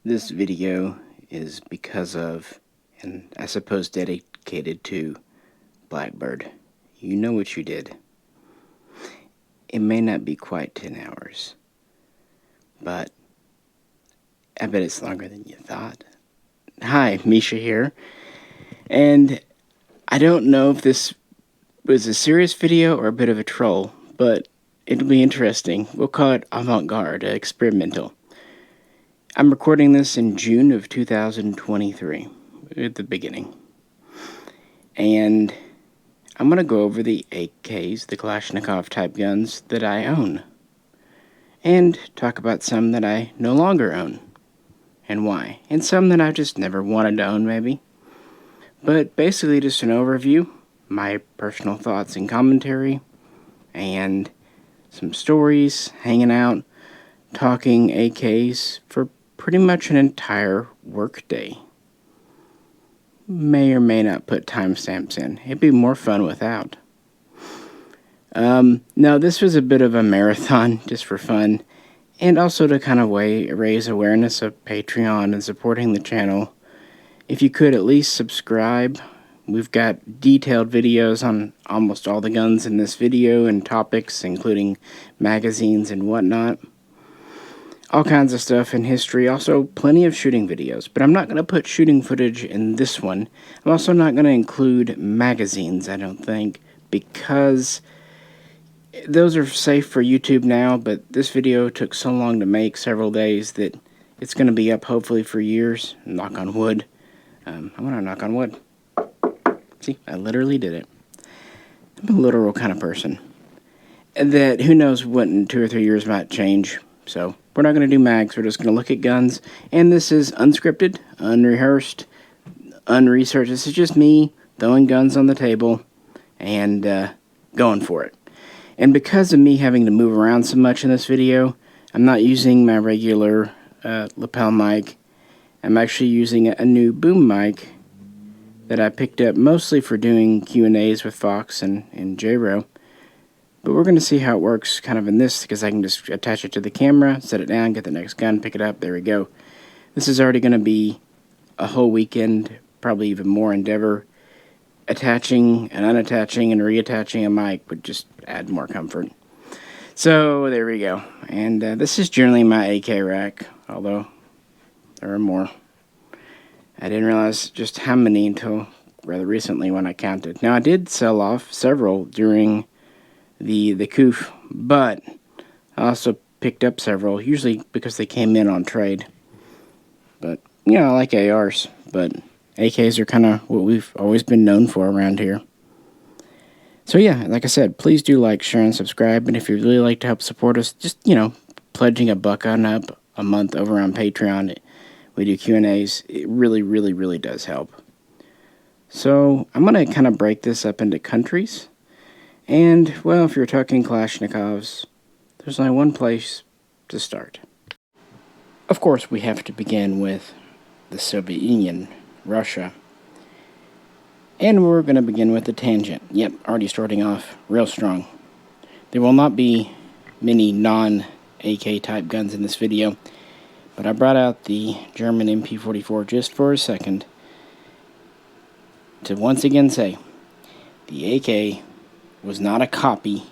This video is because of, and I suppose dedicated to, Blackbird. You know what you did. It may not be quite 10 hours, but I bet it's longer than you thought. Hi, Misha here, and I don't know if this was a serious video or a bit of a troll, but it'll be interesting. We'll call it avant-garde, experimental. I'm recording this in June of 2023, at the beginning. And I'm going to go over the AKs, the Kalashnikov type guns that I own. And talk about some that I no longer own. And why. And some that I just never wanted to own, maybe. But basically just an overview, my personal thoughts and commentary, and some stories, hanging out, talking AKs for pretty much an entire work day. May or may not put timestamps in. It'd be more fun without. Now, this was a bit of a marathon, just for fun, and also to kind of raise awareness of Patreon and supporting the channel. If you could at least subscribe. We've got detailed videos on almost all the guns in this video and topics, including magazines and whatnot. All kinds of stuff in history, also plenty of shooting videos, but I'm not going to put shooting footage in this one. I'm also not going to include magazines, I don't think, because those are safe for YouTube now, but this video took so long to make, several days, that it's going to be up hopefully for years. Knock on wood. I'm going to knock on wood. See, I literally did it. I'm a literal kind of person. That, who knows what in 2 or 3 years might change, so we're not going to do mags, we're just going to look at guns, and this is unscripted, unrehearsed, unresearched. This is just me throwing guns on the table and going for it. And because of me having to move around so much in this video, I'm not using my regular lapel mic. I'm actually using a new boom mic that I picked up mostly for doing Q&As with Fox and J-Ro. But we're going to see how it works kind of in this, because I can just attach it to the camera, set it down, get the next gun, pick it up, there we go. This is already going to be a whole weekend, probably even more endeavor. Attaching and unattaching and reattaching a mic would just add more comfort. So there we go. And this is generally my AK rack, although there are more. I didn't realize just how many until rather recently when I counted. Now I did sell off several during the COOF, but I also picked up several, usually because they came in on trade. But, you know, I like ARs, but AKs are kind of what we've always been known for around here. So yeah, like I said, please do like, share, and subscribe, and if you'd really like to help support us, just, you know, pledging $1 on up a month over on Patreon. We do Q&As. It really, really, really does help. So I'm going to kind of break this up into countries. And, well, if you're talking Kalashnikovs, there's only one place to start. Of course, we have to begin with the Soviet Union, Russia. And we're going to begin with the tangent. Yep, already starting off real strong. There will not be many non-AK type guns in this video, but I brought out the German MP44 just for a second to once again say the AK was not a copy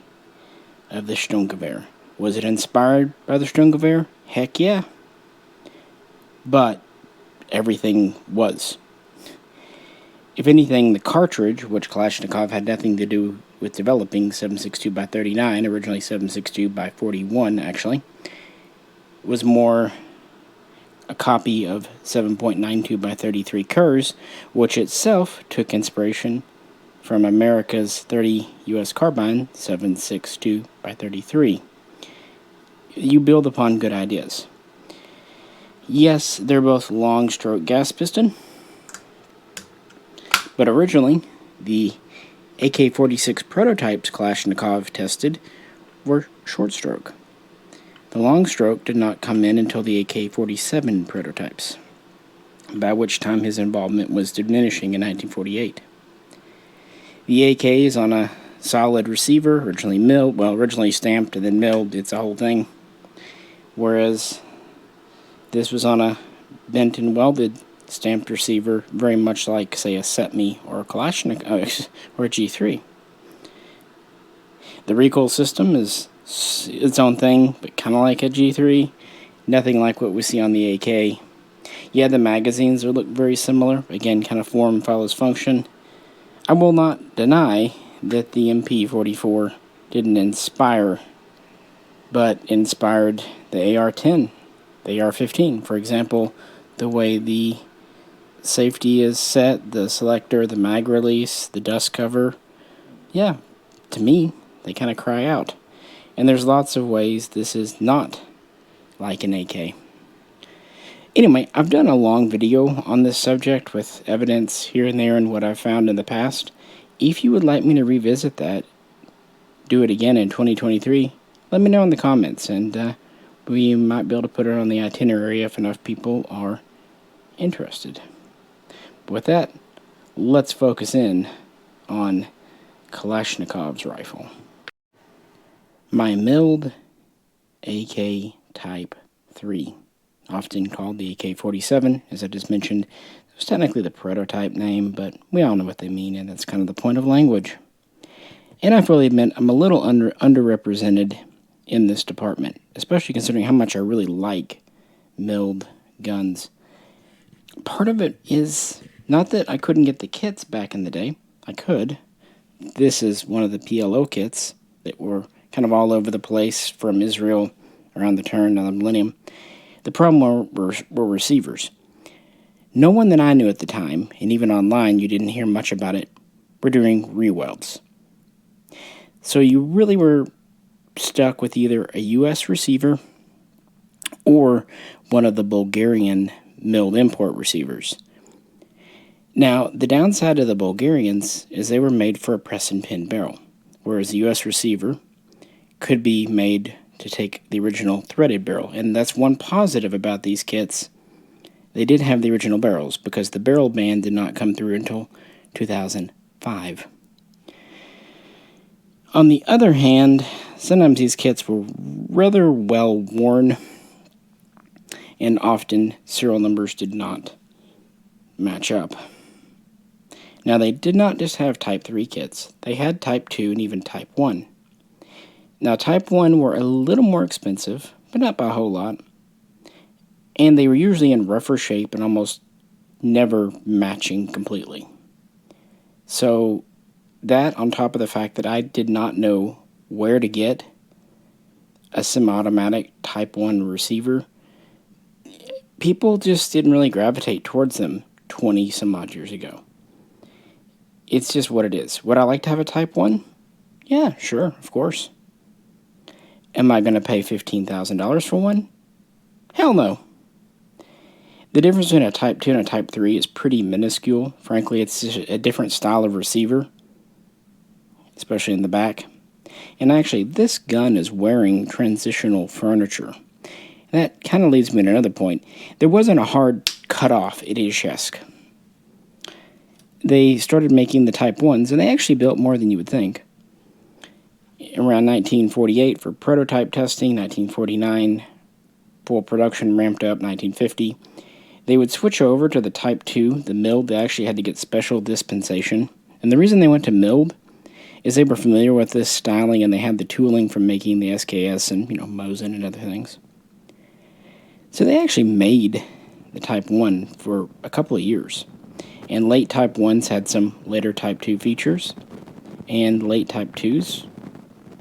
of the Sturmgewehr. Was it inspired by the Sturmgewehr? Heck yeah. But everything was. If anything, the cartridge, which Kalashnikov had nothing to do with developing, 7.62x39, originally 7.62x41 actually, was more a copy of 7.92x33 Kurz, which itself took inspiration from America's 30 U.S. carbine, 7.62x33. You build upon good ideas. Yes, they're both long-stroke gas piston, but originally, the AK-46 prototypes Kalashnikov tested were short-stroke. The long-stroke did not come in until the AK-47 prototypes, by which time his involvement was diminishing in 1948. The AK is on a solid receiver, originally milled, well, originally stamped and then milled, it's a whole thing. Whereas this was on a bent and welded stamped receiver, very much like, say, a Setme or a Kalashnikov or a G3. The recoil system is its own thing, but kind of like a G3. Nothing like what we see on the AK. Yeah, the magazines look very similar. Again, kind of form follows function. I will not deny that the MP44 didn't inspire, but inspired the AR-10, the AR-15. For example, the way the safety is set, the selector, the mag release, the dust cover. Yeah, to me, they kind of cry out. And there's lots of ways this is not like an AK. Anyway, I've done a long video on this subject with evidence here and there and what I've found in the past. If you would like me to revisit that, do it again in 2023, let me know in the comments, and we might be able to put it on the itinerary if enough people are interested. But with that, let's focus in on Kalashnikov's rifle. My milled AK Type 3, often called the AK47, as I just mentioned. It was technically the prototype name, but we all know what they mean, and that's kind of the point of language. And I fully admit I'm a little underrepresented in this department, especially considering how much I really like milled guns. Part of it is not that I couldn't get the kits back in the day. I could. This is one of the PLO kits that were kind of all over the place from Israel around the turn of the millennium. The problem were receivers. No one that I knew at the time, and even online you didn't hear much about it, were doing re-welds. So you really were stuck with either a US receiver or one of the Bulgarian milled import receivers. Now, the downside of the Bulgarians is they were made for a press and pin barrel, whereas the US receiver could be made to take the original threaded barrel. And that's one positive about these kits. They did have the original barrels, because the barrel ban did not come through until 2005. On the other hand, sometimes these kits were rather well worn, and often serial numbers did not match up. Now, they did not just have Type 3 kits. They had Type 2 and even Type 1. Now, Type 1 were a little more expensive, but not by a whole lot. And they were usually in rougher shape and almost never matching completely. So, that on top of the fact that I did not know where to get a semi-automatic Type 1 receiver, people just didn't really gravitate towards them 20 some odd years ago. It's just what it is. Would I like to have a Type 1? Yeah, sure, of course. Am I going to pay $15,000 for one? Hell no. The difference between a Type 2 and a Type 3 is pretty minuscule. Frankly, it's just a different style of receiver, especially in the back. And actually, this gun is wearing transitional furniture. And that kind of leads me to another point. There wasn't a hard cutoff at Izhevsk. They started making the Type 1s, and they actually built more than you would think. Around 1948 for prototype testing, 1949 full production ramped up, 1950. They would switch over to the Type 2, the milled. They actually had to get special dispensation. And the reason they went to milled is they were familiar with this styling, and they had the tooling from making the SKS and, Mosin and other things. So they actually made the Type 1 for a couple of years. And late Type 1s had some later Type 2 features, and late Type 2s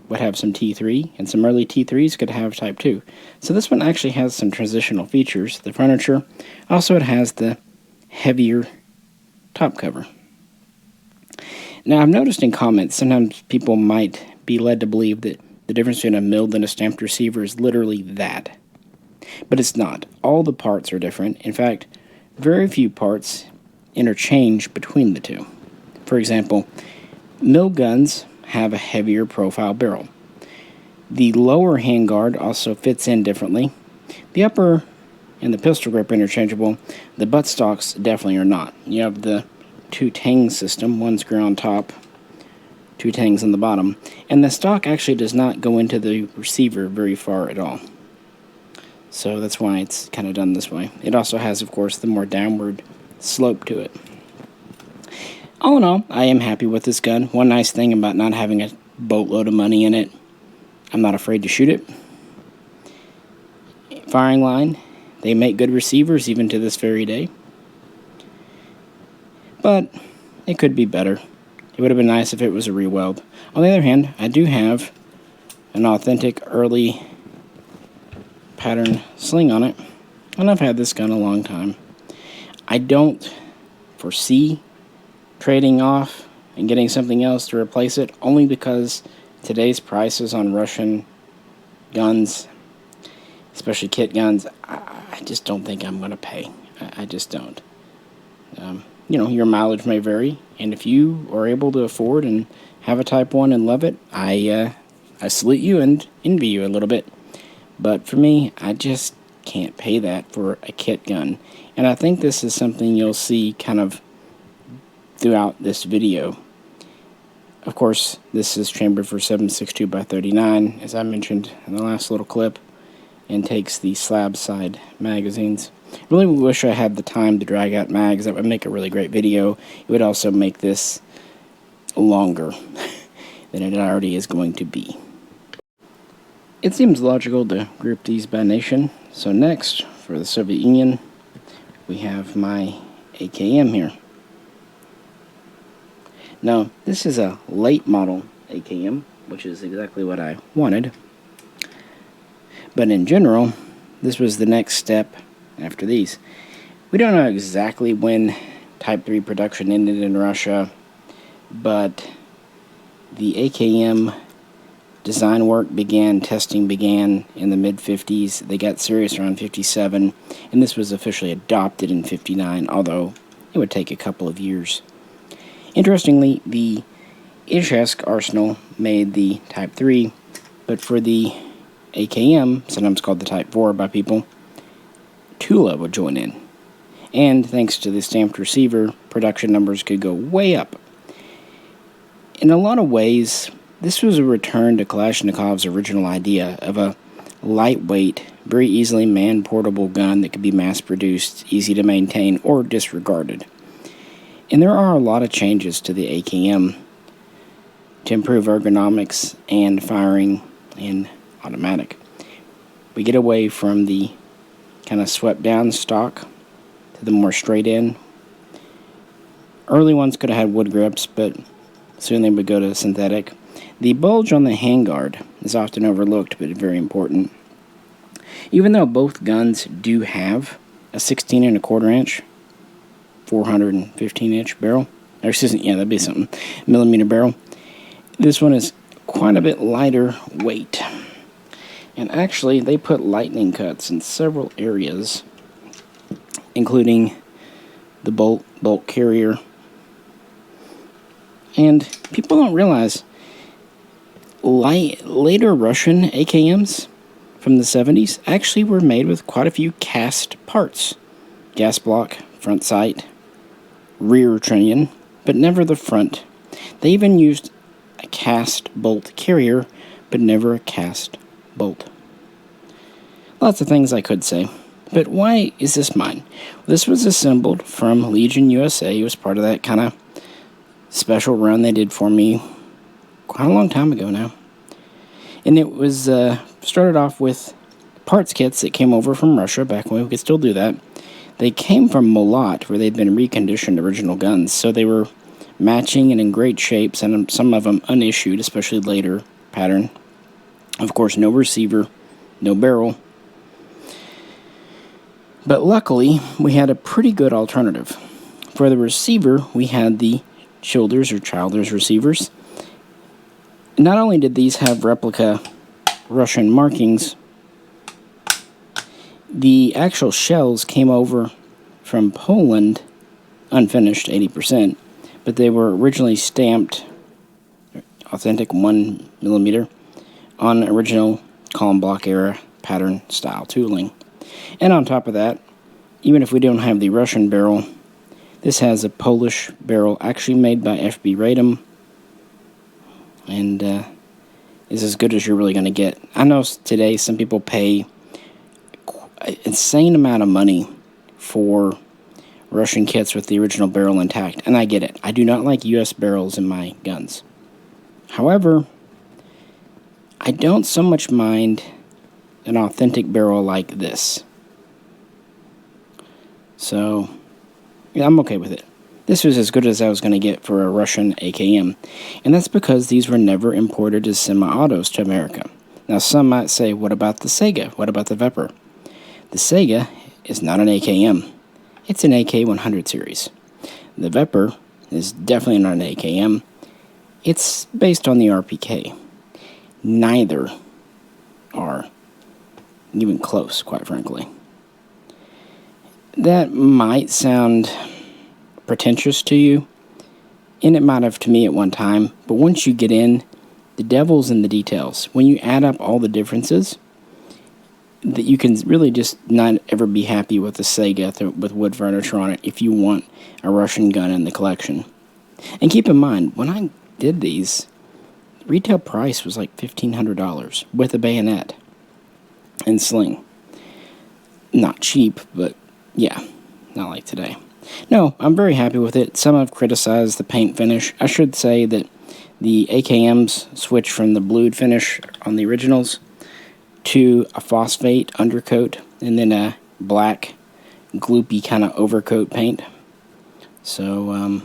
would have some T3, and some early T3s could have Type 2. So this one actually has some transitional features. The furniture, also it has the heavier top cover. Now, I've noticed in comments, sometimes people might be led to believe that the difference between a milled and a stamped receiver is literally that. But it's not. All the parts are different. In fact, very few parts interchange between the two. For example, milled guns have a heavier profile barrel. The lower handguard also fits in differently. The upper and the pistol grip are interchangeable. The buttstocks definitely are not. You have the two tang system, one screw on top, two tangs on the bottom, and the stock actually does not go into the receiver very far at all. So that's why it's kind of done this way. It also has, of course, the more downward slope to it. All in all, I am happy with this gun. One nice thing about not having a boatload of money in it, I'm not afraid to shoot it. Firing line, they make good receivers even to this very day. But it could be better. It would have been nice if it was a re-weld. On the other hand, I do have an authentic early pattern sling on it, and I've had this gun a long time. I don't foresee trading off and getting something else to replace it, only because today's prices on Russian guns, especially kit guns, I just don't think I'm going to pay. I just don't. You know, your mileage may vary, and if you are able to afford and have a Type 1 and love it, I salute you and envy you a little bit. But for me, I just can't pay that for a kit gun. And I think this is something you'll see kind of throughout this video. Of course, this is chambered for 7.62 by 39, as I mentioned in the last little clip, and takes the slab side magazines. Really wish I had the time to drag out mags. That would make a really great video. It would also make this longer than it already is going to be. It seems logical to group these by nation. So next, for the Soviet Union, we have my AKM here. Now, this is a late model AKM, which is exactly what I wanted. But in general, this was the next step after these. We don't know exactly when Type 3 production ended in Russia, but the AKM design work testing began in the mid-50s. They got serious around 57, and this was officially adopted in 59, although it would take a couple of years. Interestingly, the Izhevsk arsenal made the Type 3, but for the AKM, sometimes called the Type 4 by people, Tula would join in. And thanks to the stamped receiver, production numbers could go way up. In a lot of ways, this was a return to Kalashnikov's original idea of a lightweight, very easily man-portable gun that could be mass-produced, easy to maintain, or disregarded. And there are a lot of changes to the AKM to improve ergonomics and firing in automatic. We get away from the kind of swept down stock to the more straight in. Early ones could have had wood grips, but soon they would go to synthetic. The bulge on the handguard is often overlooked, but very important. Even though both guns do have a 16 1/4 inch, 415 inch barrel, or excuse me, yeah, that'd be something, millimeter barrel, this one is quite a bit lighter weight. And actually, they put lightning cuts in several areas, including the bolt carrier. And people don't realize later Russian AKMs from the 70s actually were made with quite a few cast parts. Gas block, front sight, rear trunnion, but never the front. They even used a cast bolt carrier, but never a cast bolt. Lots of things I could say, but why is this mine? This was assembled from Legion USA. It was part of that kind of special run they did for me quite a long time ago now. And it was started off with parts kits that came over from Russia back when we could still do that. They came from Molot, where they'd been reconditioned original guns, so they were matching and in great shape, and some of them unissued, especially later pattern. Of course, no receiver, no barrel. But luckily, we had a pretty good alternative. For the receiver, we had the Childers or Childers receivers. Not only did these have replica Russian markings, the actual shells came over from Poland, unfinished, 80%, but they were originally stamped, authentic 1mm, on original column block era pattern style tooling. And on top of that, even if we don't have the Russian barrel, this has a Polish barrel actually made by FB Radom, and is as good as you're really going to get. I know today some people pay an insane amount of money for Russian kits with the original barrel intact, and I get it. I do not like US barrels in my guns. However, I don't so much mind an authentic barrel like this. So, yeah, I'm okay with it. This was as good as I was going to get for a Russian AKM, and that's because these were never imported as semi-autos to America. Now, some might say, what about the Saiga? What about the Vepr? The Saiga is not an AKM. It's an AK100 series. The Vepr is definitely not an AKM. It's based on the RPK. Neither are even close, quite frankly. That might sound pretentious to you, and it might have to me at one time, but once you get in, the devil's in the details. When you add up all the differences, that you can really just not ever be happy with the Saiga with wood furniture on it if you want a Russian gun in the collection. And keep in mind, when I did these, retail price was like $1,500 with a bayonet and sling. Not cheap, but yeah, not like today. No, I'm very happy with it. Some have criticized the paint finish. I should say that the AKMs switched from the blued finish on the originals to a phosphate undercoat and then a black gloopy kind of overcoat paint. So,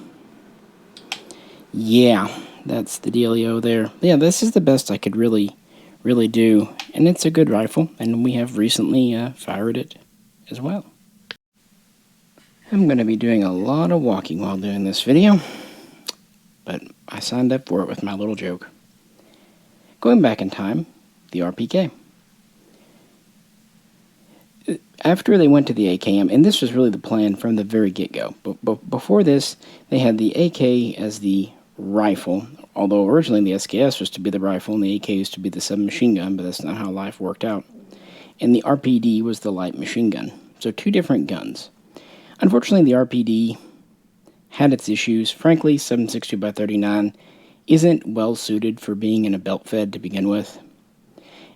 yeah, that's the dealio there. Yeah, this is the best I could really do, and it's a good rifle, and we have recently fired it as well. I'm going to be doing a lot of walking while doing this video, but I signed up for it with my little joke. Going back in time, the RPK. After they went to the AKM, and this was really the plan from the very get-go, but before this, they had the AK as the rifle, although originally the SKS was to be the rifle and the AK was to be the submachine gun, but that's not how life worked out. And the RPD was the light machine gun. So two different guns. Unfortunately, the RPD had its issues. Frankly, 7.62x39 isn't well suited for being in a belt fed to begin with.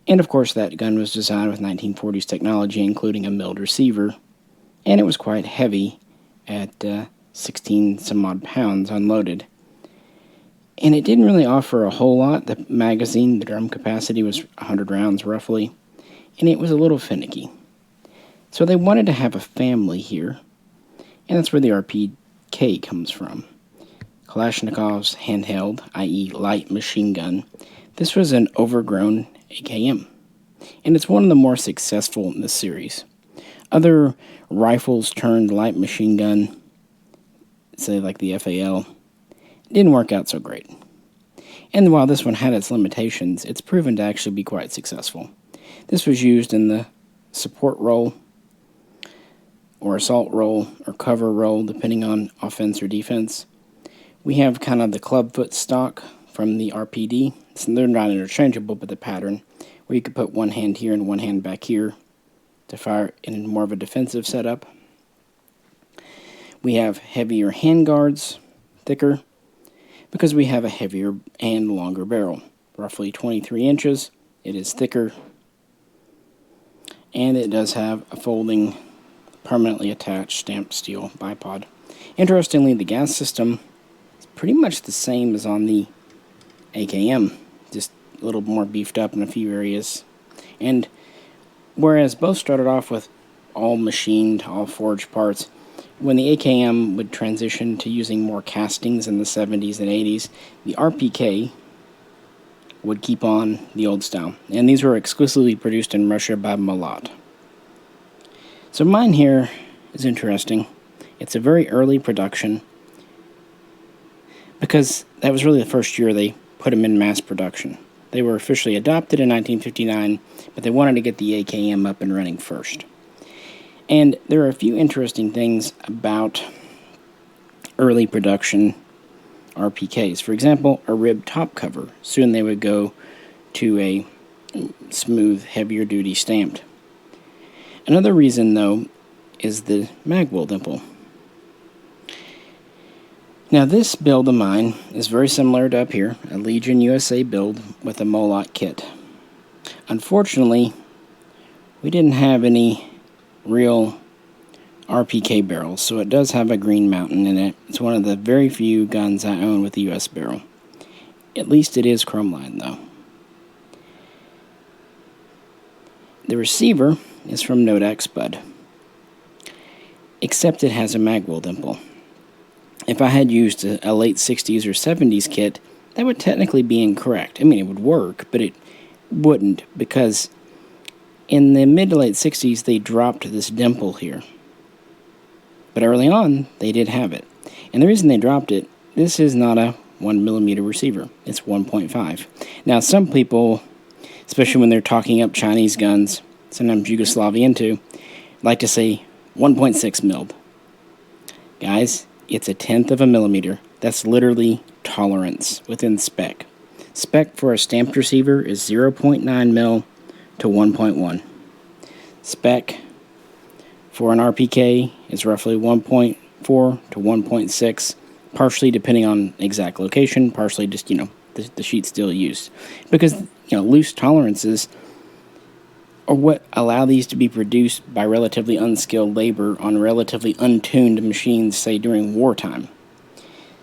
And of course, that gun was designed with 1940s technology, including a milled receiver, and it was quite heavy at 16 some odd pounds unloaded. And it didn't really offer a whole lot. The magazine, the drum capacity was 100 rounds roughly, and it was a little finicky. So they wanted to have a family here, and that's where the RPK comes from. Kalashnikov's handheld, i.e. light machine gun. This was an overgrown AKM, and it's one of the more successful in this series. Other rifles turned light machine gun, say like the FAL, didn't work out so great. And while this one had its limitations, it's proven to actually be quite successful. This was used in the support role, or assault role, or cover role, depending on offense or defense. We have kind of the clubfoot stock from the RPD. So they're not interchangeable, but the pattern, where you could put one hand here and one hand back here to fire in more of a defensive setup. We have heavier handguards, thicker, because we have a heavier and longer barrel. Roughly 23 inches. It is thicker. And it does have a folding, permanently attached stamped steel bipod. Interestingly, the gas system is pretty much the same as on the AKM, just a little more beefed up in a few areas. And whereas both started off with all machined, all forged parts, when the AKM would transition to using more castings in the 70s and 80s, the RPK would keep on the old style. And these were exclusively produced in Russia by Molot. So mine here is interesting. It's a very early production, because that was really the first year they put them in mass production. They were officially adopted in 1959, but they wanted to get the AKM up and running first. And there are a few interesting things about early production RPKs. For example, a rib top cover. Soon they would go to a smooth, heavier duty stamped. Another reason, though, is the magwell dimple. Now, this build of mine is very similar to up here, a Legion USA build with a Molot kit. Unfortunately, we didn't have any real RPK barrels, so it does have a green mountain in it. It's one of the very few guns I own with a US barrel. At least it is chrome lined, though. The receiver is from Nodak Spud, except it has a magwell dimple. If I had used a late 60s or 70s kit, that would technically be incorrect. I mean, it would work, but it wouldn't, because in the mid to late 60s, they dropped this dimple here. But early on, they did have it. And the reason they dropped it, this is not a 1mm receiver. It's 1.5. Now, some people, especially when they're talking up Chinese guns, sometimes Yugoslavian too, like to say 1.6 milled. Guys, it's 1/10 of a millimeter. That's literally tolerance within spec. Spec for a stamped receiver is 0.9 mil to 1.1. Spec for an RPK is roughly 1.4 to 1.6, partially depending on exact location, partially just, the sheet steel used. Because, loose tolerances are what allow these to be produced by relatively unskilled labor on relatively untuned machines, say during wartime.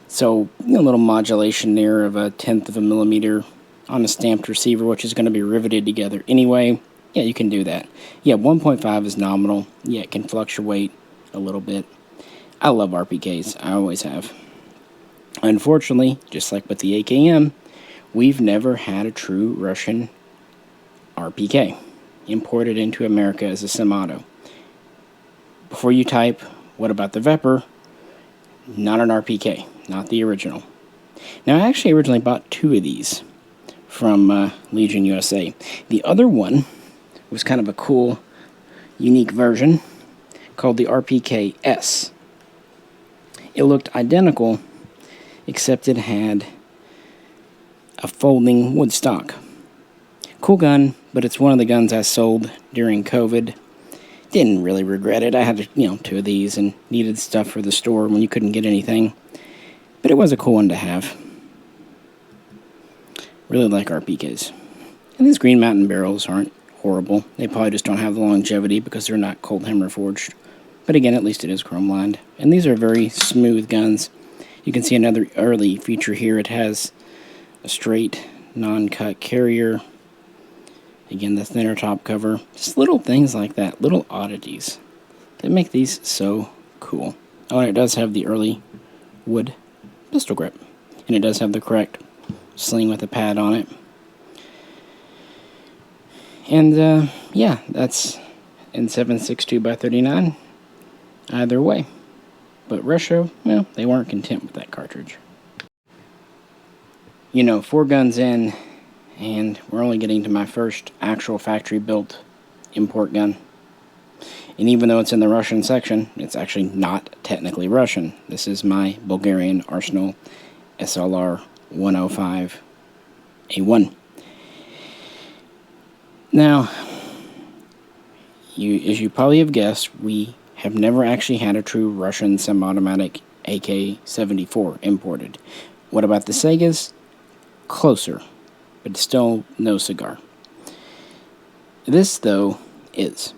So, a little modulation there of 1/10 of a millimeter on a stamped receiver, which is going to be riveted together anyway. Yeah, you can do that. Yeah, 1.5 is nominal. Yeah, it can fluctuate a little bit. I love RPKs. I always have. Unfortunately, just like with the AKM, we've never had a true Russian RPK imported into America as a semi-auto. Before you type, what about the Vepr? Not an RPK, not the original. Now, I actually originally bought 2 of these from Legion USA. The other one was kind of a cool, unique version called the RPK-S. It looked identical, except it had a folding wood stock. Cool gun, but it's one of the guns I sold during COVID. Didn't really regret it. I had, 2 of these and needed stuff for the store when you couldn't get anything. But it was a cool one to have. Really like RPKs. And these Green Mountain barrels aren't horrible. They probably just don't have the longevity because they're not cold hammer forged. But again, at least it is chrome lined. And these are very smooth guns. You can see another early feature here. It has a straight, non-cut carrier. Again, the thinner top cover. Just little things like that. Little oddities that make these so cool. Oh, and it does have the early wood pistol grip. And it does have the correct sling with a pad on it. And, yeah, that's N762x39. Either way. But Russia, well, they weren't content with that cartridge. 4 guns in, and we're only getting to my first actual factory-built import gun. And even though it's in the Russian section, it's actually not technically Russian. This is my Bulgarian Arsenal SLR 105A1. Now, as you probably have guessed, we have never actually had a true Russian semi-automatic AK74 imported. What about the Saigas? Closer, but still no cigar. This, though, is.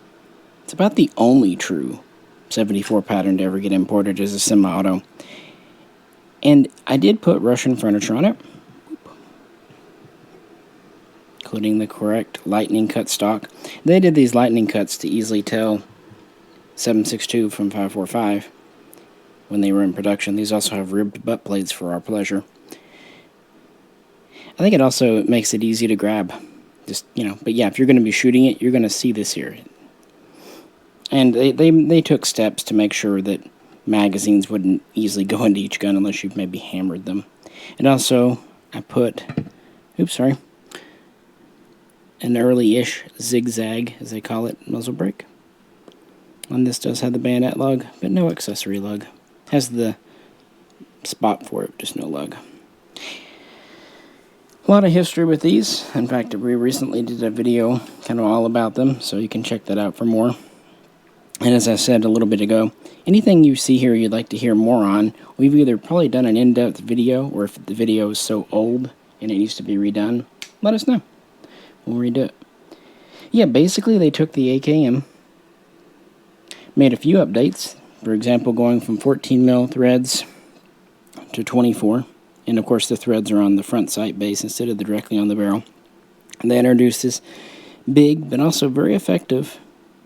It's about the only true 74 pattern to ever get imported as a semi-auto. And I did put Russian furniture on it, including the correct lightning cut stock. They did these lightning cuts to easily tell 7.62 from 5.45 when they were in production. These also have ribbed butt plates for our pleasure. I think it also makes it easy to grab. Just, but yeah, if you're going to be shooting it, you're going to see this here. And they took steps to make sure that magazines wouldn't easily go into each gun unless you've maybe hammered them. And also, I put, an early-ish zigzag, as they call it, muzzle brake. And this does have the bayonet lug, but no accessory lug. Has the spot for it, just no lug. A lot of history with these. In fact, we recently did a video kind of all about them, so you can check that out for more. And as I said a little bit ago, anything you see here you'd like to hear more on, we've either probably done an in-depth video, or if the video is so old and it needs to be redone, let us know. We'll redo it. Yeah, basically they took the AKM Made a few updates, for example, going from 14 mil threads to 24, and of course the threads are on the front sight base instead of directly on the barrel. And they introduced this big but also very effective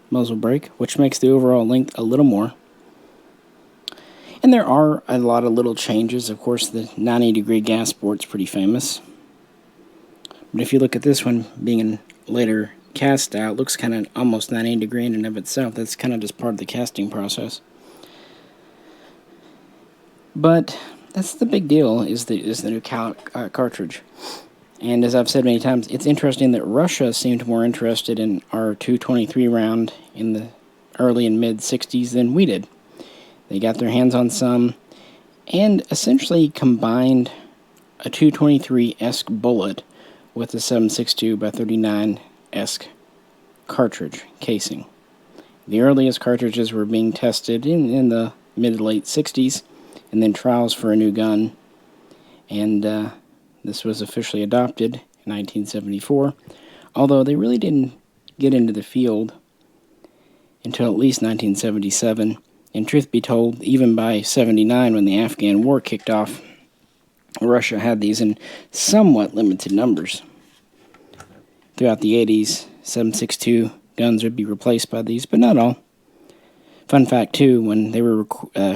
muzzle brake, which makes the overall length a little more. And there are a lot of little changes. Of course, the 90-degree gas port's pretty famous. But if you look at this one being later cast out, it looks kind of almost 90 degree in and of itself. That's kind of just part of the casting process. But that's the big deal, is the new cartridge. And as I've said many times, it's interesting that Russia seemed more interested in our 223 round in the early and mid-60s than we did. They got their hands on some and essentially combined a 223-esque bullet with a 7.62x39-esque cartridge casing. The earliest cartridges were being tested in the mid-late 60s, and then trials for a new gun, and this was officially adopted in 1974, although they really didn't get into the field until at least 1977, and truth be told, even by 79, when the Afghan war kicked off, Russia had these in somewhat limited numbers. Throughout the 80s, 7.62 guns would be replaced by these, but not all. Fun fact, too, when they were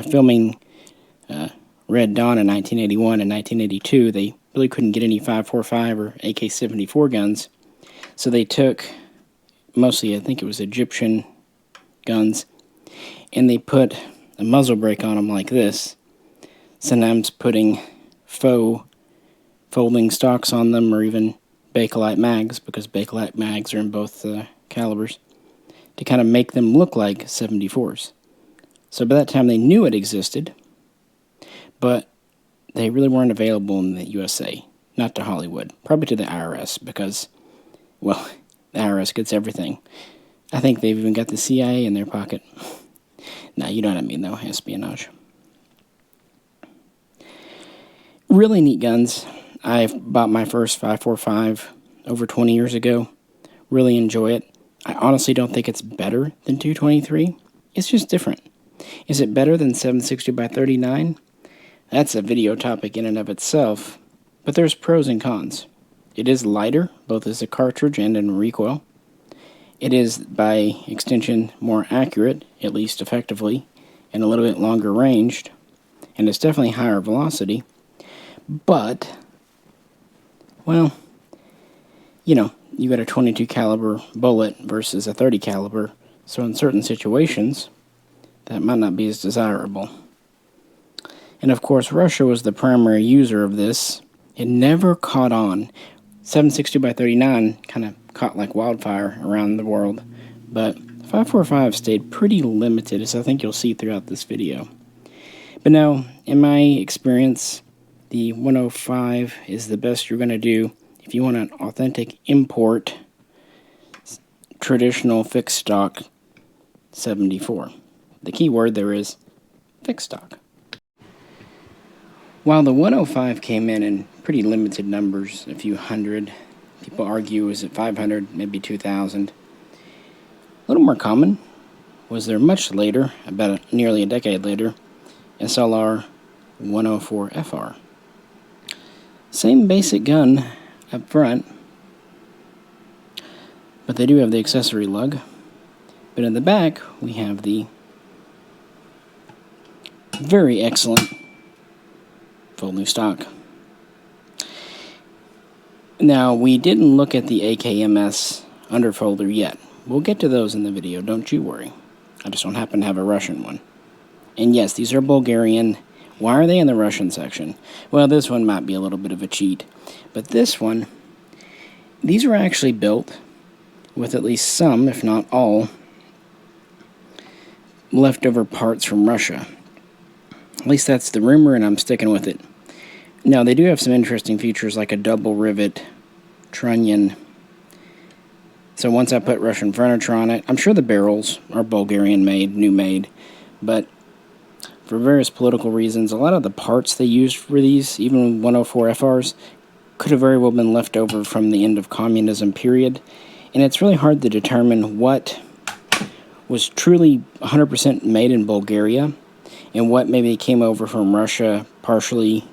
filming Red Dawn in 1981 and 1982, they really couldn't get any 5.45 or AK74 guns, so they took, mostly I think it was Egyptian guns, and they put a muzzle brake on them like this, sometimes putting faux folding stocks on them, or even Bakelite mags, because Bakelite mags are in both calibers, to kind of make them look like 74s. So by that time they knew it existed, but they really weren't available in the USA, not to Hollywood, probably to the IRS, because, well, the IRS gets everything. I think they've even got the CIA in their pocket. No, you know what I mean, though, espionage. Really neat guns. I bought my first 5.45 over 20 years ago. Really enjoy it. I honestly don't think it's better than 223. It's just different. Is it better than 7.60x39? That's a video topic in and of itself, but there's pros and cons. It is lighter, both as a cartridge and in recoil. It is, by extension, more accurate, at least effectively, and a little bit longer ranged, and it's definitely higher velocity. But, well, you know, you got a 22 caliber bullet versus a 30 caliber, so in certain situations, that might not be as desirable. And of course, Russia was the primary user of this. It never caught on. 7.60x39 kind of caught like wildfire around the world, but 5.45 stayed pretty limited, as I think you'll see throughout this video. But now, in my experience, the 105 is the best you're going to do if you want an authentic import, traditional fixed stock 74. The key word there is fixed stock. While the 105 came in pretty limited numbers, a few hundred, people argue is it 500, maybe 2,000. A little more common was there much later, about nearly a decade later, SLR 104 FR. Same basic gun up front, but they do have the accessory lug. But in the back, we have the very excellent full new stock. Now, we didn't look at the AKMS underfolder yet. We'll get to those in the video, don't you worry. I just don't happen to have a Russian one. And yes, these are Bulgarian. Why are they in the Russian section? Well, this one might be a little bit of a cheat. But this one, these were actually built with at least some, if not all, leftover parts from Russia. At least that's the rumor, and I'm sticking with it. Now, they do have some interesting features, like a double rivet trunnion. So once I put Russian furniture on it, I'm sure the barrels are Bulgarian made, new made, but for various political reasons, a lot of the parts they used for these, even 104 FRs, could have very well been left over from the end of communism period, and it's really hard to determine what was truly 100% made in Bulgaria, and what maybe came over from Russia partially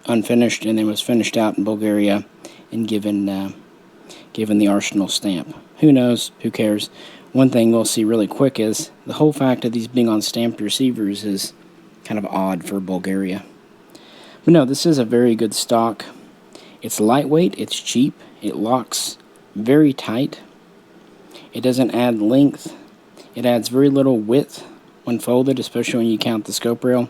unfinished and then was finished out in Bulgaria and given the Arsenal stamp. Who knows? Who cares? One thing we'll see really quick is the whole fact of these being on stamped receivers is kind of odd for Bulgaria. But no, this is a very good stock. It's lightweight, it's cheap, it locks very tight. It doesn't add length. It adds very little width when folded, especially when you count the scope rail.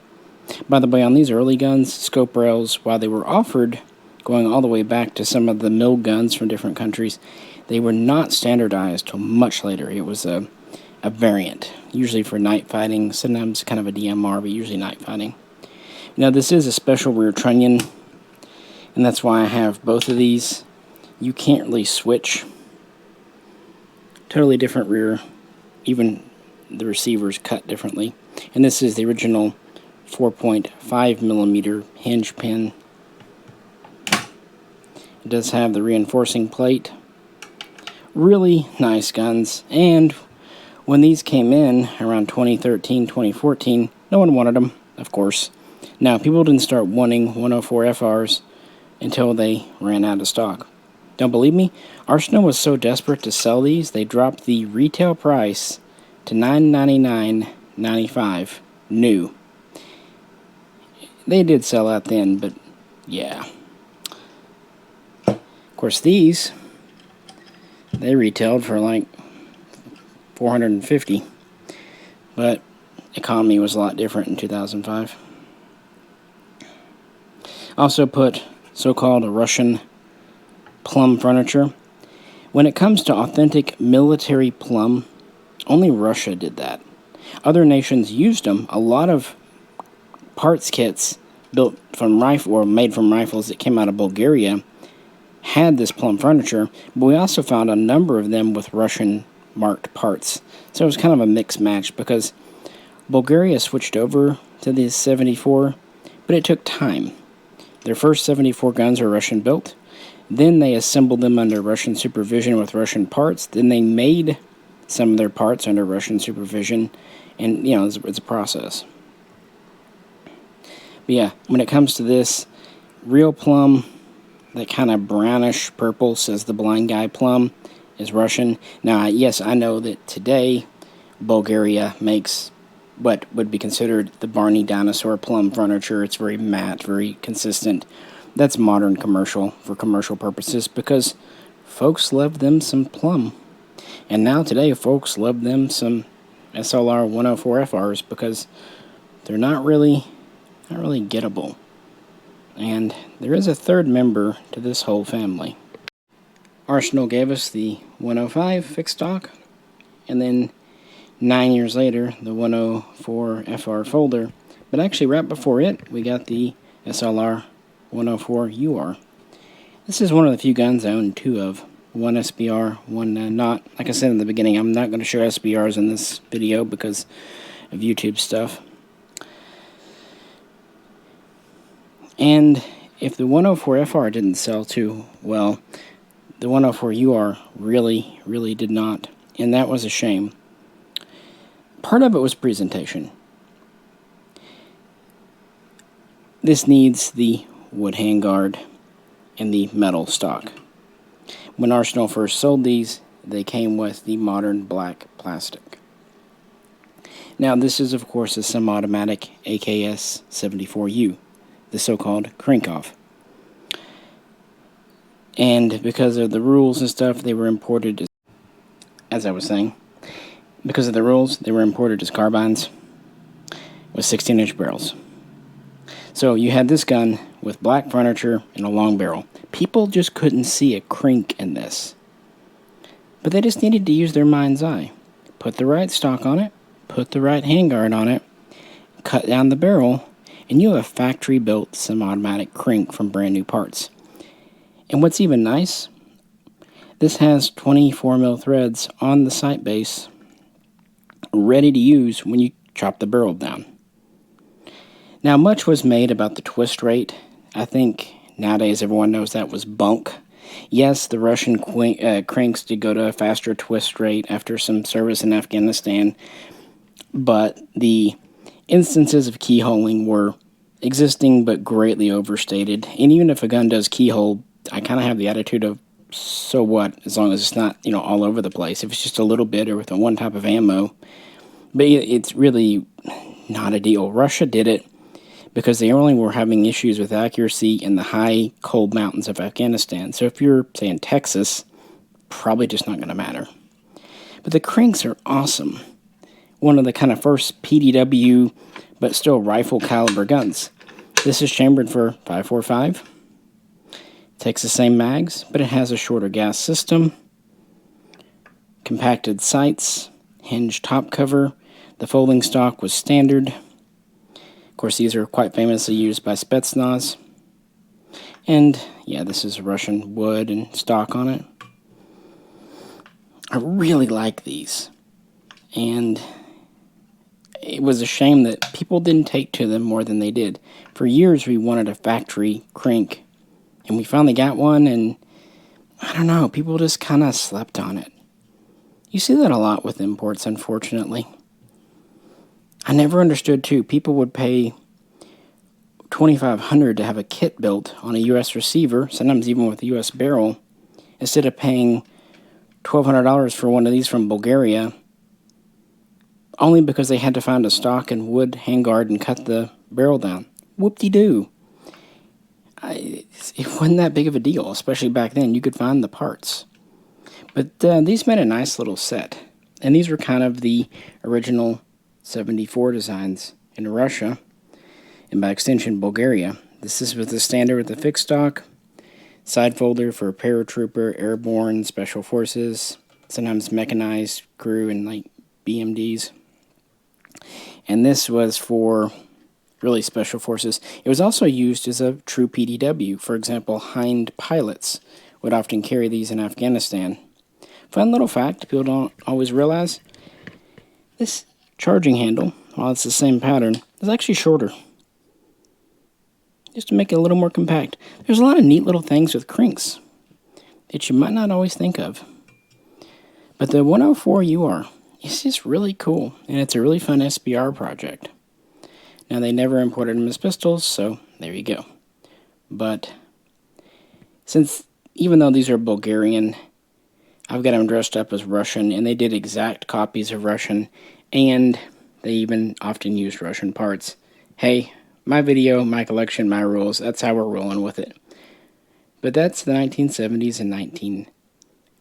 By the way, on these early guns, scope rails, while they were offered, going all the way back to some of the mill guns from different countries, they were not standardized till much later. It was a variant, usually for night fighting, sometimes kind of a DMR, but usually night fighting. Now, this is a special rear trunnion, and that's why I have both of these. You can't really switch. Totally different rear, even the receivers cut differently. And this is the original 4.5 millimeter hinge pin. It does have the reinforcing plate. Really nice guns, and when these came in around 2013, 2014, no one wanted them, of course. Now, people didn't start wanting 104 FRs until they ran out of stock. Don't believe me? Arsenal was so desperate to sell these, they dropped the retail price to $999.95 new. They did sell out then, but yeah. Of course, these, they retailed for like $450, but economy was a lot different in 2005. Also put so-called Russian plum furniture. When it comes to authentic military plum, only Russia did that. Other nations used them. A lot of parts kits built from rifle or made from rifles that came out of Bulgaria had this plum furniture, but we also found a number of them with Russian marked parts. So it was kind of a mixed match because Bulgaria switched over to the 74, but it took time. Their first 74 guns were Russian built. Then they assembled them under Russian supervision with Russian parts. Then they made some of their parts under Russian supervision, and you know, it's a process. But yeah, when it comes to this, real plum, that kind of brownish purple, says the blind guy plum, is Russian. Now, yes, I know that today Bulgaria makes what would be considered the Barney dinosaur plum furniture. It's very matte, very consistent. That's modern commercial for commercial purposes because folks love them some plum. And now today folks love them some SLR 104 FRs because they're not really gettable. And there is a third member to this whole family. Arsenal gave us the 105 fixed stock, and then 9 years later, the 104 FR folder. But actually, right before it, we got the SLR 104 UR. This is one of the few guns I own two of. One SBR, one not. Like I said in the beginning, I'm not going to show SBRs in this video because of YouTube stuff. And if the 104 FR didn't sell too well, the 104 UR really did not. And that was a shame. Part of it was presentation. This needs the wood handguard and the metal stock. When Arsenal first sold these, they came with the modern black plastic. Now, this is, of course, a semi-automatic AK74U, the so-called Crankov. And because of the rules and stuff, they were imported, as I was saying, because of the rules, they were imported as carbines with 16-inch barrels. So you had this gun with black furniture and a long barrel. People just couldn't see a crink in this. But they just needed to use their mind's eye. Put the right stock on it, put the right handguard on it, cut down the barrel, and you have a factory-built semi-automatic crink from brand new parts. And what's even nice, this has 24mm threads on the sight base, ready to use when you chop the barrel down. Now, much was made about the twist rate. I think nowadays everyone knows that was bunk. Yes, the Russian cranks did go to a faster twist rate after some service in Afghanistan, but the instances of keyholing were existing but greatly overstated. And even if a gun does keyhole, I kind of have the attitude of, so what, as long as it's not, all over the place. If it's just a little bit or with one type of ammo. But it's really not a deal. Russia did it because they only were having issues with accuracy in the high, cold mountains of Afghanistan. So if you're, say, in Texas, probably just not going to matter. But the cranks are awesome. One of the kind of first PDW, but still rifle caliber guns. This is chambered for 5.45. Takes the same mags, but it has a shorter gas system. Compacted sights, hinged top cover. The folding stock was standard. Of course, these are quite famously used by Spetsnaz. And, yeah, this is Russian wood and stock on it. I really like these. And it was a shame that people didn't take to them more than they did. For years, we wanted a factory crank. And we finally got one, and I don't know, people just kind of slept on it. You see that a lot with imports, unfortunately. I never understood, too. People would pay $2,500 to have a kit built on a U.S. receiver, sometimes even with a U.S. barrel, instead of paying $1,200 for one of these from Bulgaria, only because they had to find a stock and wood handguard and cut the barrel down. Whoop-de-doo. It wasn't that big of a deal, especially back then. You could find the parts. But these made a nice little set. And these were kind of the original 74 designs in Russia, and by extension, Bulgaria. This is with the standard with the fixed stock, side folder for paratrooper, airborne, special forces, sometimes mechanized crew and like BMDs. And this was for really special forces. It was also used as a true PDW. For example, Hind pilots would often carry these in Afghanistan. Fun little fact people don't always realize, this charging handle, while it's the same pattern, is actually shorter. Just to make it a little more compact. There's a lot of neat little things with cranks that you might not always think of. But the 104 UR is just really cool, and it's a really fun SBR project. Now, they never imported them as pistols, so there you go. But since, even though these are Bulgarian, I've got them dressed up as Russian, and they did exact copies of Russian, and they even often used Russian parts. Hey, my video, my collection, my rules, that's how we're rolling with it. But that's the 1970s and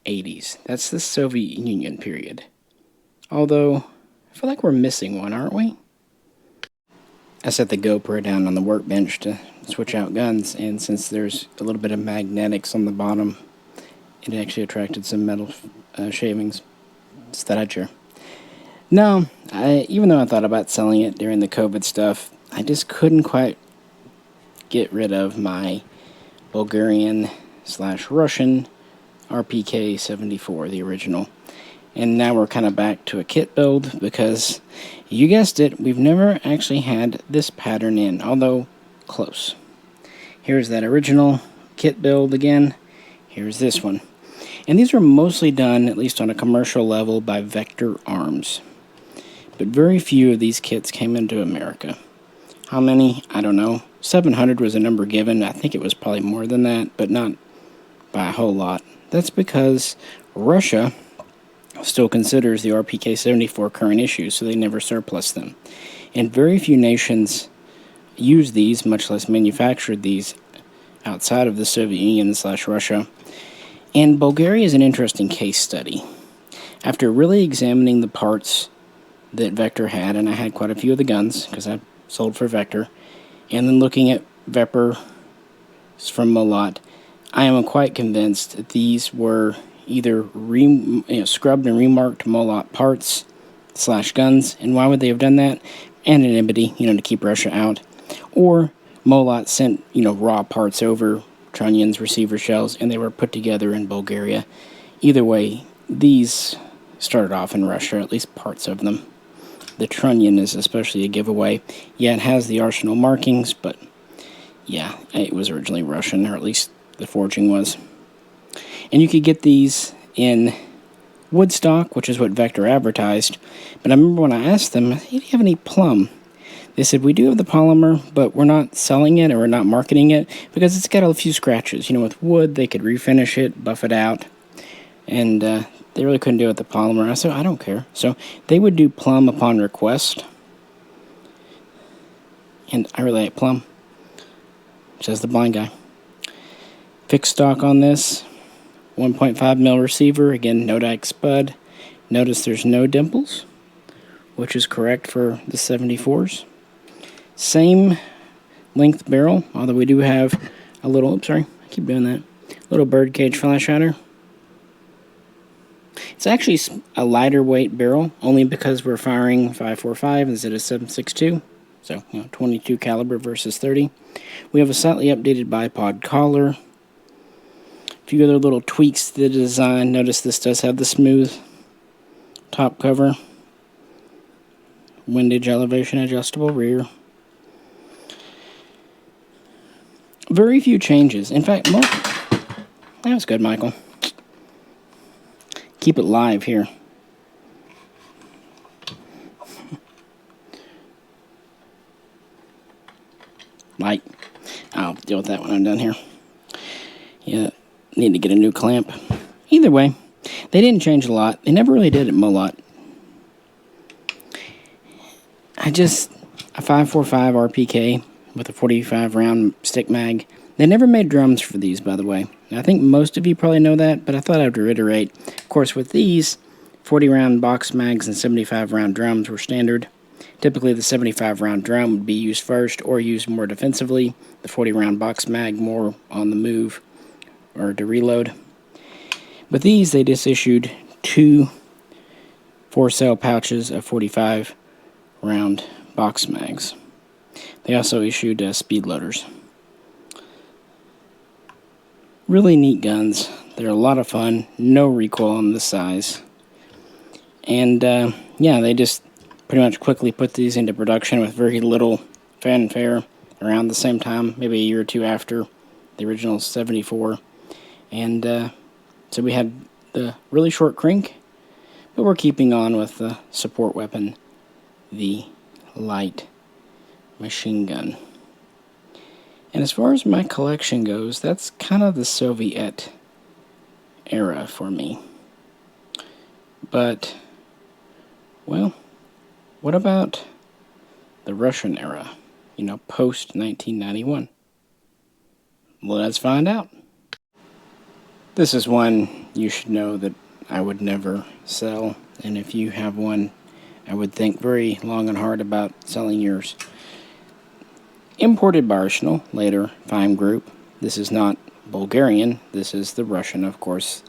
1980s. That's the Soviet Union period. Although, I feel like we're missing one, aren't we? I set the GoPro down on the workbench to switch out guns, and since there's a little bit of magnetics on the bottom, it actually attracted some metal shavings. Just thought I'd share. No, even though I thought about selling it during the COVID stuff, I just couldn't quite get rid of my Bulgarian/Russian RPK74, the original. And now we're kind of back to a kit build because, you guessed it, we've never actually had this pattern in, although close. Here's that original kit build again. Here's this one. And these were mostly done, at least on a commercial level, by Vector Arms. But very few of these kits came into America. How many? I don't know. 700 was a number given. I think it was probably more than that, but not by a whole lot. That's because Russia still considers the RPK74 current issue, so they never surplus them. And very few nations use these, much less manufactured these, outside of the Soviet Union/Russia. And Bulgaria is an interesting case study. After really examining the parts that Vector had, and I had quite a few of the guns, because I sold for Vector, and then looking at Vepr from Molot, I am quite convinced that these were either scrubbed and remarked Molot parts / guns, and why would they have done that? Anonymity, to keep Russia out. Or Molot sent, raw parts over, trunnions, receiver shells, and they were put together in Bulgaria. Either way, these started off in Russia, at least parts of them. The trunnion is especially a giveaway. Yeah, it has the arsenal markings, but yeah, it was originally Russian, or at least the forging was. And you could get these in Woodstock, which is what Vector advertised. But I remember when I asked them, hey, do you have any plum? They said, we do have the polymer, but we're not selling it or we're not marketing it because it's got a few scratches. You know, with wood, they could refinish it, buff it out, and they really couldn't do it with the polymer. I said, I don't care. So they would do plum upon request. And I really like plum, says the blind guy. Fixed stock on this. 1.5 mil receiver, again, no dyke spud. Notice there's no dimples, which is correct for the 74s. Same length barrel, although we do have a little, oops, sorry, I keep doing that, little birdcage flash hider. It's actually a lighter weight barrel, only because we're firing 5.45 instead of 7.62. So, 22 caliber versus 30. We have a slightly updated bipod collar. A few other little tweaks to the design. Notice this does have the smooth top cover. Windage elevation adjustable rear. Very few changes. In fact, that was good, Michael. Keep it live here. Light. I'll deal with that when I'm done here. Yeah. Need to get a new clamp. Either way, they didn't change a lot. They never really did at Molot. A 5.45 RPK with a 45 round stick mag. They never made drums for these, by the way. I think most of you probably know that, but I thought I'd reiterate. Of course, with these, 40 round box mags and 75 round drums were standard. Typically, the 75 round drum would be used first or used more defensively. The 40 round box mag more on the move or to reload. But these, they just issued 2 4-cell pouches of 45 round box mags. They also issued speed loaders. Really neat guns. They're a lot of fun. No recoil on this size. And yeah, they just pretty much quickly put these into production with very little fanfare around the same time, maybe a year or two after the original 74. And so we had the really short crank, but we're keeping on with the support weapon, the light machine gun. And as far as my collection goes, that's kind of the Soviet era for me. But, well, what about the Russian era? You know, post-1991. Let's find out. This is one you should know that I would never sell, and if you have one, I would think very long and hard about selling yours. Imported by Arsenal, later Fime Group. This is not Bulgarian, this is the Russian, of course,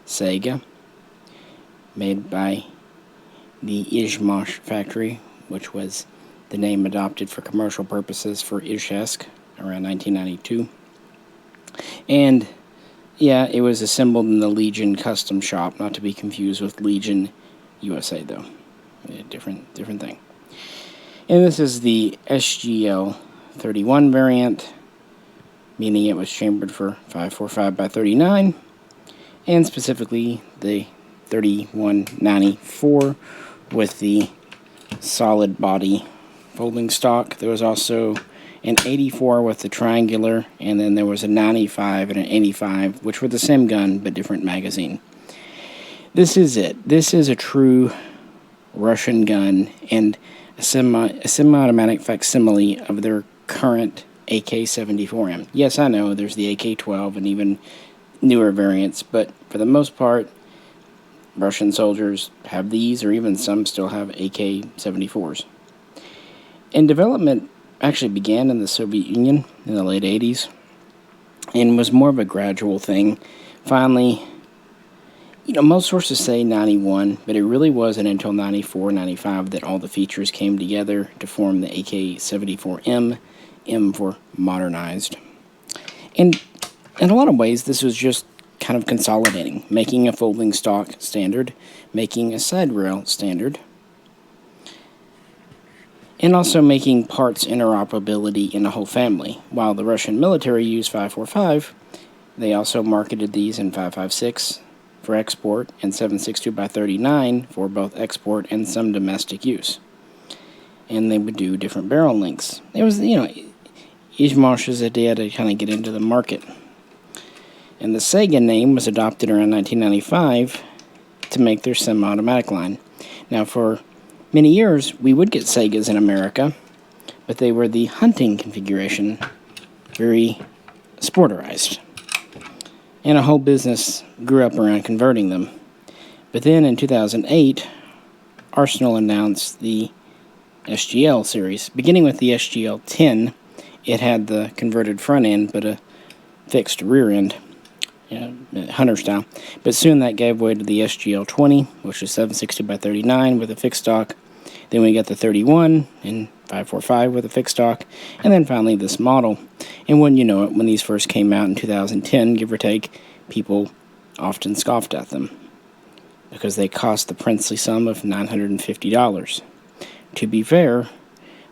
Saiga, made by the Izhmash factory, which was the name adopted for commercial purposes for Izhevsk around 1992. And yeah, it was assembled in the Legion custom shop, not to be confused with Legion USA, though. A different thing. And this is the SGL 31 variant, meaning it was chambered for 5.45 by 39, and specifically the 3194 with the solid body folding stock. There was also an 84 with the triangular, and then there was a 95 and an 85, which were the same gun but different magazine. This is it. This is a true Russian gun and a semi-automatic facsimile of their current AK74M. Yes, I know there's the AK12 and even newer variants, but for the most part, Russian soldiers have these, or even some still have AK74s. And development actually began in the Soviet Union in the late 80s and was more of a gradual thing. Finally, you know, most sources say 91, but it really wasn't until 94, 95 that all the features came together to form the AK74M, M for modernized. And in a lot of ways, this was just kind of consolidating, making a folding stock standard, making a side rail standard, and also making parts interoperability in a whole family. While the Russian military used 5.45, They also marketed these in 5.56 for export and 7.62x39 for both export and some domestic use. And they would do different barrel lengths. It was, each marsh's idea to kind of get into the market. And the Saiga name was adopted around 1995 to make their semi-automatic line. Now, for many years, we would get Saigas in America, but they were the hunting configuration, very sporterized. And a whole business grew up around converting them. But then in 2008, Arsenal announced the SGL series. Beginning with the SGL 10, it had the converted front end, but a fixed rear end, hunter style. But soon that gave way to the SGL 20, which is 7.60x39 with a fixed stock. Then we got the 31 and 5.45 with a fixed stock, and then finally this model. And when you know it, when these first came out in 2010, give or take, people often scoffed at them because they cost the princely sum of $950. To be fair,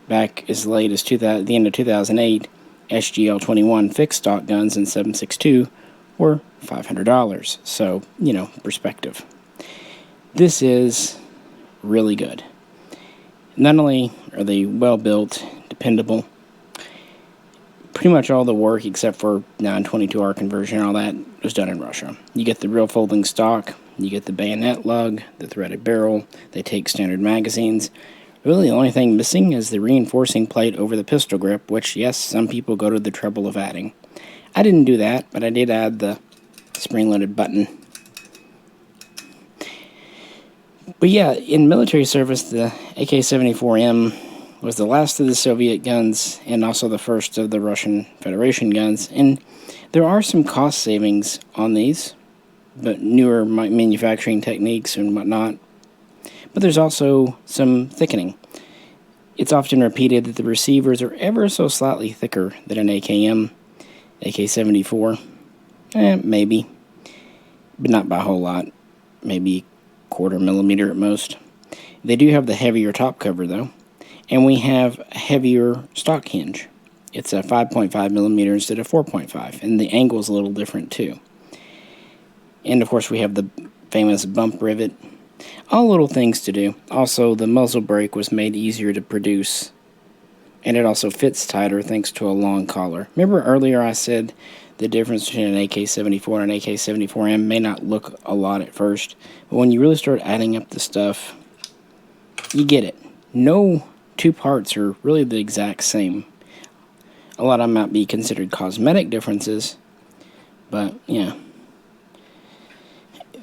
back as late as the end of 2008, SGL 21 fixed stock guns in 7.62 were $500. So, perspective. This is really good. Not only are they well-built, dependable, pretty much all the work except for 922R conversion and all that was done in Russia. You get the real folding stock, you get the bayonet lug, the threaded barrel, they take standard magazines. Really the only thing missing is the reinforcing plate over the pistol grip, which, yes, some people go to the trouble of adding. I didn't do that, but I did add the spring-loaded button. But yeah, in military service, the AK74M was the last of the Soviet guns and also the first of the Russian Federation guns. And there are some cost savings on these, but newer manufacturing techniques and whatnot. But there's also some thickening. It's often repeated that the receivers are ever so slightly thicker than an AKM, AK74. Maybe, but not by a whole lot. Maybe 1/4 millimeter at most. They do have the heavier top cover though, and we have a heavier stock hinge. It's a 5.5 millimeter instead of 4.5, and the angle's a little different too. And of course we have the famous bump rivet. All little things to do. Also, the muzzle brake was made easier to produce, and it also fits tighter thanks to a long collar. Remember earlier I said the difference between an AK-74 and an AK-74M may not look a lot at first, but when you really start adding up the stuff, you get it. No two parts are really the exact same. A lot of them might be considered cosmetic differences, but yeah.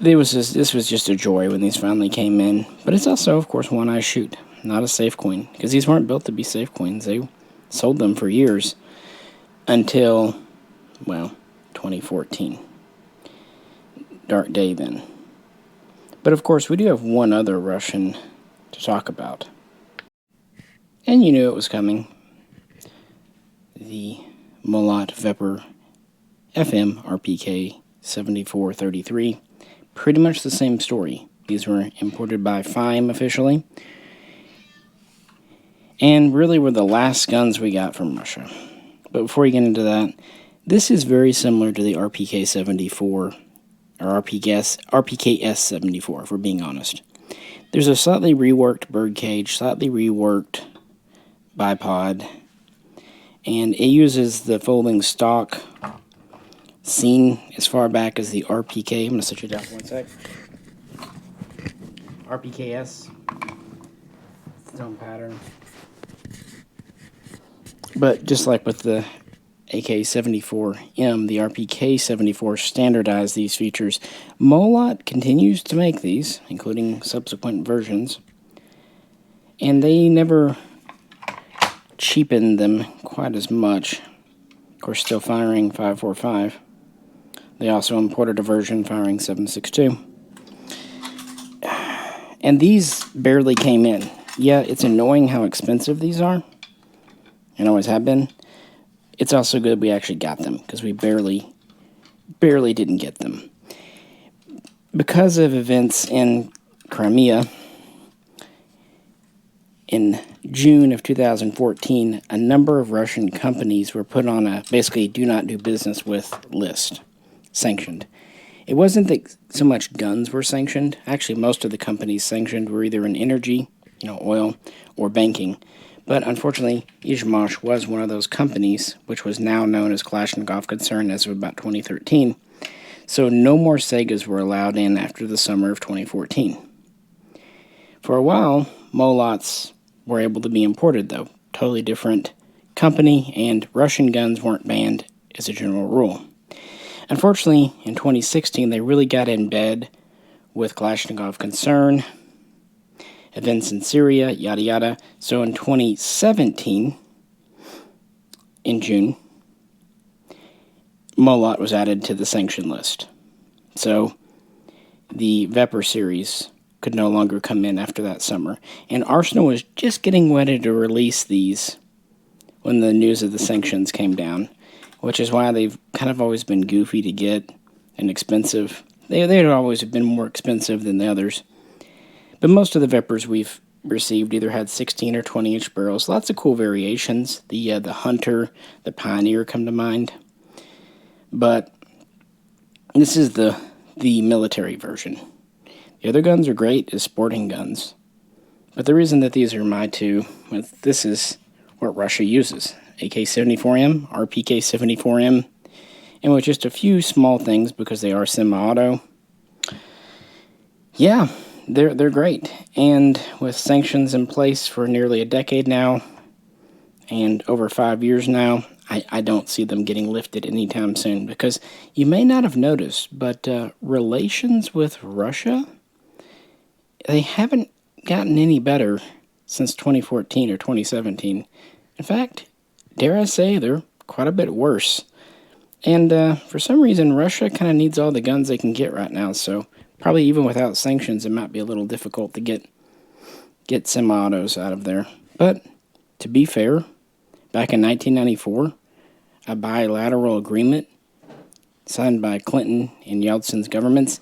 This was just a joy when these finally came in, but it's also, of course, one I shoot, not a safe coin, because these weren't built to be safe coins. They sold them for years until, 2014. Dark day then. But of course, we do have one other Russian to talk about. And you knew it was coming. The Molot Vepr FM RPK 7433. Pretty much the same story. These were imported by FIME officially. And really were the last guns we got from Russia. But before we get into that, this is very similar to the RPK74, or RPKS74, if we're being honest. There's a slightly reworked birdcage, slightly reworked bipod, and it uses the folding stock seen as far back as the RPK. I'm going to switch it down for 1 sec. RPKS. Its own pattern. But just like with the AK74M, the RPK74 standardized these features. Molot continues to make these, including subsequent versions, and they never cheapened them quite as much. Of course, still firing 5.45. They also imported a version firing 7.62. And these barely came in. Yeah, it's annoying how expensive these are, and always have been. It's also good we actually got them, because we barely didn't get them. Because of events in Crimea, in June of 2014, a number of Russian companies were put on a basically do not do business with list. sanctioned. It wasn't that so much guns were sanctioned. Actually, most of the companies sanctioned were either in energy, oil, or banking. But unfortunately, Izhmash was one of those companies, which was now known as Kalashnikov concern as of about 2013. So no more Saigas were allowed in after the summer of 2014. For a while, Molots were able to be imported, though. Totally different company, and Russian guns weren't banned as a general rule. Unfortunately, in 2016, they really got in bed with Kalashnikov concern, events in Syria, yada yada. So in 2017, in June, Molot was added to the sanction list. So the Vepr series could no longer come in after that summer. And Arsenal was just getting ready to release these when the news of the sanctions came down, which is why they've kind of always been goofy to get and expensive. They'd always have been more expensive than the others. But most of the Veprs we've received either had 16 or 20-inch barrels. Lots of cool variations. The Hunter, the Pioneer come to mind. But this is the military version. The other guns are great as sporting guns. But the reason that these are my two, this is what Russia uses. AK74M, RPK74M, and with just a few small things because they are semi-auto. Yeah, they're great. And with sanctions in place for nearly a decade now, and over 5 years now, I don't see them getting lifted anytime soon, because you may not have noticed, but relations with Russia, they haven't gotten any better since 2014 or 2017. In fact, dare I say, they're quite a bit worse. And for some reason, Russia kind of needs all the guns they can get right now, so probably even without sanctions, it might be a little difficult to get semi-autos out of there. But to be fair, back in 1994, a bilateral agreement signed by Clinton and Yeltsin's governments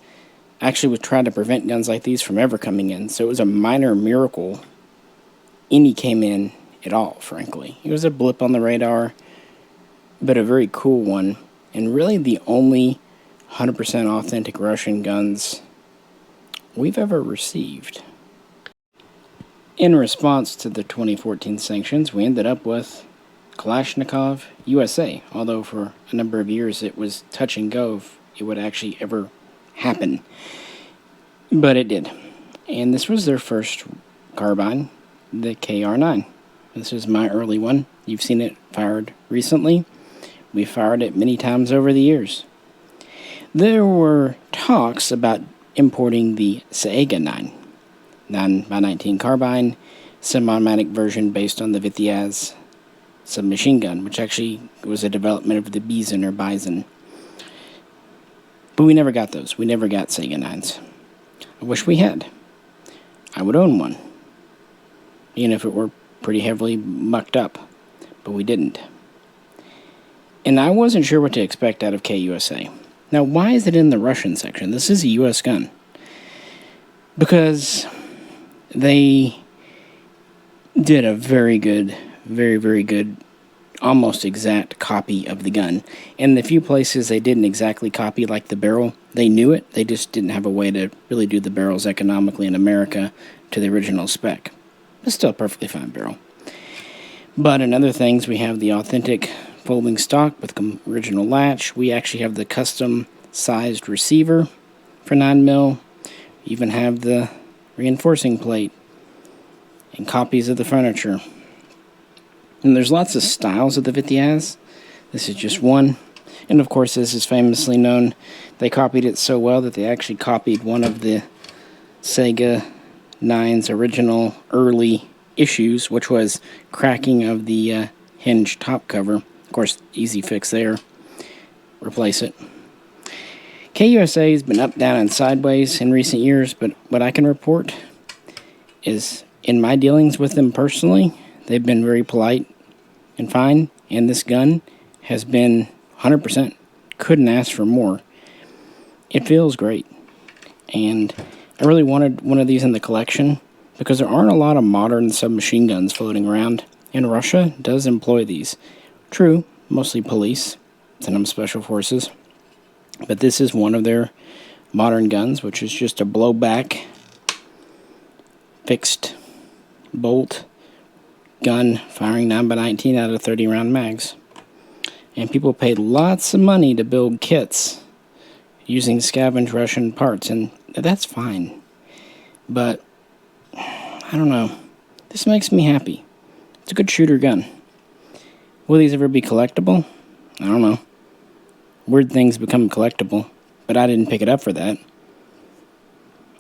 actually was trying to prevent guns like these from ever coming in. So it was a minor miracle any came in at all, frankly. It was a blip on the radar, but a very cool one, and really the only 100% authentic Russian guns we've ever received. In response to the 2014 sanctions, we ended up with Kalashnikov USA, although for a number of years it was touch and go if it would actually ever happen. But it did. And this was their first carbine, the KR9. This is my early one. You've seen it fired recently. We fired it many times over the years. There were talks about importing the Saiga 9x19 carbine, semi-automatic version based on the Vitiaz submachine gun, which actually was a development of the Bison or Bison. But we never got those. We never got Saiga 9s. I wish we had. I would own one, even if it were pretty heavily mucked up, but we didn't. And I wasn't sure what to expect out of KUSA. Now, why is it in the Russian section? This is a U.S. gun. Because they did a very good, very good, almost exact copy of the gun. And the few places they didn't exactly copy, like the barrel, they knew it. They just didn't have a way to really do the barrels economically in America to the original spec. It's still a perfectly fine barrel. But in other things, we have the authentic folding stock with original latch. We actually have the custom sized receiver for 9mm. We even have the reinforcing plate and copies of the furniture. And there's lots of styles of the Vitiaz. This is just one. And of course, this is famously known. They copied it so well that they actually copied one of the Saiga 9's original early issues, which was cracking of the hinge top cover. Of course, easy fix there. Replace it. KUSA has been up, down, and sideways in recent years, but what I can report is, in my dealings with them personally, they've been very polite and fine, and this gun has been 100%. Couldn't ask for more. It feels great, and I really wanted one of these in the collection because there aren't a lot of modern submachine guns floating around, and Russia does employ these. True, mostly police, some special forces, But this is one of their modern guns, which is just a blowback fixed bolt gun firing 9x19 out of 30 round mags. And people paid lots of money to build kits using scavenged Russian parts, and that's fine. But I don't know. This makes me happy. It's a good shooter gun. Will these ever be collectible? I don't know. Weird things become collectible, but I didn't pick it up for that.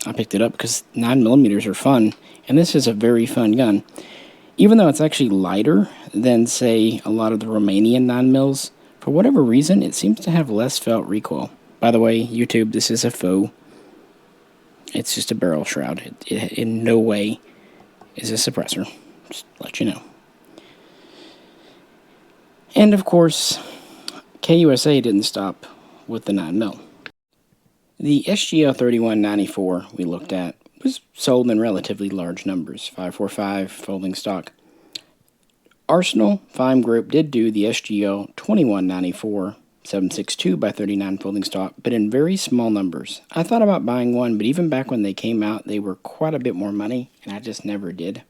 I picked it up because 9mm are fun, and this is a very fun gun. Even though it's actually lighter than, say, a lot of the Romanian 9mm, for whatever reason, it seems to have less felt recoil. By the way, YouTube, this is a faux. It's just a barrel shroud. It in no way is a suppressor. Just to let you know. And of course, KUSA didn't stop with the 9mm. The SGL3194 we looked at was sold in relatively large numbers, 545 folding stock. Arsenal Fime Group did do the SGL2194 762x39 folding stock, but in very small numbers. I thought about buying one, but even back when they came out, they were quite a bit more money, and I just never did.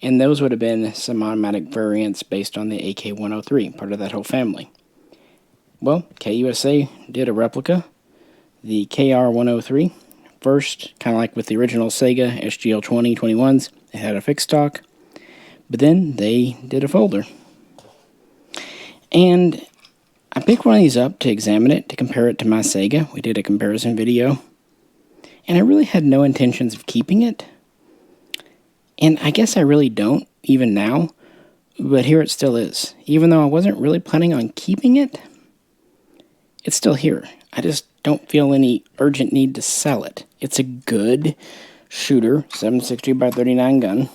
And those would have been some automatic variants based on the AK103, part of that whole family. Well, KUSA did a replica, the KR103. First, kind of like with the original Saiga SGL2021s, it had a fixed stock, but then they did a folder. And I picked one of these up to examine it, to compare it to my Saiga. We did a comparison video, and I really had no intentions of keeping it. And I guess I really don't, even now, but here it still is. Even though I wasn't really planning on keeping it, it's still here. I just don't feel any urgent need to sell it. It's a good shooter, 762x39 gun,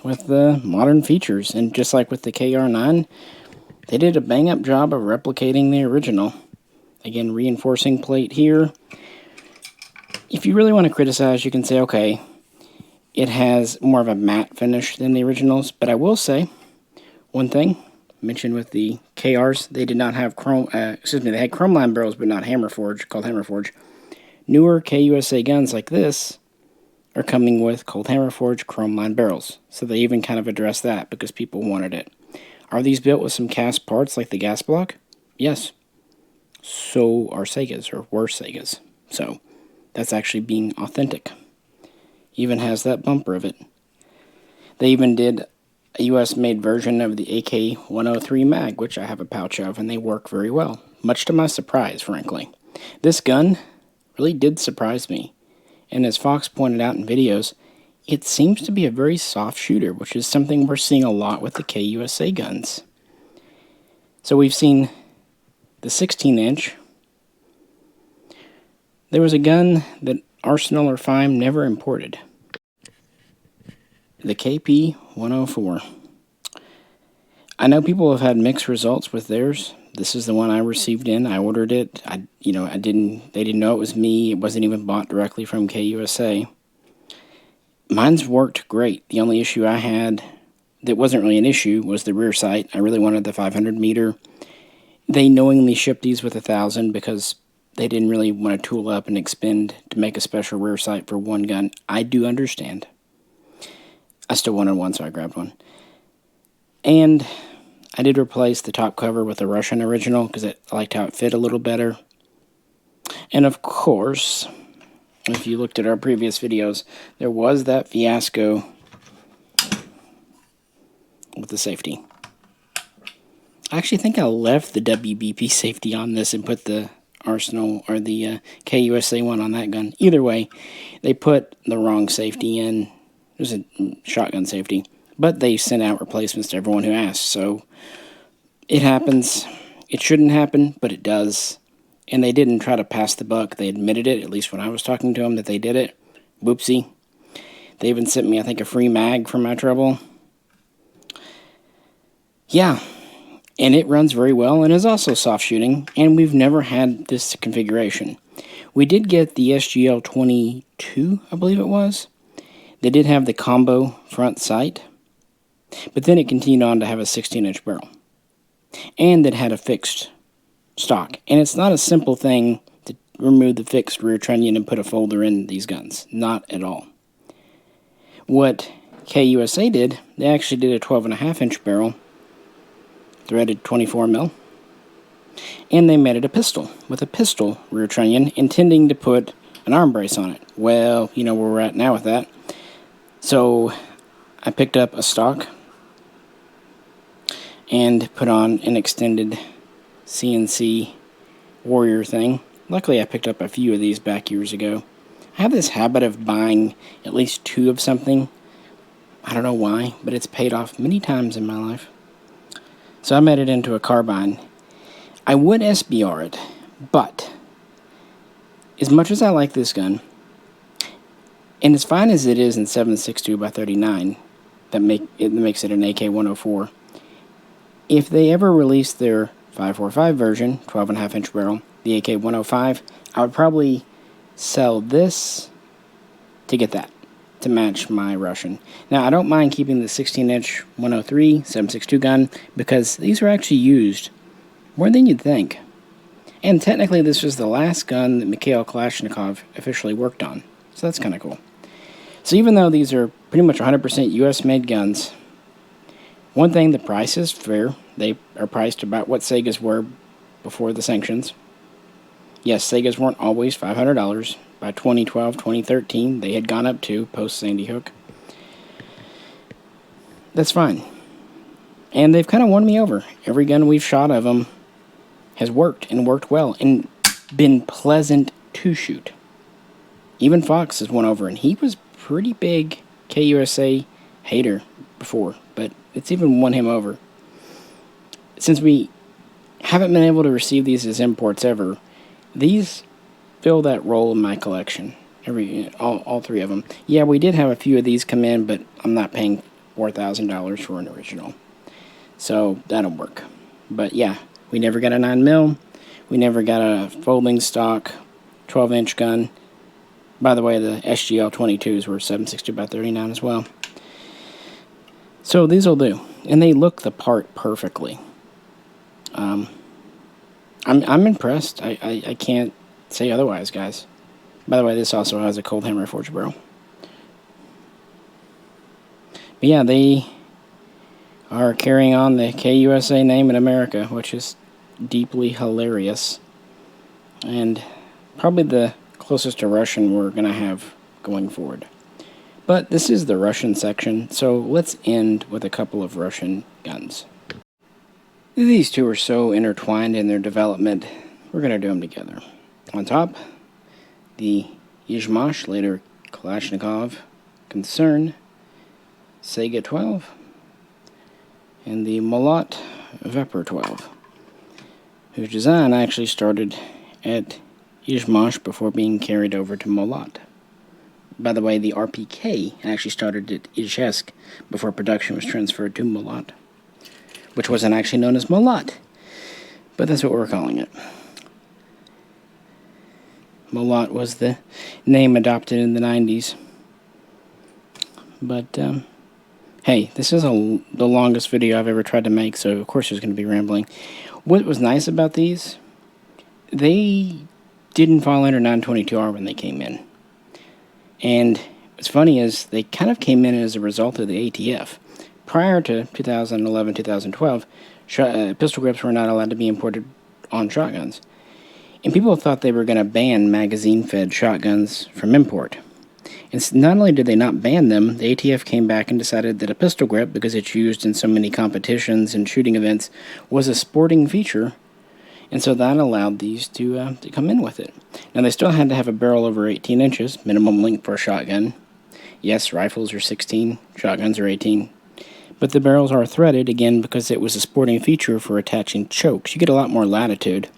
with the modern features. And just like with the KR9, they did a bang-up job of replicating the original. Again, reinforcing plate here. If you really want to criticize, you can say, okay, it has more of a matte finish than the originals, but I will say one thing mentioned with the KRs, they did not have chrome, they had chrome line barrels, but not hammer forge, called hammer forge. Newer KUSA guns like this are coming with cold hammer forge chrome line barrels, so they even kind of addressed that because people wanted it. Are these built with some cast parts like the gas block? Yes. So are Saigas, or were Saigas. So that's actually being authentic. Even has that bumper of it. They even did a US-made version of the AK103 mag, which I have a pouch of, and they work very well. Much to my surprise, frankly. This gun really did surprise me. And as Fox pointed out in videos, it seems to be a very soft shooter, which is something we're seeing a lot with the KUSA guns. So we've seen the 16-inch. There was a gun that Arsenal or Fime never imported. The KP104. I know people have had mixed results with theirs. This is the one I received in. I ordered it. They didn't know it was me. It wasn't even bought directly from KUSA. Mine's worked great. The only issue I had that wasn't really an issue was the rear sight. I really wanted the 500 meter. They knowingly shipped these with 1,000 because they didn't really want to tool up and expend to make a special rear sight for one gun. I do understand. I still wanted one, so I grabbed one. And I did replace the top cover with a Russian original because I liked how it fit a little better. And of course, if you looked at our previous videos, there was that fiasco with the safety. I actually think I left the WBP safety on this and put the Arsenal or the KUSA one on that gun. Either way, they put the wrong safety in. It was a shotgun safety. But they sent out replacements to everyone who asked. So it happens. It shouldn't happen, but it does. And they didn't try to pass the buck. They admitted it, at least when I was talking to them, that they did it. Whoopsie. They even sent me, I think, a free mag for my trouble. Yeah. And it runs very well and is also soft shooting. And we've never had this configuration. We did get the SGL22, I believe it was. They did have the combo front sight. But then it continued on to have a 16-inch barrel. And it had a fixed stock. And it's not a simple thing to remove the fixed rear trunnion and put a folder in these guns. Not at all. What KUSA did, they actually did a 12.5-inch barrel, threaded 24mm, and they made it a pistol, with a pistol rear trunnion, intending to put an arm brace on it. Well, you know where we're at now with that. So I picked up a stock and put on an extended CNC Warrior thing. Luckily, I picked up a few of these back years ago. I have this habit of buying at least 2 of something. I don't know why, but it's paid off many times in my life. So I made it into a carbine. I would SBR it, but as much as I like this gun, and as fine as it is in 7.62 by 39, that makes it an AK104. If they ever release their 545 version, 12.5-inch barrel, the AK105, I would probably sell this to get that, to match my Russian. Now, I don't mind keeping the 16-inch 103 7.62 gun, because these are actually used more than you'd think. And technically, this was the last gun that Mikhail Kalashnikov officially worked on, so that's kind of cool. So even though these are pretty much 100% US-made guns, one thing, the price is fair. They are priced about what Saigas were before the sanctions. Yes, Saigas weren't always $500. By 2012, 2013, they had gone up to post-Sandy Hook. That's fine. And they've kind of won me over. Every gun we've shot of them has worked, and worked well, and been pleasant to shoot. Even Fox has won over, and he was pretty big KUSA hater before, but it's even won him over. Since we haven't been able to receive these as imports ever, these fill that role in my collection. All 3 of them. Yeah, we did have a few of these come in, but I'm not paying $4,000 for an original, so that'll work. But yeah, we never got a 9mm. We never got a folding stock 12-inch gun. By the way, the SGL 22s were 7.62 by 39 as well. So these will do, and they look the part perfectly. I'm impressed. I can't say otherwise, guys. By the way, this also has a cold hammer forged barrel. But yeah, they are carrying on the KUSA name in America, which is deeply hilarious, and probably the closest to Russian we're going to have going forward. But this is the Russian section, so let's end with a couple of Russian guns. These two are so intertwined in their development, we're going to do them together. On top, the Izhmash, later Kalashnikov Concern, Saiga 12, and the Molot Vepr 12, whose design actually started at Izhmash before being carried over to Molot. By the way, the RPK actually started at Izhevsk before production was transferred to Molot, which wasn't actually known as Molot, but that's what we're calling it. Molot was the name adopted in the 90s. But, hey, this is the longest video I've ever tried to make, so of course there's going to be rambling. What was nice about these, they didn't fall under 922R when they came in. And what's funny is they kind of came in as a result of the ATF. Prior to 2011, 2012, pistol grips were not allowed to be imported on shotguns. And people thought they were going to ban magazine-fed shotguns from import. And not only did they not ban them, the ATF came back and decided that a pistol grip, because it's used in so many competitions and shooting events, was a sporting feature. And so that allowed these to come in with it. Now, they still had to have a barrel over 18 inches, minimum length for a shotgun. Yes, rifles are 16, shotguns are 18. But the barrels are threaded, again, because it was a sporting feature for attaching chokes. You get a lot more latitude.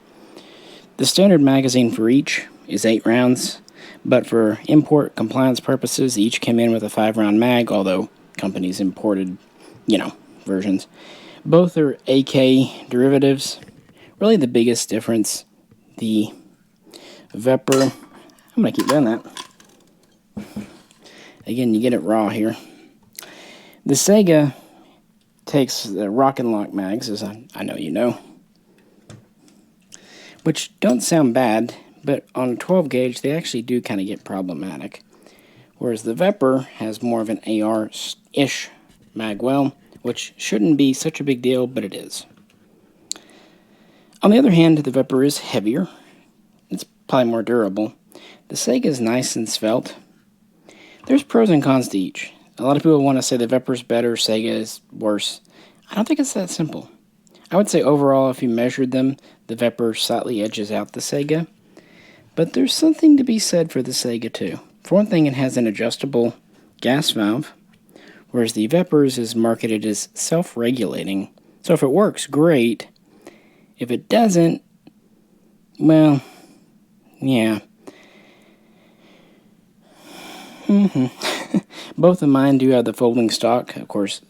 The standard magazine for each is 8 rounds, but for import compliance purposes, each came in with a 5-round mag, although companies imported, versions. Both are AK derivatives. Really the biggest difference, the Vepr, I'm going to keep doing that. Again, you get it raw here. The Saiga takes the rock and lock mags, as I know you know. which don't sound bad, but on a 12 gauge they actually do kind of get problematic. Whereas the Vepr has more of an AR-ish magwell, which shouldn't be such a big deal, but it is. On the other hand, the Vepr is heavier. It's probably more durable. The Saiga is nice and svelte. There's pros and cons to each. A lot of people want to say the Vepr is better, Saiga is worse. I don't think it's that simple. I would say overall, if you measured them, the Vepr slightly edges out the Saiga. But there's something to be said for the Saiga too. For one thing, it has an adjustable gas valve, whereas the Vepr's is marketed as self-regulating. So if it works, great. If it doesn't, well, yeah. Both of mine do have the folding stock. Of course,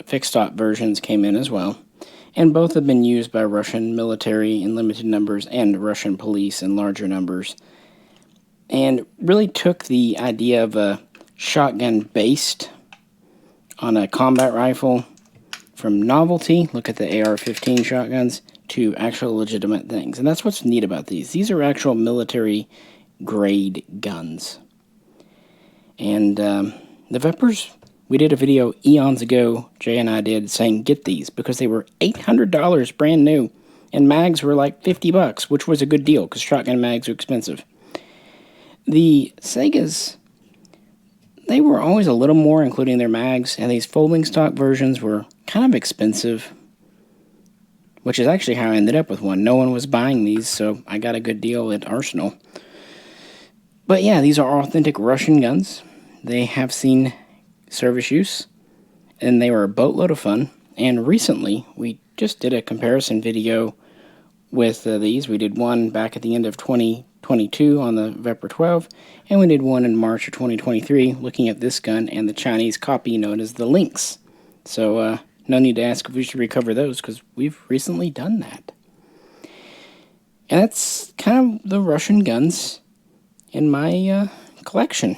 fixed stock versions came in as well. And both have been used by Russian military in limited numbers and Russian police in larger numbers. And really took the idea of a shotgun based on a combat rifle from novelty, look at the AR-15 shotguns, to actual legitimate things. And that's what's neat about these. These are actual military grade guns. And the Veprs, we did a video eons ago, Jay and I did, saying get these because they were $800 brand new. And mags were like $50, which was a good deal because shotgun mags are expensive. The Saigas, they were always a little more, including their mags, and these folding stock versions were kind of expensive, which is actually how I ended up with one. No one was buying these, so I got a good deal at Arsenal. But yeah, these are authentic Russian guns. They have seen service use, and they were a boatload of fun. And recently, we just did a comparison video with these. We did one back at the end of 2022 on the Vepr 12, and we did one in March of 2023 looking at this gun and the Chinese copy known as the Lynx. So, no need to ask if we should recover those, because we've recently done that. And that's kind of the Russian guns in my collection.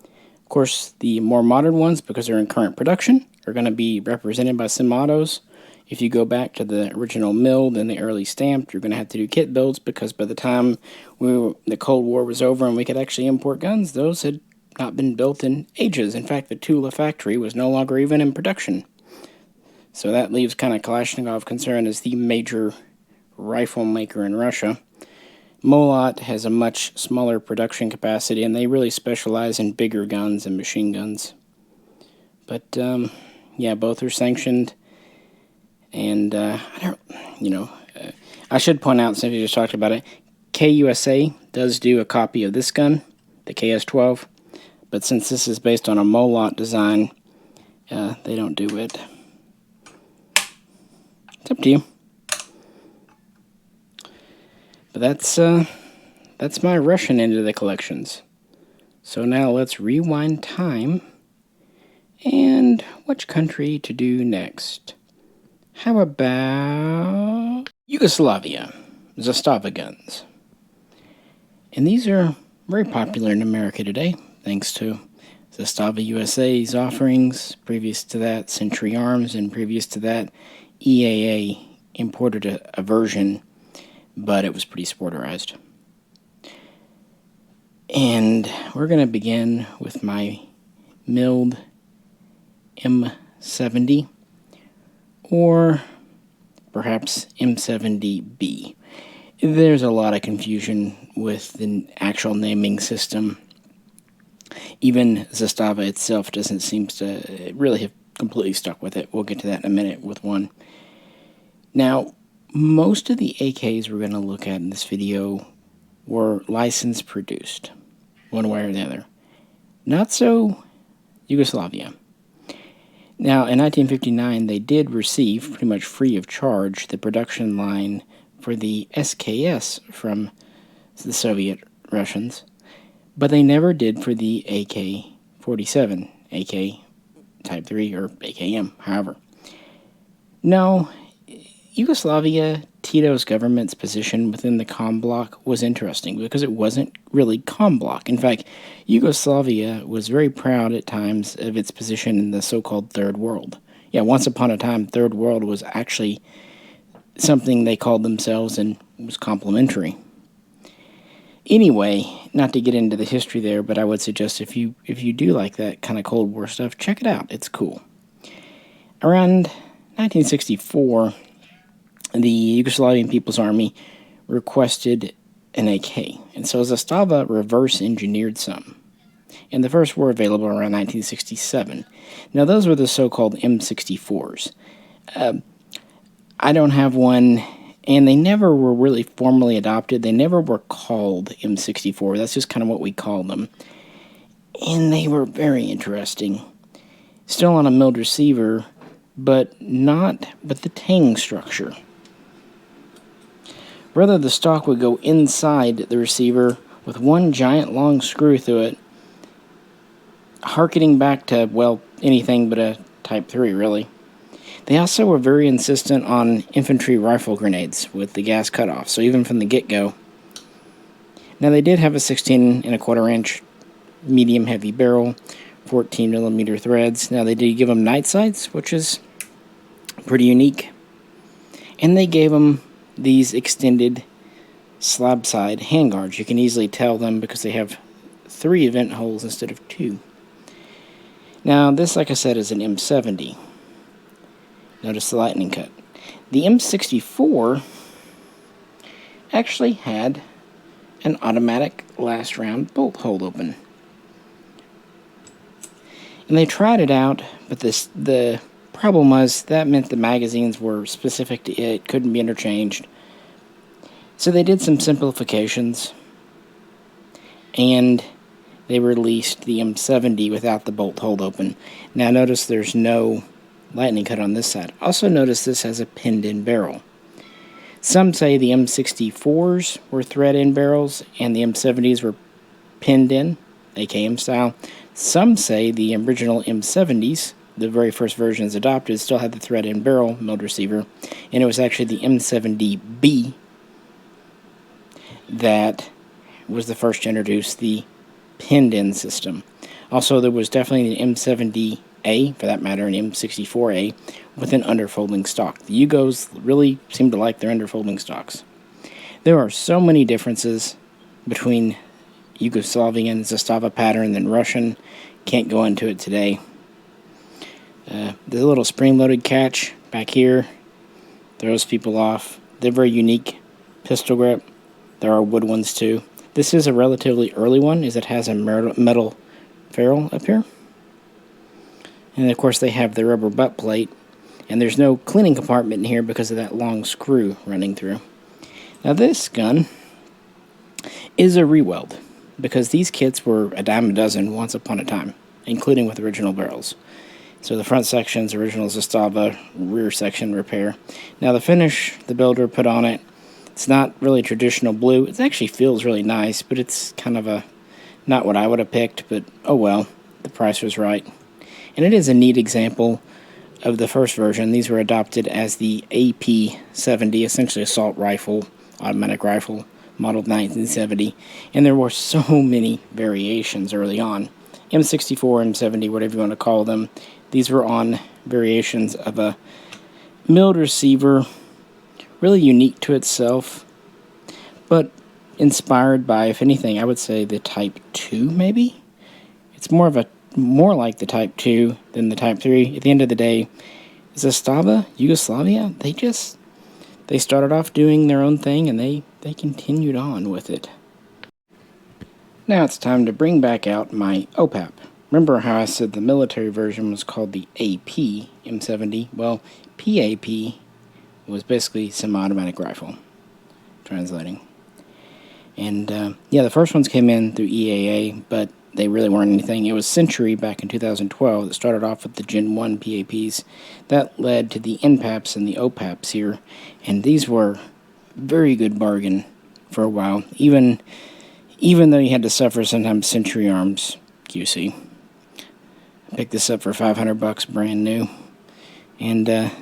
Of course, the more modern ones, because they're in current production, are going to be represented by semi-autos. If you go back to the original milled and the early stamped, you're going to have to do kit builds, because by the time the Cold War was over and we could actually import guns, those had not been built in ages. In fact, the Tula factory was no longer even in production. So that leaves kind of Kalashnikov concerned as the major rifle maker in Russia. Molot has a much smaller production capacity, and they really specialize in bigger guns and machine guns. But, yeah, both are sanctioned. And, I should point out, since we just talked about it, KUSA does do a copy of this gun, the KS-12. But since this is based on a Molot design, they don't do it. It's up to you. But that's my Russian end of the collections. So now let's rewind time. And which country to do next? How about Yugoslavia Zastava guns? And these are very popular in America today, thanks to Zastava USA's offerings. Previous to that, Century Arms, and previous to that, EAA imported a version, but it was pretty sporterized. And we're going to begin with my milled M70, or perhaps M70B. There's a lot of confusion with the actual naming system. Even Zastava itself doesn't seem to really have completely stuck with it. We'll get to that in a minute with one. Now, most of the AKs we're going to look at in this video were license produced, one way or the other. Not so Yugoslavia. Now, in 1959, they did receive, pretty much free of charge, the production line for the SKS from the Soviet Russians, but they never did for the AK47, AK Type 3, or AKM, however. Now, Yugoslavia, Tito's government's position within the COM bloc was interesting because it wasn't really COM bloc. In fact, Yugoslavia was very proud at times of its position in the so-called Third World. Yeah, once upon a time, Third World was actually something they called themselves, and was complimentary. Anyway, not to get into the history there, but I would suggest if you do like that kind of Cold War stuff, check it out. It's cool. Around 1964, the Yugoslavian People's Army requested an AK, and so Zastava reverse engineered some. And the first were available around 1967. Now, those were the so-called M64s. I don't have one, and they never were really formally adopted. They never were called M64. That's just kind of what we called them. And they were very interesting. Still on a milled receiver, but the tang structure. Rather, the stock would go inside the receiver with one giant long screw through it, harkening back to, well, anything but a Type 3, really. They also were very insistent on infantry rifle grenades with the gas cutoff, so even from the get-go. Now, they did have a 16 1/4 inch medium heavy barrel, 14 millimeter threads. Now, they did give them night sights, which is pretty unique. And they gave them these extended slab side handguards. You can easily tell them because they have 3 vent holes instead of 2. Now, this, like I said, is an M70. Notice the lightning cut. The M64 actually had an automatic last round bolt hold open. And they tried it out, but the problem was that meant the magazines were specific to it, couldn't be interchanged. So they did some simplifications, and they released the M70 without the bolt hold open. Now notice there's no lightning cut on this side. Also notice this has a pinned-in barrel. Some say the M64s were thread-in barrels and the M70s were pinned in, AKM style. Some say the original M70s, the very first versions adopted, still had the thread-in barrel milled receiver, and it was actually the M70B that was the first to introduce the pinned-in system. Also, there was definitely an M70A, for that matter, an M64A, with an underfolding stock. The Yugos really seem to like their underfolding stocks. There are so many differences between Yugoslavian Zastava pattern and Russian. Can't go into it today. The little spring-loaded catch back here throws people off. They're very unique pistol grip. There are wood ones too. This is a relatively early one, as it has a metal ferrule up here. And of course they have the rubber butt plate, and there's no cleaning compartment in here because of that long screw running through. Now this gun is a re-weld, because these kits were a dime a dozen once upon a time, including with original barrels. So the front section's original Zastava, rear section repair. Now the finish the builder put on it, it's not really traditional blue. It actually feels really nice, but it's kind of a, not what I would have picked, but oh well, the price was right. And it is a neat example of the first version. These were adopted as the AP70, essentially assault rifle, automatic rifle, modeled 1970. And there were so many variations early on. M64, M70, whatever you want to call them. These were on variations of a milled receiver, really unique to itself, but inspired by, if anything, I would say the Type 2, maybe? It's more like the Type 2 than the Type 3. At the end of the day, Zastava, Yugoslavia, they started off doing their own thing, and they continued on with it. Now it's time to bring back out my OPAP. Remember how I said the military version was called the AP M70? Well, PAP was basically semi-automatic rifle, translating. And yeah, the first ones came in through EAA, but they really weren't anything. It was Century back in 2012 that started off with the Gen 1 PAPs. That led to the NPAPs and the OPAPs here, and these were very good bargain for a while, even though you had to suffer sometimes Century Arms QC. I picked this up for $500 brand new, and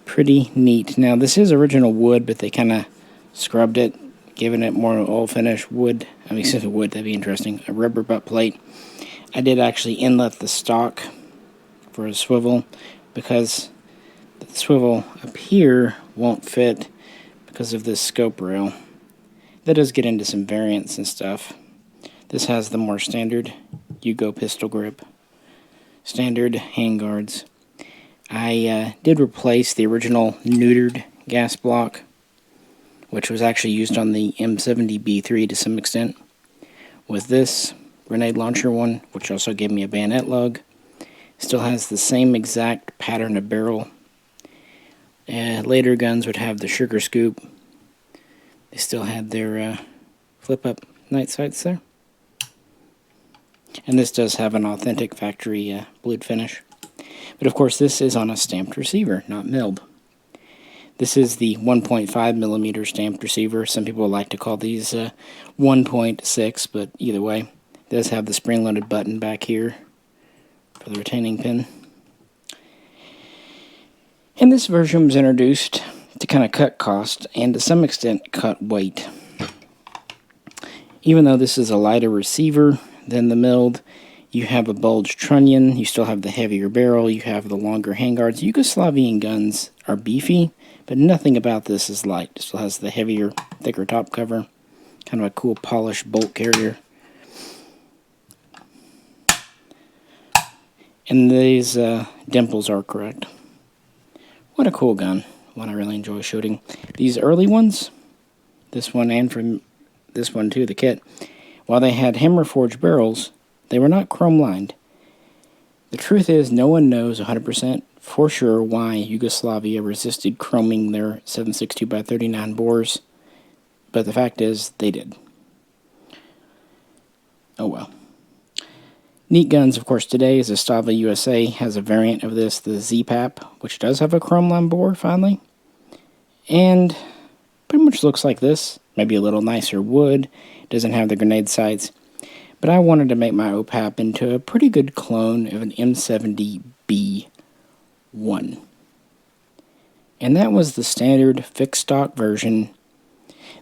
pretty neat. Now this is original wood, but they kind of scrubbed it, giving it more oil finish wood. I mean, instead of wood, that'd be interesting. A rubber butt plate. I did actually inlet the stock for a swivel, because the swivel up here won't fit because of this scope rail. That does get into some variants and stuff. This has the more standard Yugo pistol grip, standard handguards. I did replace the original neutered gas block, which was actually used on the M70B3 to some extent, with this grenade launcher one, which also gave me a bayonet lug. Still has the same exact pattern of barrel. Later guns would have the sugar scoop. They still had their flip-up night sights there. And this does have an authentic factory blued finish. But of course this is on a stamped receiver, not milled. This is the 1.5mm stamped receiver. Some people like to call these 1.6, but either way. It does have the spring-loaded button back here for the retaining pin. And this version was introduced to kind of cut cost and to some extent cut weight. Even though this is a lighter receiver than the milled, you have a bulged trunnion, you still have the heavier barrel, you have the longer handguards. Yugoslavian guns are beefy, but nothing about this is light. It still has the heavier, thicker top cover. Kind of a cool polished bolt carrier. And these dimples are correct. What a cool gun. One I really enjoy shooting. These early ones, this one and from this one too, the kit, while they had hammer forged barrels, they were not chrome lined. The truth is, no one knows 100% for sure why Yugoslavia resisted chroming their 7.62x39 bores, but the fact is, they did. Oh well. Neat guns, of course, today is Zastava USA has a variant of this, the Z-Pap, which does have a chrome line bore, finally. And pretty much looks like this. Maybe a little nicer wood. Doesn't have the grenade sights. But I wanted to make my OPAP into a pretty good clone of an M70B1. And that was the standard fixed stock version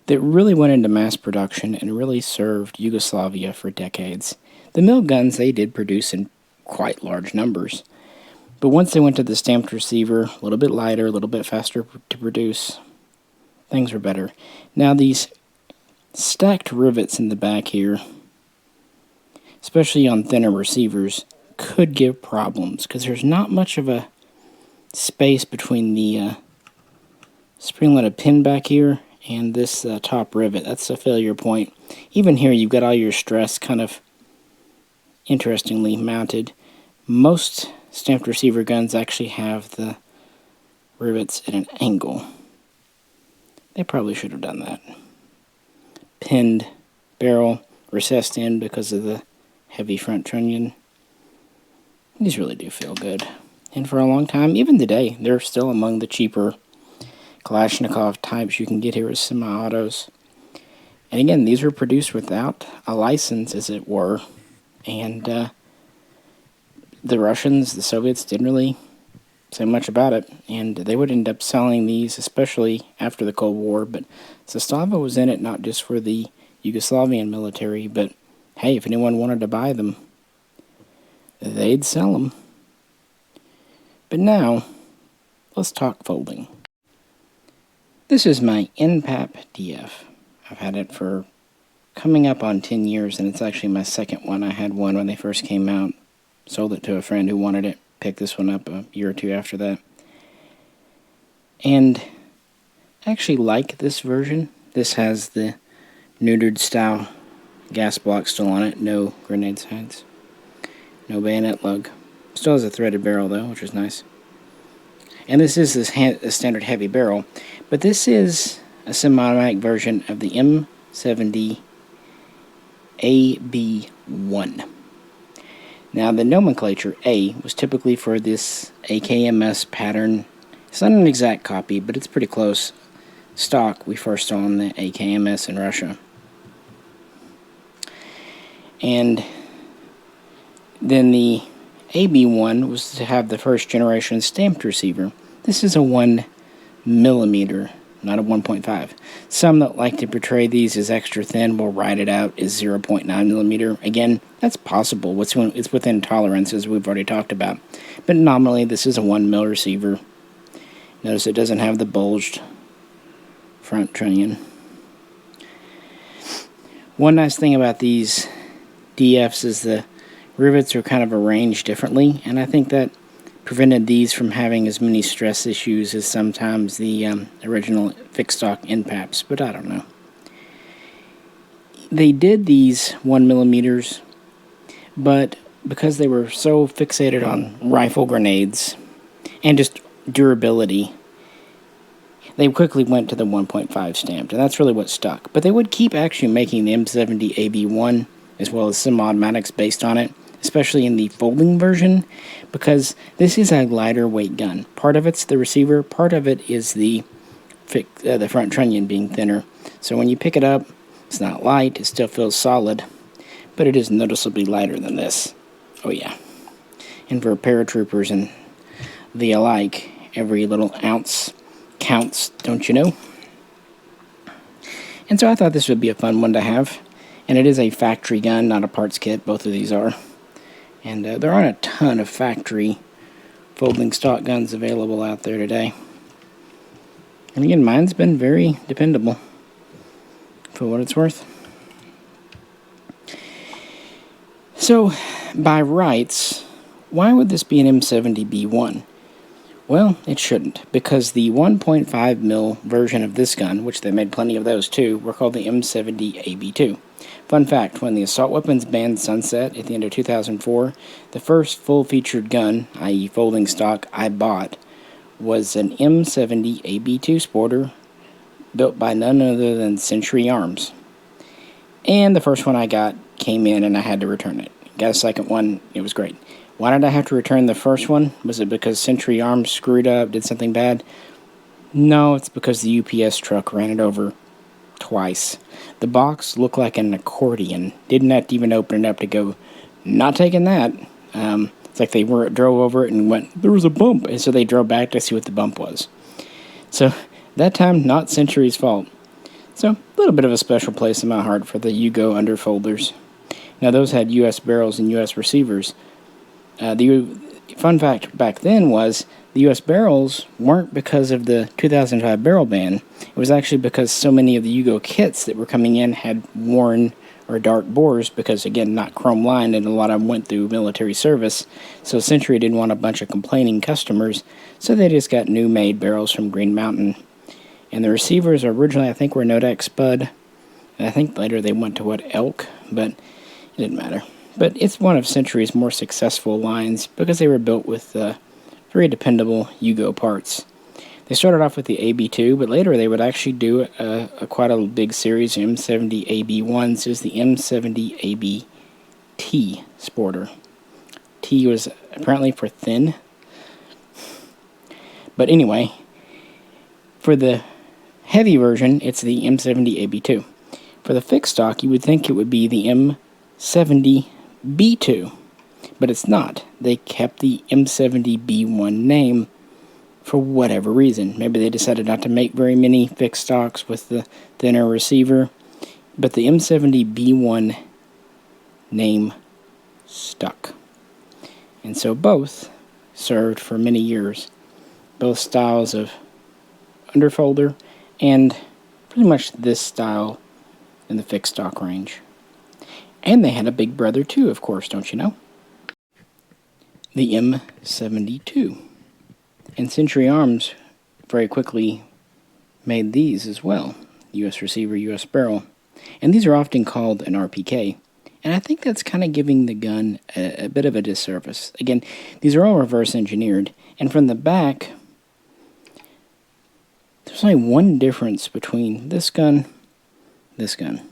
that really went into mass production and really served Yugoslavia for decades. The mill guns they did produce in quite large numbers. But once they went to the stamped receiver, a little bit lighter, a little bit faster to produce, things were better. Now these stacked rivets in the back here, especially on thinner receivers, could give problems because there's not much of a space between the spring-loaded pin back here and this top rivet. That's a failure point. Even here you've got all your stress kind of interestingly mounted. Most stamped receiver guns actually have the rivets at an angle. They probably should have done that. Pinned barrel, recessed in because of the heavy front trunnion. These really do feel good. And for a long time, even today, they're still among the cheaper Kalashnikov types you can get here as semi-autos. And again, these were produced without a license, as it were. And the Russians, the Soviets, didn't really say much about it. And they would end up selling these, especially after the Cold War. But Zastava was in it not just for the Yugoslavian military, but hey, if anyone wanted to buy them, they'd sell them. But now, let's talk folding. This is my NPAP DF. I've had it for coming up on 10 years, and it's actually my second one. I had one when they first came out, sold it to a friend who wanted it, picked this one up a year or two after that. And I actually like this version. This has the neutered style gas block still on it, no grenade sights, no bayonet lug. Still has a threaded barrel though, which is nice. And this is a standard heavy barrel, but this is a semi-automatic version of the M70 AB1. Now the nomenclature A was typically for this AKMS pattern. It's not an exact copy, but it's pretty close. Stock we first saw in the AKMS in Russia. And then the AB1 was to have the first generation stamped receiver. This is a 1mm, not a 1.5. Some that like to portray these as extra thin will write it out as 0.9mm. Again, that's possible. It's within tolerances we've already talked about. But nominally, this is a 1mm receiver. Notice it doesn't have the bulged front trunnion. One nice thing about these DFs is the rivets are kind of arranged differently, and I think that prevented these from having as many stress issues as sometimes the original fixed stock NPAPs, but I don't know. They did these 1mm, but because they were so fixated on rifle grenades and just durability, they quickly went to the 1.5 stamped, and that's really what stuck. But they would keep actually making the M70 AB1 as well as some automatics based on it, especially in the folding version, because this is a lighter weight gun. Part of it's the receiver, part of it is the front trunnion being thinner. So when you pick it up, it's not light, it still feels solid, but it is noticeably lighter than this. Oh yeah. And for paratroopers and the alike, every little ounce counts, don't you know? And so I thought this would be a fun one to have. And it is a factory gun, not a parts kit. Both of these are. And there aren't a ton of factory folding stock guns available out there today. And again, mine's been very dependable for what it's worth. So, by rights, why would this be an M70B1? Well, it shouldn't, because the 1.5mm version of this gun, which they made plenty of those too, were called the M70AB2. Fun fact, when the assault weapons ban sunset at the end of 2004, the first full-featured gun, i.e. folding stock, I bought was an M70AB2 sporter built by none other than Century Arms. And the first one I got came in and I had to return it. Got a second one, it was great. Why did I have to return the first one? Was it because Century Arms screwed up, did something bad? No, it's because the UPS truck ran it over twice. The box looked like an accordion. Didn't have to even open it up to go, not taking that. It's like they drove over it and went, there was a bump. And so they drove back to see what the bump was. So that time, not Century's fault. So a little bit of a special place in my heart for the Yugo underfolders. Now those had US barrels and US receivers. The fun fact back then was the U.S. barrels weren't because of the 2005 barrel ban. It was actually because so many of the Yugo kits that were coming in had worn or dark bores because, again, not chrome lined, and a lot of them went through military service. So Century didn't want a bunch of complaining customers, so they just got new made barrels from Green Mountain. And the receivers originally, I think, were Nodex Spud. And I think later they went to, Elk, but it didn't matter. But it's one of Century's more successful lines because they were built with very dependable Yugo parts. They started off with the AB2, but later they would actually do quite a big series of M70 AB1s. It was the M70 ABT sporter. T was apparently for thin. But anyway, for the heavy version, it's the M70 AB2. For the fixed stock, you would think it would be the M70 B2, but it's not. They kept the M70B1 name for whatever reason. Maybe they decided not to make very many fixed stocks with the thinner receiver, but the M70B1 name stuck. And so both served for many years. Both styles of underfolder and pretty much this style in the fixed stock range. And they had a big brother too, of course, don't you know? The M72. And Century Arms very quickly made these as well. US receiver, US barrel. And these are often called an RPK. And I think that's kind of giving the gun a bit of a disservice. Again, these are all reverse engineered. And from the back, there's only one difference between this gun, this gun.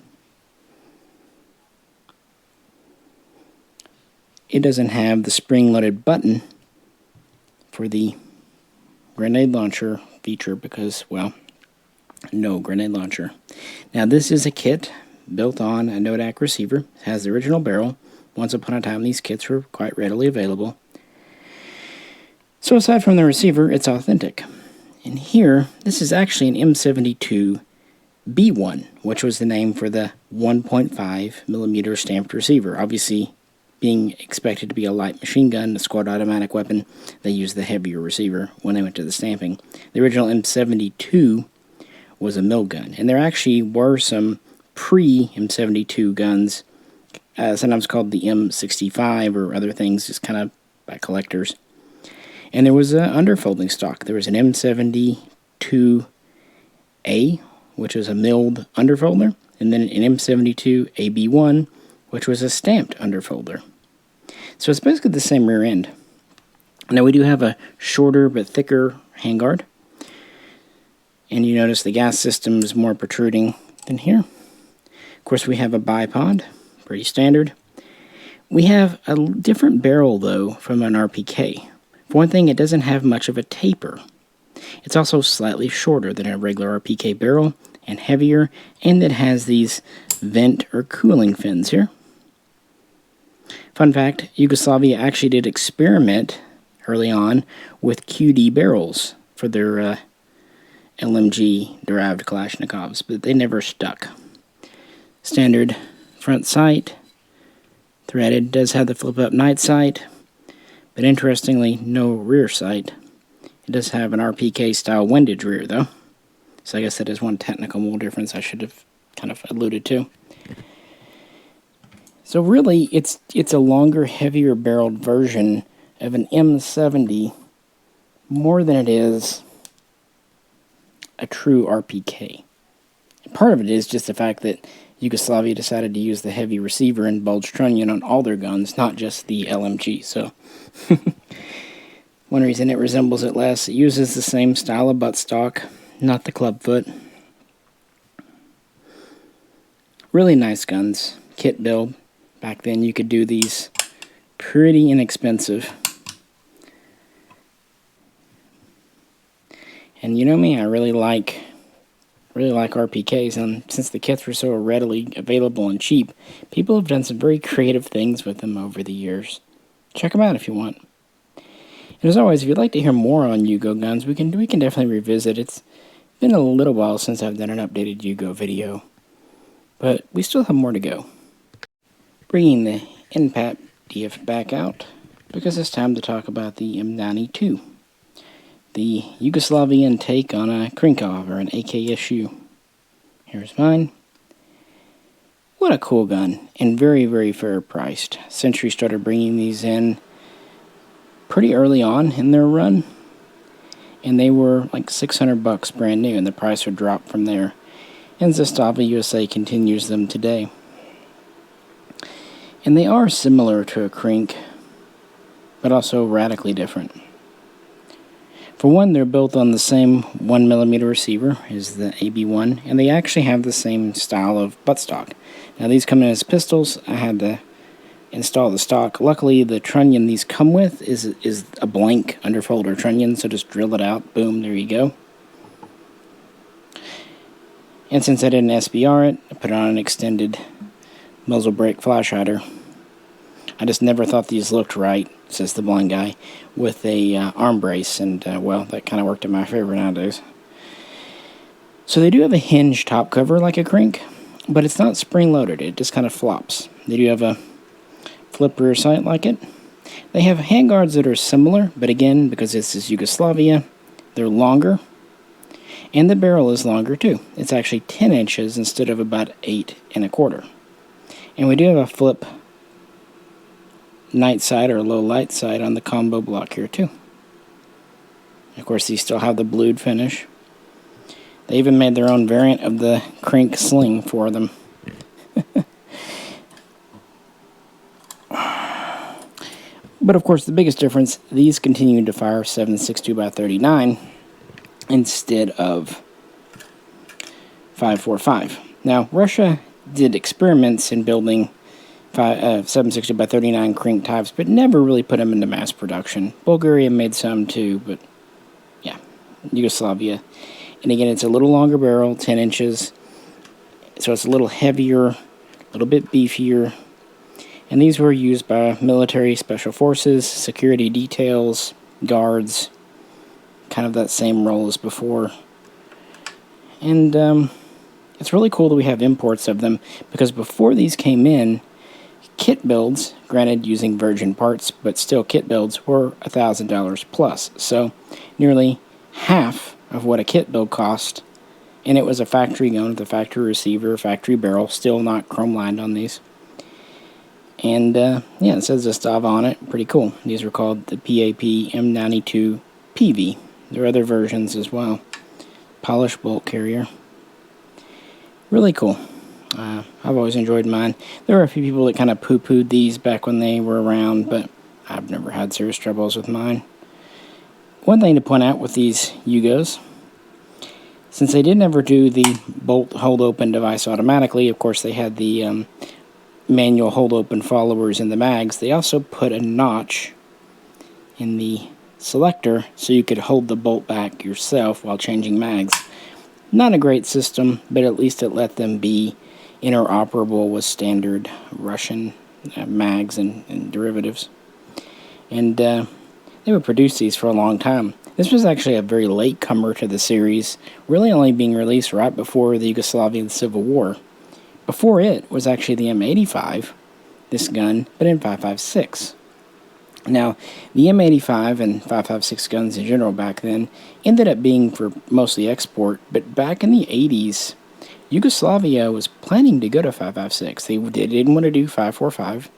It doesn't have the spring-loaded button for the grenade launcher feature because, well, no grenade launcher. Now, this is a kit built on a Nodak receiver. It has the original barrel. Once upon a time, these kits were quite readily available. So aside from the receiver, it's authentic. And here, this is actually an M72 B1, which was the name for the 1.5mm stamped receiver. Obviously, being expected to be a light machine gun, a squad automatic weapon, they used the heavier receiver when they went to the stamping. The original M72 was a mill gun. And there actually were some pre-M72 guns, sometimes called the M65 or other things, just kind of by collectors. And there was an underfolding stock. There was an M72A, which was a milled underfolder, and then an M72AB1, which was a stamped underfolder. So it's basically the same rear end. Now we do have a shorter but thicker handguard. And you notice the gas system is more protruding than here. Of course, we have a bipod, pretty standard. We have a different barrel, though, from an RPK. For one thing, it doesn't have much of a taper. It's also slightly shorter than a regular RPK barrel, and heavier, and it has these vent or cooling fins here. Fun fact, Yugoslavia actually did experiment early on with QD barrels for their LMG-derived Kalashnikovs, but they never stuck. Standard front sight, threaded, does have the flip-up night sight, but interestingly, no rear sight. It does have an RPK-style windage rear, though, so I guess that is one technical little difference I should have kind of alluded to. So really, it's a longer, heavier barreled version of an M70 more than it is a true RPK. Part of it is just the fact that Yugoslavia decided to use the heavy receiver and bulge trunnion on all their guns, not just the LMG. So one reason it resembles it less, it uses the same style of buttstock, not the clubfoot. Really nice guns, kit build. Back then you could do these pretty inexpensive. And you know me, I really like RPKs, and since the kits were so readily available and cheap, people have done some very creative things with them over the years. Check them out if you want. And as always, if you'd like to hear more on Yugo guns, we can definitely revisit. It's been a little while since I've done an updated Yugo video, but we still have more to go. Bringing the NPAP DF back out, because it's time to talk about the M92. The Yugoslavian take on a Crankov, or an AKSU. Here's mine. What a cool gun, and very, very fair priced. Century started bringing these in pretty early on in their run, and they were like $600 brand new, and the price would drop from there. And Zastava USA continues them today. And they are similar to a Crank, but also radically different. For one, they're built on the same 1mm receiver as the AB1, and they actually have the same style of buttstock. Now these come in as pistols. I had to install the stock. Luckily, the trunnion these come with is a blank underfolder trunnion, so just drill it out. Boom, there you go. And since I didn't SBR it, I put it on an extended muzzle brake flash hider. I just never thought these looked right, says the blind guy, with a arm brace, and well, that kind of worked in my favor nowadays. So they do have a hinge top cover like a Crank, but it's not spring-loaded. It just kind of flops. They do have a flip rear sight like it. They have handguards that are similar, but again, because this is Yugoslavia, they're longer, and the barrel is longer too. It's actually 10 inches instead of about 8 1/4. And we do have a flip night sight or low light sight on the combo block here too. Of course, these still have the blued finish. They even made their own variant of the Crank sling for them. But of course, the biggest difference, these continue to fire 7.62x39 instead of 5.45. Now, Russia did experiments in building 7.60x39 Crank types, but never really put them into mass production. Bulgaria made some too, but yeah, Yugoslavia. And again, it's a little longer barrel, 10 inches, so it's a little heavier, a little bit beefier. And these were used by military special forces, security details, guards, kind of that same role as before. And it's really cool that we have imports of them, because before these came in, kit builds, granted using virgin parts, but still kit builds, were $1,000 plus. So nearly half of what a kit build cost And it was a factory gun with a factory receiver, factory barrel, still not chrome lined on these. And yeah, it says Zastava on it. Pretty cool. These are called the PAP M92 PV. There are other versions as well. Polished bolt carrier. Really cool. I've always enjoyed mine. There were a few people that kind of poo-pooed these back when they were around, but I've never had serious troubles with mine. One thing to point out with these Yugos, since they didn't ever do the bolt hold open device automatically, of course they had the manual hold open followers in the mags, they also put a notch in the selector so you could hold the bolt back yourself while changing mags. Not a great system, but at least it let them be interoperable with standard Russian mags and derivatives. And they would produce these for a long time. This was actually a very late comer to the series, really only being released right before the Yugoslavian Civil War. Before it was actually the M85, this gun, but in 5.56. Now, the M85 and 5.56 guns in general back then ended up being for mostly export, but back in the 80s, Yugoslavia was planning to go to 5.56. They didn't want to do 5.45.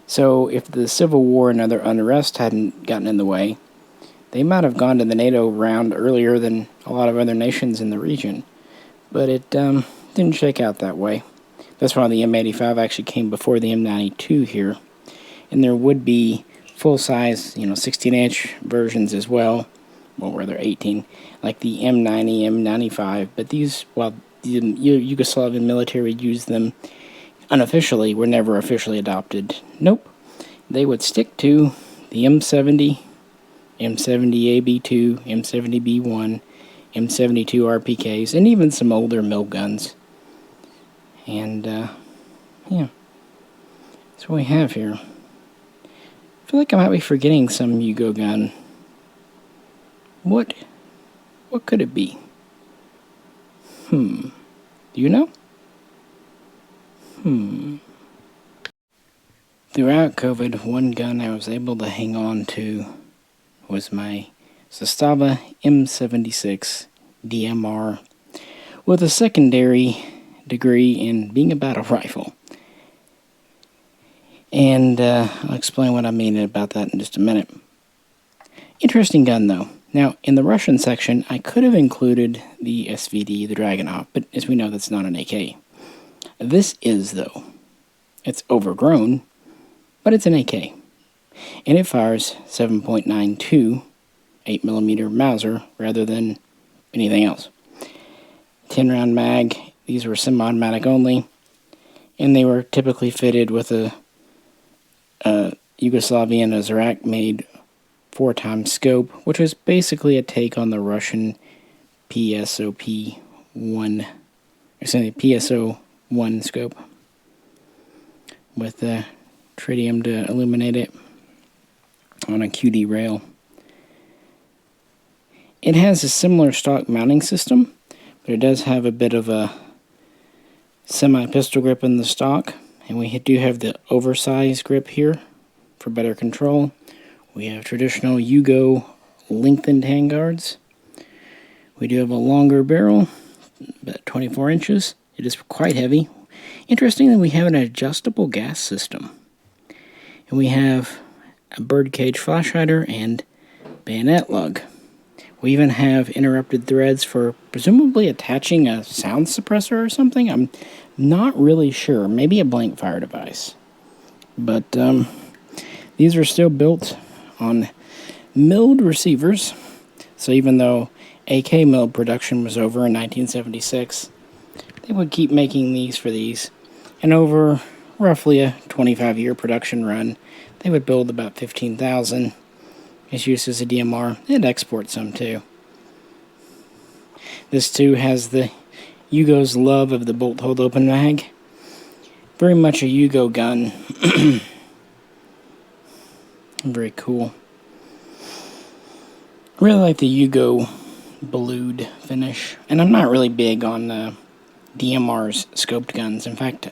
So if the Civil War and other unrest hadn't gotten in the way, they might have gone to the NATO round earlier than a lot of other nations in the region. But it didn't shake out that way. That's why the M85 actually came before the M92 here. And there would be full-size, 16-inch versions as well. Well, rather 18, like the M90, M95. But these, while the Yugoslavian military used them unofficially, were never officially adopted. Nope. They would stick to the M70, M70AB2, M70B1, M72 RPKs, and even some older mill guns. And, yeah. That's what we have here. I feel like I might be forgetting some Yugo gun. What could it be? Do you know? Throughout COVID, one gun I was able to hang on to was my Zastava M76 DMR with a secondary degree in being a battle rifle. And I'll explain what I mean about that in just a minute. Interesting gun, though. Now, in the Russian section, I could have included the SVD, the Dragunov, but as we know, that's not an AK. This is, though. It's overgrown, but it's an AK. And it fires 7.92 8mm Mauser rather than anything else. 10-round mag. These were semi-automatic only, and they were typically fitted with a Yugoslavian Azarak made 4x scope, which was basically a take on the Russian PSO1 scope with tritium to illuminate it on a QD rail. It has a similar stock mounting system, but it does have a bit of a semi-pistol grip in the stock. And we do have the oversized grip here for better control. We have traditional Yugo lengthened handguards. We do have a longer barrel, about 24 inches. It is quite heavy. Interestingly, we have an adjustable gas system. And we have a birdcage flash hider and bayonet lug. We even have interrupted threads for presumably attaching a sound suppressor or something. I'm not really sure. Maybe a blank fire device. But these are still built on milled receivers. So even though AK milled production was over in 1976, they would keep making these for these. And over roughly a 25-year production run, they would build about 15,000. It's used as a DMR. They'd export some too. This too has the Yugo's love of the bolt hold open mag. Very much a Yugo gun. Very cool. Really like the Yugo blued finish. And I'm not really big on DMR's scoped guns. In fact,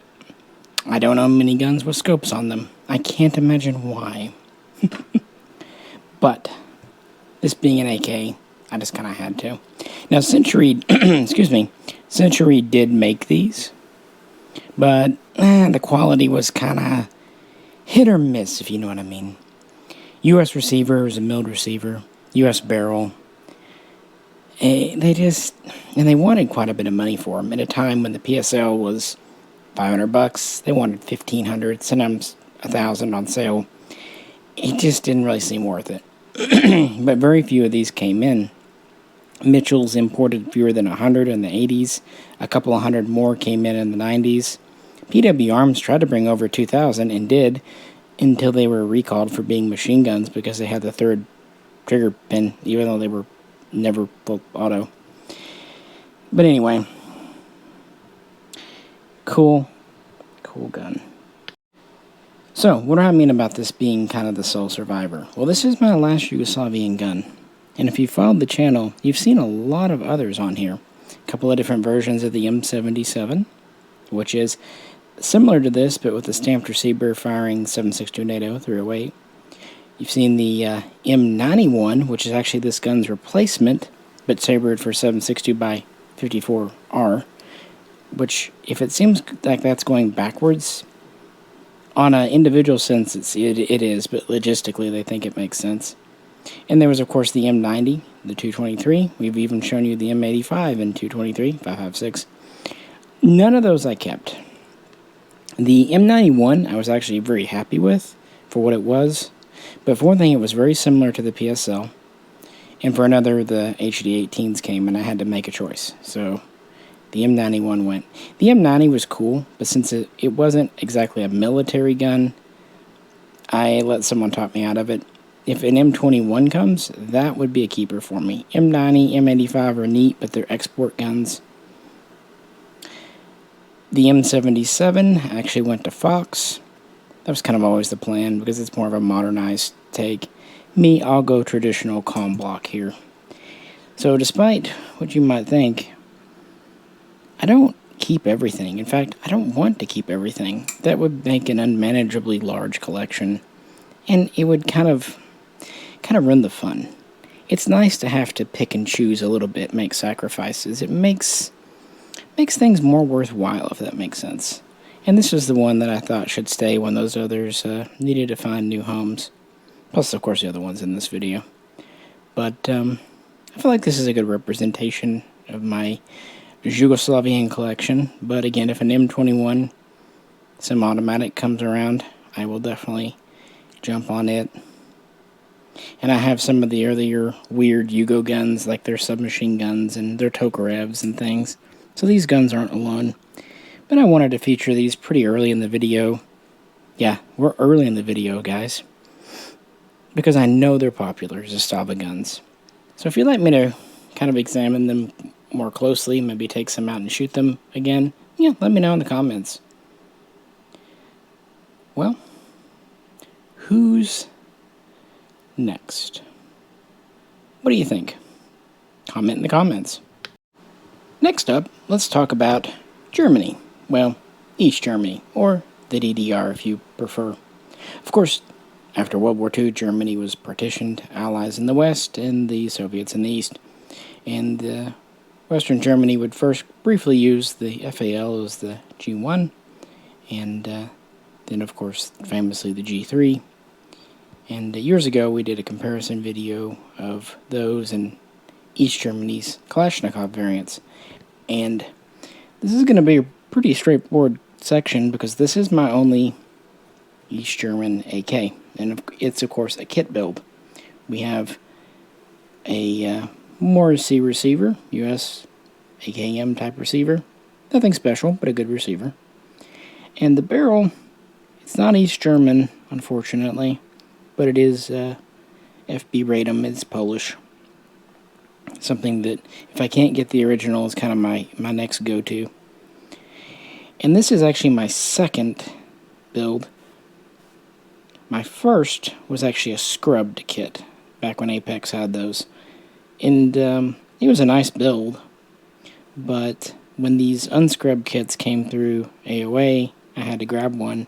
I don't own many guns with scopes on them. I can't imagine why. But, this being an AK, I just kind of had to. Now, Century, excuse me, Century did make these, but the quality was kind of hit or miss, if you know what I mean. U.S. receiver was a milled receiver, U.S. barrel. And they wanted quite a bit of money for them. At a time when the PSL was $500, they wanted $1,500, sometimes $1,000 on sale. It just didn't really seem worth it. But very few of these came in. Mitchell's imported fewer than 100 in the 80s. A couple of hundred more came in the 90s. PW Arms tried to bring over 2,000 and did, until they were recalled for being machine guns because they had the third trigger pin, even though they were never full auto. But anyway, cool gun. So, what do I mean about this being kind of the sole survivor? Well, this is my last Yugoslavian gun. And if you followed the channel, you've seen a lot of others on here. A couple of different versions of the M77, which is similar to this, but with a stamped receiver firing 7.62 NATO 308. You've seen the M91, which is actually this gun's replacement, but sabered for 7.62 by 54R, which, if it seems like that's going backwards, on an individual sense, it is, but logistically they think it makes sense. And there was, of course, the M90, the 223. We've even shown you the M85 and 223, 5.56. None of those I kept. The M91 I was actually very happy with for what it was. But for one thing, it was very similar to the PSL. And for another, the HD18s came and I had to make a choice. So the M91 went. The M90 was cool, but since it wasn't exactly a military gun, I let someone talk me out of it. If an M21 comes, that would be a keeper for me. M90, M85 are neat, but they're export guns. The M77 actually went to Fox. That was kind of always the plan because it's more of a modernized take. Me, I'll go traditional comm block here. So despite what you might think, I don't keep everything. In fact, I don't want to keep everything. That would make an unmanageably large collection, and it would kind of ruin the fun. It's nice to have to pick and choose a little bit, make sacrifices. It makes things more worthwhile, if that makes sense. And this was the one that I thought should stay when those others needed to find new homes. Plus, of course, the other ones in this video. But I feel like this is a good representation of my Yugoslavian collection. But again, if an M21 semi-automatic comes around, I will definitely jump on it. And I have some of the earlier weird Yugo guns, like their submachine guns and their Tokarevs and things. So these guns aren't alone. But I wanted to feature these pretty early in the video. Yeah, we're early in the video, guys. Because I know they're popular, Zastava guns. So if you'd like me to kind of examine them more closely, maybe take some out and shoot them again, yeah, let me know in the comments. Well, who's next? What do you think? Comment in the comments. Next up, let's talk about Germany. Well, East Germany, or the DDR if you prefer. Of course, after World War II, Germany was partitioned, Allies in the West and the Soviets in the East. And Western Germany would first briefly use the FAL as the G1, and then, of course, famously the G3. And years ago, we did a comparison video of those and East Germany's Kalashnikov variants. And this is going to be a pretty straightforward section because this is my only East German AK. And it's, of course, a kit build. We have a Morrissey receiver, US AKM type receiver. Nothing special, but a good receiver. And the barrel, it's not East German, unfortunately, but it is FB Radom. It's Polish. Something that, if I can't get the original, is kind of my next go-to. And this is actually my second build. My first was actually a scrubbed kit, back when Apex had those. And it was a nice build, but when these unscrubbed kits came through AOA, I had to grab one.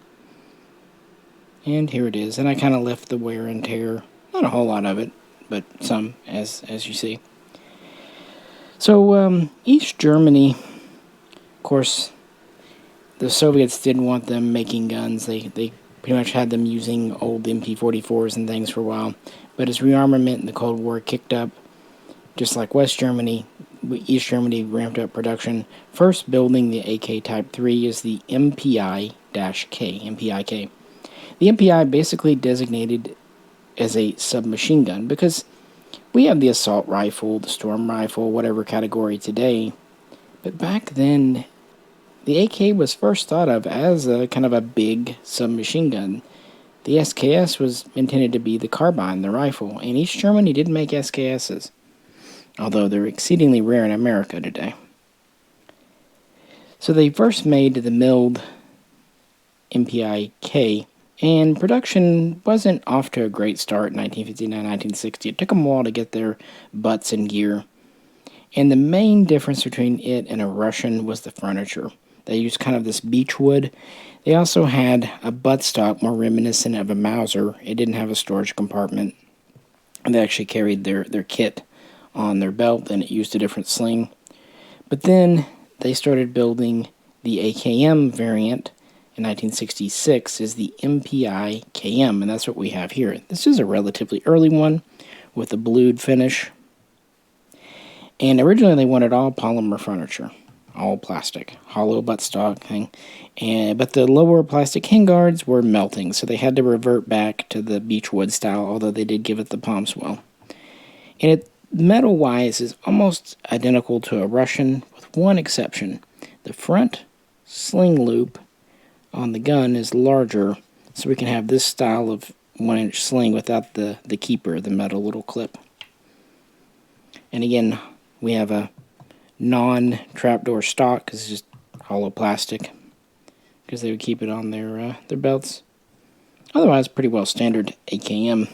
And here it is, and I kind of left the wear and tear. Not a whole lot of it, but some, as you see. So, East Germany, of course, the Soviets didn't want them making guns. They pretty much had them using old MP44s and things for a while. But as rearmament and the Cold War kicked up, just like West Germany, East Germany ramped up production. First building the AK Type 3 is the MPI-K, MPIK. The MPI basically designated as a submachine gun because we have the assault rifle, the storm rifle, whatever category today. But back then, the AK was first thought of as a kind of a big submachine gun. The SKS was intended to be the carbine, the rifle, and East Germany didn't make SKSs, although they're exceedingly rare in America today. So they first made the milled MPIK, and production wasn't off to a great start in 1959-1960. It took them a while to get their butts in gear. And the main difference between it and a Russian was the furniture. They used kind of this beechwood. They also had a buttstock more reminiscent of a Mauser. It didn't have a storage compartment. And they actually carried their kit on their belt, and it used a different sling. But then they started building the AKM variant in 1966 is the MPI-KM, and that's what we have here. This is a relatively early one with a blued finish. And originally they wanted all polymer furniture, all plastic, hollow buttstock thing. But the lower plastic handguards were melting, so they had to revert back to the beechwood style, although they did give it the palm swell. And it, metal-wise, is almost identical to a Russian, with one exception. The front sling loop on the gun is larger, so we can have this style of 1-inch sling without the keeper, the metal little clip. And again, we have a non-trapdoor stock because it's just hollow plastic, because they would keep it on their belts. Otherwise, pretty well standard AKM.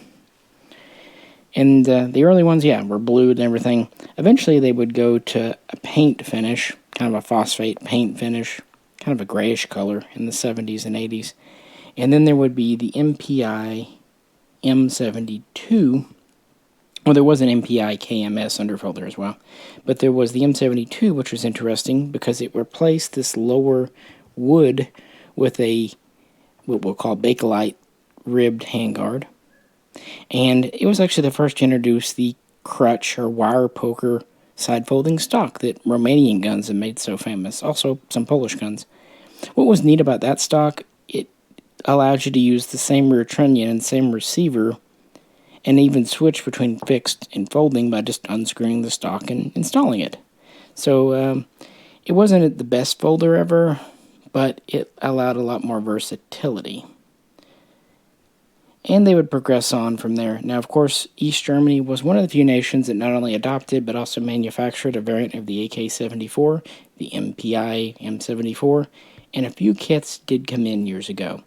And the early ones, yeah, were blued and everything. Eventually, they would go to a paint finish, kind of a phosphate paint finish, kind of a grayish color in the 70s and 80s. And then there would be the MPI M72. Well, there was an MPI KMS underfolder as well. But there was the M72, which was interesting because it replaced this lower wood with a, what we'll call Bakelite ribbed handguard. And it was actually the first to introduce the crutch or wire poker side-folding stock that Romanian guns have made so famous. Also, some Polish guns. What was neat about that stock, it allowed you to use the same rear trunnion and same receiver, and even switch between fixed and folding by just unscrewing the stock and installing it. So, it wasn't the best folder ever, but it allowed a lot more versatility. And they would progress on from there. Now, of course, East Germany was one of the few nations that not only adopted, but also manufactured a variant of the AK74, the MPI M74, and a few kits did come in years ago.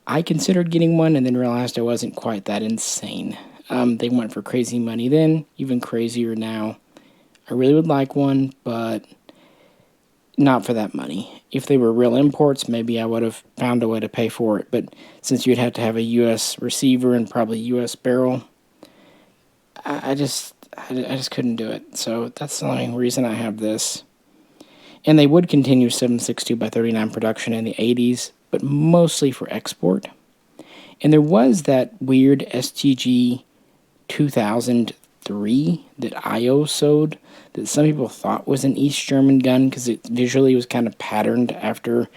I considered getting one and then realized I wasn't quite that insane. They went for crazy money then, even crazier now. I really would like one, but not for that money. If they were real imports, maybe I would have found a way to pay for it, but since you'd have to have a U.S. receiver and probably U.S. barrel, I just couldn't do it. So that's the only reason I have this. And they would continue 7.62x39 production in the 80s, but mostly for export. And there was that weird STG 2003 that IO sold that some people thought was an East German gun because it visually was kind of patterned after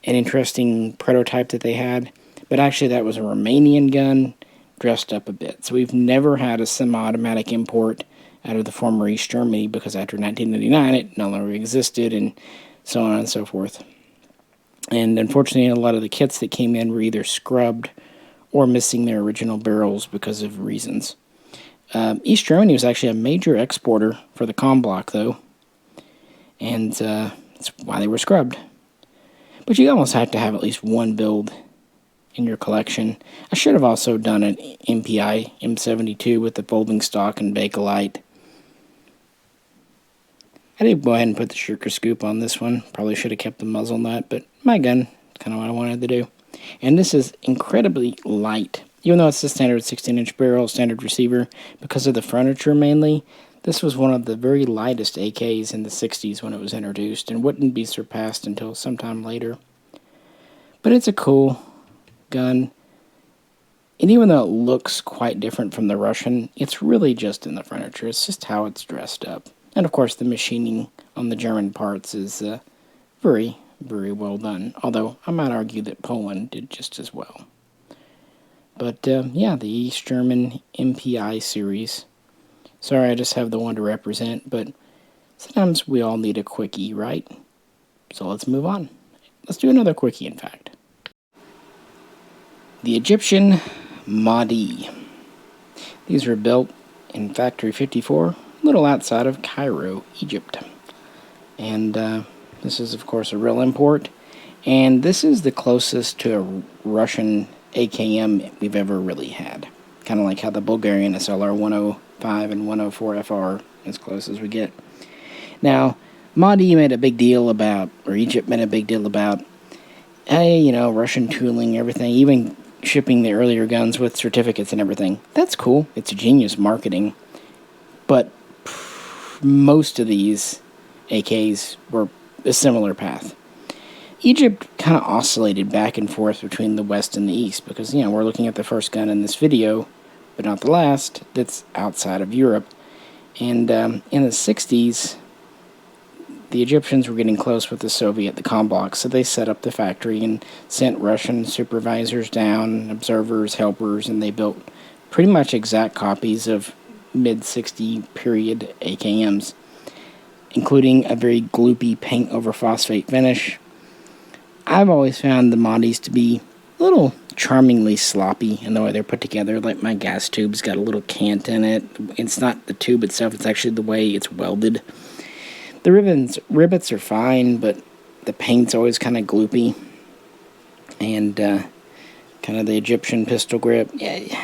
an interesting prototype that they had. But actually that was a Romanian gun dressed up a bit. So we've never had a semi-automatic import out of the former East Germany because after 1999 it no longer existed and so on and so forth. And unfortunately a lot of the kits that came in were either scrubbed or missing their original barrels because of reasons. East Germany was actually a major exporter for the Com Block, though, and that's why they were scrubbed. But you almost have to have at least one build in your collection. I should have also done an MPI M72 with the folding stock and Bakelite. I did go ahead and put the Shirker scoop on this one. Probably should have kept the muzzle nut, but my gun, kind of what I wanted to do. And this is incredibly light. Even though it's the standard 16-inch barrel, standard receiver, because of the furniture mainly, This was one of the very lightest AKs in the 60s when it was introduced, and wouldn't be surpassed until sometime later. But it's a cool gun, and even though it looks quite different from the Russian, it's really just in the furniture. It's just how it's dressed up. And of course the machining on the German parts is very, very well done, although I might argue that Poland did just as well. But yeah, the East German MPI series. Sorry, I just have the one to represent, but sometimes we all need a quickie, right? So let's move on. Let's do another quickie, in fact. The Egyptian Mahdi. These were built in Factory 54, a little outside of Cairo, Egypt. And this is, of course, a real import. And this is the closest to a Russian AKM we've ever really had. Kind of like how the Bulgarian SLR 105 and 104 FR as close as we get. Now, Mahdi made a big deal about, or Egypt made a big deal about, hey, you know, Russian tooling, everything, even shipping the earlier guns with certificates and everything. That's cool. It's genius marketing. But most of these AKs were a similar path. Egypt kind of oscillated back and forth between the West and the East because, you know, we're looking at the first gun in this video, but not the last, that's outside of Europe. And in the 60s, the Egyptians were getting close with the Soviet, the Komblok, so they set up the factory and sent Russian supervisors down, observers, helpers, and they built pretty much exact copies of mid-60 period AKMs, including a very gloopy paint over phosphate finish. I've always found the Mahdis to be a little charmingly sloppy in the way they're put together. Like my gas tube's got a little cant in it. It's not the tube itself, it's actually the way it's welded. The rivets are fine, but the paint's always kind of gloopy. And kind of the Egyptian pistol grip. Yeah,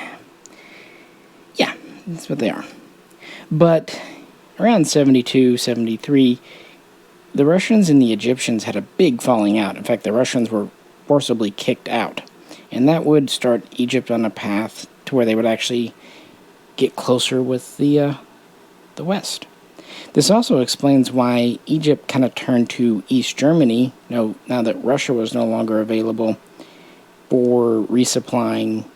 that's what they are. But around 72, 73, the Russians and the Egyptians had a big falling out. In fact, the Russians were forcibly kicked out. And that would start Egypt on a path to where they would actually get closer with the West. This also explains why Egypt kind of turned to East Germany, now that Russia was no longer available, for resupplying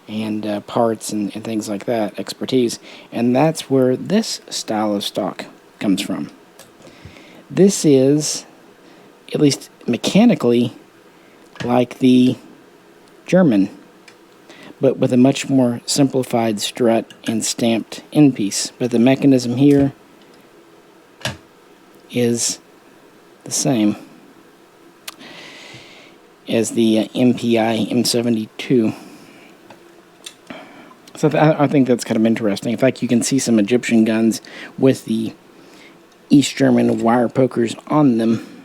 and parts and things like that, expertise. And that's where this style of stock comes from. This is, at least mechanically, like the German, but with a much more simplified strut and stamped end piece. But the mechanism here is the same as the MPI M72. So I think that's kind of interesting. In fact, you can see some Egyptian guns with the East German wire pokers on them.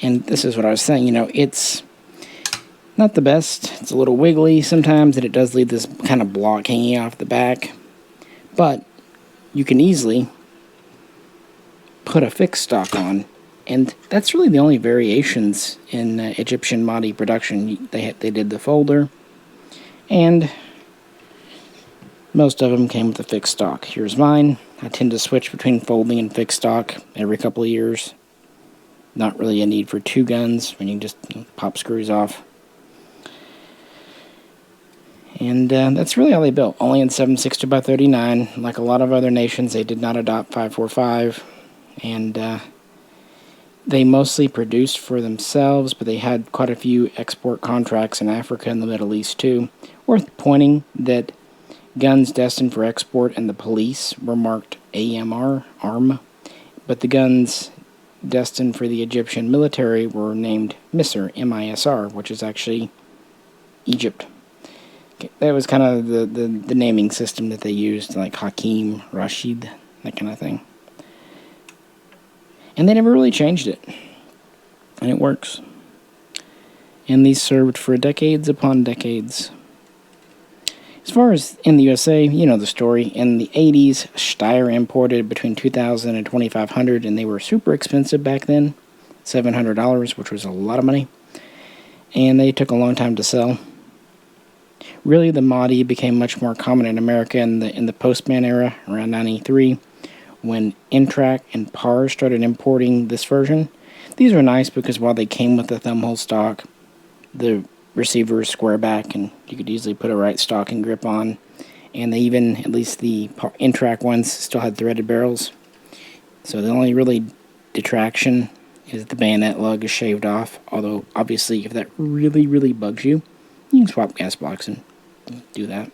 And this is what I was saying, you know, it's not the best. It's a little wiggly sometimes, and it does leave this kind of block hanging off the back. But you can easily put a fixed stock on, and that's really the only variations in Egyptian Mahdi production. They did the folder, and most of them came with a fixed stock. Here's mine. I tend to switch between folding and fixed stock every couple of years. Not really a need for two guns when you just pop screws off. And that's really all they built. Only in 7.62x39. Like a lot of other nations, they did not adopt 5.45. And they mostly produced for themselves, but they had quite a few export contracts in Africa and the Middle East too. Worth pointing that guns destined for export and the police were marked AMR, ARM, but the guns destined for the Egyptian military were named MISR, MISR, which is actually Egypt. Okay, that was kind of the naming system that they used, like Hakim, Rashid, that kind of thing. And they never really changed it. And it works. And these served for decades upon decades. As far as in the USA, you know the story. In the 80s, Steyr imported between $2,000 and $2,500, and they were super expensive back then. $700, which was a lot of money. And they took a long time to sell. Really, the Mahdi became much more common in America in the post-ban era, around 93, when Intrak and PAR started importing this version. These are nice because while they came with the thumbhole stock, the receiver is square back and you could easily put a right stock and grip on. And they even, at least the Intrak ones, still had threaded barrels. So the only really detraction is the bayonet lug is shaved off. Although, obviously, if that really, really bugs you, you can swap gas blocks and do that.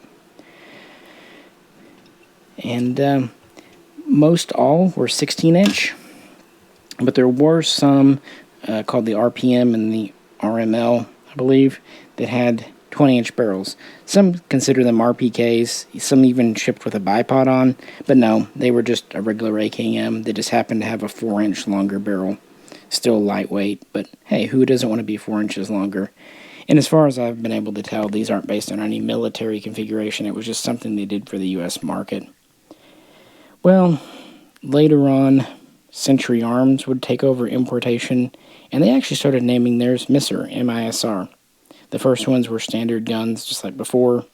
And most all were 16-inch. But there were some called the RPM and the RML, I believe, that had 20-inch barrels. Some consider them RPKs. Some even shipped with a bipod on. But no, they were just a regular AKM. They just happened to have a 4-inch longer barrel. Still lightweight, but hey, who doesn't want to be 4 inches longer? And as far as I've been able to tell, these aren't based on any military configuration. It was just something they did for the U.S. market. Well, later on, Century Arms would take over importation, and they actually started naming theirs MISR, M-I-S-R. The first ones were standard guns, just like before.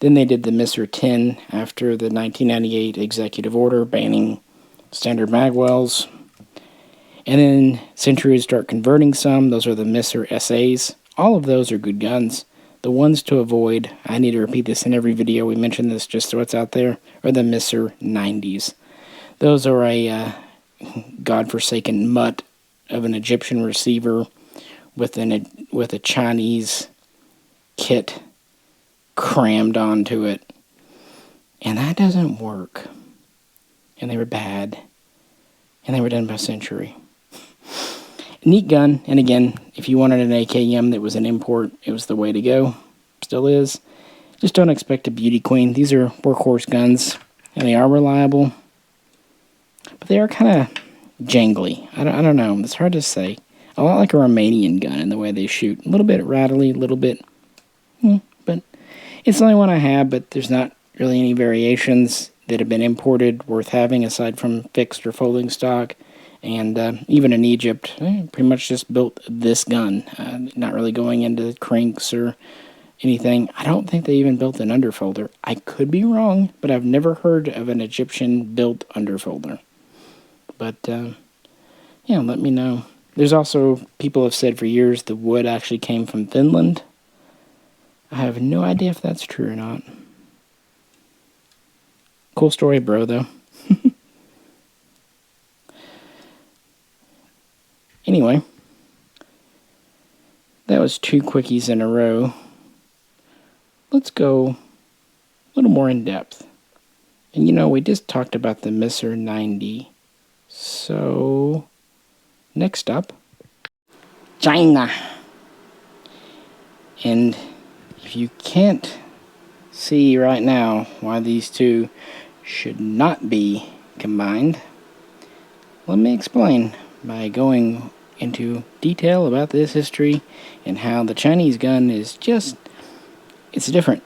Then they did the MISR 10 after the 1998 executive order banning standard magwells. And then Century would start converting some. Those are the MISR SAs. All of those are good guns. The ones to avoid, I need to repeat this in every video, we mentioned this just so it's out there, are the MISR 90s. Those are a godforsaken mutt of an Egyptian receiver with a Chinese kit crammed onto it. And that doesn't work. And they were bad. And they were done by Century. Neat gun, and again, if you wanted an AKM that was an import, it was the way to go. Still is. Just don't expect a beauty queen. These are workhorse guns, and they are reliable. But they are kind of jangly. I don't know. It's hard to say. A lot like a Romanian gun in the way they shoot. A little bit rattly, a little bit... but it's the only one I have, but there's not really any variations that have been imported worth having aside from fixed or folding stock. And even in Egypt, pretty much just built this gun. Not really going into cranks or anything. I don't think they even built an underfolder. I could be wrong, but I've never heard of an Egyptian-built underfolder. But, yeah, let me know. There's also, people have said for years, the wood actually came from Finland. I have no idea if that's true or not. Cool story, bro, though. Anyway, that was 2 quickies in a row. Let's go a little more in depth. And you know, we just talked about the MISR 90. So, next up, China. And if you can't see right now why these two should not be combined, let me explain by going into detail about this history and how the Chinese gun is just, it's different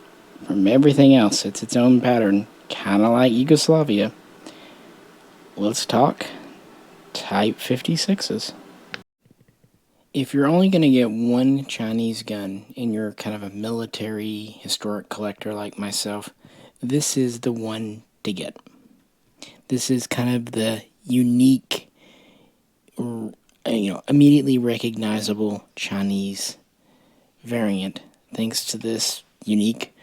from everything else. It's its own pattern, kind of like Yugoslavia. Let's talk Type 56s. If you're only going to get one Chinese gun and you're kind of a military historic collector like myself, this is the one to get. This is kind of the unique, immediately recognizable Chinese variant, thanks to this unique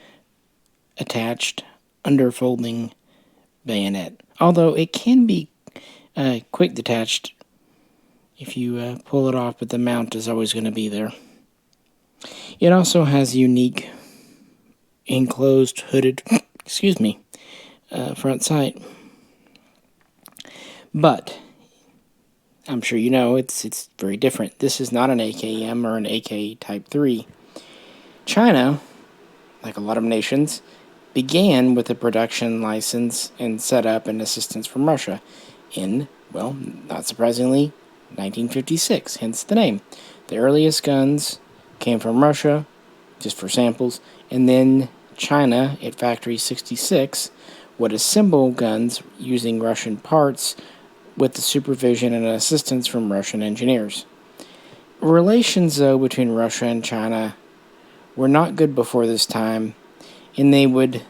attached underfolding bayonet. Although it can be quick detached if you pull it off, but the mount is always going to be there. It also has unique enclosed hooded, front sight. But I'm sure you know it's very different. This is not an AKM or an AK Type 3. China, like a lot of nations, began with a production license and setup and assistance from Russia in, well, not surprisingly, 1956, hence the name. The earliest guns came from Russia, just for samples, and then China, at Factory 66, would assemble guns using Russian parts with the supervision and assistance from Russian engineers. Relations, though, between Russia and China were not good before this time, and they would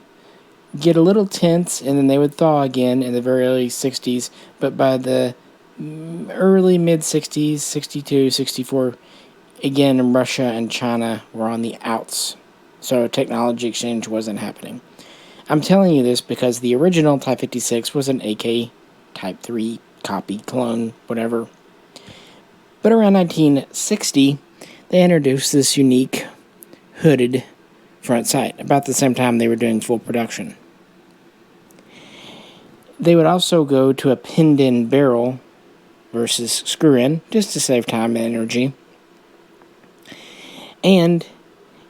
get a little tense, and then they would thaw again in the very early 60s, but by the early mid-60s, 62, 64, again, Russia and China were on the outs, so technology exchange wasn't happening. I'm telling you this because the original Type 56 was an AK Type 3 copy, clone, whatever. But around 1960, they introduced this unique hooded front sight, about the same time they were doing full production. They would also go to a pinned-in barrel versus screw-in, just to save time and energy. And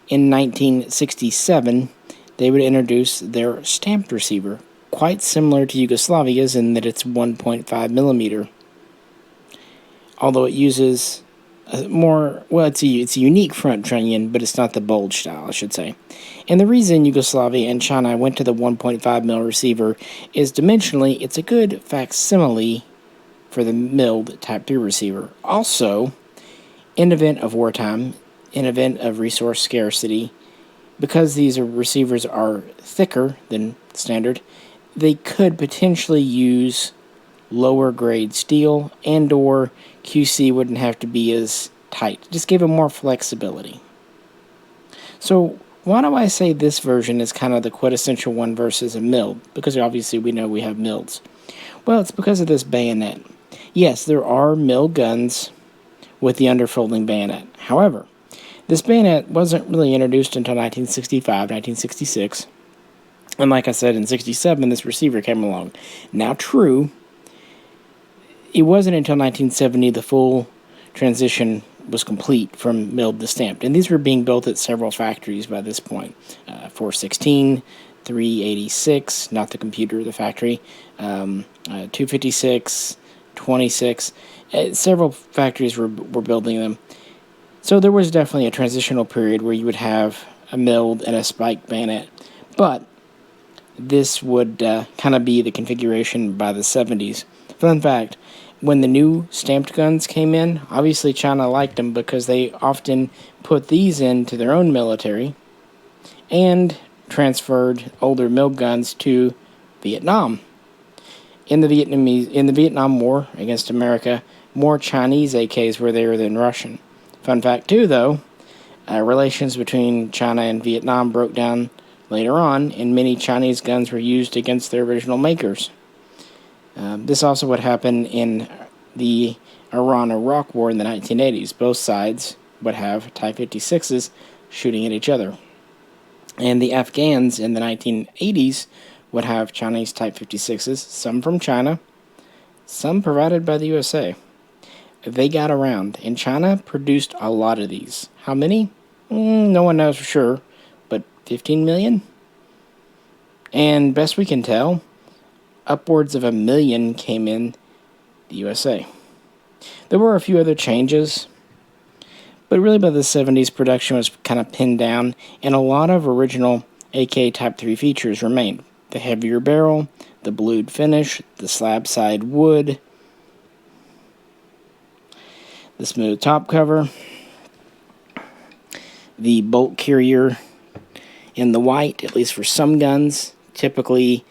in 1967, they would introduce their stamped receiver, quite similar to Yugoslavia's in that it's 1.5 millimeter. Although it uses it's a unique front trunnion, but it's not the bulge style, I should say. And the reason Yugoslavia and China went to the 1.5 mil receiver is dimensionally, it's a good facsimile for the milled Type 3 receiver. Also, in event of wartime, in event of resource scarcity, because these receivers are thicker than standard, they could potentially use lower grade steel, and or QC wouldn't have to be as tight. Just gave them more flexibility. So why do I say this version is kind of the quintessential one versus a milled? Because obviously we know we have milleds. Well, it's because of this bayonet. Yes, there are milled guns with the underfolding bayonet. However, this bayonet wasn't really introduced until 1965, 1966. And like I said, in 67, this receiver came along. Now, true, it wasn't until 1970 the full transition was complete from milled to stamped. And these were being built at several factories by this point. 416, 386, not the computer, the factory, 256, 26. Several factories were building them. So there was definitely a transitional period where you would have a milled and a spiked bayonet. But this would kind of be the configuration by the 70s. Fun fact, when the new stamped guns came in, obviously China liked them because they often put these into their own military and transferred older milled guns to Vietnam. In the Vietnam War against America, more Chinese AKs were there than Russian. Fun fact too, though, relations between China and Vietnam broke down later on, and many Chinese guns were used against their original makers. This also would happen in the Iran-Iraq War in the 1980s. Both sides would have Type 56s shooting at each other. And the Afghans in the 1980s would have Chinese Type 56s, some from China, some provided by the USA. They got around, and China produced a lot of these. How many? No one knows for sure, but 15 million? And best we can tell, upwards of 1 million came in the USA. There were a few other changes, but really by the 70s, production was kind of pinned down, and a lot of original AK Type 3 features remained. The heavier barrel, the blued finish, the slab side wood, the smooth top cover, the bolt carrier in the white, at least for some guns. Typically,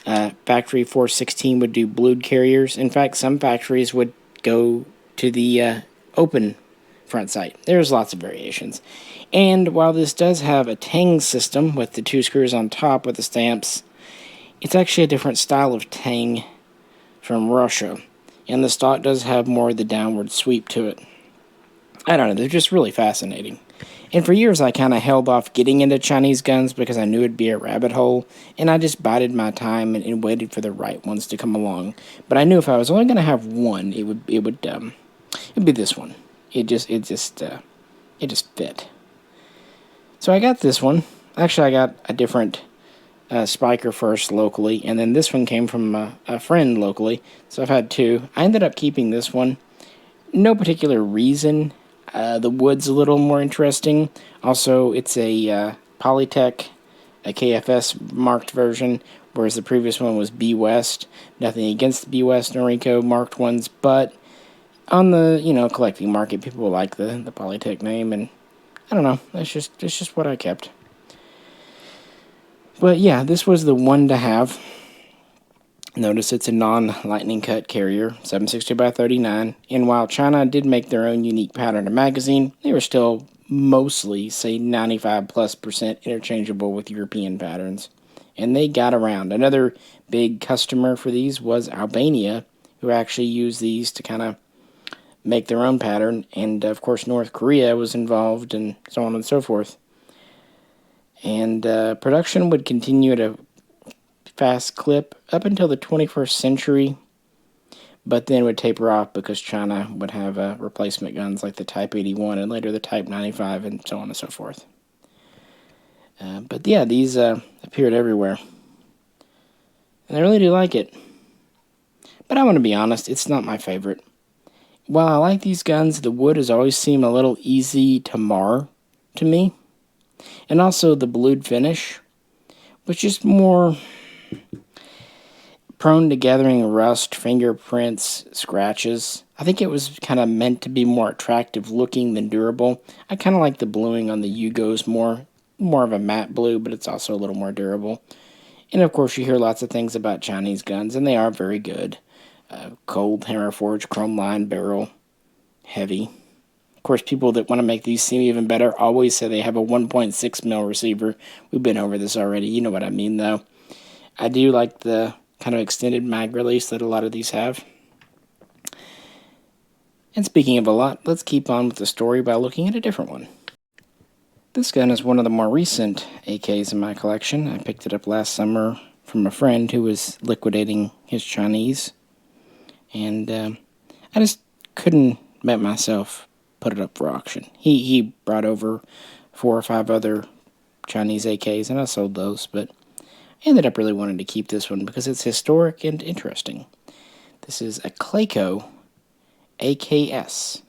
factory 416 would do blued carriers. In fact, some factories would go to the open front sight. There's lots of variations. And while this does have a tang system with the 2 screws on top with the stamps, it's actually a different style of tang from Russia. And the stock does have more of the downward sweep to it. I don't know, they're just really fascinating. And for years I kind of held off getting into Chinese guns because I knew it'd be a rabbit hole, and I just bided my time and waited for the right ones to come along. But I knew if I was only going to have one, it'd be this one. It just fit. So I got this one. Actually, I got a different spiker first locally, and then this one came from a friend locally. So I've had 2. I ended up keeping this one. No particular reason. The wood's a little more interesting. Also, it's a Polytech, a KFS marked version, whereas the previous one was B West. Nothing against the B West Noriko marked ones, but on the collecting market, people like the Polytech name, and I don't know. It's just what I kept. But yeah, this was the one to have. Notice it's a non-lightning cut carrier, 760 by 39. And while China did make their own unique pattern and magazine, they were still mostly, say 95+% interchangeable with European patterns. And they got around. Another big customer for these was Albania, who actually used these to kind of make their own pattern. And of course, North Korea was involved, and so on and so forth. And production would continue at a fast clip up until the 21st century, but then would taper off because China would have replacement guns like the Type 81 and later the Type 95 and so on and so forth. But yeah, these appeared everywhere. And I really do like it. But I want to be honest, it's not my favorite. While I like these guns, the wood has always seemed a little easy to mar to me. And also the blued finish was just more prone to gathering rust, fingerprints, scratches. I think it was kind of meant to be more attractive looking than durable. I kind of like the bluing on the Yugos more of a matte blue, but it's also a little more durable. And of course you hear lots of things about Chinese guns, and they are very good. Cold, hammer forged, chrome line, barrel, heavy. Of course, people that want to make these seem even better always say they have a 1.6 mil receiver. We've been over this already. You know what I mean, though. I do like the kind of extended mag release that a lot of these have. And speaking of a lot, let's keep on with the story by looking at a different one. This gun is one of the more recent AKs in my collection. I picked it up last summer from a friend who was liquidating his Chinese. And I just couldn't make myself put it up for auction. He brought over 4 or 5 other Chinese AKs, and I sold those, but I ended up really wanting to keep this one because it's historic and interesting. This is a Clayco AKS,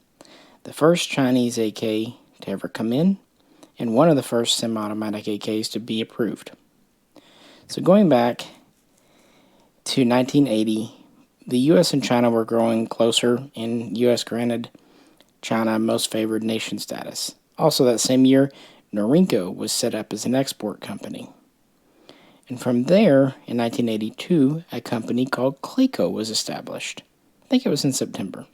the first Chinese AK to ever come in, and one of the first semi-automatic AKs to be approved. So going back to 1980, the U.S. and China were growing closer, and U.S. granted China most favored nation status. Also that same year, Norinco was set up as an export company. And from there, in 1982, a company called Clayco was established. I think it was in September.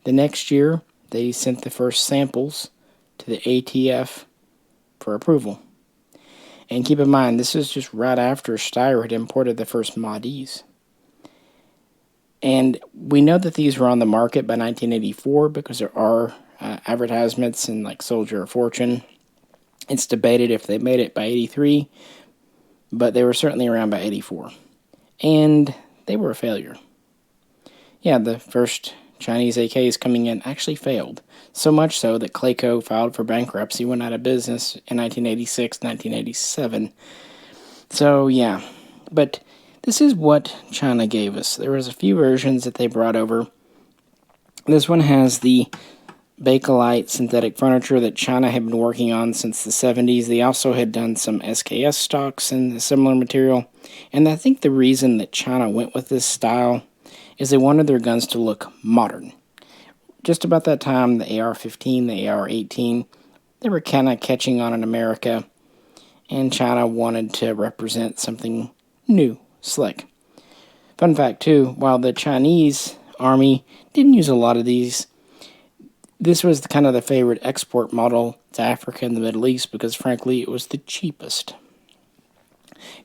The next year, they sent the first samples to the ATF for approval. And keep in mind, this is just right after Steyr had imported the first Modis. And we know that these were on the market by 1984 because there are advertisements in like Soldier of Fortune. It's debated if they made it by 83, but they were certainly around by 84. And they were a failure. Yeah, the first Chinese AKs coming in actually failed. So much so that Clayco filed for bankruptcy, went out of business in 1986, 1987. So yeah, but this is what China gave us. There was a few versions that they brought over. This one has the Bakelite synthetic furniture that China had been working on since the 70s. They also had done some SKS stocks in a similar material. And I think the reason that China went with this style is they wanted their guns to look modern. Just about that time, the AR-15, the AR-18, they were kind of catching on in America. And China wanted to represent something new. Slick. Fun fact too, while the Chinese army didn't use a lot of these, this was kind of the favorite export model to Africa and the Middle East because frankly it was the cheapest.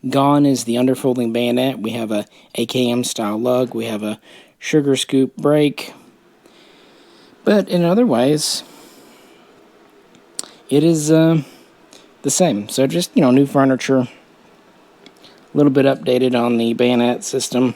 Gone is the underfolding bayonet. We have a AKM style lug. We have a sugar scoop brake. But in other ways, it is the same. So just, new furniture. A little bit updated on the bayonet system.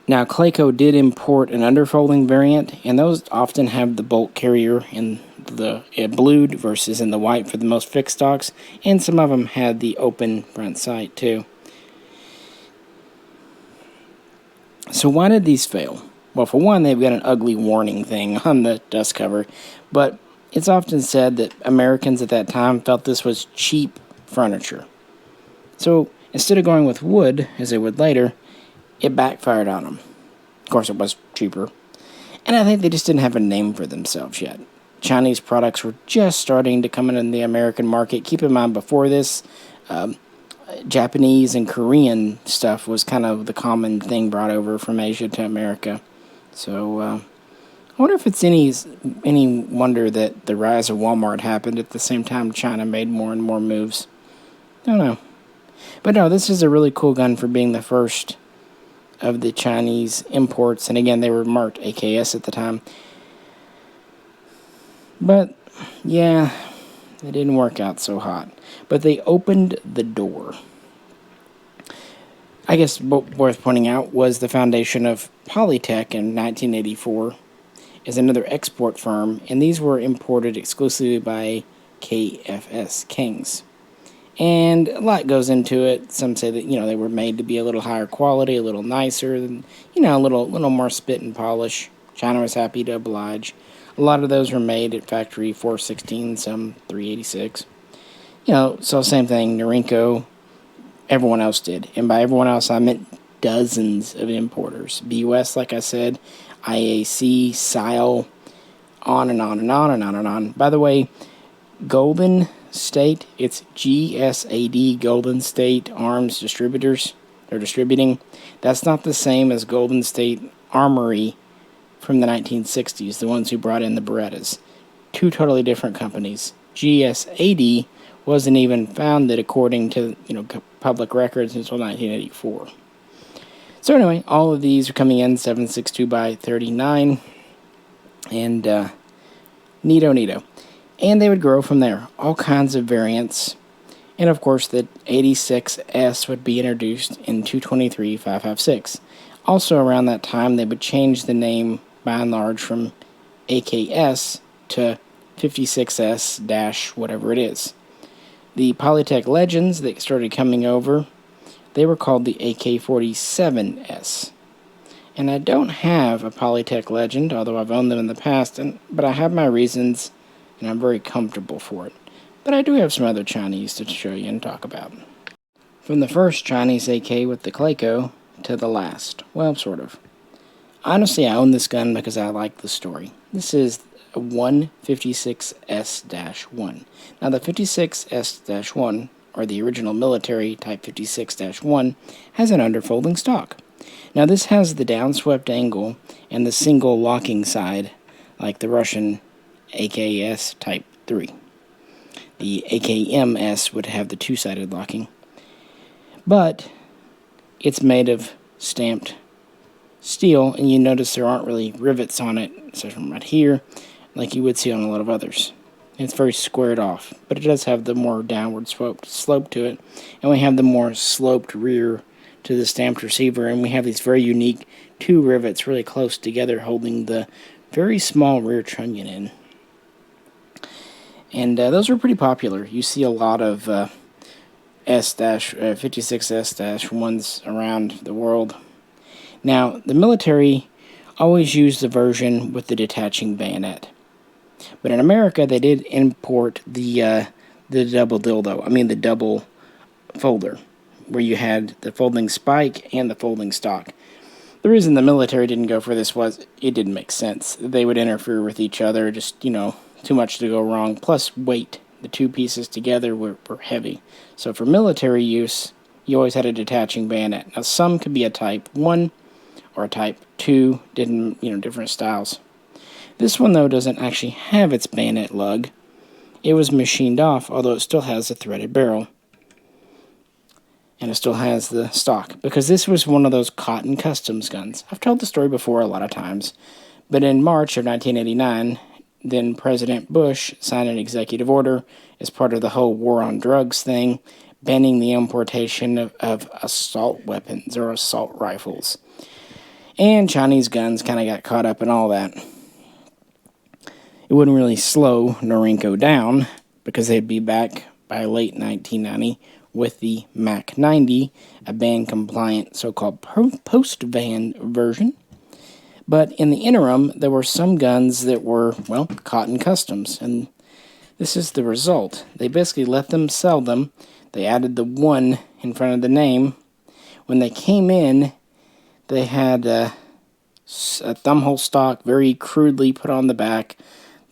Now, Clayco did import an underfolding variant, and those often have the bolt carrier in the blued versus in the white for the most fixed stocks, and some of them had the open front sight too. So why did these fail? Well, for one, they've got an ugly warning thing on the dust cover, but it's often said that Americans at that time felt this was cheap furniture. So instead of going with wood, as they would later, it backfired on them. Of course, it was cheaper. And I think they just didn't have a name for themselves yet. Chinese products were just starting to come in the American market. Keep in mind, before this, Japanese and Korean stuff was kind of the common thing brought over from Asia to America. So, I wonder if it's any wonder that the rise of Walmart happened at the same time China made more and more moves. Don't know. But no, this is a really cool gun for being the first of the Chinese imports. And again, they were marked AKS at the time. But, yeah, it didn't work out so hot. But they opened the door. I guess worth pointing out was the foundation of Polytech in 1984 as another export firm, and these were imported exclusively by KFS, Kings. And a lot goes into it. Some say that, they were made to be a little higher quality, a little nicer, and, a little more spit and polish. China was happy to oblige. A lot of those were made at factory 416, some 386. So same thing, Norinco, everyone else did. And by everyone else, I meant dozens of importers. BUS, like I said, IAC, SILE, on and on and on and on and on. By the way, Golden State, it's GSAD, Golden State Arms Distributors. They're distributing. That's not the same as Golden State Armory from the 1960s, the ones who brought in the Berettas. Two totally different companies. GSAD wasn't even founded according to public records until 1984. So anyway, all of these are coming in 7.62 by 39, and neato. And they would grow from there. All kinds of variants. And of course, the 86S would be introduced in 223.556. Also around that time, they would change the name, by and large, from AKS to 56S- whatever it is. The Polytech Legends that started coming over, they were called the AK47S. And I don't have a Polytech Legend, although I've owned them in the past, but I have my reasons, and I'm very comfortable for it. But I do have some other Chinese to show you and talk about. From the first Chinese AK with the Clayco to the last. Well, sort of. Honestly, I own this gun because I like the story. This is a 156S-1. Now, the 56S-1, or the original military Type 56-1, has an underfolding stock. Now, this has the downswept angle and the single locking side, like the Russian AKS Type 3. The AKM-S would have the two-sided locking. But it's made of stamped steel, and you notice there aren't really rivets on it, such from right here, like you would see on a lot of others. It's very squared off, but it does have the more downward slope to it, and we have the more sloped rear to the stamped receiver, and we have these very unique two rivets really close together holding the very small rear trunnion in. And those are pretty popular. You see a lot of 56S-1s around the world. Now, the military always used the version with the detaching bayonet. But in America, they did import the double dildo. I mean, the double folder, where you had the folding spike and the folding stock. The reason the military didn't go for this was it didn't make sense. They would interfere with each other, just, too much to go wrong. Plus, weight. The two pieces together were heavy. So for military use, you always had a detaching bayonet. Now, some could be a Type 1 or a Type 2, different styles. This one, though, doesn't actually have its bayonet lug. It was machined off, although it still has a threaded barrel. And it still has the stock, because this was one of those cotton customs guns. I've told the story before a lot of times, but in March of 1989, then President Bush signed an executive order as part of the whole war on drugs thing, banning the importation of assault weapons or assault rifles. And Chinese guns kind of got caught up in all that. It wouldn't really slow Norinco down, because they'd be back by late 1990 with the MAC 90, a ban-compliant so-called post-ban version. But in the interim, there were some guns that were, cotton customs, and this is the result. They basically let them sell them. They added the 1 in front of the name. When they came in, they had a thumbhole stock very crudely put on the back.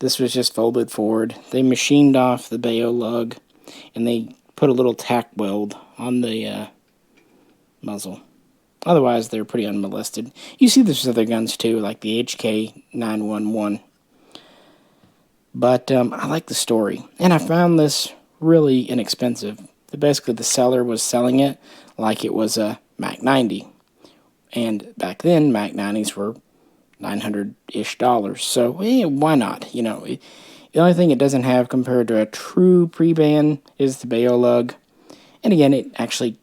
This was just folded forward. They machined off the Bayo lug, and they put a little tack weld on the muzzle. Otherwise, they're pretty unmolested. You see this with other guns too, like the HK911. But I like the story, and I found this really inexpensive. Basically, the seller was selling it like it was a Mac 90, and back then Mac 90s were $900-ish. So why not? You know, the only thing it doesn't have compared to a true pre-ban is the Bayo lug, and again, it actually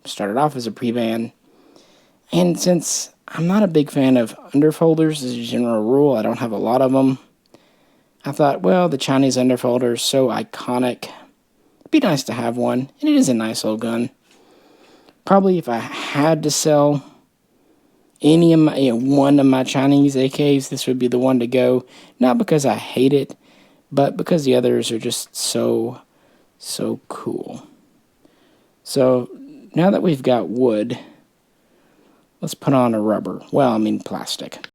started off as a pre-ban. And since I'm not a big fan of underfolders as a general rule, I don't have a lot of them. I thought, well, the Chinese underfolder is so iconic. It'd be nice to have one, and it is a nice old gun. Probably if I had to sell any of my, one of my Chinese AKs, this would be the one to go. Not because I hate it, but because the others are just so cool. So now that we've got wood, let's put on a rubber. Well, I mean plastic.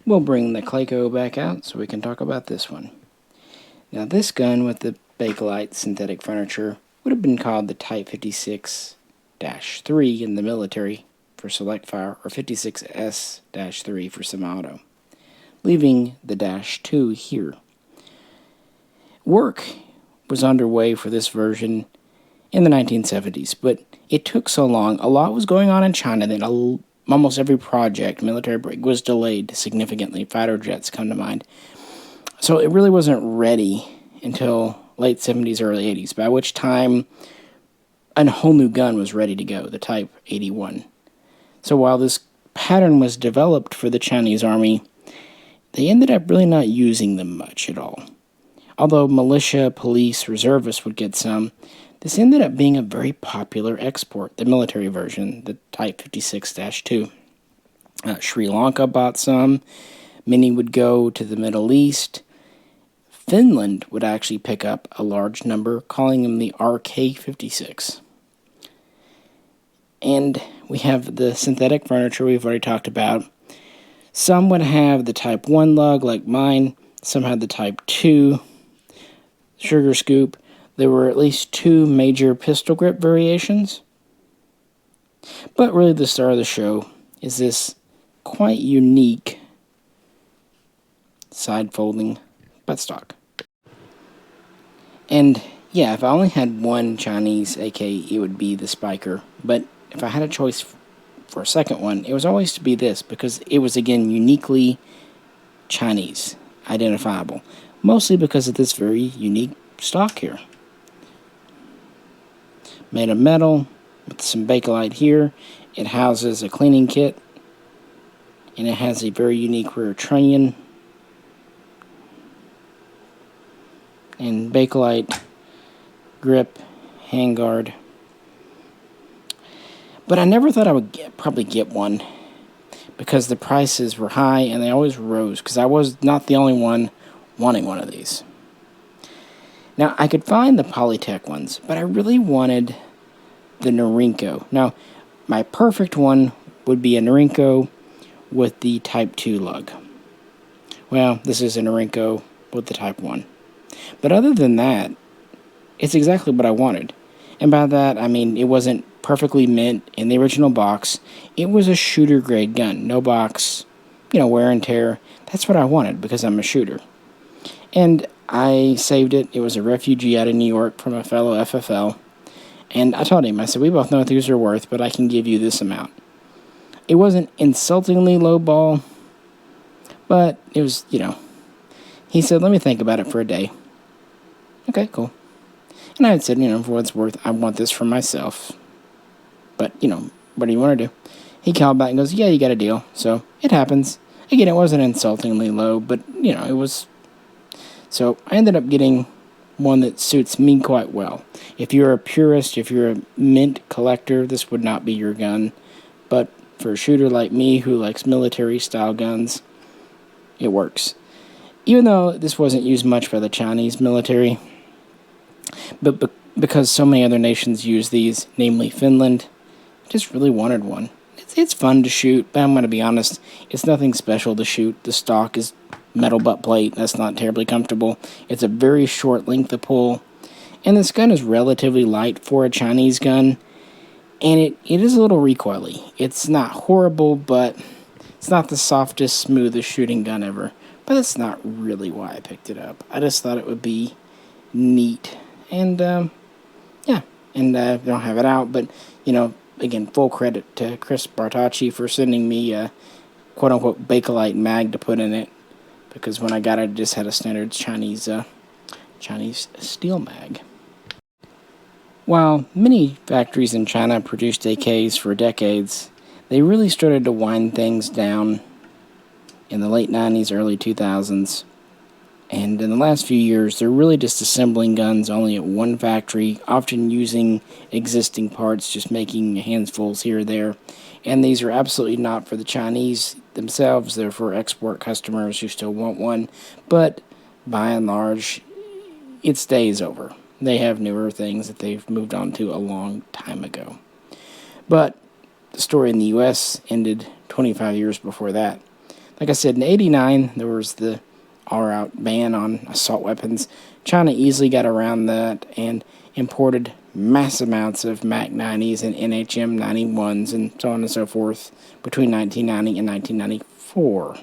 We'll bring the Clayco back out so we can talk about this one. Now this gun with the Bakelite synthetic furniture would have been called the Type 56-3 in the military for select fire, or 56S-3 for semi-auto, leaving the -2 here. Work was underway for this version in the 1970s, but it took so long. A lot was going on in China that almost every project, military break, was delayed significantly. Fighter jets come to mind. So it really wasn't ready until late 70s, early 80s, by which time a whole new gun was ready to go, the Type 81. So while this pattern was developed for the Chinese army, they ended up really not using them much at all. Although militia, police, reservists would get some, this ended up being a very popular export, the military version, the Type 56-2. Sri Lanka bought some. Many would go to the Middle East. Finland would actually pick up a large number, calling them the RK56. And we have the synthetic furniture we've already talked about. Some would have the Type 1 lug, like mine. Some had the Type 2 sugar scoop. There were at least 2 major pistol grip variations. But really the star of the show is this quite unique side-folding buttstock. And yeah, if I only had one Chinese AK, it would be the Spiker. But if I had a choice for a second one, it was always to be this, because it was, again, uniquely Chinese, identifiable. Mostly because of this very unique stock here. Made of metal, with some Bakelite here. It houses a cleaning kit, and it has a very unique rear trunnion. And Bakelite grip, handguard. But I never thought I would probably get one, because the prices were high and they always rose, because I was not the only one wanting one of these. Now, I could find the Polytech ones, but I really wanted the Norinco. Now, my perfect one would be a Norinco with the Type 2 lug. Well, this is a Norinco with the Type 1. But other than that, it's exactly what I wanted. And by that, I mean it wasn't perfectly mint in the original box. It was a shooter-grade gun. No box, wear and tear. That's what I wanted, because I'm a shooter. And I saved it. It was a refugee out of New York from a fellow FFL. And I told him, I said, we both know what these are worth, but I can give you this amount. It wasn't insultingly lowball, but it was, He said, let me think about it for a day. Okay, cool. And I had said, for what it's worth, I want this for myself. But, what do you want to do? He called back and goes, yeah, you got a deal. So, it happens. Again, it wasn't insultingly low, but, it was. So, I ended up getting one that suits me quite well. If you're a purist, if you're a mint collector, this would not be your gun. But for a shooter like me who likes military-style guns, it works. Even though this wasn't used much by the Chinese military, but because so many other nations use these, namely Finland, I just really wanted one. It's fun to shoot, but I'm going to be honest, it's nothing special to shoot. The stock is metal butt plate. That's not terribly comfortable. It's a very short length of pull. And this gun is relatively light for a Chinese gun. And it is a little recoily. It's not horrible, but it's not the softest, smoothest shooting gun ever. But that's not really why I picked it up. I just thought it would be neat. And, yeah. And I don't have it out, but, you know, again, full credit to Chris Bartacci for sending me a quote-unquote Bakelite mag to put in it. Because when I got it, I just had a standard Chinese steel mag. While many factories in China produced AKs for decades, they really started to wind things down in the late 90s, early 2000s. And in the last few years, they're really just assembling guns only at one factory, often using existing parts, just making handfuls here or there. And these are absolutely not for the Chinese themselves. They're for export customers who still want one. But by and large, its day is over. They have newer things that they've moved on to a long time ago. But the story in the U.S. ended 25 years before that. Like I said, in '89, there was the all-out ban on assault weapons. China easily got around that and imported mass amounts of MAC 90s and NHM 91s and so on and so forth between 1990 and 1994.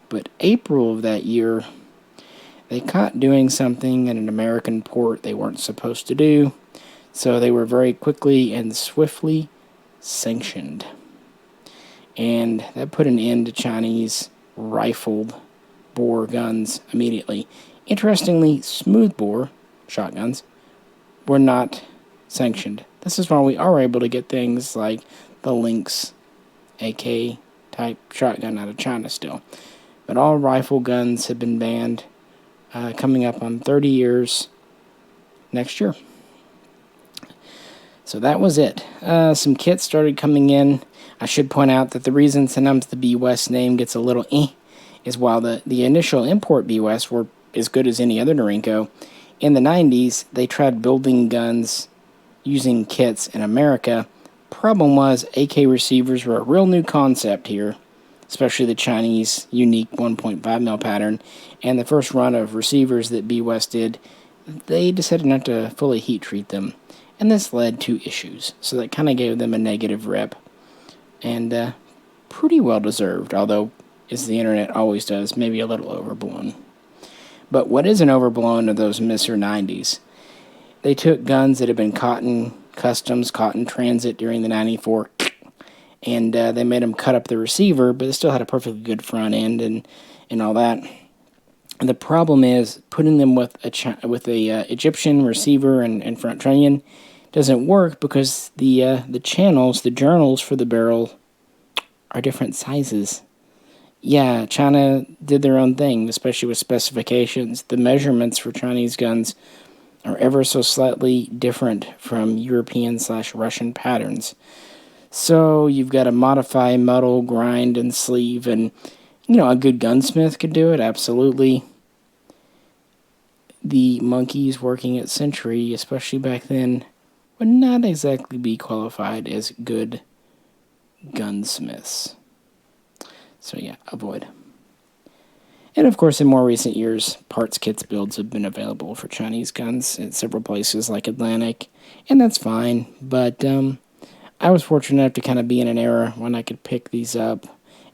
But April of that year, they caught doing something in an American port they weren't supposed to do, so they were very quickly and swiftly sanctioned. And that put an end to Chinese rifled bore guns immediately. Interestingly, smoothbore shotguns were not sanctioned. This is why we are able to get things like the Lynx AK type shotgun out of China still. But all rifle guns have been banned. Coming up on 30 years next year. So that was it. Some kits started coming in. I should point out that the reason sometimes the B-West name gets a little is while the initial import B-West were as good as any other Norinco, in the 90s they tried building guns using kits in America. Problem was AK receivers were a real new concept here, especially the Chinese unique 1.5mm pattern, and the first run of receivers that B-West did, they decided not to fully heat treat them, and this led to issues, so that kind of gave them a negative rep, and pretty well deserved, although, as the internet always does, maybe a little overblown. But what isn't overblown are those Misser 90s. They took guns that had been caught in customs, caught in transit during the 94, and they made them cut up the receiver, but it still had a perfectly good front end and all that. And the problem is putting them with a Egyptian receiver and front trunnion doesn't work because the channels, the journals for the barrel are different sizes. Yeah, China did their own thing, especially with specifications. The measurements for Chinese guns are ever so slightly different from European/Russian patterns. So you've got to modify, muddle, grind, and sleeve, and, you know, a good gunsmith could do it, absolutely. The monkeys working at Century, especially back then, would not exactly be qualified as good gunsmiths. So yeah, avoid. And of course, in more recent years, parts kits builds have been available for Chinese guns at several places like Atlantic, and that's fine, but I was fortunate enough to kind of be in an era when I could pick these up,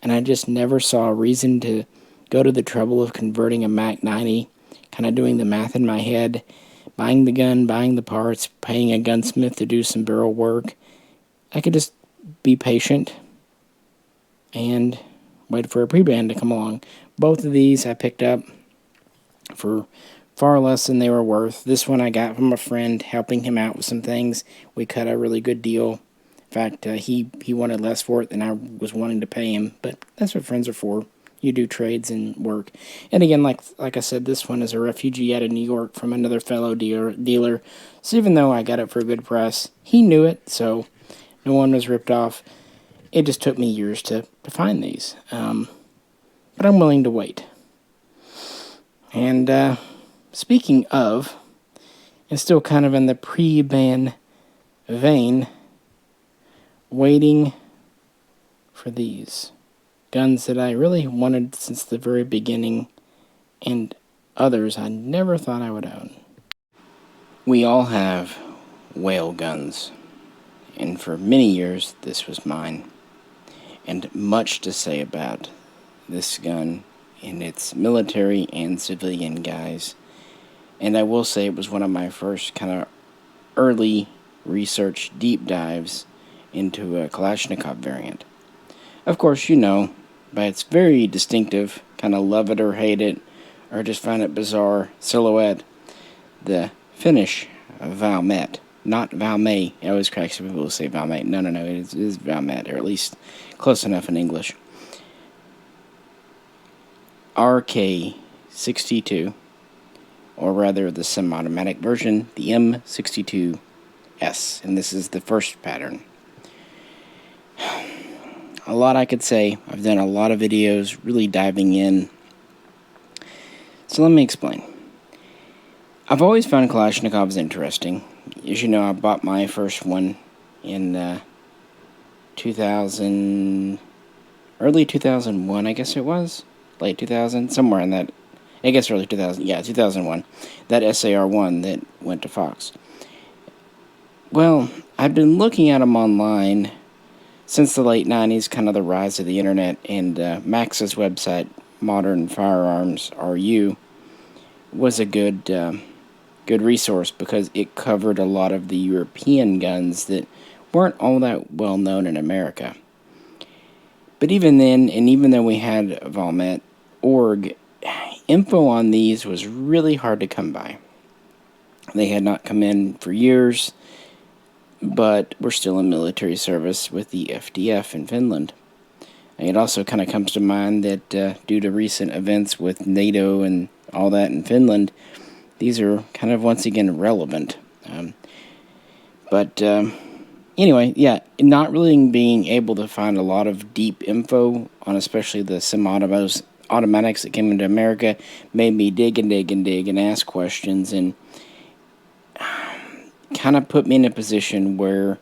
and I just never saw a reason to go to the trouble of converting a MAC 90, kind of doing the math in my head, buying the gun, buying the parts, paying a gunsmith to do some barrel work. I could just be patient and wait for a pre-ban to come along. Both of these I picked up for far less than they were worth. This one I got from a friend, helping him out with some things. We cut a really good deal. In fact, he wanted less for it than I was wanting to pay him, but that's what friends are for. You do trades and work. And again, like I said, this one is a refugee out of New York from another fellow dealer. So even though I got it for a good price, he knew it, so no one was ripped off. It just took me years to find these. But I'm willing to wait. And speaking of, and still kind of in the pre-ban vein, waiting for these guns that I really wanted since the very beginning and others I never thought I would own. We all have whale guns, and for many years this was mine, and much to say about this gun in its military and civilian guise. And I will say it was one of my first kind of early research deep dives into a Kalashnikov variant. Of course, you know, by its very distinctive, kind of love it or hate it, or just find it bizarre silhouette, the finish of Valmet, not Valmet. I always crack some people who say Valmet. No, it is Valmet, or at least close enough in English. RK62, or rather the semi-automatic version, the M62S, and this is the first pattern. A lot I could say. I've done a lot of videos really diving in. So let me explain. I've always found Kalashnikovs interesting. As you know, I bought my first one in early 2001, I guess it was. Late 2000, somewhere in that. I guess early 2000. Yeah, 2001. That SAR-1 that went to Fox. Well, I've been looking at them online since the late 90s, kind of the rise of the internet, and Max's website, Modern Firearms RU, was a good resource because it covered a lot of the European guns that weren't all that well known in America. But even then, and even though we had Valmet.org, info on these was really hard to come by. They had not come in for years, but were still in military service with the FDF in Finland. And it also kind of comes to mind that due to recent events with NATO and all that in Finland, these are kind of once again relevant. Anyway, yeah, not really being able to find a lot of deep info on especially the semi-automatics that came into America made me dig and ask questions, and kind of put me in a position where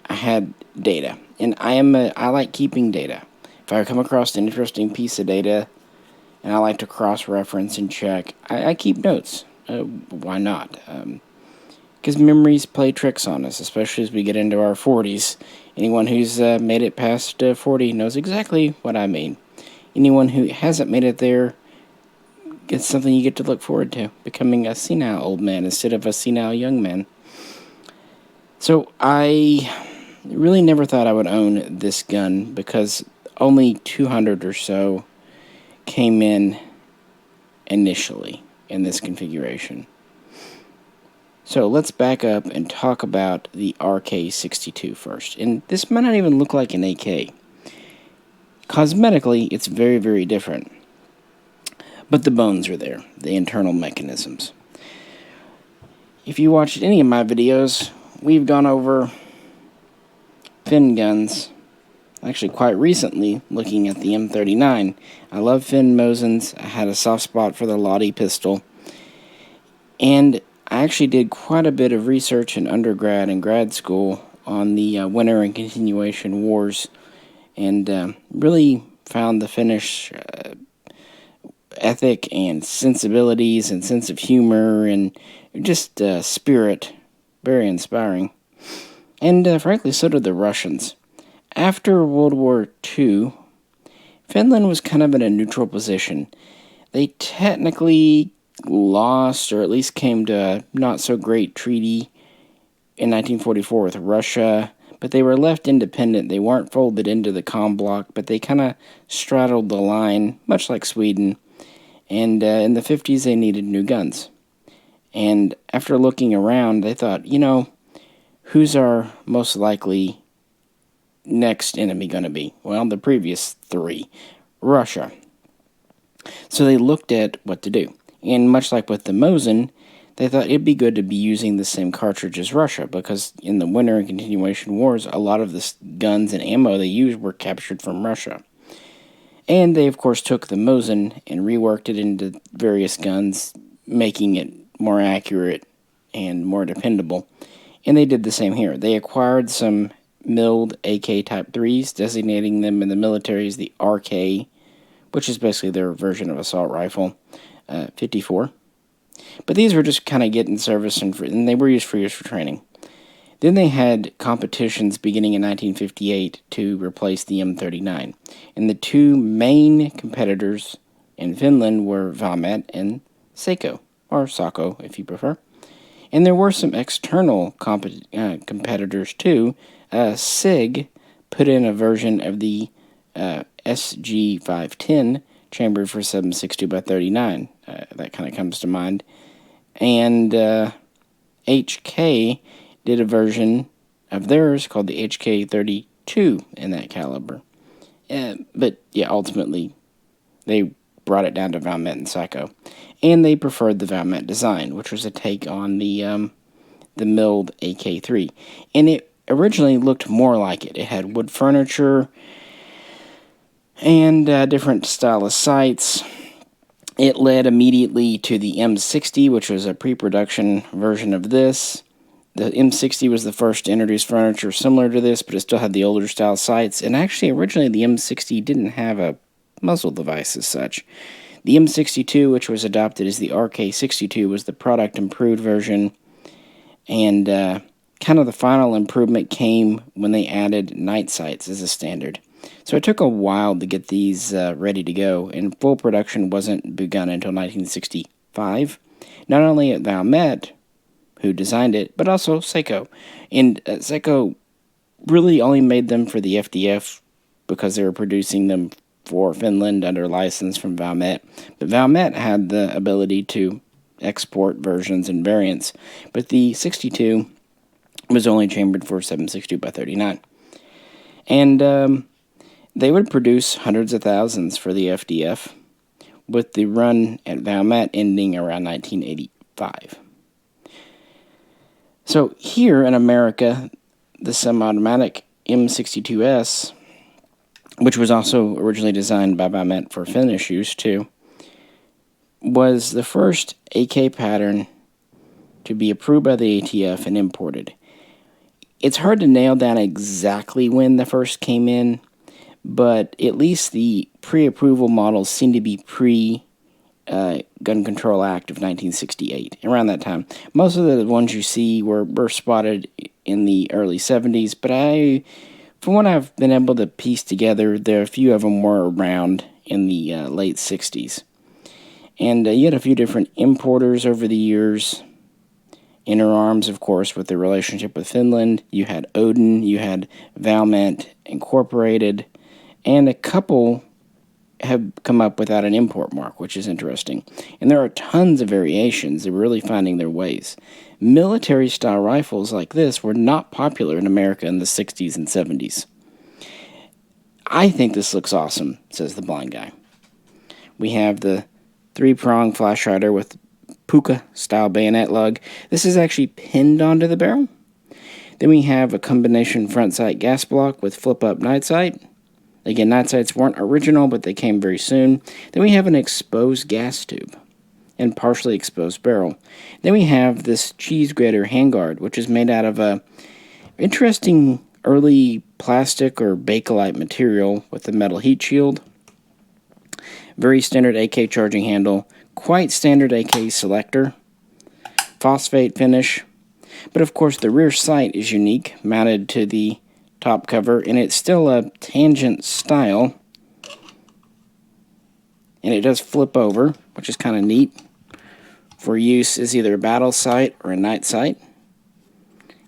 I had data. And I like keeping data. If I come across an interesting piece of data, and I like to cross-reference and check, I keep notes. Why not? Because memories play tricks on us, especially as we get into our 40s. Anyone who's made it past 40 knows exactly what I mean. Anyone who hasn't made it there, it's something you get to look forward to, becoming a senile old man instead of a senile young man. So I really never thought I would own this gun because only 200 or so came in initially in this configuration. So let's back up and talk about the RK62 first. And this might not even look like an AK. Cosmetically, it's very, very different. But the bones are there, the internal mechanisms. If you watched any of my videos, we've gone over Finn guns, actually quite recently, looking at the M39. I love Finn Mosins. I had a soft spot for the Lottie pistol. And I actually did quite a bit of research in undergrad and grad school on the winter and continuation wars, and really found the Finnish ethic and sensibilities and sense of humor and just spirit very inspiring. And frankly, so did the Russians. After World War II, Finland was kind of in a neutral position. They technically lost, or at least came to a not-so-great treaty in 1944 with Russia, but they were left independent. They weren't folded into the comm bloc, but they kind of straddled the line, much like Sweden. And in the 50s, they needed new guns. And after looking around, they thought, who's our most likely next enemy going to be? Well, the previous three, Russia. So they looked at what to do. And much like with the Mosin, they thought it'd be good to be using the same cartridge as Russia, because in the winter and continuation wars, a lot of the guns and ammo they used were captured from Russia. And they, of course, took the Mosin and reworked it into various guns, making it more accurate and more dependable. And they did the same here. They acquired some milled AK Type 3s, designating them in the military as the RK, which is basically their version of assault rifle. AK54. But these were just kind of getting service, and they were used for years for training. Then they had competitions beginning in 1958 to replace the M39. And the two main competitors in Finland were Valmet and Saiga, or Sako if you prefer. And there were some external competitors too. SIG put in a version of the SG510 chambered for 7.62x39. That kind of comes to mind. And HK did a version of theirs called the HK32 in that caliber. But yeah, ultimately, they brought it down to Valmet and Mishaco. And they preferred the Valmet design, which was a take on the milled AK3. And it originally looked more like it. It had wood furniture and different style of sights. It led immediately to the M60, which was a pre-production version of this. The M60 was the first to introduce furniture similar to this, but it still had the older style sights. And actually, originally, the M60 didn't have a muzzle device as such. The M62, which was adopted as the RK62, was the product improved version. And kind of the final improvement came when they added night sights as a standard. So it took a while to get these ready to go, and full production wasn't begun until 1965. Not only at Valmet, who designed it, but also Saiga. And Saiga really only made them for the FDF because they were producing them for Finland under license from Valmet. But Valmet had the ability to export versions and variants, but the 62 was only chambered for 7.62x39. And they would produce hundreds of thousands for the FDF, with the run at Valmet ending around 1985. So here in America, the semi-automatic M62S, which was also originally designed by Valmet for Finnish use too, was the first AK pattern to be approved by the ATF and imported. It's hard to nail down exactly when the first came in, but at least the pre-approval models seem to be Gun Control Act of 1968, around that time. Most of the ones you see were spotted in the early 70s, but from what I've been able to piece together, there are a few of them were around in the late 60s. And you had a few different importers over the years. Inner Arms, of course, with the relationship with Finland. You had Odin, you had Valmet Incorporated, and a couple have come up without an import mark, which is interesting. And there are tons of variations. They're really finding their ways. Military-style rifles like this were not popular in America in the 60s and 70s. I think this looks awesome, says the blind guy. We have the 3-prong flash rider with puka-style bayonet lug. This is actually pinned onto the barrel. Then we have a combination front sight gas block with flip-up night sight. Again, night sights weren't original, but they came very soon. Then we have an exposed gas tube and partially exposed barrel. Then we have this cheese grater handguard, which is made out of a interesting early plastic or Bakelite material with a metal heat shield. Very standard AK charging handle, quite standard AK selector, phosphate finish. But of course the rear sight is unique, mounted to the top cover, and it's still a tangent style, and it does flip over, which is kind of neat for use as either a battle sight or a night sight.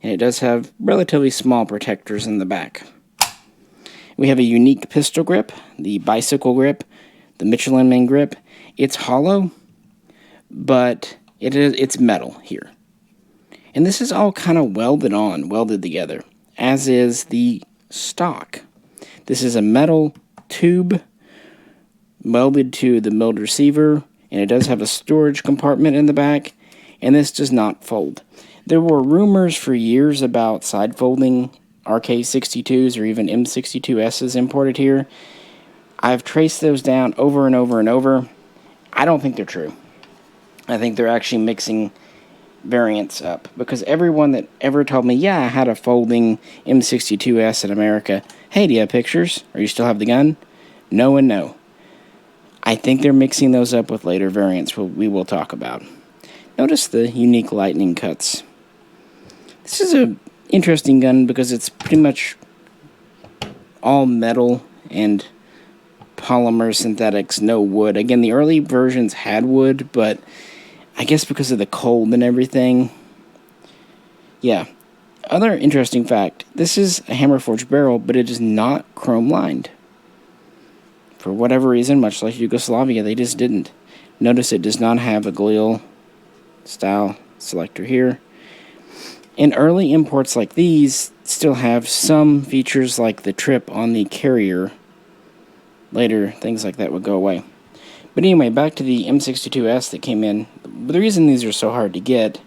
And it does have relatively small protectors in the back. We have a unique pistol grip, the bicycle grip, the Michelin Man grip. It's hollow, but it's metal here. And this is all kind of welded together, as is the stock. This is a metal tube welded to the milled receiver, and it does have a storage compartment in the back, and this does not fold. There were rumors for years about side-folding RK62s or even M62Ss imported here. I've traced those down over and over and over. I don't think they're true. I think they're actually mixing variants up, because everyone that ever told me, yeah, I had a folding M62S in America, hey, do you have pictures? Or you still have the gun? No and no. I think they're mixing those up with later variants we will talk about. Notice the unique lightning cuts. This is an interesting gun because it's pretty much all metal and polymer synthetics, no wood. Again, the early versions had wood, but I guess because of the cold and everything. Yeah. Other interesting fact, this is a hammer forged barrel, but it is not chrome lined. For whatever reason, much like Yugoslavia, they just didn't. Notice it does not have a Galil style selector here. And early imports like these still have some features like the trip on the carrier. Later, things like that would go away. But anyway, back to the M62S that came in. The reason these are so hard to get,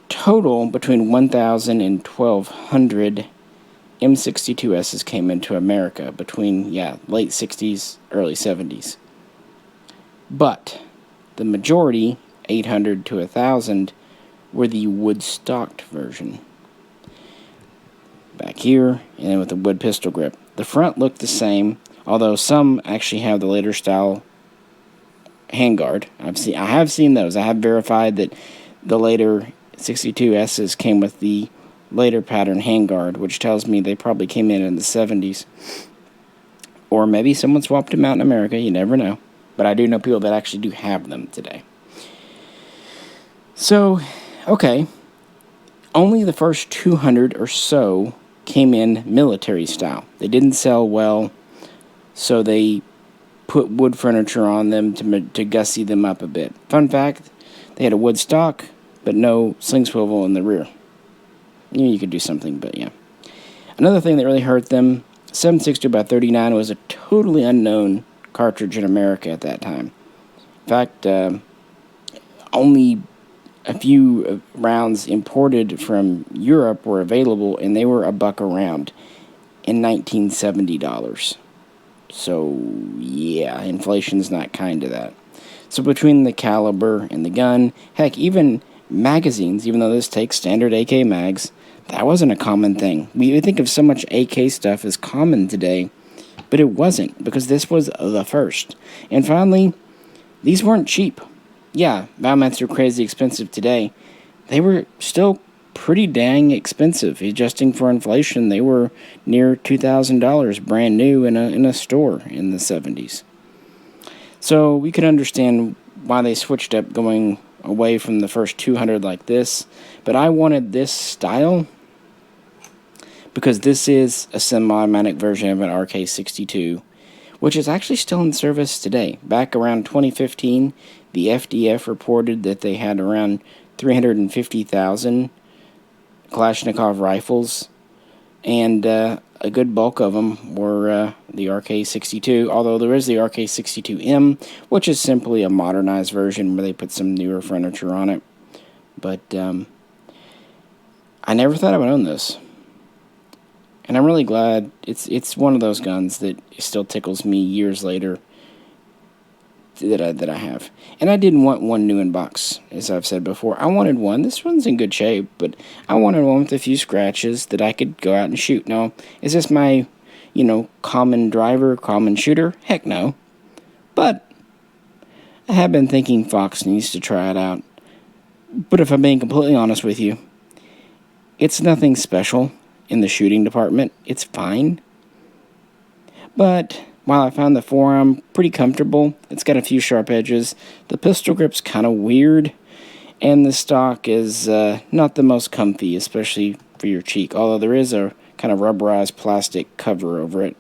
total between 1,000 and 1,200 M62Ss came into America between, late 60s, early 70s. But the majority, 800 to 1,000, were the wood-stocked version. Back here, and then with the wood pistol grip. The front looked the same, although some actually have the later style handguard. I have seen those. I have verified that the later 62Ss came with the later pattern handguard, which tells me they probably came in the 70s. Or maybe someone swapped them out in America, you never know. But I do know people that actually do have them today. So, okay, only the first 200 or so came in military style. They didn't sell well, so they put wood furniture on them to gussy them up a bit. Fun fact, they had a wood stock, but no sling swivel in the rear. You could do something, but yeah. Another thing that really hurt them, 7.62x39 was a totally unknown cartridge in America at that time. In fact, only a few rounds imported from Europe were available, and they were $1 a round in $1970. So, yeah, inflation's not kind to that. So between the caliber and the gun, heck, even magazines, even though this takes standard AK mags, that wasn't a common thing. We think of so much AK stuff as common today, but it wasn't, because this was the first. And finally, these weren't cheap. Yeah, Valmets are crazy expensive today. They were still pretty dang expensive. Adjusting for inflation, they were near $2,000 brand new in a store in the 70s. So we could understand why they switched up going away from the first 200 like this. But I wanted this style because this is a semi-automatic version of an RK62, which is actually still in service today. Back around 2015, the FDF reported that they had around 350,000 Kalashnikov rifles, and a good bulk of them were the RK62, although there is the RK62M, which is simply a modernized version where they put some newer furniture on it. But I never thought I would own this. And I'm really glad. It's one of those guns that still tickles me years later that I have. And I didn't want one new in box, as I've said before. I wanted one. This one's in good shape, but I wanted one with a few scratches that I could go out and shoot. Now, is this my, common driver, common shooter? Heck no. But I have been thinking Fox needs to try it out. But if I'm being completely honest with you, it's nothing special in the shooting department. It's fine. But while I found the forearm pretty comfortable, it's got a few sharp edges, the pistol grip's kind of weird, and the stock is not the most comfy, especially for your cheek, although there is a kind of rubberized plastic cover over it.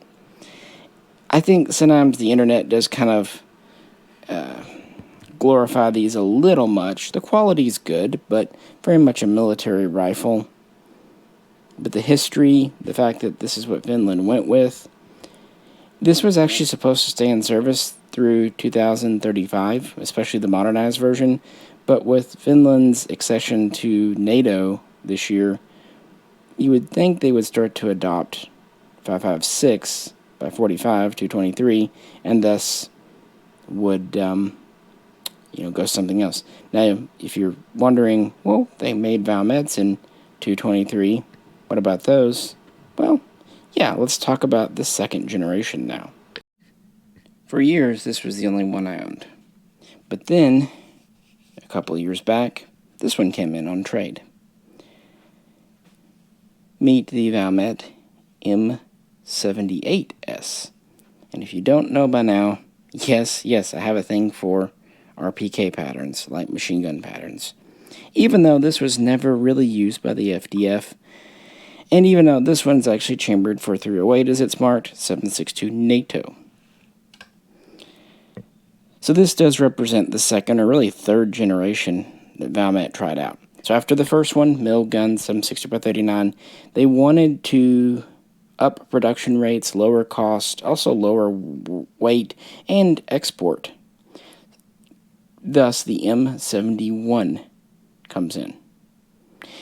I think sometimes the internet does kind of glorify these a little much. The quality's good, but very much a military rifle. But the history, the fact that this is what Finland went with, this was actually supposed to stay in service through 2035, especially the modernized version. But with Finland's accession to NATO this year, you would think they would start to adopt 5.56 by 45 to 23, and thus would go something else. Now, if you're wondering, well, they made Valmets in 223. What about those? Well, yeah, let's talk about the second generation now. For years, this was the only one I owned. But then, a couple of years back, this one came in on trade. Meet the Valmet M78S. And if you don't know by now, yes, I have a thing for RPK patterns, light machine gun patterns. Even though this was never really used by the FDF, and even though this one's actually chambered for 308 as it's marked, 7.62 NATO. So this does represent the second, or really third generation that Valmet tried out. So after the first one, mill gun 760x39, they wanted to up production rates, lower cost, also lower weight, and export. Thus, the M71 comes in.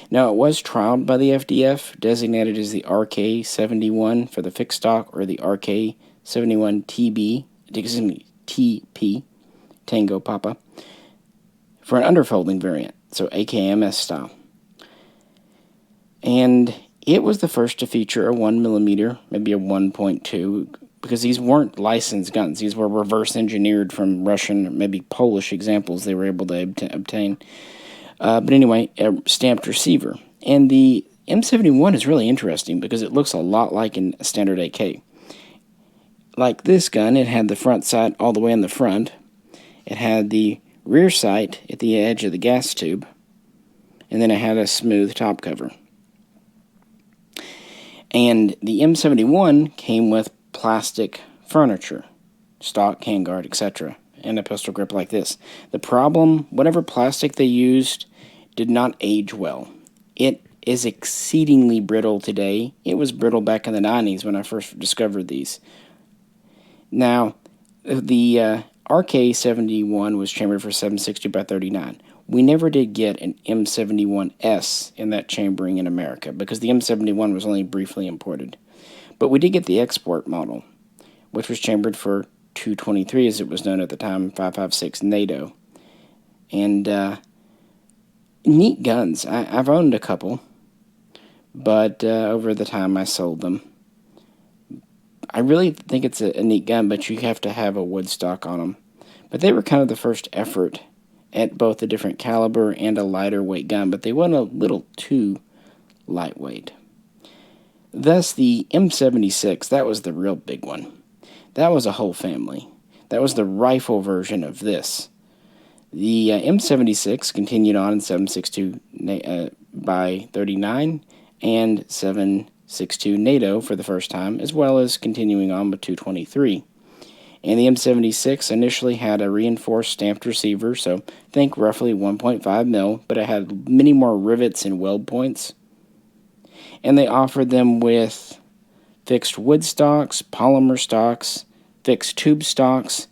Now, it was trialed by the FDF, designated as the RK71 for the fixed stock, or the RK71TB, TP, Tango Papa, for an underfolding variant, so AKM style. And it was the first to feature a 1mm, maybe a 1.2, because these weren't licensed guns. These were reverse engineered from Russian, maybe Polish examples they were able to obtain. But anyway, a stamped receiver. And the M71 is really interesting because it looks a lot like a standard AK. Like this gun, it had the front sight all the way in the front. It had the rear sight at the edge of the gas tube. And then it had a smooth top cover. And the M71 came with plastic furniture, stock, handguard, etc., and a pistol grip like this. The problem, whatever plastic they used, did not age well. It is exceedingly brittle today. It was brittle back in the 90s when I first discovered these. Now, the RK71 was chambered for 760x39. We never did get an M71S in that chambering in America because the M71 was only briefly imported. But we did get the export model, which was chambered for 223, as it was known at the time, 5.56 NATO. And neat guns. I've owned a couple, but over the time I sold them. I really think it's a neat gun, but you have to have a wood stock on them. But they were kind of the first effort at both a different caliber and a lighter weight gun, but they went a little too lightweight. Thus, the M76, that was the real big one. That was a whole family. That was the rifle version of this. The M76 continued on in 7.62 by 39 and 7.62 NATO for the first time, as well as continuing on with 223. And the M76 initially had a reinforced stamped receiver, so think roughly 1.5 mil, but it had many more rivets and weld points. And they offered them with fixed wood stocks, polymer stocks, fixed tube stocks,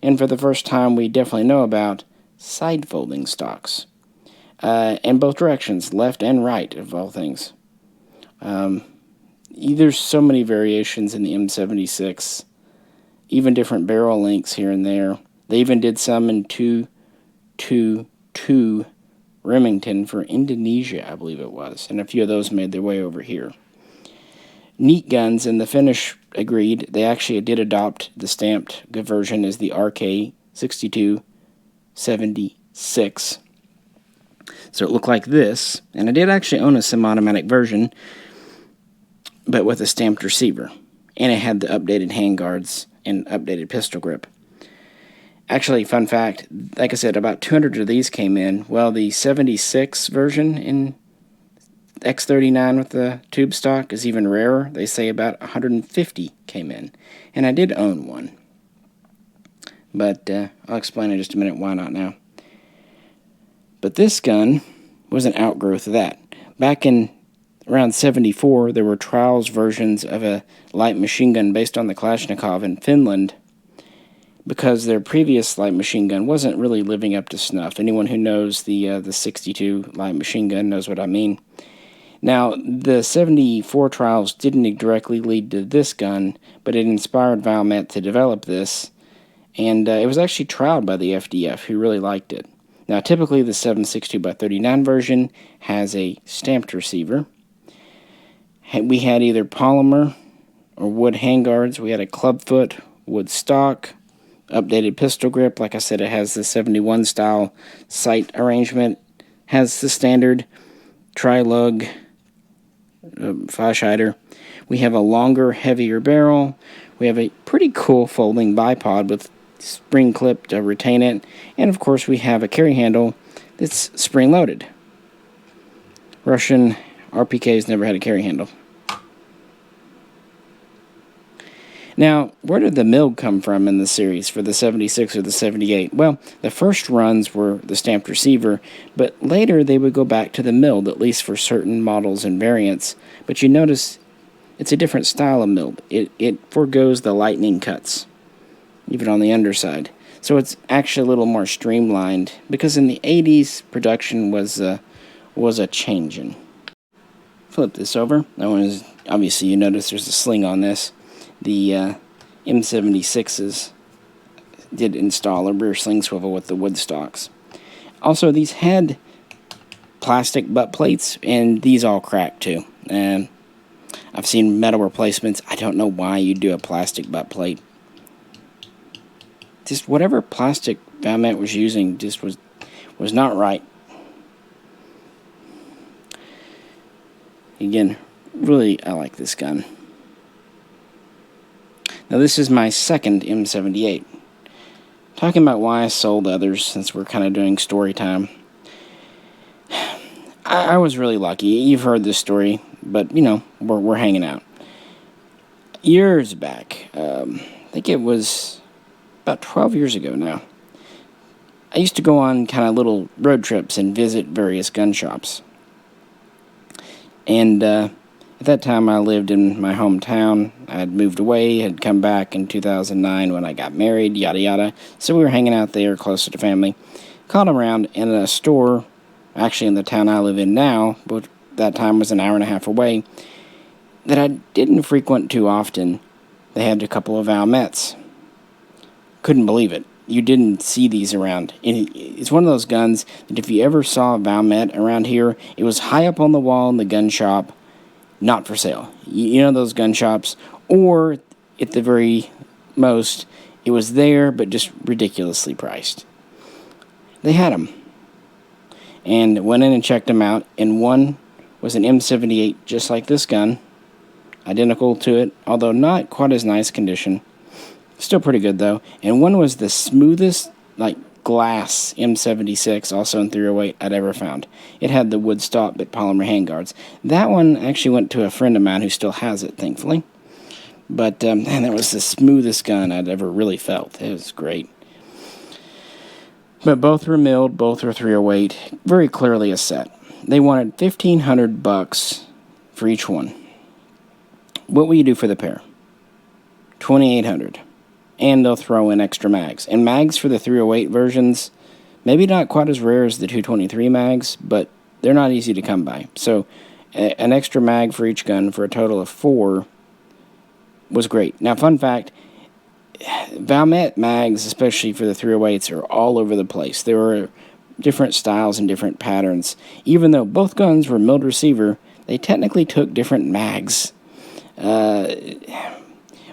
and for the first time we definitely know about side folding stocks. In both directions, left and right of all things. There's so many variations in the M76, even different barrel lengths here and there. They even did some in 222 Remington for Indonesia, I believe it was, and a few of those made their way over here. Neat guns, and the Finnish agreed. They actually did adopt the stamped version as the RK7276. So it looked like this, and I did actually own a semi-automatic version, but with a stamped receiver, and it had the updated handguards and updated pistol grip. Actually, fun fact, like I said, about 200 of these came in. Well, the 76 version in X39 with the tube stock is even rarer. They say about 150 came in. And I did own one. But I'll explain in just a minute why not now. But this gun was an outgrowth of that. Back in around 74, there were trials versions of a light machine gun based on the Kalashnikov in Finland, because their previous light machine gun wasn't really living up to snuff. Anyone who knows the 62 light machine gun knows what I mean. Now, the 74 trials didn't directly lead to this gun, but it inspired Valmet to develop this, and it was actually trialed by the FDF, who really liked it. Now, typically the 7.62x39 version has a stamped receiver. We had either polymer or wood handguards. We had a clubfoot, wood stock, updated pistol grip. Like I said, it has the 71 style sight arrangement, has the standard tri-lug flash-hider. We have a longer, heavier barrel. We have a pretty cool folding bipod with spring clip to retain it. And of course we have a carry handle that's spring-loaded. Russian RPKs never had a carry handle. Now, where did the MILG come from in the series for the 76 or the 78? Well, the first runs were the stamped receiver, but later they would go back to the MILG, at least for certain models and variants. But you notice it's a different style of MILG. It forgoes the lightning cuts, even on the underside. So it's actually a little more streamlined, because in the 80s, production was a changing. Flip this over. That one is, obviously you notice there's a sling on this. The M76s did install a rear sling swivel with the wood stocks. Also, these had plastic butt plates, and these all cracked too. And I've seen metal replacements. I don't know why you do a plastic butt plate. Just whatever plastic Valmet was using just was not right. Again, really, I like this gun. Now, this is my second M78. Talking about why I sold others, since we're kind of doing story time. I was really lucky. You've heard this story, but, you know, we're hanging out. Years back, I think it was about 12 years ago now, I used to go on kind of little road trips and visit various gun shops. And at that time, I lived in my hometown. I had moved away, had come back in 2009 when I got married, yada yada. So we were hanging out there, closer to family. Caught around in a store, actually in the town I live in now, but that time was an hour and a half away, that I didn't frequent too often. They had a couple of Valmets. Couldn't believe it. You didn't see these around. It's one of those guns that if you ever saw a Valmet around here, it was high up on the wall in the gun shop, not for sale. You know those gun shops? Or, at the very most, it was there, but just ridiculously priced. They had them. And went in and checked them out, and one was an M78, just like this gun. Identical to it, although not quite as nice condition. Still pretty good, though. And one was the smoothest, like, glass M76, also in 308, I'd ever found. It had the wood stop but polymer handguards. That one actually went to a friend of mine who still has it, thankfully. But, man, that was the smoothest gun I'd ever really felt. It was great. But both were milled, both were 308, very clearly a set. They wanted $1,500 for each one. What will you do for the pair? $2,800. And they'll throw in extra mags. And mags for the 308 versions, maybe not quite as rare as the 223 mags, but they're not easy to come by. So an extra mag for each gun for a total of 4 was great. Now, fun fact, Valmet mags, especially for the 308s, are all over the place. There were different styles and different patterns. Even though both guns were milled receiver, they technically took different mags.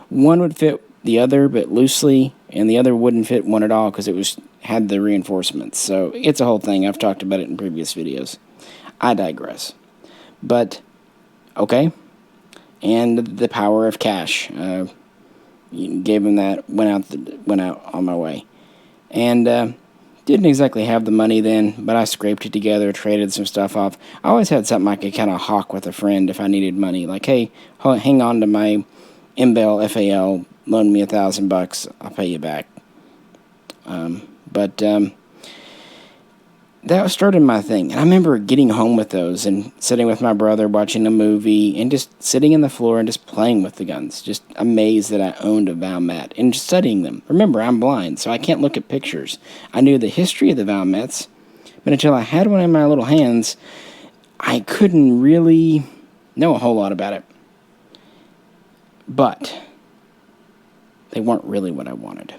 One would fit the other, but loosely, and the other wouldn't fit one at all because it had the reinforcements. So it's a whole thing. I've talked about it in previous videos. I digress. But, okay. And the power of cash. Gave him that, went out on my way. And didn't exactly have the money then, but I scraped it together, traded some stuff off. I always had something I could kind of hawk with a friend if I needed money. Like, hey, hang on to my MBEL FAL, loan me $1,000, I'll pay you back. That started my thing. And I remember getting home with those and sitting with my brother, watching a movie, and just sitting on the floor and just playing with the guns. Just amazed that I owned a Valmet and just studying them. Remember, I'm blind, so I can't look at pictures. I knew the history of the Valmets, but until I had one in my little hands, I couldn't really know a whole lot about it. But they weren't really what I wanted.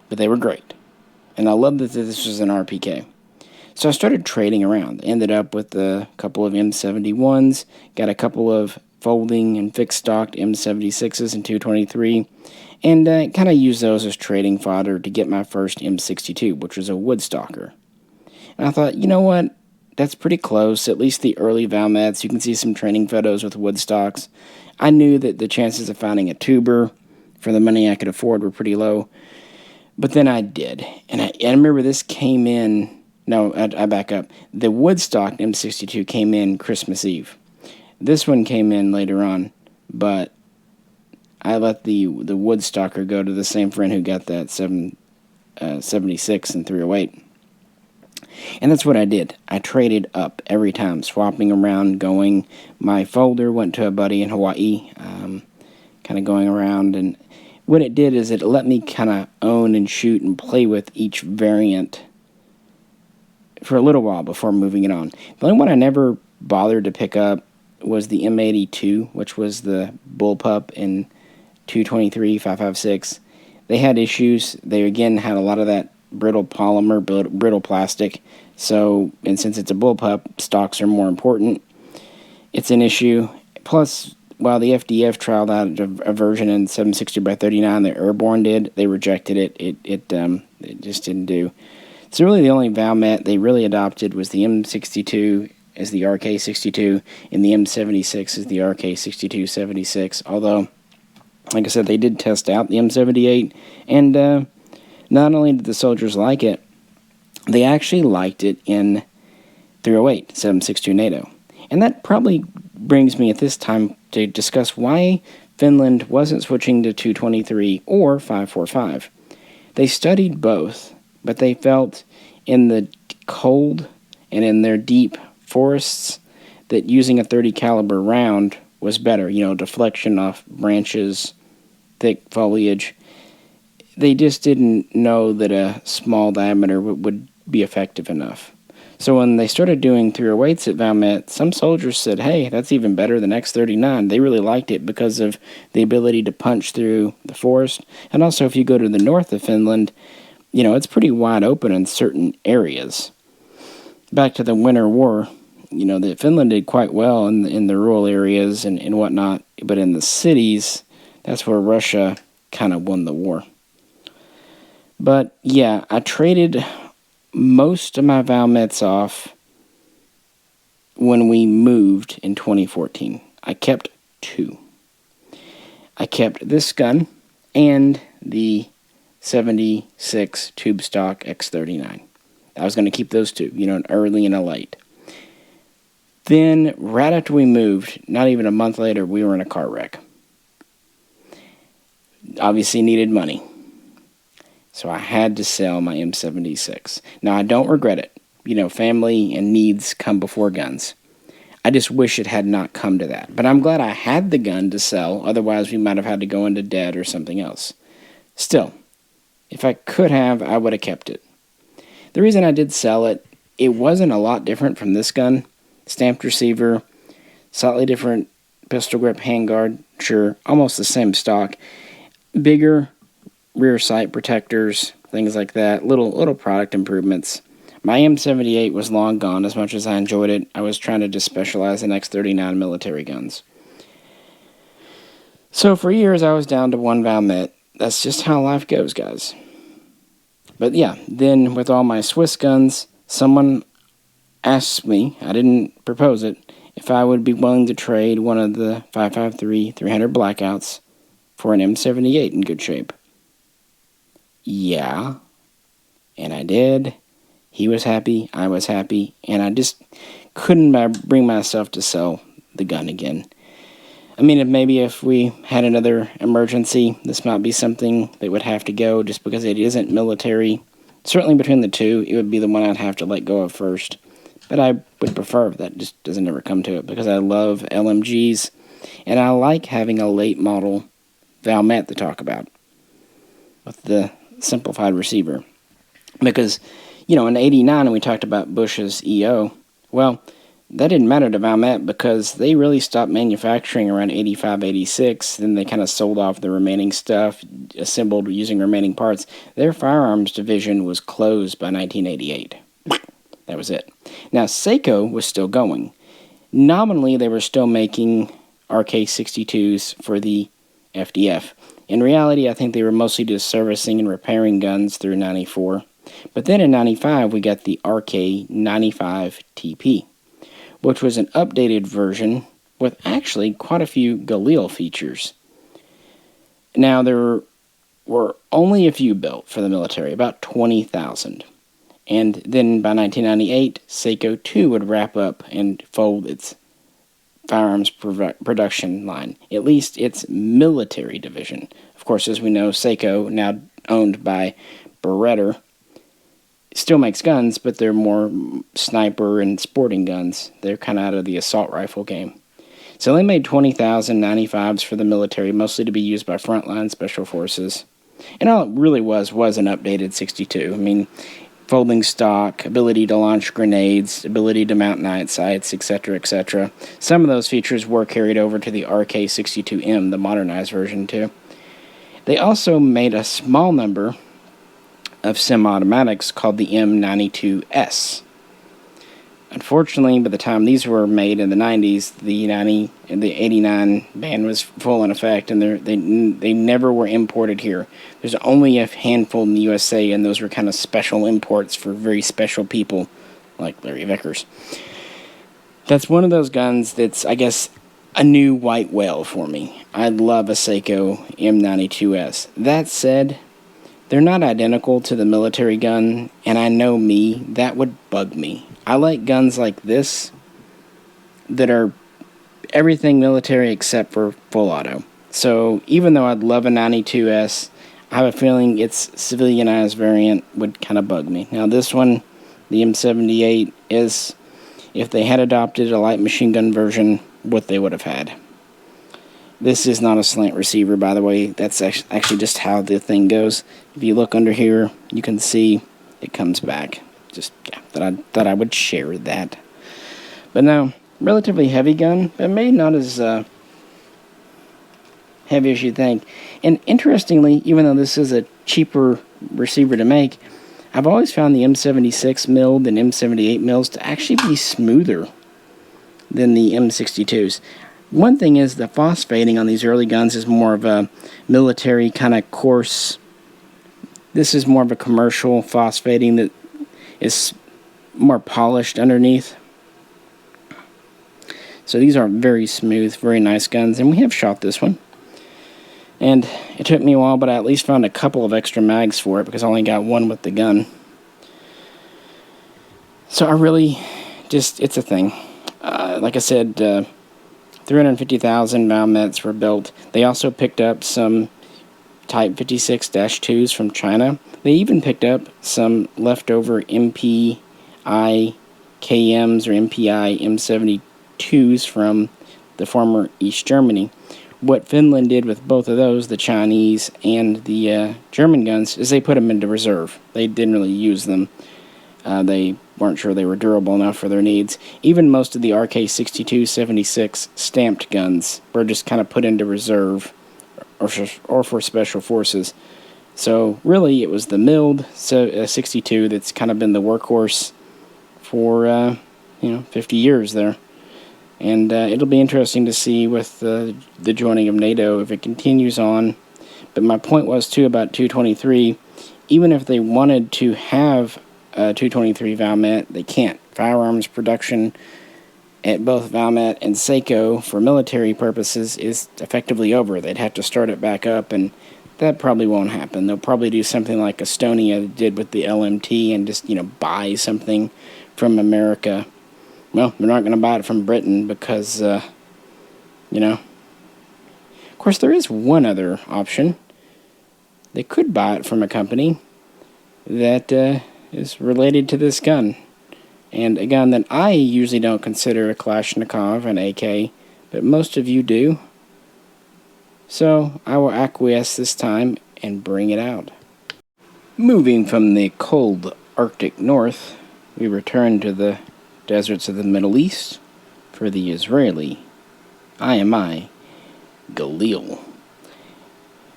But they were great. And I loved that this was an RPK. So I started trading around. Ended up with a couple of M71s. Got a couple of folding and fixed stocked M76s and 223, and kind of used those as trading fodder to get my first M62, which was a Woodstalker. And I thought, you know what, that's pretty close, at least the early Valmets. You can see some training photos with Woodstocks. I knew that the chances of finding a tuber for the money I could afford were pretty low, but then I did. And I remember this came in, no, I back up. The Woodstock M62 came in Christmas Eve. This one came in later on, but I let the Woodstalker go to the same friend who got that 76 and 308. And that's what I did. I traded up every time, swapping around, going. My folder went to a buddy in Hawaii, kind of going around. And what it did is it let me kind of own and shoot and play with each variant for a little while before moving it on. The only one I never bothered to pick up was the M82, which was the bullpup in 223, 556. They had issues. They, again, had a lot of that brittle polymer, brittle plastic. So, and since it's a bullpup, stocks are more important. It's an issue. Plus, while the FDF trialed out a version in 760x39 that Airborne did, they rejected it. It just didn't do. So really the only Valmet they really adopted was the M62 as the RK62, and the M76 as the RK62-76. Although, like I said, they did test out the M78, and not only did the soldiers like it, they actually liked it in 308, 7.62 NATO. And that probably brings me at this time to discuss why Finland wasn't switching to 223 or 5.45. They studied both, but they felt in the cold and in their deep forests that using a 30 caliber round was better. You know, deflection off branches, thick foliage. They just didn't know that a small diameter would be effective enough. So when they started doing 308s at Valmet, some soldiers said, hey, that's even better than X39. They really liked it because of the ability to punch through the forest. And also, if you go to the north of Finland, you know, it's pretty wide open in certain areas. Back to the Winter War, you know, that Finland did quite well in the rural areas and whatnot, but in the cities, that's where Russia kind of won the war. But, yeah, I traded most of my Valmets off when we moved in 2014. I kept two. I kept this gun and the 76 tube stock X39. I was going to keep those two, you know, an early and a late. Then, right after we moved, not even a month later, we were in a car wreck. Obviously needed money. So I had to sell my M76. Now, I don't regret it. You know, family and needs come before guns. I just wish it had not come to that. But I'm glad I had the gun to sell. Otherwise, we might have had to go into debt or something else. Still, if I could have, I would have kept it. The reason I did sell it, it wasn't a lot different from this gun. Stamped receiver, slightly different pistol grip handguard, sure, almost the same stock. Bigger rear sight protectors, things like that, little product improvements. My M78 was long gone. As much as I enjoyed it, I was trying to just specialize in X39 military guns. So for years, I was down to one Valmet. That's just how life goes, guys. But yeah, then with all my Swiss guns, someone asked me, I didn't propose it, if I would be willing to trade one of the 5.53 300 Blackouts for an M78 in good shape. Yeah, and I did. He was happy, I was happy, and I just couldn't bring myself to sell the gun again. I mean, maybe if we had another emergency, this might be something that would have to go just because it isn't military. Certainly between the two, it would be the one I'd have to let go of first. But I would prefer if that just doesn't ever come to it because I love LMGs and I like having a late model Valmet to talk about with the simplified receiver. Because, you know, in '89 we talked about Bush's EO. Well, that didn't matter to Valmet because they really stopped manufacturing around 85, 86. Then they kind of sold off the remaining stuff, assembled using remaining parts. Their firearms division was closed by 1988. That was it. Now, Seiko was still going. Nominally, they were still making RK62s for the FDF. In reality, I think they were mostly just servicing and repairing guns through 94. But then in 95, we got the RK95 TP, which was an updated version with actually quite a few Galil features. Now, there were only a few built for the military, about 20,000. And then by 1998, Saiga 2 would wrap up and fold its firearms production line, at least its military division. Of course, as we know, Saiga, now owned by Beretta, still makes guns, but they're more sniper and sporting guns. They're kind of out of the assault rifle game. So they made 20,000 95s for the military, mostly to be used by frontline special forces. And all it really was an updated 62. I mean, folding stock, ability to launch grenades, ability to mount night sights, etc., etc. Some of those features were carried over to the RK62M, the modernized version, too. They also made a small number of semi-automatics called the M92S. Unfortunately, by the time these were made in the 90s, the 89 ban was full in effect, and they never were imported here. There's only a handful in the USA, and those were kind of special imports for very special people, like Larry Vickers. That's one of those guns that's, I guess, a new white whale for me. I'd love a Saiga M92S. That said, they're not identical to the military gun, and I know me, that would bug me. I like guns like this that are everything military except for full auto. So even though I'd love a 92S, I have a feeling its civilianized variant would kind of bug me. Now this one, the M78, is, if they had adopted a light machine gun version, what they would have had. This is not a slant receiver, by the way. That's actually just how the thing goes. If you look under here, you can see it comes back. Just, yeah, thought I would share that. But now, relatively heavy gun, but maybe not as heavy as you think. And interestingly, even though this is a cheaper receiver to make, I've always found the M76 milled and M78 mills to actually be smoother than the M62s. One thing is the phosphating on these early guns is more of a military kind of coarse. This is more of a commercial phosphating that is more polished underneath. So these are very smooth, very nice guns, and we have shot this one. And it took me a while, but I at least found a couple of extra mags for it because I only got one with the gun. So I really just, it's a thing. Like I said, 350,000 Valmets were built. They also picked up some Type 56-2s from China. They even picked up some leftover MPI KMs or MPI M72s from the former East Germany. What Finland did with both of those, the Chinese and the German guns, is they put them into reserve. They didn't really use them. They weren't sure they were durable enough for their needs. Even most of the RK62-76 stamped guns were just kind of put into reserve or for special forces. So really it was the milled 62 that's kind of been the workhorse for 50 years there. And it'll be interesting to see with the joining of NATO if it continues on. But my point was too about 223, even if they wanted to have 223 Valmet, they can't. Firearms production at both Valmet and Saiga for military purposes is effectively over. They'd have to start it back up, and that probably won't happen. They'll probably do something like Estonia did with the LMT and just, buy something from America. Well, they're not going to buy it from Britain because, Of course, there is one other option. They could buy it from a company that is related to this gun. And a gun that I usually don't consider a Kalashnikov, an AK, but most of you do. So I will acquiesce this time and bring it out. Moving from the cold Arctic North, we return to the deserts of the Middle East for the Israeli IMI Galil.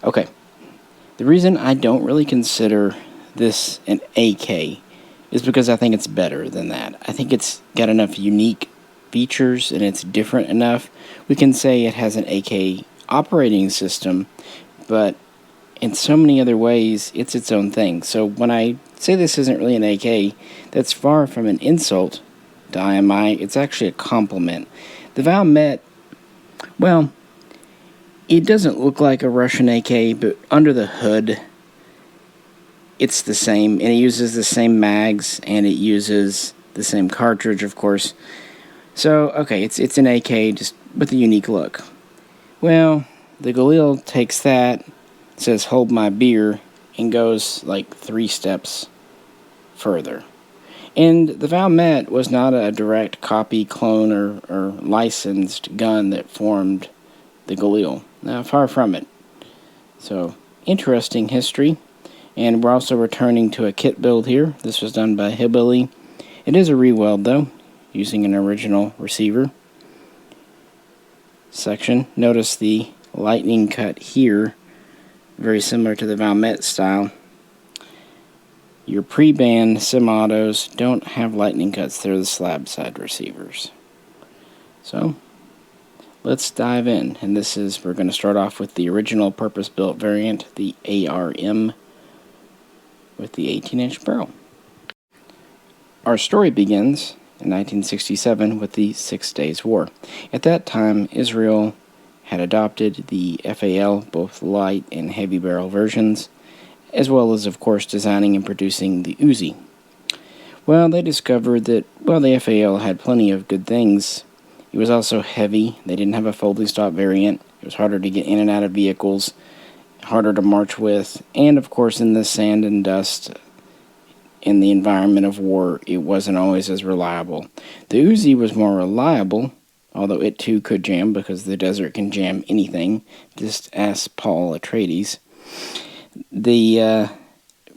Okay, the reason I don't really consider this an AK is because I think it's better than that. I think it's got enough unique features and it's different enough, we can say it has an AK operating system, but in so many other ways, it's its own thing. So when I say this isn't really an AK, that's far from an insult to IMI. It's actually a compliment. The Valmet, well, it doesn't look like a Russian AK, but under the hood, it's the same, and it uses the same mags, and it uses the same cartridge, of course. So, okay, it's an AK, just with a unique look. Well, the Galil takes that, says, hold my beer, and goes like 3 steps further. And the Valmet was not a direct copy, clone, or licensed gun that formed the Galil. Now, far from it. So, interesting history. And we're also returning to a kit build here. This was done by Hillbilly. It is a re-weld, though, using an original receiver section. Notice the lightning cut here, very similar to the Valmet style. Your pre-band semi-autos don't have lightning cuts. They're the slab side receivers. So, let's dive in. And we're going to start off with the original purpose-built variant, the ARM, with the 18-inch barrel. Our story begins in 1967 with the 6 Days War. At that time, Israel had adopted the FAL, both light and heavy barrel versions, as well as, of course, designing and producing the Uzi. Well, they discovered that, the FAL had plenty of good things. It was also heavy. They didn't have a folding stock variant. It was harder to get in and out of vehicles, harder to march with, and of course in the sand and dust in the environment of war, it wasn't always as reliable. The Uzi was more reliable, although it too could jam because the desert can jam anything. Just ask Paul Atreides.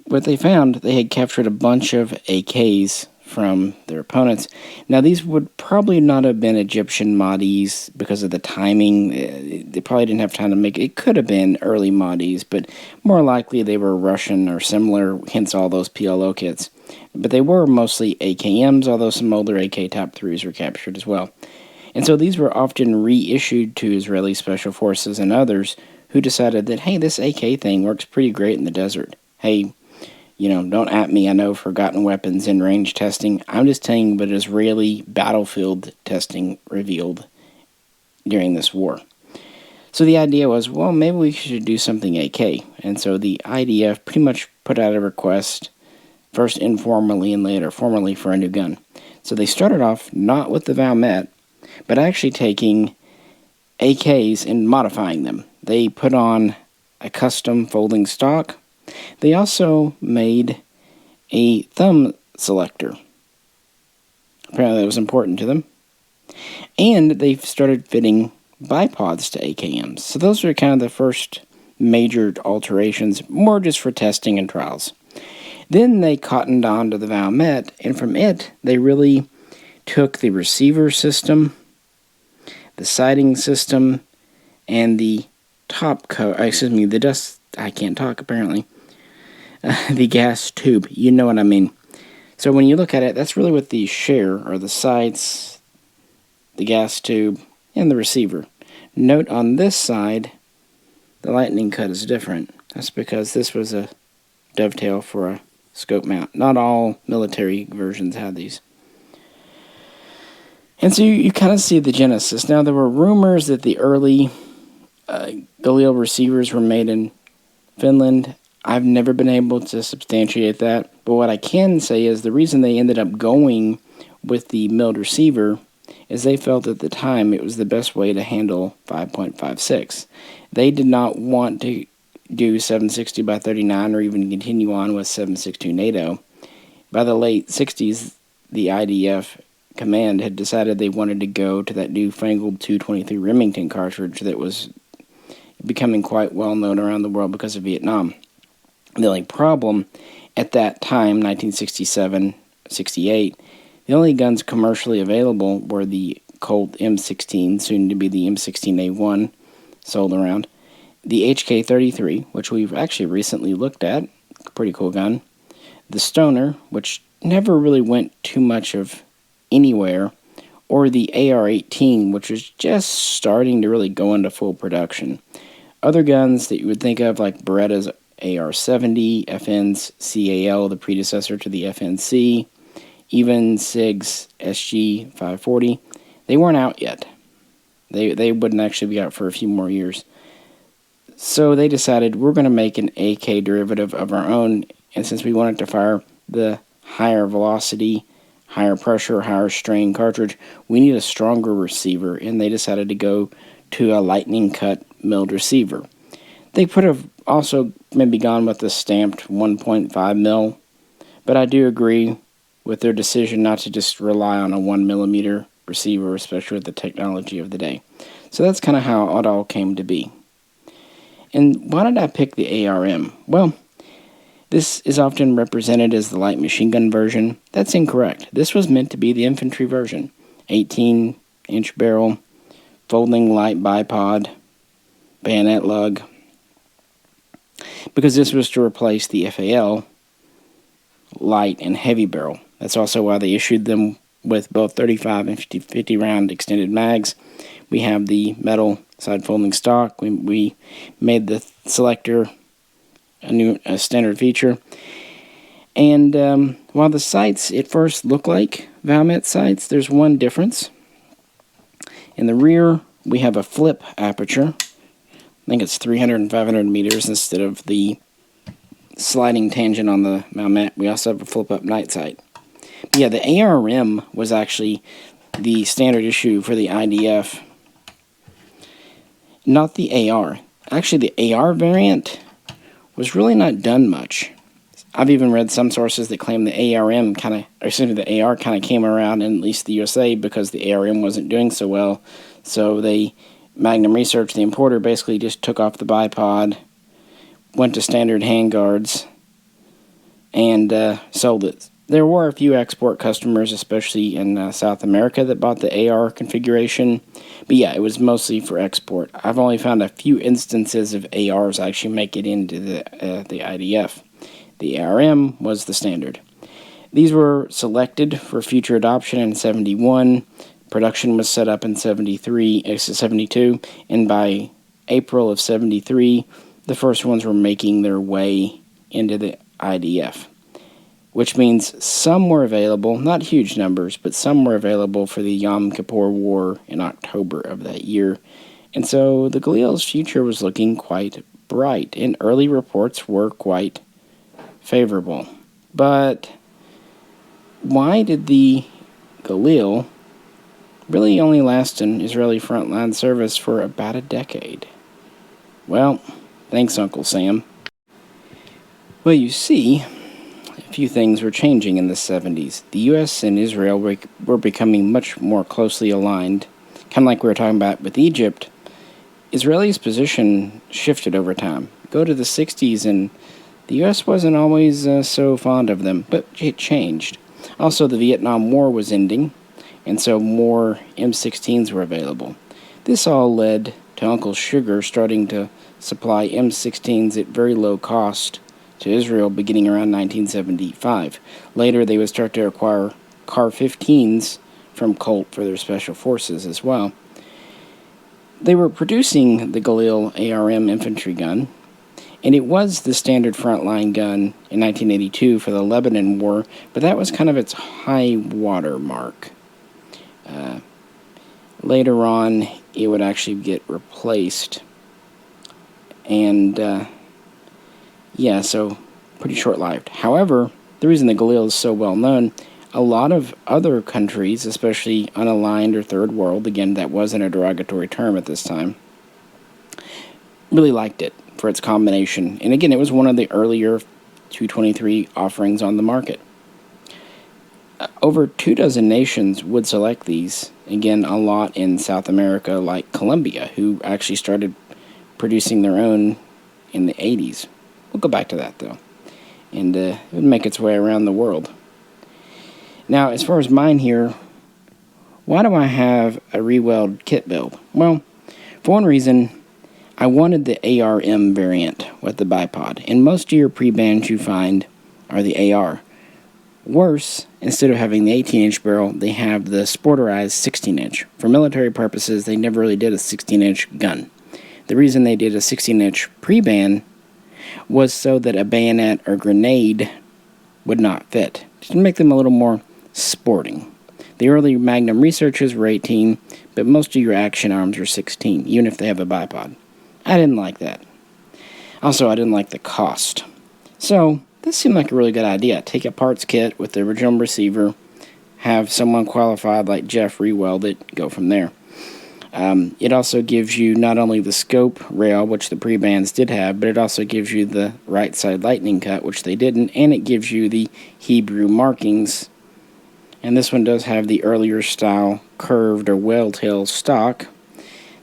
What they found, they had captured a bunch of AKs from their opponents. Now, these would probably not have been Egyptian Mahdi's because of the timing. They probably didn't have time to make it. It could have been early Mahdi's, but more likely they were Russian or similar, hence all those PLO kits. But they were mostly AKMs, although some older AK Top 3s were captured as well. And so these were often reissued to Israeli Special Forces and others who decided that, hey, this AK thing works pretty great in the desert. Hey, don't at me, I know forgotten weapons in range testing. I'm just telling you what Israeli battlefield testing revealed during this war. So the idea was, well, maybe we should do something AK. And so the IDF pretty much put out a request, first informally and later formally, for a new gun. So they started off not with the Valmet, but actually taking AKs and modifying them. They put on a custom folding stock. They also made a thumb selector. Apparently that was important to them. And they started fitting bipods to AKMs. So those were kind of the first major alterations, more just for testing and trials. Then they cottoned on to the Valmet, and from it, they really took the receiver system, the sighting system, and the the dust, I can't talk apparently, the gas tube, you know what I mean. So when you look at it, that's really what these share, are the sights, the gas tube, and the receiver. Note on this side, the lightning cut is different. That's because this was a dovetail for a scope mount. Not all military versions had these. And so you kind of see the genesis. Now, there were rumors that the early Galil receivers were made in Finland. I've never been able to substantiate that. But what I can say is the reason they ended up going with the milled receiver is they felt at the time it was the best way to handle 5.56. They did not want to do 760 by 39 or even continue on with 7.62 NATO. By the late 60s, the IDF command had decided they wanted to go to that newfangled 223 Remington cartridge that was becoming quite well known around the world because of Vietnam. The only problem at that time, 1967, 68, the only guns commercially available were the Colt M16, soon to be the M16A1, sold around, the HK33, which we've actually recently looked at, pretty cool gun, the Stoner, which never really went too much of anywhere, or the AR-18, which was just starting to really go into full production. Other guns that you would think of, like Beretta's AR-70, FN's CAL, the predecessor to the FNC, even SIG's SG-540, they weren't out yet. They wouldn't actually be out for a few more years. So they decided we're going to make an AK derivative of our own, and since we wanted to fire the higher velocity, higher pressure, higher strain cartridge, we need a stronger receiver, and they decided to go to a lightning cut milled receiver. They could have also maybe gone with the stamped 1.5 mil, but I do agree with their decision not to just rely on a 1mm receiver, especially with the technology of the day. So that's kind of how it all came to be. And why did I pick the ARM? Well, this is often represented as the light machine gun version. That's incorrect. This was meant to be the infantry version. 18-inch barrel, folding light bipod, bayonet lug. Because this was to replace the FAL light and heavy barrel. That's also why they issued them with both 35 and 50 round extended mags. We have the metal side folding stock. We made the selector a standard feature. And while the sights at first look like Valmet sights, there's one difference. In the rear, we have a flip aperture. I think it's 300 and 500 meters instead of the sliding tangent on the Valmet. We also have a flip-up night sight. But yeah, the ARM was actually the standard issue for the IDF, not the AR. Actually, the AR variant was really not done much. I've even read some sources that claim the AR kind of came around in at least the USA because the ARM wasn't doing so well. So Magnum Research, the importer, basically just took off the bipod, went to standard handguards, and sold it. There were a few export customers, especially in South America, that bought the AR configuration. But yeah, it was mostly for export. I've only found a few instances of ARs actually make it into the IDF. The ARM was the standard. These were selected for future adoption in 71. Production was set up in 72, and by April of 73, the first ones were making their way into the IDF, which means some were available, not huge numbers, but some were available for the Yom Kippur War in October of that year. And so the Galil's future was looking quite bright, and early reports were quite favorable. But why did the Galil really only last in Israeli frontline service for about a decade? Well, thanks, Uncle Sam. Well, you see, a few things were changing in the 70s. The U.S. and Israel were becoming much more closely aligned. Kind of like we were talking about with Egypt, Israel's position shifted over time. Go to the 60s, and the U.S. wasn't always so fond of them, but it changed. Also, the Vietnam War was ending, and so more M16s were available. This all led to Uncle Sugar starting to supply M16s at very low cost to Israel beginning around 1975. Later, they would start to acquire CAR-15s from Colt for their special forces as well. They were producing the Galil ARM infantry gun, and it was the standard frontline gun in 1982 for the Lebanon War, but that was kind of its high water mark. Later on, it would actually get replaced, and so pretty short-lived. However, the reason the Galil is so well known, a lot of other countries, especially unaligned or third world, again, that wasn't a derogatory term at this time, really liked it for its combination. And again, it was one of the earlier 223 offerings on the market. Over 24 nations would select these. Again, a lot in South America, like Colombia, who actually started producing their own in the 80s. We'll go back to that, though. And it would make its way around the world. Now, as far as mine here, why do I have a re-weld kit build? Well, for one reason, I wanted the ARM variant with the bipod. And most of your pre-bands you find are the AR. Worse, instead of having the 18-inch barrel, they have the sporterized 16-inch. For military purposes, they never really did a 16-inch gun. The reason they did a 16-inch pre-ban was so that a bayonet or grenade would not fit, to make them a little more sporting. The early Magnum researchers were 18, but most of your action arms are 16, even if they have a bipod. I didn't like that. Also, I didn't like the cost. So, this seemed like a really good idea. Take a parts kit with the original receiver, have someone qualified like Jeff re-weld it, go from there. It also gives you not only the scope rail, which the pre-bans did have, but it also gives you the right side lightning cut, which they didn't, and it gives you the Hebrew markings. And this one does have the earlier style curved or whale-tail stock.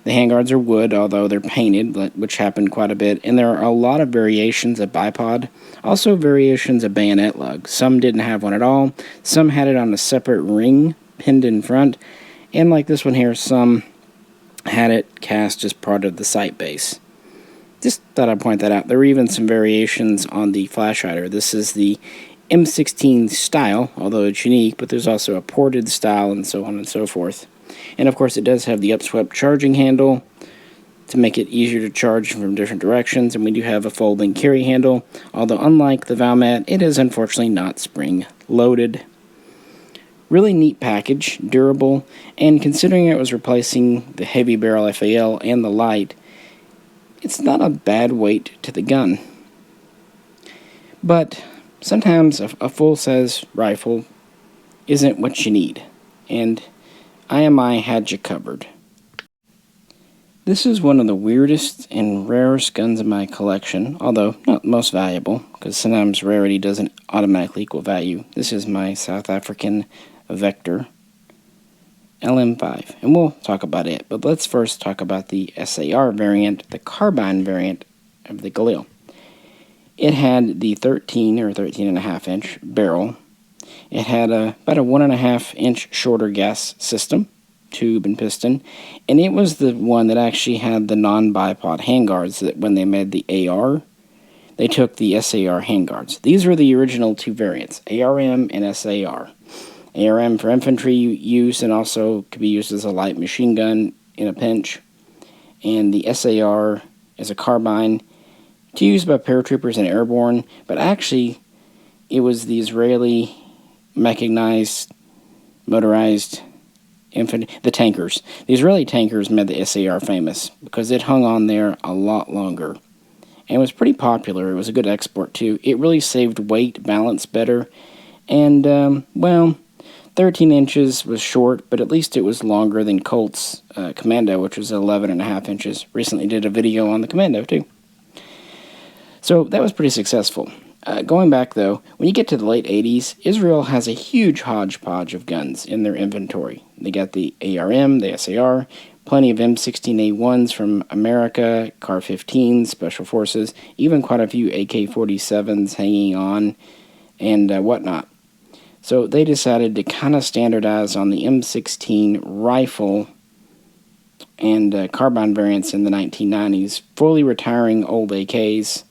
The handguards are wood, although they're painted, which happened quite a bit. And there are a lot of variations of bipod, also variations of bayonet lug. Some didn't have one at all. Some had it on a separate ring pinned in front. And like this one here, some had it cast as part of the sight base. Just thought I'd point that out. There were even some variations on the flash hider. This is the M16 style, although it's unique, but there's also a ported style and so on and so forth. And of course it does have the upswept charging handle to make it easier to charge from different directions, and we do have a folding carry handle, although unlike the Valmet, it is unfortunately not spring loaded. Really neat package, durable, and considering it was replacing the heavy barrel FAL and the light, it's not a bad weight to the gun. But sometimes a full-size rifle isn't what you need, and IMI had you covered. This is one of the weirdest and rarest guns in my collection, although not most valuable, because sometimes rarity doesn't automatically equal value. This is my South African Vector LM5, and we'll talk about it, but let's first talk about the SAR variant, the carbine variant of the Galil. It had the 13 or 13.5 inch barrel. It had about a 1.5 inch shorter gas system, tube and piston, and it was the one that actually had the non-bipod handguards that when they made the AR, they took the SAR handguards. These were the original two variants, ARM and SAR. ARM for infantry use and also could be used as a light machine gun in a pinch, and the SAR as a carbine to use by paratroopers and airborne, but actually it was the Israeli mechanized, motorized infantry, the tankers. The Israeli tankers made the SAR famous because it hung on there a lot longer. And it was pretty popular. It was a good export too. It really saved weight, balance better, and, well, 13 inches was short, but at least it was longer than Colt's Commando, which was 11.5 inches. Recently did a video on the Commando too. So that was pretty successful. Going back, though, when you get to the late 80s, Israel has a huge hodgepodge of guns in their inventory. They got the ARM, the SAR, plenty of M16A1s from America, CAR-15s, Special Forces, even quite a few AK47s hanging on, and whatnot. So they decided to kind of standardize on the M16 rifle and carbine variants in the 1990s, fully retiring old AKs,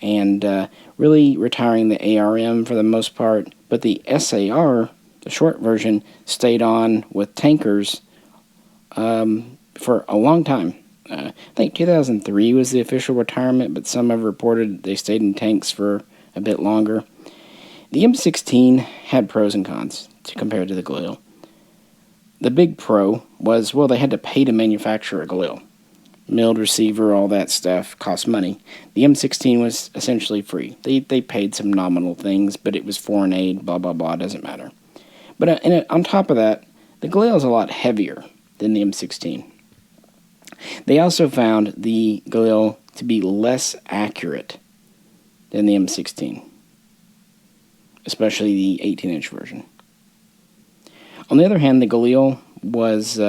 and really retiring the ARM for the most part, but the SAR, the short version, stayed on with tankers for a long time. I think 2003 was the official retirement, but some have reported they stayed in tanks for a bit longer. The M16 had pros and cons compared to the Galil. The big pro was, well, they had to pay to manufacture a Galil. Milled receiver, all that stuff, cost money. The M16 was essentially free. They paid some nominal things, but it was foreign aid, blah, blah, blah, doesn't matter. But on top of that, the Galil is a lot heavier than the M16. They also found the Galil to be less accurate than the M16, especially the 18-inch version. On the other hand, the Galil was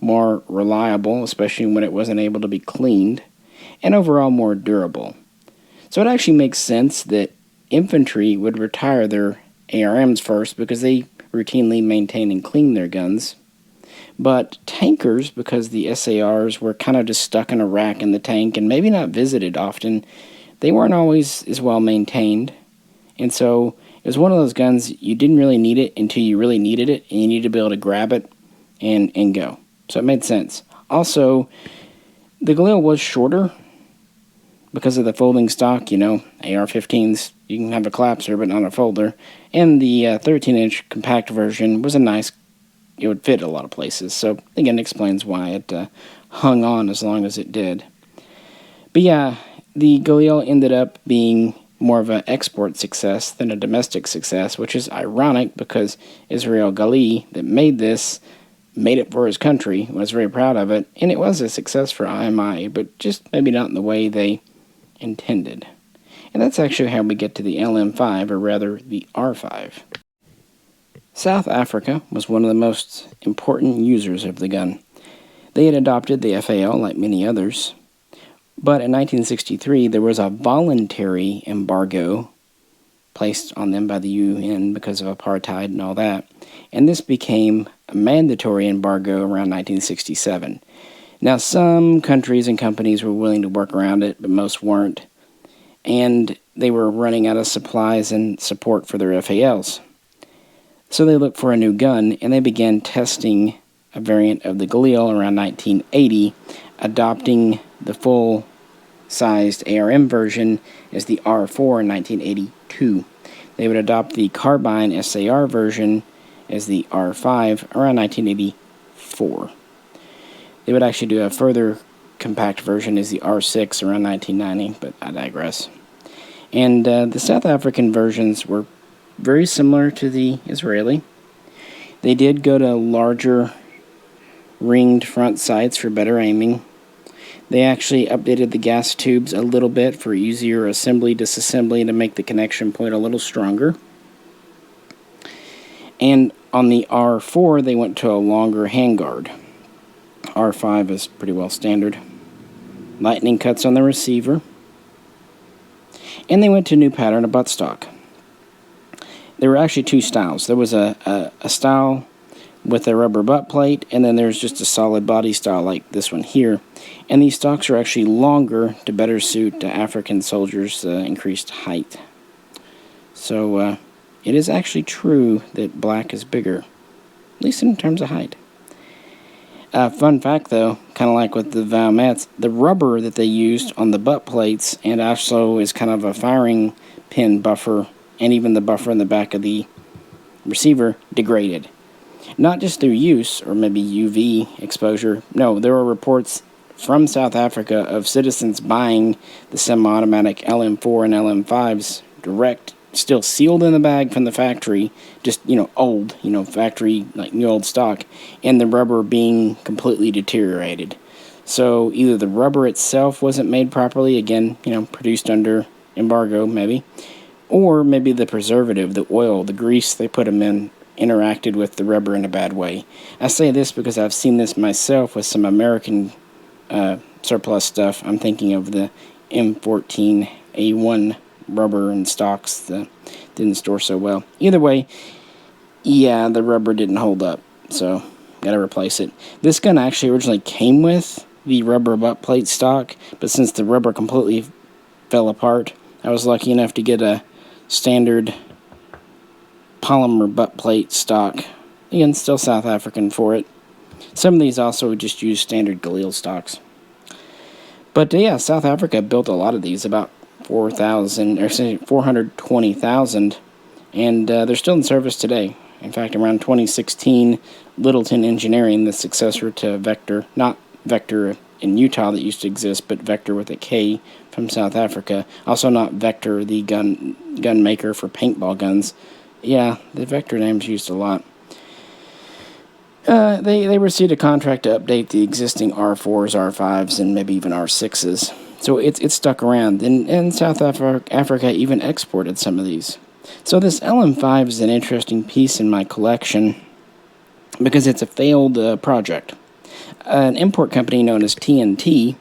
more reliable, especially when it wasn't able to be cleaned, and overall more durable. So it actually makes sense that infantry would retire their ARMs first because they routinely maintain and clean their guns. But tankers, because the SARs were kind of just stuck in a rack in the tank and maybe not visited often, they weren't always as well maintained. And so It was one of those guns, you didn't really need it until you really needed it, and you needed to be able to grab it and go. So it made sense. Also, the Galil was shorter because of the folding stock. You know, AR-15s, you can have a collapser but not a folder. And the 13-inch compact version was a nice, it would fit a lot of places. So, again, explains why it hung on as long as it did. But yeah, the Galil ended up being more of an export success than a domestic success, which is ironic because Israel Galil, that made this, made it for his country, was very proud of it, and it was a success for IMI, but just maybe not in the way they intended. And that's actually how we get to the LM5, or rather the R5. South Africa was one of the most important users of the gun. They had adopted the FAL like many others, but in 1963 there was a voluntary embargo placed on them by the UN because of apartheid and all that, and this became a mandatory embargo around 1967. Now, some countries and companies were willing to work around it, but most weren't, and they were running out of supplies and support for their FALs. So they looked for a new gun, and they began testing a variant of the Galil around 1980, adopting the full-sized ARM version as the R4 in 1982. They would adopt the carbine SAR version as the R5 around 1984. They would actually do a further compact version as the R6 around 1990, but I digress. And the South African versions were very similar to the Israeli. They did go to larger ringed front sights for better aiming. They actually updated the gas tubes a little bit for easier assembly, disassembly, to make the connection point a little stronger. And on the R4, they went to a longer handguard. R5 is pretty well standard. Lightning cuts on the receiver. And they went to a new pattern of buttstock. There were actually two styles. There was a style with a rubber butt plate, and then there's just a solid body style like this one here. And these stocks are actually longer to better suit African soldiers' increased height. So it is actually true that black is bigger, at least in terms of height. Fun fact though, kind of like with the Valmets, the rubber that they used on the butt plates and also is kind of a firing pin buffer, and even the buffer in the back of the receiver, degraded. Not just through use or maybe UV exposure. No, there were reports from South Africa of citizens buying the semi-automatic LM4 and LM5s direct, still sealed in the bag from the factory, just, old, factory, like new old stock, and the rubber being completely deteriorated. So either the rubber itself wasn't made properly, again, produced under embargo maybe, or maybe the preservative, the oil, the grease they put them in, interacted with the rubber in a bad way. I say this because I've seen this myself with some American surplus stuff. I'm thinking of the M14A1 rubber and stocks that didn't store so well. Either way, yeah, the rubber didn't hold up, so gotta replace it. This gun actually originally came with the rubber butt plate stock, but since the rubber completely fell apart, I was lucky enough to get a standard polymer butt plate stock. Again, still South African for it. Some of these also just use standard Galil stocks. But yeah, South Africa built a lot of these, about 420,000, and they're still in service today. In fact, around 2016, Littleton Engineering, the successor to Vector, not Vector in Utah that used to exist, but Vector with a K from South Africa, also not Vector, the gun maker for paintball guns. Yeah, the Vector name's used a lot. They received a contract to update the existing R4s, R5s, and maybe even R6s. So it stuck around, and South Africa even exported some of these. So this LM5 is an interesting piece in my collection because it's a failed project. An import company known as TNT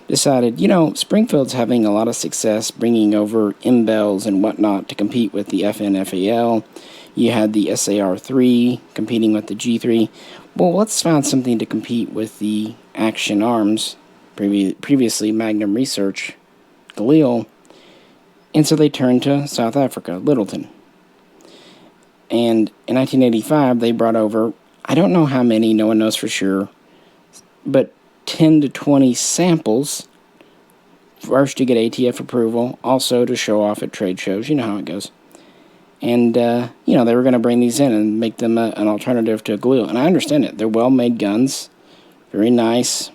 decided, Springfield's having a lot of success bringing over M-Bells and whatnot to compete with the FN-FAL. You had the SAR-3 competing with the G3. Well, let's find something to compete with the Action Arms, previously Magnum Research, Galil. And so they turned to South Africa, Littleton. And in 1985, they brought over, I don't know how many, no one knows for sure, but 10 to 20 samples, first to get ATF approval, also to show off at trade shows. You know how it goes. And, they were going to bring these in and make them an alternative to a Galil. And I understand it. They're well-made guns. Very nice.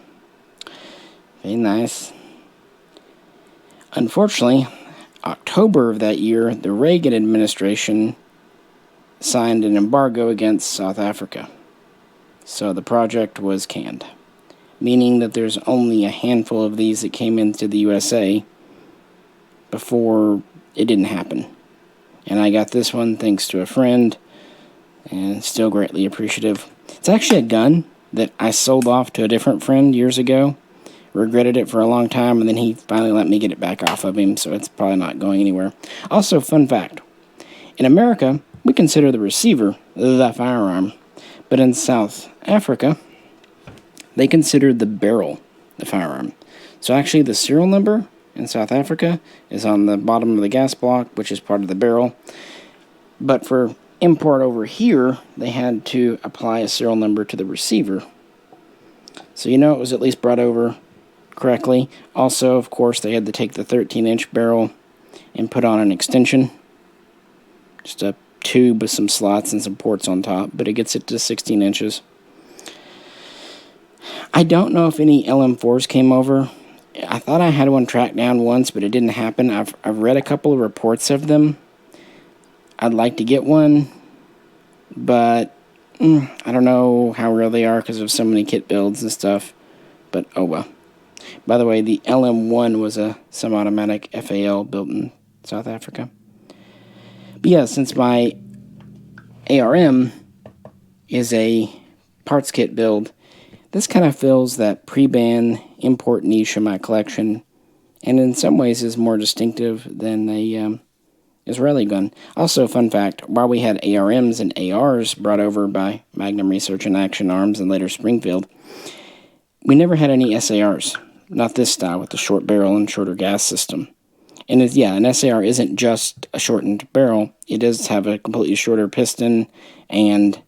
Very nice. Unfortunately, October of that year, the Reagan administration signed an embargo against South Africa. So the project was canned, meaning that there's only a handful of these that came into the USA before it didn't happen. And I got this one thanks to a friend, and still greatly appreciative. It's actually a gun that I sold off to a different friend years ago. Regretted it for a long time, and then he finally let me get it back off of him, so it's probably not going anywhere. Also, fun fact, in America, we consider the receiver the firearm, but in South Africa, they consider the barrel the firearm. So actually, the serial number in South Africa is on the bottom of the gas block, which is part of the barrel. But for import over here, they had to apply a serial number to the receiver. So it was at least brought over correctly. Also, of course, they had to take the 13-inch barrel and put on an extension. Just a tube with some slots and some ports on top, but it gets it to 16 inches. I don't know if any LM4s came over. I thought I had one tracked down once, but it didn't happen. I've read a couple of reports of them. I'd like to get one, but I don't know how real they are because of so many kit builds and stuff, but oh well. By the way, the LM1 was a semi-automatic FAL built in South Africa. But yeah, since my ARM is a parts kit build, this kind of fills that pre-ban import niche in my collection, and in some ways is more distinctive than a Israeli gun. Also, fun fact, while we had ARMs and ARs brought over by Magnum Research and Action Arms and later Springfield, we never had any SARs. Not this style with the short barrel and shorter gas system. And an SAR isn't just a shortened barrel. It does have a completely shorter piston and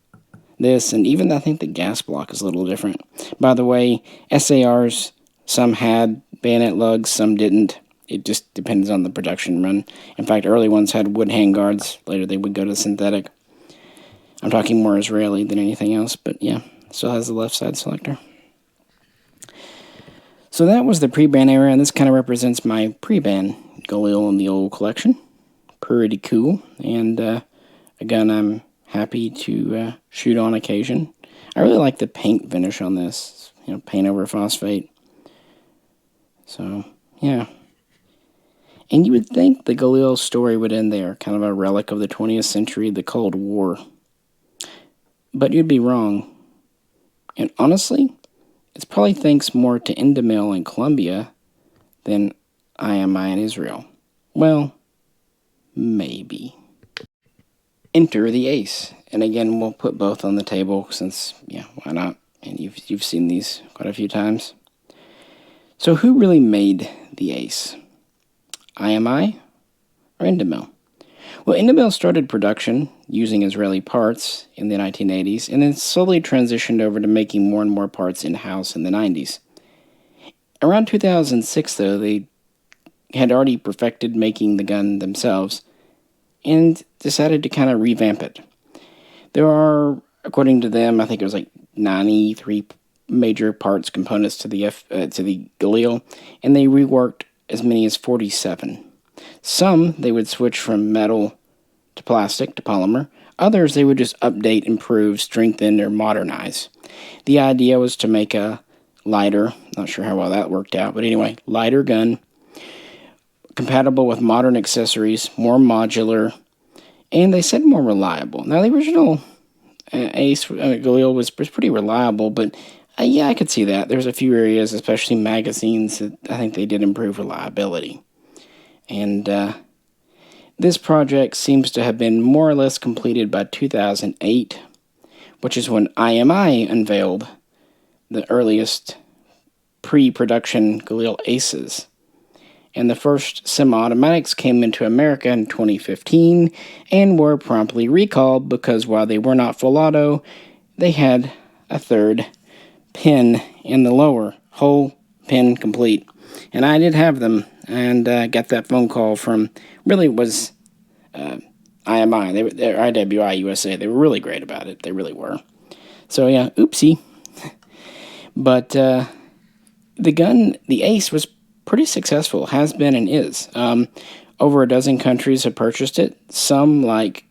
this, and even I think the gas block is a little different. By the way, SARs, some had bayonet lugs, some didn't. It just depends on the production run. In fact, early ones had wood handguards. Later they would go to synthetic. I'm talking more Israeli than anything else, but yeah, still has the left side selector. So that was the pre-ban era, and this kind of represents my pre-ban Galil in the old collection. Pretty cool, and a gun I'm happy to shoot on occasion. I really like the paint finish on this, paint over phosphate. So, yeah. And you would think the Galil story would end there, kind of a relic of the 20th century, the Cold War. But you'd be wrong. And honestly, it's probably thanks more to Endemol in Colombia than IMI in Israel. Well, maybe. Enter the ACE. And again, we'll put both on the table since, why not? And you've seen these quite a few times. So who really made the ACE? IMI or Endemol? Well, Endemol started production using Israeli parts in the 1980s and then slowly transitioned over to making more and more parts in-house in the 90s. Around 2006, though, they had already perfected making the gun themselves and decided to kind of revamp it. There are, according to them, I think it was like 93 major parts components to the Galil, and they reworked as many as 47. Some they would switch from metal to plastic to polymer. Others they would just update, improve, strengthen, or modernize. The idea was to make a lighter, not sure how well that worked out, but anyway, lighter gun, compatible with modern accessories, more modular, and they said more reliable. Now, the original ACE Galil was pretty reliable, but I could see that. There's a few areas, especially magazines, that I think they did improve reliability. And this project seems to have been more or less completed by 2008, which is when IMI unveiled the earliest pre-production Galil ACEs. and the first semi-automatics came into America in 2015 and were promptly recalled because while they were not full auto, they had a third pin in the lower, whole pin complete. And I did have them, and got that phone call from, really it was IMI, they're IWI USA. They were really great about it, they really were. So yeah, oopsie. But the gun, the ACE, was pretty successful, has been and is. Over a dozen countries have purchased it. Some, like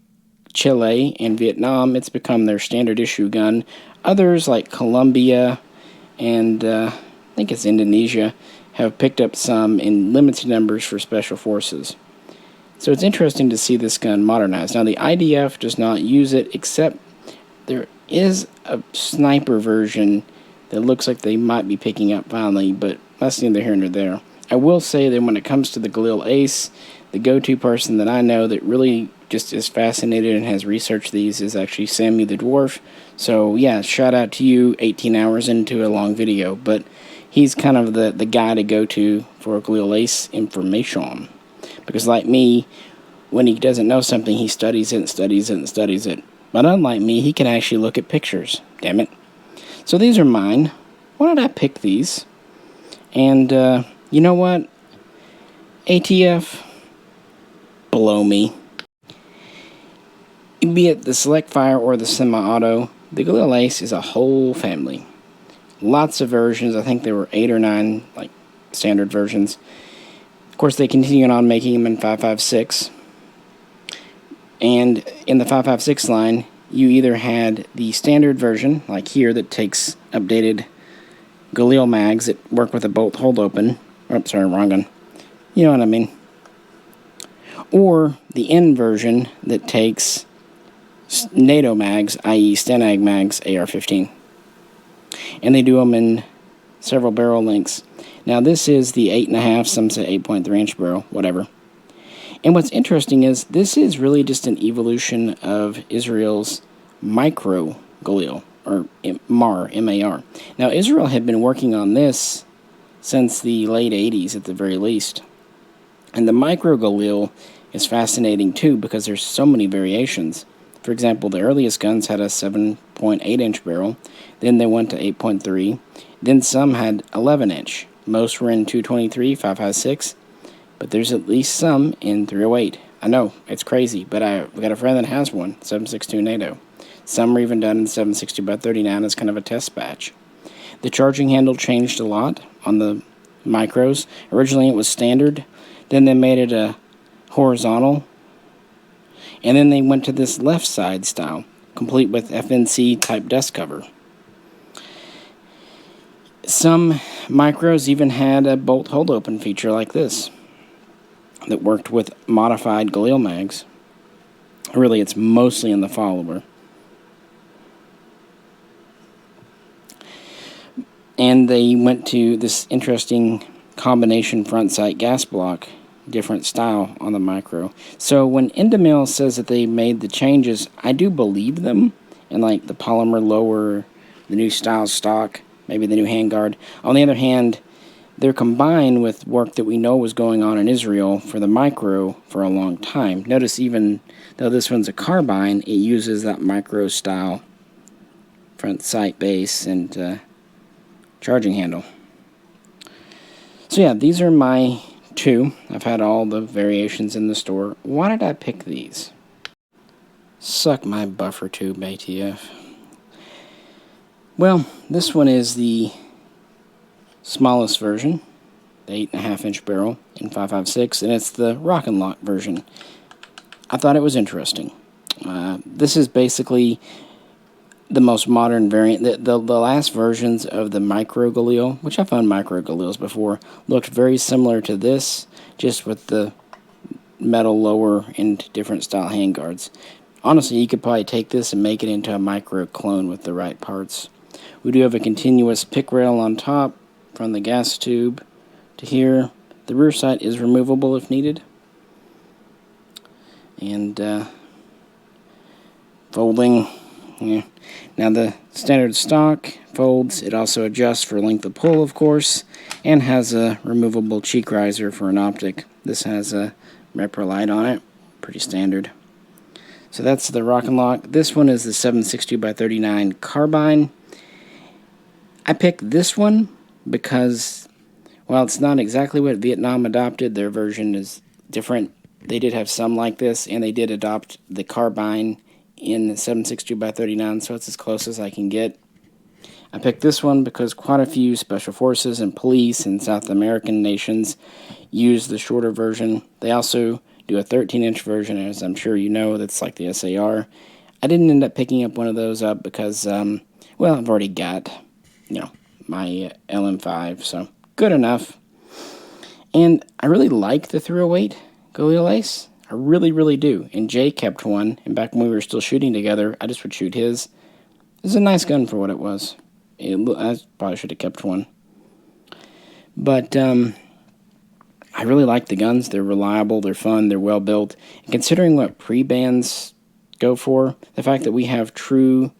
Chile and Vietnam, it's become their standard issue gun. Others, like Colombia and I think it's Indonesia, have picked up some in limited numbers for special forces. So it's interesting to see this gun modernized. Now the IDF does not use it, except there is a sniper version that looks like they might be picking up finally, but that's neither here nor there. I will say that when it comes to the Galil ACE, the go-to person that I know that really just is fascinated and has researched these is actually Sammy the Dwarf. So yeah, shout out to you, 18 hours into a long video, but he's kind of the guy to go to for Galil ACE information. Because like me, when he doesn't know something, he studies it and studies it and studies it. But unlike me, he can actually look at pictures. Damn it. So these are mine. Why did I pick these? And you know what? ATF, blow me. Be it the select fire or the semi-auto, the Galil ACE is a whole family. Lots of versions. I think there were 8 or 9 like standard versions. Of course, they continued on making them in 5.56. And in the 5.56 line, you either had the standard version, like here, that takes updated Galil mags that work with a bolt hold open. Oh, sorry, wrong gun. You know what I mean. Or the N version that takes NATO mags, i.e. Stenag mags, AR-15. And they do them in several barrel lengths. Now this is the 8.5, some say 8.3 inch barrel, whatever. And what's interesting is this is really just an evolution of Israel's micro Galil, or MAR, M-A-R. Now Israel had been working on this since the late 80s at the very least. And the micro Galil is fascinating too because there's so many variations. For example, the earliest guns had a 7.8 inch barrel, then they went to 8.3, then some had 11 inch. Most were in 223, 5.56, but there's at least some in 308. I know, it's crazy, but I've got a friend that has one, 7.62 NATO. Some are even done in 7.62 by 39 as kind of a test batch. The charging handle changed a lot on the micros. Originally it was standard, then they made it a horizontal, and then they went to this left side style, complete with FNC type dust cover. Some micros even had a bolt hold open feature like this that worked with modified Galil mags. Really, it's mostly in the follower. And they went to this interesting combination front sight gas block, different style on the micro. So when Endemil says that they made the changes, I do believe them, and like the polymer lower, the new style stock, maybe the new handguard. On the other hand, they're combined with work that we know was going on in Israel for the micro for a long time. Notice even though this one's a carbine, it uses that micro style front sight base and charging handle. So yeah, these are my 2. I've had all the variations in the store. Why did I pick these? Suck my buffer tube, ATF. Well, this one is the smallest version, the 8.5 inch barrel in 5.56, and it's the Rock and Lock version. I thought it was interesting. This is basically the most modern variant. The last versions of the micro Galil, which I found micro Galils before, looked very similar to this, just with the metal lower and different style handguards. Honestly, you could probably take this and make it into a micro clone with the right parts. We do have a continuous pick rail on top from the gas tube to here. The rear sight is removable if needed. And folding Yeah. Now the standard stock folds. It also adjusts for length of pull, of course, and has a removable cheek riser for an optic. This has a Vepr light on it. Pretty standard. So that's the Rock and Lock. This one is the 7.62x39 carbine. I picked this one because, while it's not exactly what Vietnam adopted, their version is different. They did have some like this, and they did adopt the carbine in the 7.62x39, so it's as close as I can get. I picked this one because quite a few special forces and police in South American nations use the shorter version. They also do a 13-inch version, as I'm sure you know, that's like the SAR. I didn't end up picking up one of those up because, well, I've already got, my LM5, so good enough. And I really like the 308 Galil ACE. I really, really do. And Jay kept one, and back when we were still shooting together, I just would shoot his. It was a nice gun for what it was. I probably should have kept one. But, I really like the guns. They're reliable, they're fun, they're well built. And considering what pre-bands go for, the fact that we have true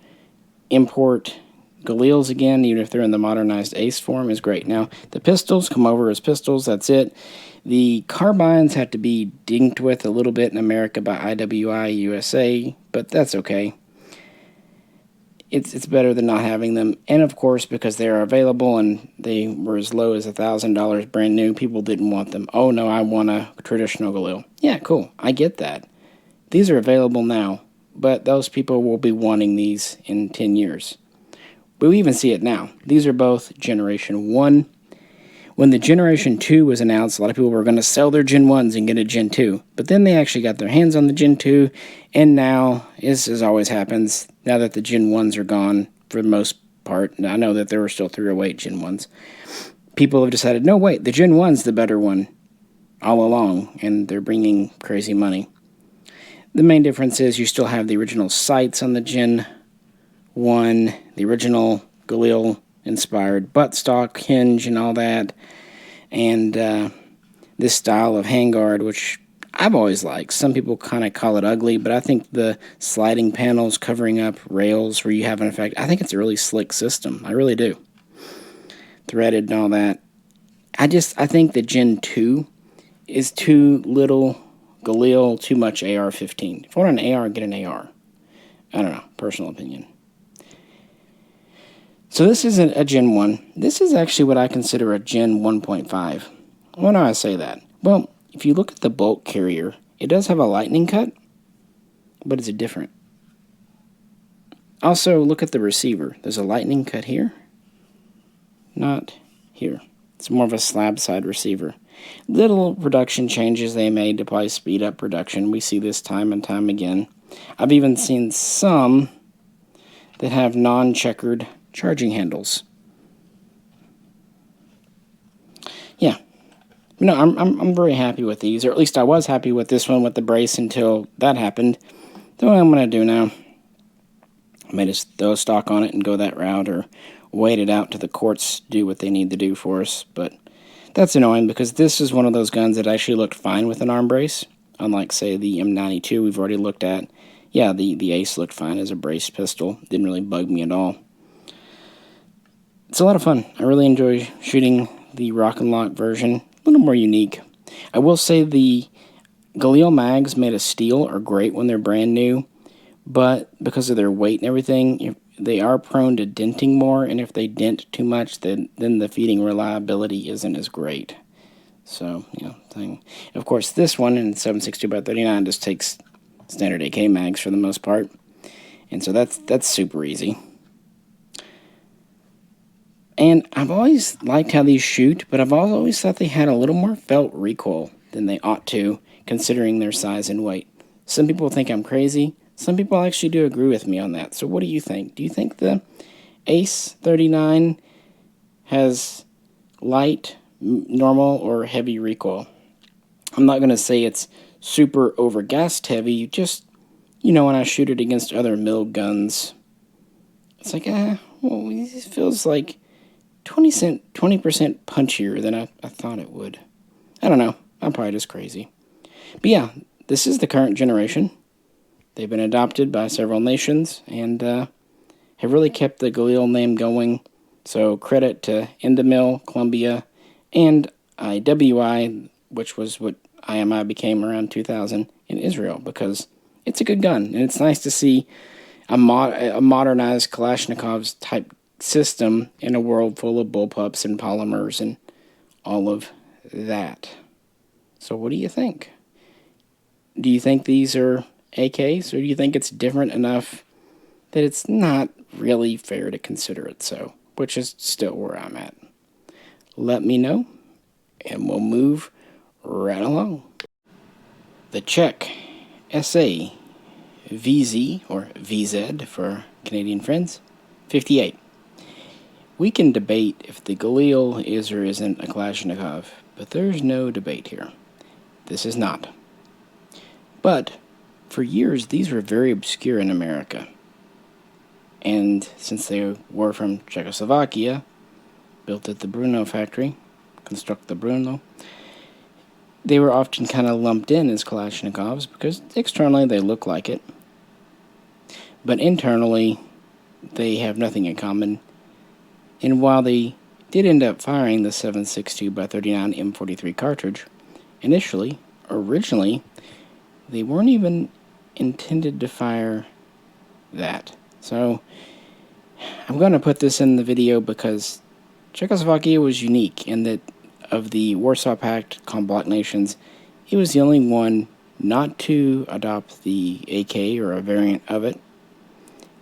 import Galils again, even if they're in the modernized ACE form, is great. Now, the pistols come over as pistols, that's it. The carbines have to be dinked with a little bit in America by IWI USA, but that's okay. It's better than not having them. And of course, because they are available and they were as low as $1,000 brand new, people didn't want them. Oh no, I want a traditional Galil. Yeah, cool. I get that. These are available now, but those people will be wanting these in 10 years. We even see it now. These are both Generation 1. When the Generation 2 was announced, a lot of people were going to sell their Gen 1s and get a Gen 2. But then they actually got their hands on the Gen 2, and now, as always happens, now that the Gen 1s are gone, for the most part, and I know that there were still 308 Gen 1s, people have decided, no, wait, the Gen 1's the better one all along, and they're bringing crazy money. The main difference is you still have the original sights on the Gen 1, the original Galil-inspired buttstock hinge and all that, and this style of handguard, which I've always liked. Some people kind of call it ugly, but I think the sliding panels covering up rails where you have an effect, I think it's a really slick system. I really do. Threaded and all that. I think the Gen 2 is too little Galil, too much AR-15. If you want an AR, get an AR. I don't know, personal opinion. So this isn't a Gen 1. This is actually what I consider a Gen 1.5. Why do I say that? Well, if you look at the bolt carrier, it does have a lightning cut, but it's different. Also, look at the receiver. There's a lightning cut here, not here. It's more of a slab side receiver. Little production changes they made to probably speed up production. We see this time and time again. I've even seen some that have non-checkered charging handles. Yeah. No, I'm very happy with these, or at least I was happy with this one with the brace until that happened. So what I'm going to do now, I may just throw a stock on it and go that route, or wait it out to the courts do what they need to do for us. But that's annoying because this is one of those guns that actually looked fine with an arm brace, unlike, say, the M92 we've already looked at. Yeah, the ACE looked fine as a braced pistol. Didn't really bug me at all. It's a lot of fun. I really enjoy shooting the Rock and Lock version. A little more unique. I will say the Galil mags made of steel are great when they're brand new, but because of their weight and everything, they are prone to denting more, and if they dent too much, then the feeding reliability isn't as great. So, thing. Of course, this one in 7.62x39 just takes standard AK mags for the most part, and so that's super easy. And I've always liked how these shoot, but I've always thought they had a little more felt recoil than they ought to, considering their size and weight. Some people think I'm crazy. Some people actually do agree with me on that. So what do you think? Do you think the ACE 39 has light, normal, or heavy recoil? I'm not going to say it's super over-gassed heavy, just, when I shoot it against other mill guns, it's like, it feels like 20% punchier than I thought it would. I don't know. I'm probably just crazy. But yeah, this is the current generation. They've been adopted by several nations and have really kept the Galil name going. So credit to Endemil, Colombia, and IWI, which was what IMI became around 2000 in Israel, because it's a good gun, and it's nice to see a modernized Kalashnikov's type system in a world full of bullpups and polymers and all of that. So what do you think? Do you think these are AKs, or do you think it's different enough that it's not really fair to consider it so, which is still where I'm at? Let me know, and we'll move right along. The Czech SA VZ, or VZ for Canadian friends, 58. We can debate if the Galil is or isn't a Kalashnikov, but there's no debate here. This is not. But for years, these were very obscure in America. And since they were from Czechoslovakia, built at the Brno factory, construct the Brno, they were often kind of lumped in as Kalashnikovs because externally they look like it. But internally, they have nothing in common. And while they did end up firing the 7.62 by 39 M43 cartridge, originally, they weren't even intended to fire that. So, I'm going to put this in the video because Czechoslovakia was unique in that of the Warsaw Pact bloc nations, it was the only one not to adopt the AK or a variant of it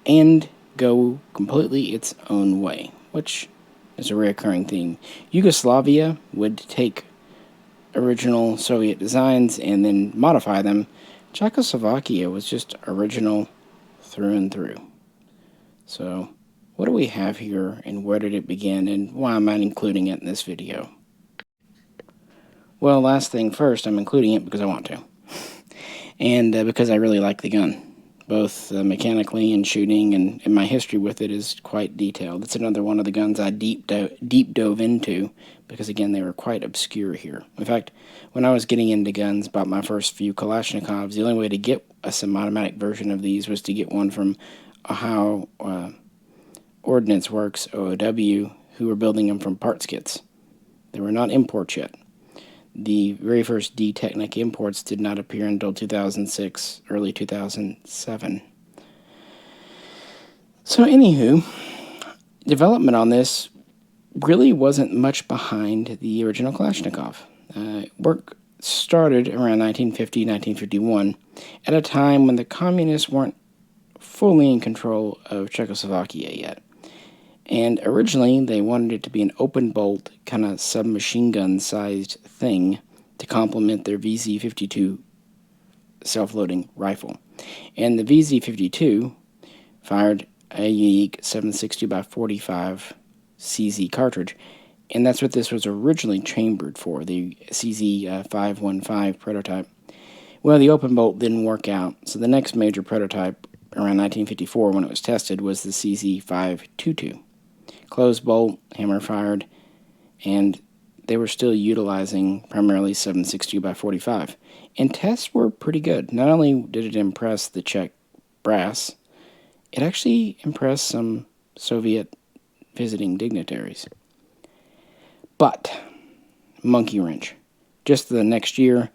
and go completely its own way, which is a recurring theme. Yugoslavia would take original Soviet designs and then modify them. Czechoslovakia was just original through and through. So, what do we have here, and where did it begin, and why am I including it in this video? Well, last thing first, I'm including it because I want to. And because I really like the gun. Both mechanically and shooting, and my history with it is quite detailed. It's another one of the guns I deep dove into, because again, they were quite obscure here. In fact, when I was getting into guns, bought my first few Kalashnikovs, the only way to get a semi-automatic version of these was to get one from Ohio Ordnance Works, OOW, who were building them from parts kits. They were not imports yet. The very first D-Technic imports did not appear until 2006, early 2007. So anywho, development on this really wasn't much behind the original Kalashnikov. Work started around 1950, 1951, at a time when the communists weren't fully in control of Czechoslovakia yet. And originally, they wanted it to be an open-bolt, kind of submachine gun-sized thing to complement their VZ52 self-loading rifle. And the VZ52 fired a unique 7.62 by 45 CZ cartridge, and that's what this was originally chambered for, the CZ515 prototype. Well, the open bolt didn't work out, so the next major prototype, around 1954 when it was tested, was the CZ522. Closed bolt, hammer fired, and they were still utilizing primarily 7.62 by 45. And tests were pretty good. Not only did it impress the Czech brass, it actually impressed some Soviet visiting dignitaries. But, monkey wrench. Just the next year,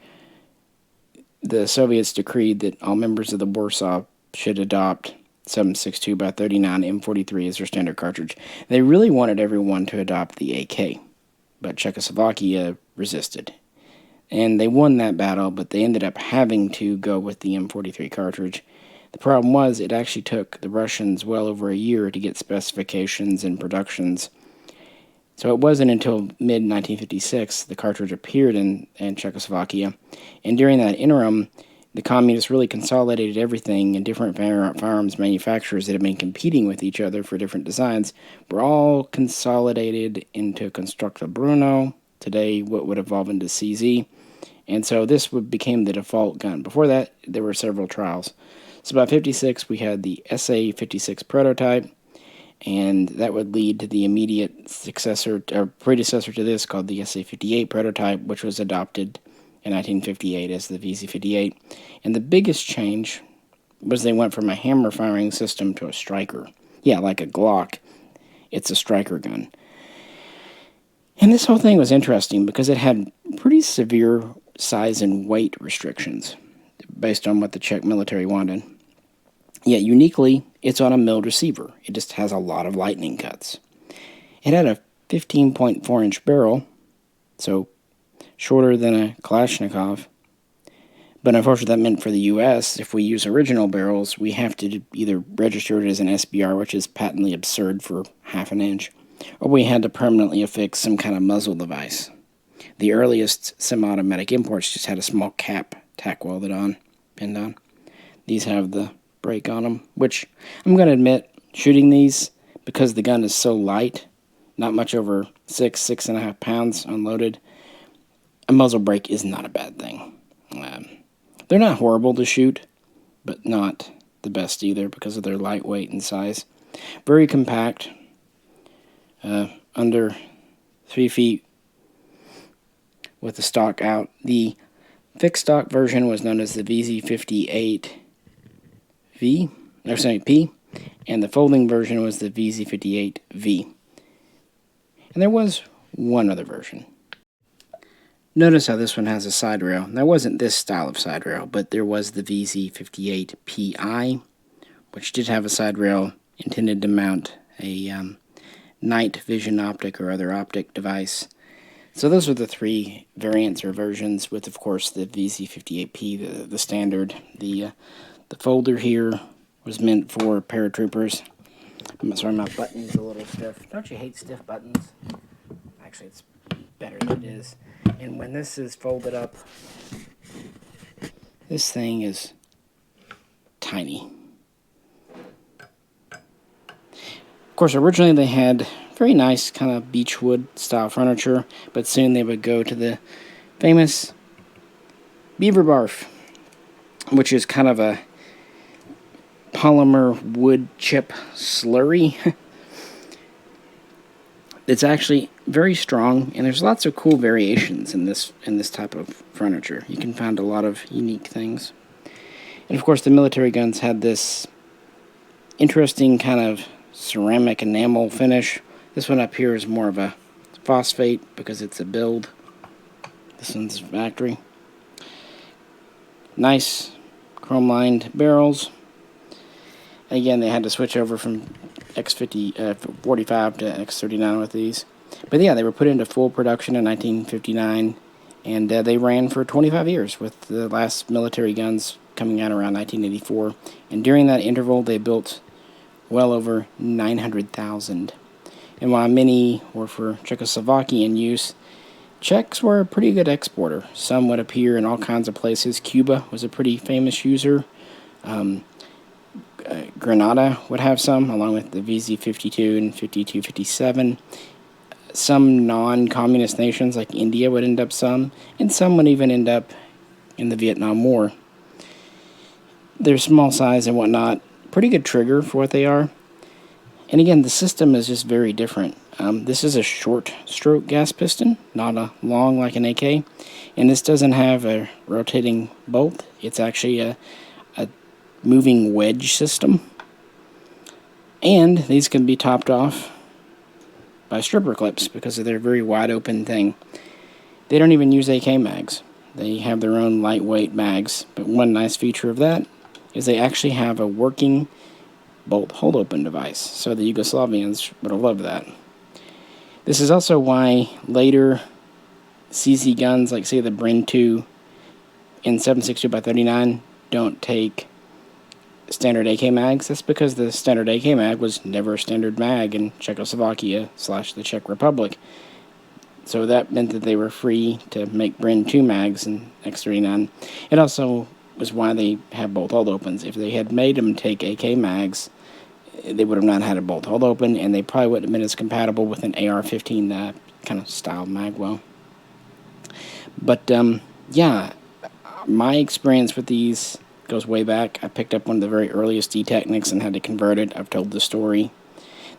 the Soviets decreed that all members of the Warsaw should adopt 7.62 by 39 M43 as their standard cartridge. They really wanted everyone to adopt the AK, but Czechoslovakia resisted. And they won that battle, but they ended up having to go with the M43 cartridge. The problem was it actually took the Russians well over a year to get specifications and productions. So it wasn't until mid-1956 the cartridge appeared in Czechoslovakia. And during that interim, the communists really consolidated everything, and different firearms manufacturers that had been competing with each other for different designs were all consolidated into Constructa Brno, today what would evolve into CZ. And so this became the default gun. Before that, there were several trials. So by 56, we had the SA56 prototype, and that would lead to the immediate successor or predecessor to this called the SA58 prototype, which was adopted in 1958 as the VZ58. And the biggest change was they went from a hammer firing system to a striker. Yeah, like a Glock. It's a striker gun. And this whole thing was interesting because it had pretty severe size and weight restrictions based on what the Czech military wanted. Yet uniquely, it's on a milled receiver. It just has a lot of lightning cuts. It had a 15.4-inch barrel, so shorter than a Kalashnikov. But unfortunately, that meant for the U.S., if we use original barrels, we have to either register it as an SBR, which is patently absurd for half an inch, or we had to permanently affix some kind of muzzle device. The earliest semi-automatic imports just had a small cap tack welded on, pinned on. These have the brake on them, which I'm going to admit, shooting these, because the gun is so light, not much over 6.5 pounds unloaded, a muzzle brake is not a bad thing. They're not horrible to shoot, but not the best either because of their lightweight and size. Very compact, under 3 feet with the stock out. The fixed stock version was known as the VZ58P, and the folding version was the VZ58V. And there was one other version. Notice how this one has a side rail. That wasn't this style of side rail, but there was the VZ58PI, which did have a side rail intended to mount a night vision optic or other optic device. So those are the 3 variants or versions, with of course the VZ58P, the standard. The folder here was meant for paratroopers. I'm sorry, my button's a little stiff. Don't you hate stiff buttons? Actually, it's better than it is. And when this is folded up, this thing is tiny. Of course, originally they had very nice kind of beechwood style furniture, but soon they would go to the famous beaver barf, which is kind of a polymer wood chip slurry. It's actually very strong, and there's lots of cool variations in this type of furniture. You can find a lot of unique things. And of course, the military guns had this interesting kind of ceramic enamel finish. This one up here is more of a phosphate because it's a build. This one's factory. Nice chrome-lined barrels. Again, they had to switch over from X45 to X39 with these. But yeah, they were put into full production in 1959, and they ran for 25 years, with the last military guns coming out around 1984. And during that interval, they built well over 900,000. And while many were for Czechoslovakian use, Czechs were a pretty good exporter. Some would appear in all kinds of places. Cuba was a pretty famous user. Grenada would have some, along with the VZ52 and 5257. Some non-communist nations like India would end up some, and some would even end up in the Vietnam War. They're small size and whatnot, pretty good trigger for what they are. And again, the system is just very different. This is a short stroke gas piston, not a long like an AK, and this doesn't have a rotating bolt. It's actually a moving wedge system, and these can be topped off by stripper clips because of their very wide open thing. They don't even use AK mags. They have their own lightweight mags, but one nice feature of that is they actually have a working bolt hold open device, so the Yugoslavians would have loved that. This is also why later CZ guns, like say the Brin 2 in 7.62x39, don't take standard AK mags. That's because the standard AK mag was never a standard mag in Czechoslovakia / the Czech Republic. So that meant that they were free to make Brin 2 mags in X39. It also was why they have bolt hold opens. If they had made them take AK mags, they would have not had a bolt hold open, and they probably wouldn't have been as compatible with an AR-15 kind of style magwell. But yeah, my experience with these goes way back. I picked up one of the very earliest D-Technics and had to convert it. I've told the story.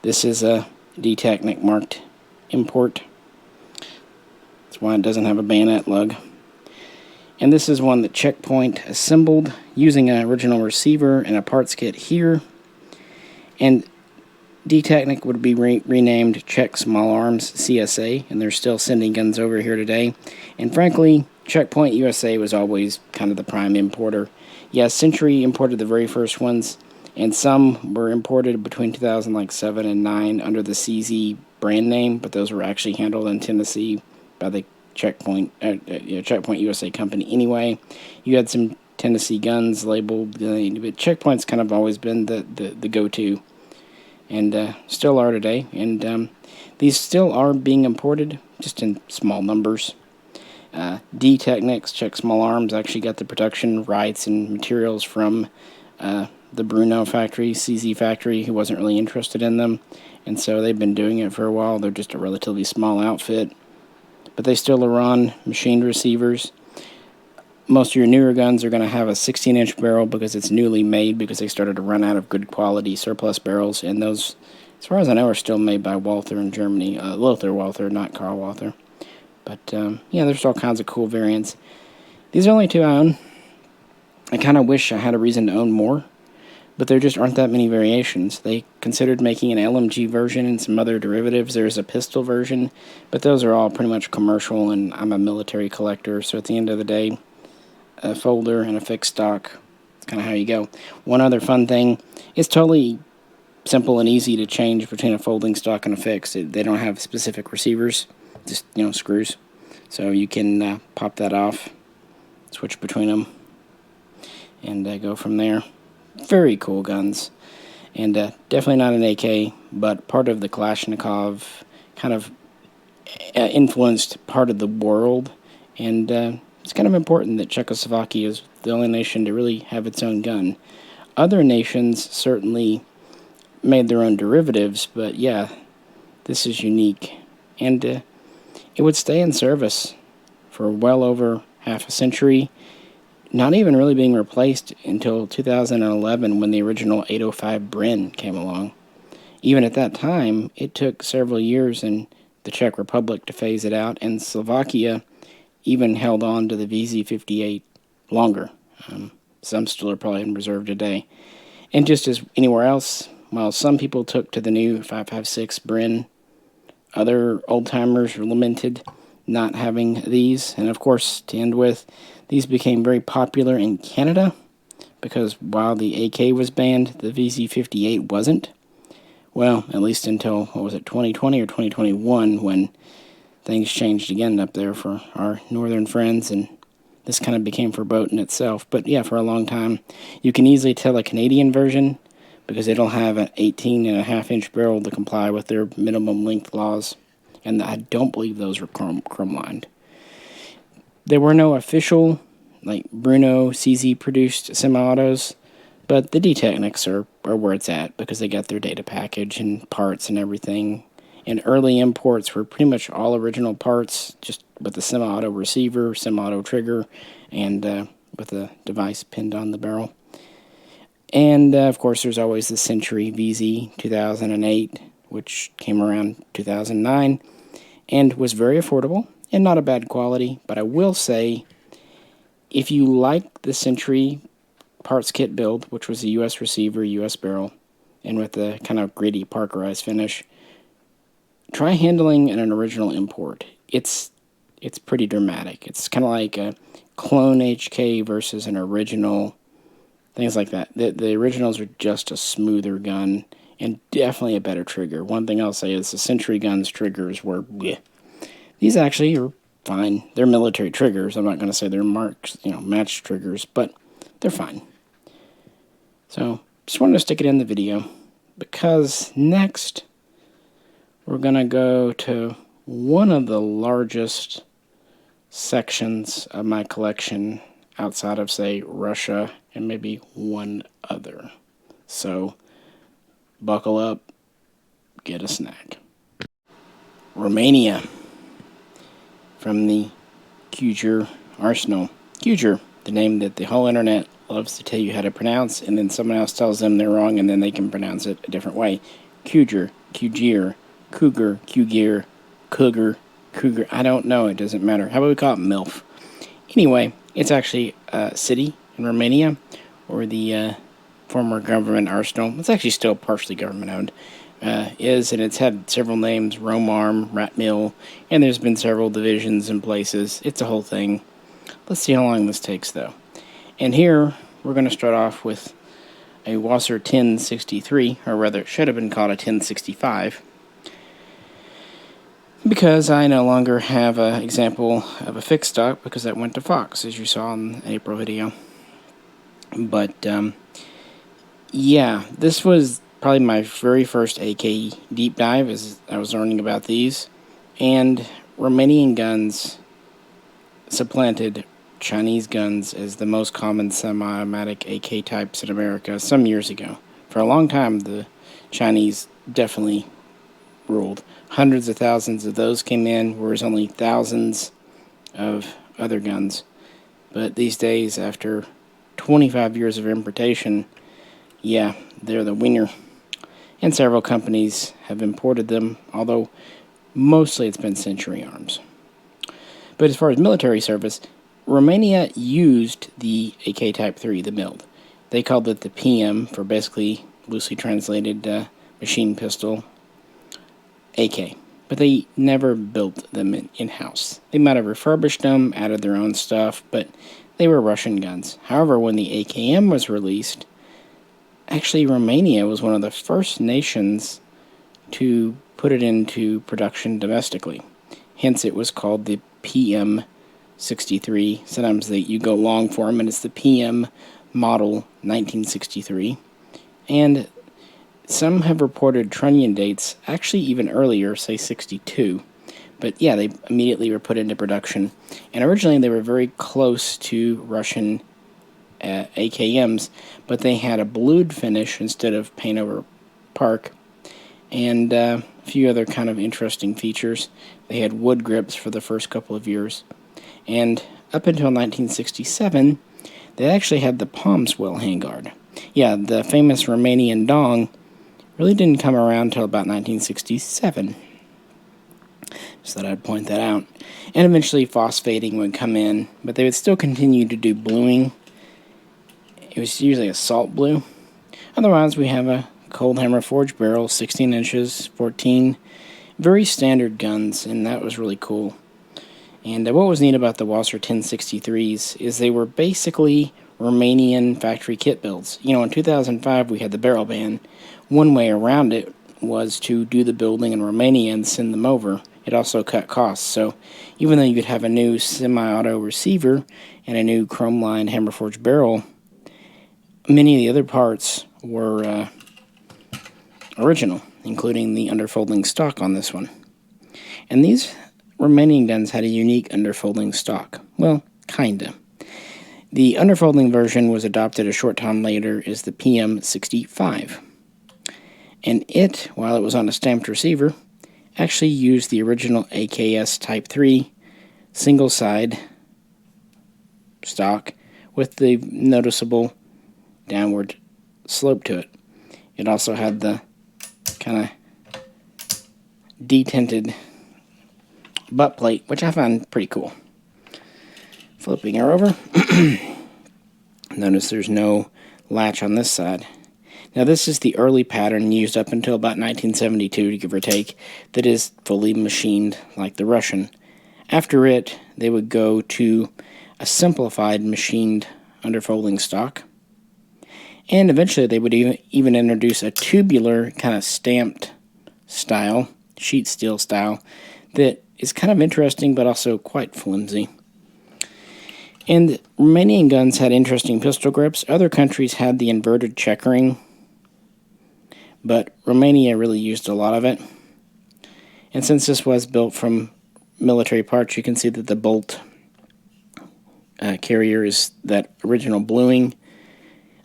This is a D-Technic marked import. That's why it doesn't have a bayonet lug. And this is one that Checkpoint assembled using an original receiver and a parts kit here. And D-Technic would be renamed Czech Small Arms CSA, and they're still sending guns over here today. And frankly, Checkpoint USA was always kind of the prime importer. Yes, Century imported the very first ones, and some were imported between 2007 and 2009 under the CZ brand name, but those were actually handled in Tennessee by the Checkpoint USA company anyway. You had some Tennessee guns labeled, but Checkpoint's kind of always been the go-to, and still are today. And these still are being imported, just in small numbers. D-Technics, Czech Small Arms, actually got the production rights and materials from the Brno factory, CZ factory, who wasn't really interested in them, and so they've been doing it for a while. They're just a relatively small outfit, but they still run machined receivers. Most of your newer guns are going to have a 16-inch barrel because it's newly made, because they started to run out of good quality surplus barrels, and those, as far as I know, are still made by Walther in Germany. Lothar Walther, not Karl Walther. But, yeah, there's all kinds of cool variants. These are only two I own. I kind of wish I had a reason to own more, but there just aren't that many variations. They considered making an LMG version and some other derivatives. There's a pistol version, but those are all pretty much commercial, and I'm a military collector, so at the end of the day, a folder and a fixed stock, that's kind of how you go. One other fun thing, it's totally simple and easy to change between a folding stock and a fixed. They don't have specific receivers, just, screws. So you can pop that off, switch between them, and go from there. Very cool guns, and definitely not an AK, but part of the Kalashnikov kind of influenced part of the world, and it's kind of important that Czechoslovakia is the only nation to really have its own gun. Other nations certainly made their own derivatives, but yeah, this is unique, and it would stay in service for well over half a century, not even really being replaced until 2011 when the original 805 Bren came along. Even at that time, it took several years in the Czech Republic to phase it out, and Slovakia even held on to the VZ58 longer. Some still are probably in reserve today. And just as anywhere else, while some people took to the new 556 Bren, other old-timers were lamented not having these. And of course, to end with, these became very popular in Canada, because while the AK was banned, the VZ58 wasn't. Well, at least until, 2020 or 2021, when things changed again up there for our northern friends, and this kind of became verboten itself. But yeah, for a long time, you can easily tell a Canadian version, because it'll have an 18.5-inch barrel to comply with their minimum length laws, and I don't believe those were chrome-lined. There were no official, Brno CZ-produced semi-autos, but the D-Technics are where it's at, because they got their data package and parts and everything. And early imports were pretty much all original parts, just with a semi-auto receiver, semi-auto trigger, and with a device pinned on the barrel. And, of course, there's always the Century VZ 2008, which came around 2009, and was very affordable, and not a bad quality. But I will say, if you like the Century parts kit build, which was a U.S. receiver, U.S. barrel, and with the kind of gritty Parkerized finish, try handling an original import. It's pretty dramatic. It's kind of like a clone HK versus an original, things like that. The originals are just a smoother gun, and definitely a better trigger. One thing I'll say is the Century guns triggers were bleh. These actually are fine. They're military triggers. I'm not going to say they're match triggers, but they're fine. So, just wanted to stick it in the video, because next we're going to go to one of the largest sections of my collection outside of, say, Russia and maybe one other. So, buckle up, get a snack. Romania, from the Kuger Arsenal. Kuger, the name that the whole internet loves to tell you how to pronounce, and then someone else tells them they're wrong, and then they can pronounce it a different way. Kuger, Kugier, Cougar, Kugier, Cougar, I don't know, it doesn't matter. How about we call it MILF? Anyway, It's actually a city in Romania, or the former government arsenal. It's actually still partially government-owned. And it's had several names: Romarm, Rat Mill, and there's been several divisions in places. It's a whole thing. Let's see how long this takes, though. And here, we're going to start off with a Wasser 1063, or rather, it should have been called a 1065, because I no longer have an example of a fixed stock, because that went to Fox, as you saw in the April video. But, yeah, this was probably my very first AK deep dive as I was learning about these, and Romanian guns supplanted Chinese guns as the most common semi-automatic AK types in America some years ago. For a long time, the Chinese definitely ruled. Hundreds of thousands of those came in, whereas only thousands of other guns. But these days, after 25 years of importation, yeah, they're the winner. And several companies have imported them, although mostly it's been Century Arms. But as far as military service, Romania used the AK Type 3, the MILD. They called it the PM, for basically, loosely translated, machine pistol AK. But they never built them in-house. They might have refurbished them, added their own stuff, but they were Russian guns. However, when the AKM was released, actually Romania was one of the first nations to put it into production domestically. Hence, it was called the PM63. Sometimes you go long for them, and it's the PM model 1963. And some have reported trunnion dates, actually even earlier, say 62. But yeah, they immediately were put into production. And originally they were very close to Russian AKMs, but they had a blued finish instead of paint over park. And a few other kind of interesting features. They had wood grips for the first couple of years. And up until 1967, they actually had the palm swell handguard. Yeah, the famous Romanian dong really didn't come around until about 1967. So that I'd point that out. And eventually phosphating would come in, but they would still continue to do bluing. It was usually a salt blue. Otherwise, we have a cold hammer forged barrel, 16 inches, 14. Very standard guns, and that was really cool. And what was neat about the Wasser 1063s is they were basically Romanian factory kit builds. You know, in 2005 we had the barrel ban. One way around it was to do the building in Romania and send them over. It also cut costs, so even though you could have a new semi-auto receiver and a new chrome-lined hammer-forged barrel, many of the other parts were original, including the underfolding stock on this one. And these Romanian guns had a unique underfolding stock. Well, kinda. The underfolding version was adopted a short time later as the PM65. And it, while it was on a stamped receiver, actually used the original AKS Type 3 single-side stock with the noticeable downward slope to it. It also had the kind of detinted butt plate, which I found pretty cool. Flipping her over, notice there's no latch on this side. Now this is the early pattern used up until about 1972, give or take, that is fully machined like the Russian. After it, they would go to a simplified machined underfolding stock. And eventually they would even introduce a tubular kind of stamped style, sheet steel style, that is kind of interesting but also quite flimsy. And Romanian guns had interesting pistol grips. Other countries had the inverted checkering, but Romania really used a lot of it. And since this was built from military parts, you can see that the bolt carrier is that original bluing.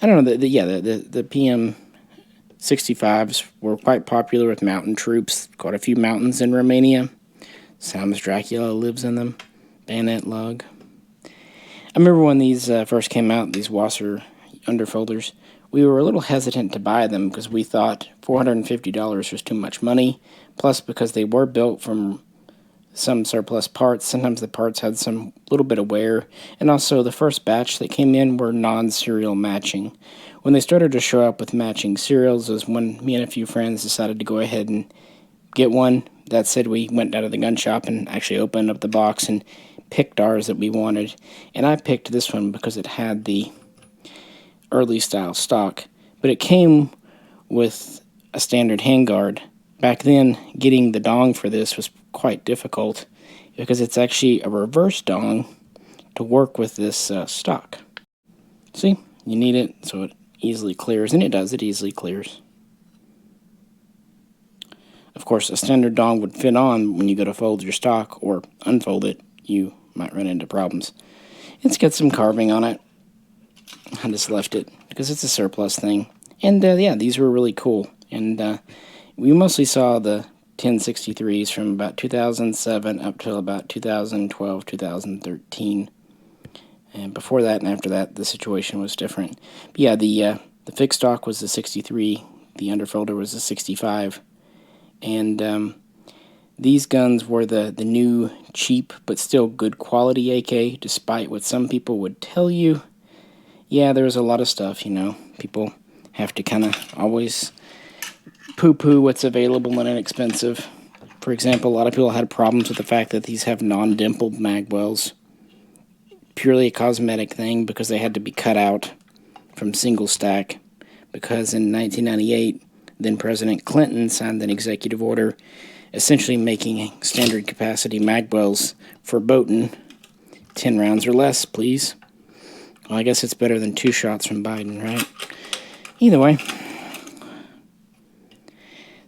I don't know, the PM65s were quite popular with mountain troops. Quite a few mountains in Romania. Sam's Dracula lives in them. Bayonet lug. I remember when these first came out, these Wasser underfolders, we were a little hesitant to buy them because we thought $450 was too much money, plus because they were built from some surplus parts. Sometimes the parts had some little bit of wear. And also the first batch that came in were non-serial matching. When they started to show up with matching serials was when me and a few friends decided to go ahead and get one. That said, we went down to the gun shop and actually opened up the box and picked ours that we wanted. And I picked this one because it had the early style stock. But it came with a standard handguard. Back then, getting the dong for this was quite difficult because it's actually a reverse dong to work with this stock. See, you need it so it easily clears, and it does, it easily clears. Of course, a standard dong would fit on when you go to fold your stock or unfold it. You might run into problems. It's got some carving on it. I just left it because it's a surplus thing. And yeah, these were really cool. And we mostly saw the 1063s from about 2007 up till about 2012, 2013. And before that and after that, the situation was different. But yeah, the fixed stock was the 63. The underfolder was the 65. And these guns were the new, cheap, but still good quality AK, despite what some people would tell you. Yeah, there was a lot of stuff, you know. People have to kind of always poo-poo what's available and inexpensive. For example, a lot of people had problems with the fact that these have non-dimpled mag wells. Purely a cosmetic thing because they had to be cut out from single stack. Because in 1998, then President Clinton signed an executive order essentially making standard capacity mag wells verboten. 10 rounds or less, please. Well, I guess it's better than 2 shots from Biden, right? Either way.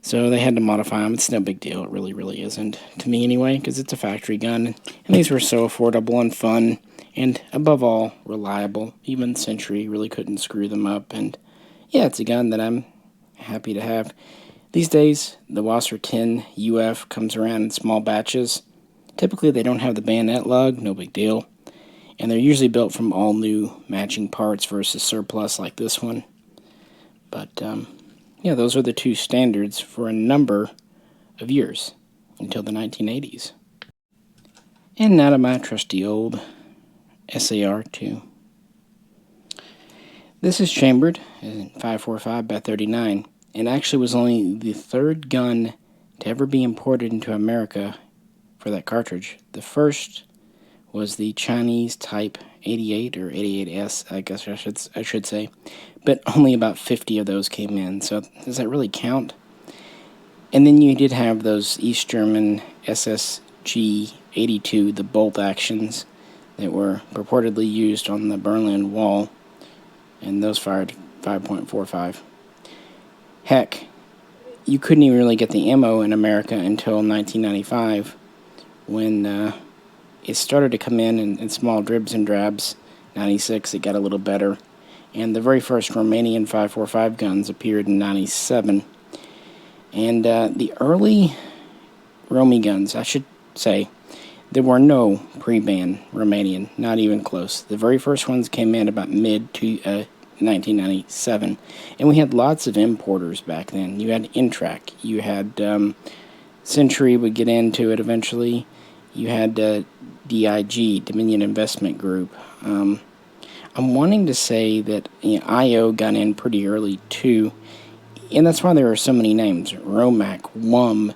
So they had to modify them. It's no big deal. It really, really isn't. To me anyway, because it's a factory gun. And these were so affordable and fun. And above all, reliable. Even Century really couldn't screw them up. And yeah, it's a gun that I'm happy to have. These days, the Wasser 10 UF comes around in small batches. Typically, they don't have the bayonet lug. No big deal. And they're usually built from all new matching parts versus surplus like this one. But, yeah, those are the two standards for a number of years until the 1980s. And now to my trusty old SAR-2. This is chambered in 545 by 39 and actually was only the third gun to ever be imported into America for that cartridge. The first was the Chinese Type 88 or 88S, I guess I should say, but only about 50 of those came in. So does that really count? And then you did have those East German SSG 82, the bolt actions that were purportedly used on the Berlin Wall, and those fired 5.45. Heck, you couldn't even really get the ammo in America until 1995, when it started to come in small dribs and drabs. 96, it got a little better. And the very first Romanian 545 guns appeared in 97. And the early Romy guns, I should say, there were no pre-ban Romanian, not even close. The very first ones came in about mid to 1997. And we had lots of importers back then. You had Intrac, you had Century would get into it eventually. You had DIG, Dominion Investment Group. I'm wanting to say that IO got in pretty early too, and that's why there are so many names. Romac, WUM,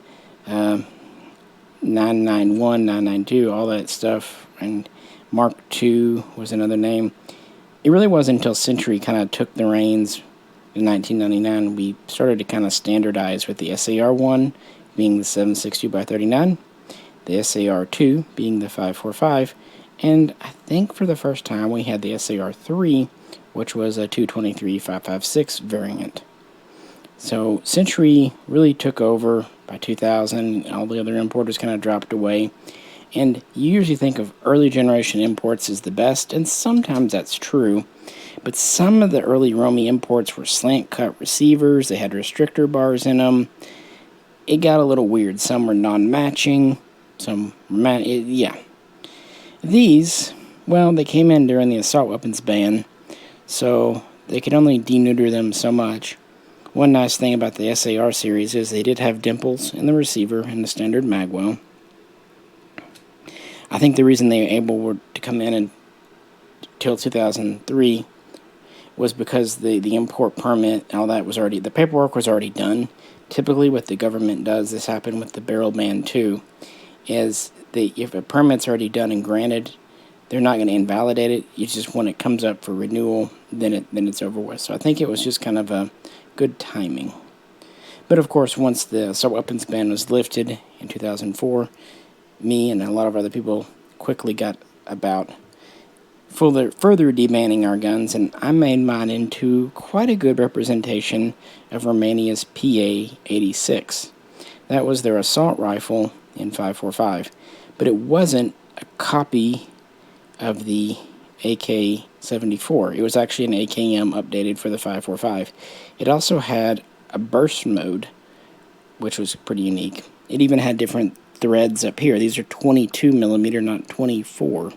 991, 992, all that stuff, and Mark II was another name. It really wasn't until Century kind of took the reins in 1999 we started to kind of standardize with the SAR-1 being the 7.62 by 39, the SAR-2 being the 5.45, and I think for the first time we had the SAR-3, which was a 223 5.56 variant. So Century really took over by 2000, all the other importers kind of dropped away, and you usually think of early generation imports as the best, and sometimes that's true, but some of the early Romy imports were slant cut receivers, they had restrictor bars in them. It got a little weird. Some were non-matching, some yeah. These, well, they came in during the assault weapons ban, so they could only deneuter them so much. One nice thing about the SAR series is they did have dimples in the receiver and the standard magwell. I think the reason they were able to come in until 2003 was because the import permit and all that was already, the paperwork was already done. Typically what the government does, this happened with the barrel ban too, is if a permit's already done and granted, they're not going to invalidate it. It's just when it comes up for renewal, then it's over with. So I think it was just kind of a good timing. But of course, once the assault weapons ban was lifted in 2004, me and a lot of other people quickly got about further debanning our guns, and I made mine into quite a good representation of Romania's PA86. That was their assault rifle in 5.45, but it wasn't a copy of the AK74. It was actually an AKM updated for the 5.45. It also had a burst mode, which was pretty unique. It even had different threads up here. These are 22 millimeter, not 24.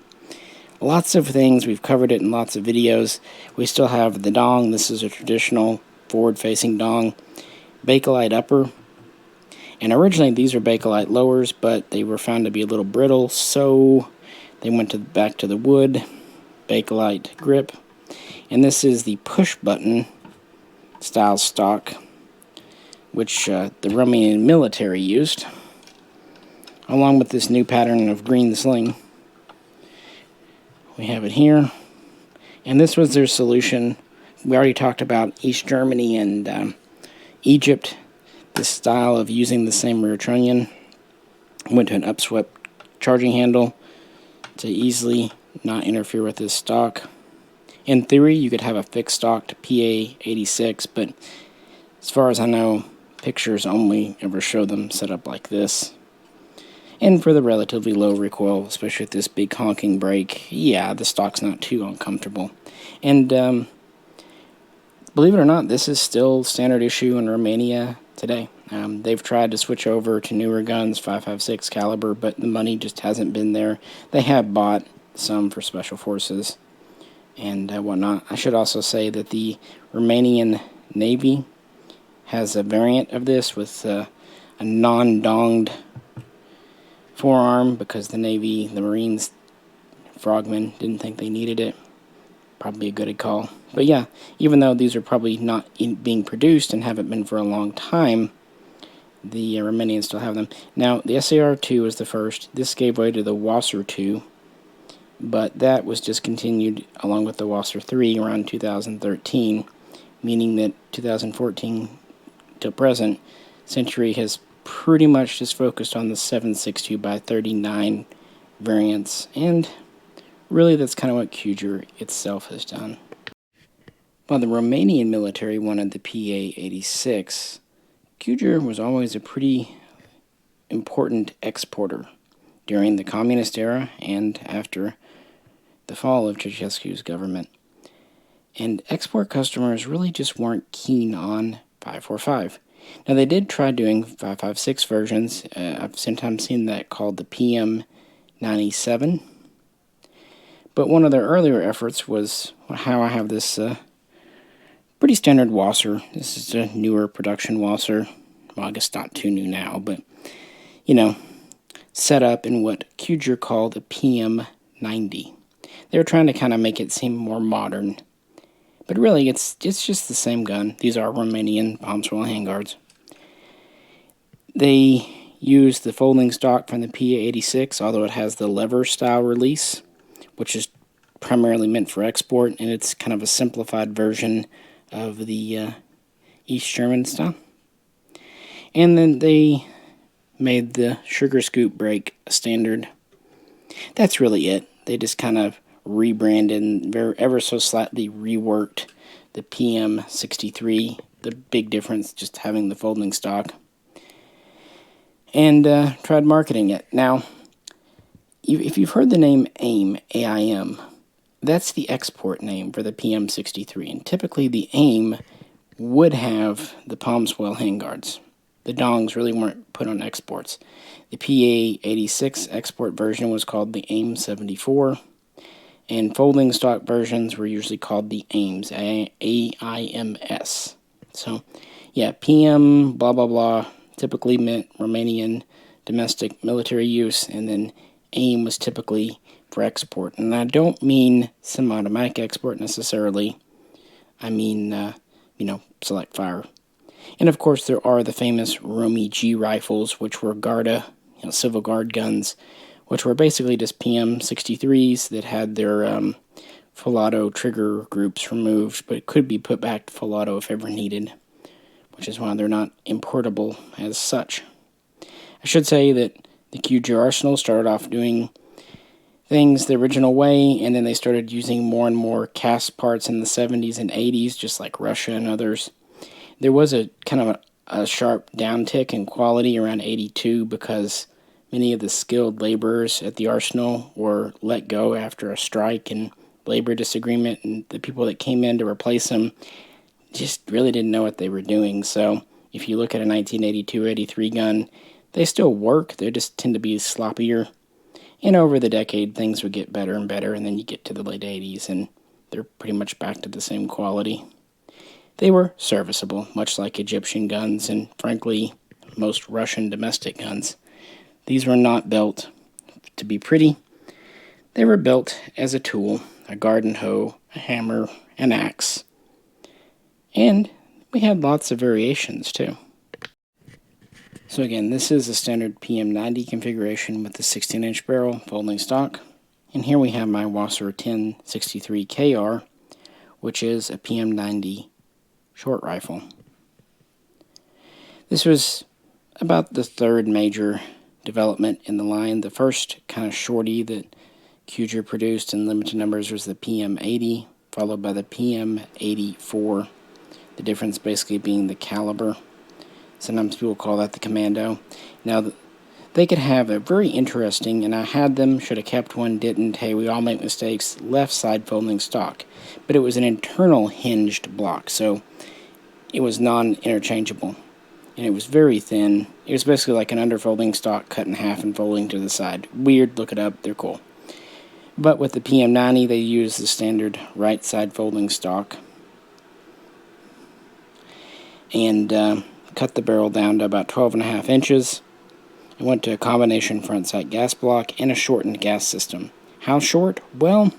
Lots of things. We've covered it in lots of videos. We still have the dong. This is a traditional forward-facing dong. Bakelite upper. And originally these are Bakelite lowers, but they were found to be a little brittle, so they went back to the wood Bakelite grip. And this is the push button style stock, which the Romanian military used, along with this new pattern of green sling. We have it here, and this was their solution. We already talked about East Germany and Egypt, this style of using the same rear trunnion. Went to an upswept charging handle to easily not interfere with this stock. In theory, you could have a fixed stocked PA86, but as far as I know, pictures only ever show them set up like this. And for the relatively low recoil, especially with this big honking brake, yeah, the stock's not too uncomfortable. And believe it or not, this is still standard issue in Romania today. They've tried to switch over to newer guns, 5.56 caliber, but the money just hasn't been there. They have bought some for special forces and whatnot. I should also say that the Romanian Navy has a variant of this with a non-donged forearm because the Navy, the Marines, frogmen didn't think they needed it. Probably a good call. But yeah, even though these are probably not being produced and haven't been for a long time, the Romanians still have them. Now, the SAR-2 was the first. This gave way to the Wasser-2, but that was discontinued along with the Wasser-3 around 2013, meaning that 2014 till present, Century has pretty much just focused on the 7.62 by 39 variants, and really that's kind of what Kuger itself has done. While the Romanian military wanted the PA86, Kuger was always a pretty important exporter during the communist era and after the fall of Ceausescu's government. And export customers really just weren't keen on 5.45. Now, they did try doing 5.56 versions. I've sometimes seen that called the PM97. But one of their earlier efforts was how I have this pretty standard Wasser. This is a newer production Wasser. Well, I guess not too new now, but, you know, set up in what Kuger called a PM90. They were trying to kind of make it seem more modern. But really, it's just the same gun. These are Romanian palm swell handguards. They use the folding stock from the PA86, although it has the lever style release, which is primarily meant for export, and it's kind of a simplified version of the East German style. And then they made the sugar scoop brake a standard. That's really it. They just kind of rebranded and ever so slightly reworked the PM63. The big difference just having the folding stock. And tried marketing it. Now, if you've heard the name AIM, AIM, that's the export name for the PM63. And typically the AIM would have the palm swell handguards. The dongs really weren't put on exports. The PA86 export version was called the AIM74. And folding stock versions were usually called the AIMS, AIMS. So, yeah, PM, blah, blah, blah, typically meant Romanian domestic military use, and then aim was typically for export. And I don't mean semi-automatic export necessarily. I mean, select fire. And of course, there are the famous Romy G rifles, which were Garda, Civil Guard guns, which were basically just PM63s that had their full auto trigger groups removed, but it could be put back to full auto if ever needed, which is why they're not importable as such. I should say that the QG Arsenal started off doing things the original way, and then they started using more and more cast parts in the 70s and 80s, just like Russia and others. There was a kind of a sharp downtick in quality around 82 because many of the skilled laborers at the arsenal were let go after a strike and labor disagreement, and the people that came in to replace them just really didn't know what they were doing. So if you look at a 1982-83 gun, they still work, they just tend to be sloppier. And over the decade, things would get better and better, and then you get to the late 80s, and they're pretty much back to the same quality. They were serviceable, much like Egyptian guns and, frankly, most Russian domestic guns. These were not built to be pretty. They were built as a tool, a garden hoe, a hammer, an axe. And we had lots of variations, too. So again, this is a standard PM90 configuration with the 16-inch barrel folding stock. And here we have my Wasser 1063 KR, which is a PM90 short rifle. This was about the third major development in the line. The first kind of shorty that QG produced in limited numbers was the PM80, followed by the PM84. The difference basically being the caliber. Sometimes people call that the commando. Now, they could have a very interesting, and I had them, should have kept one, didn't, hey, we all make mistakes, left side folding stock. But it was an internal hinged block, so it was non-interchangeable. And it was very thin. It was basically like an underfolding stock cut in half and folding to the side. Weird, look it up, they're cool. But with the PM90, they used the standard right side folding stock. And cut the barrel down to about 12.5 inches. I went to a combination front sight gas block and a shortened gas system. How short? Well,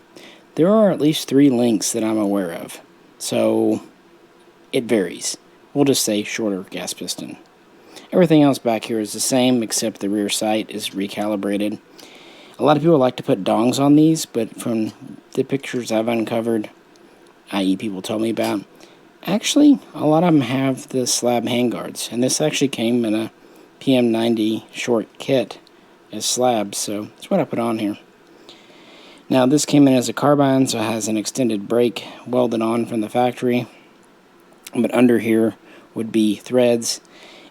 there are at least 3 lengths that I'm aware of. So it varies. We'll just say shorter gas piston. Everything else back here is the same except the rear sight is recalibrated. A lot of people like to put dongs on these, but from the pictures I've uncovered, i.e. people told me about, actually a lot of them have the slab handguards, and this actually came in a PM90 short kit as slabs, so that's what I put on here. Now this came in as a carbine, so it has an extended brake welded on from the factory, but under here would be threads,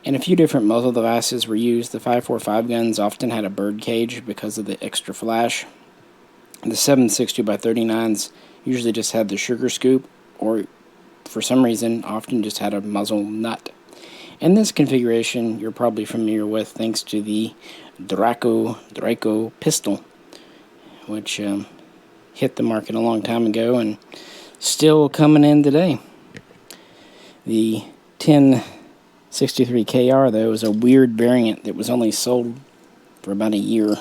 and a few different muzzle devices were used. The 5.45 guns often had a bird cage because of the extra flash. The 7.62x39s usually just had the sugar scoop, or for some reason often just had a muzzle nut. And this configuration you're probably familiar with thanks to the Draco pistol, which hit the market a long time ago and still coming in today. The 1063 KR, though, is a weird variant that was only sold for about a year.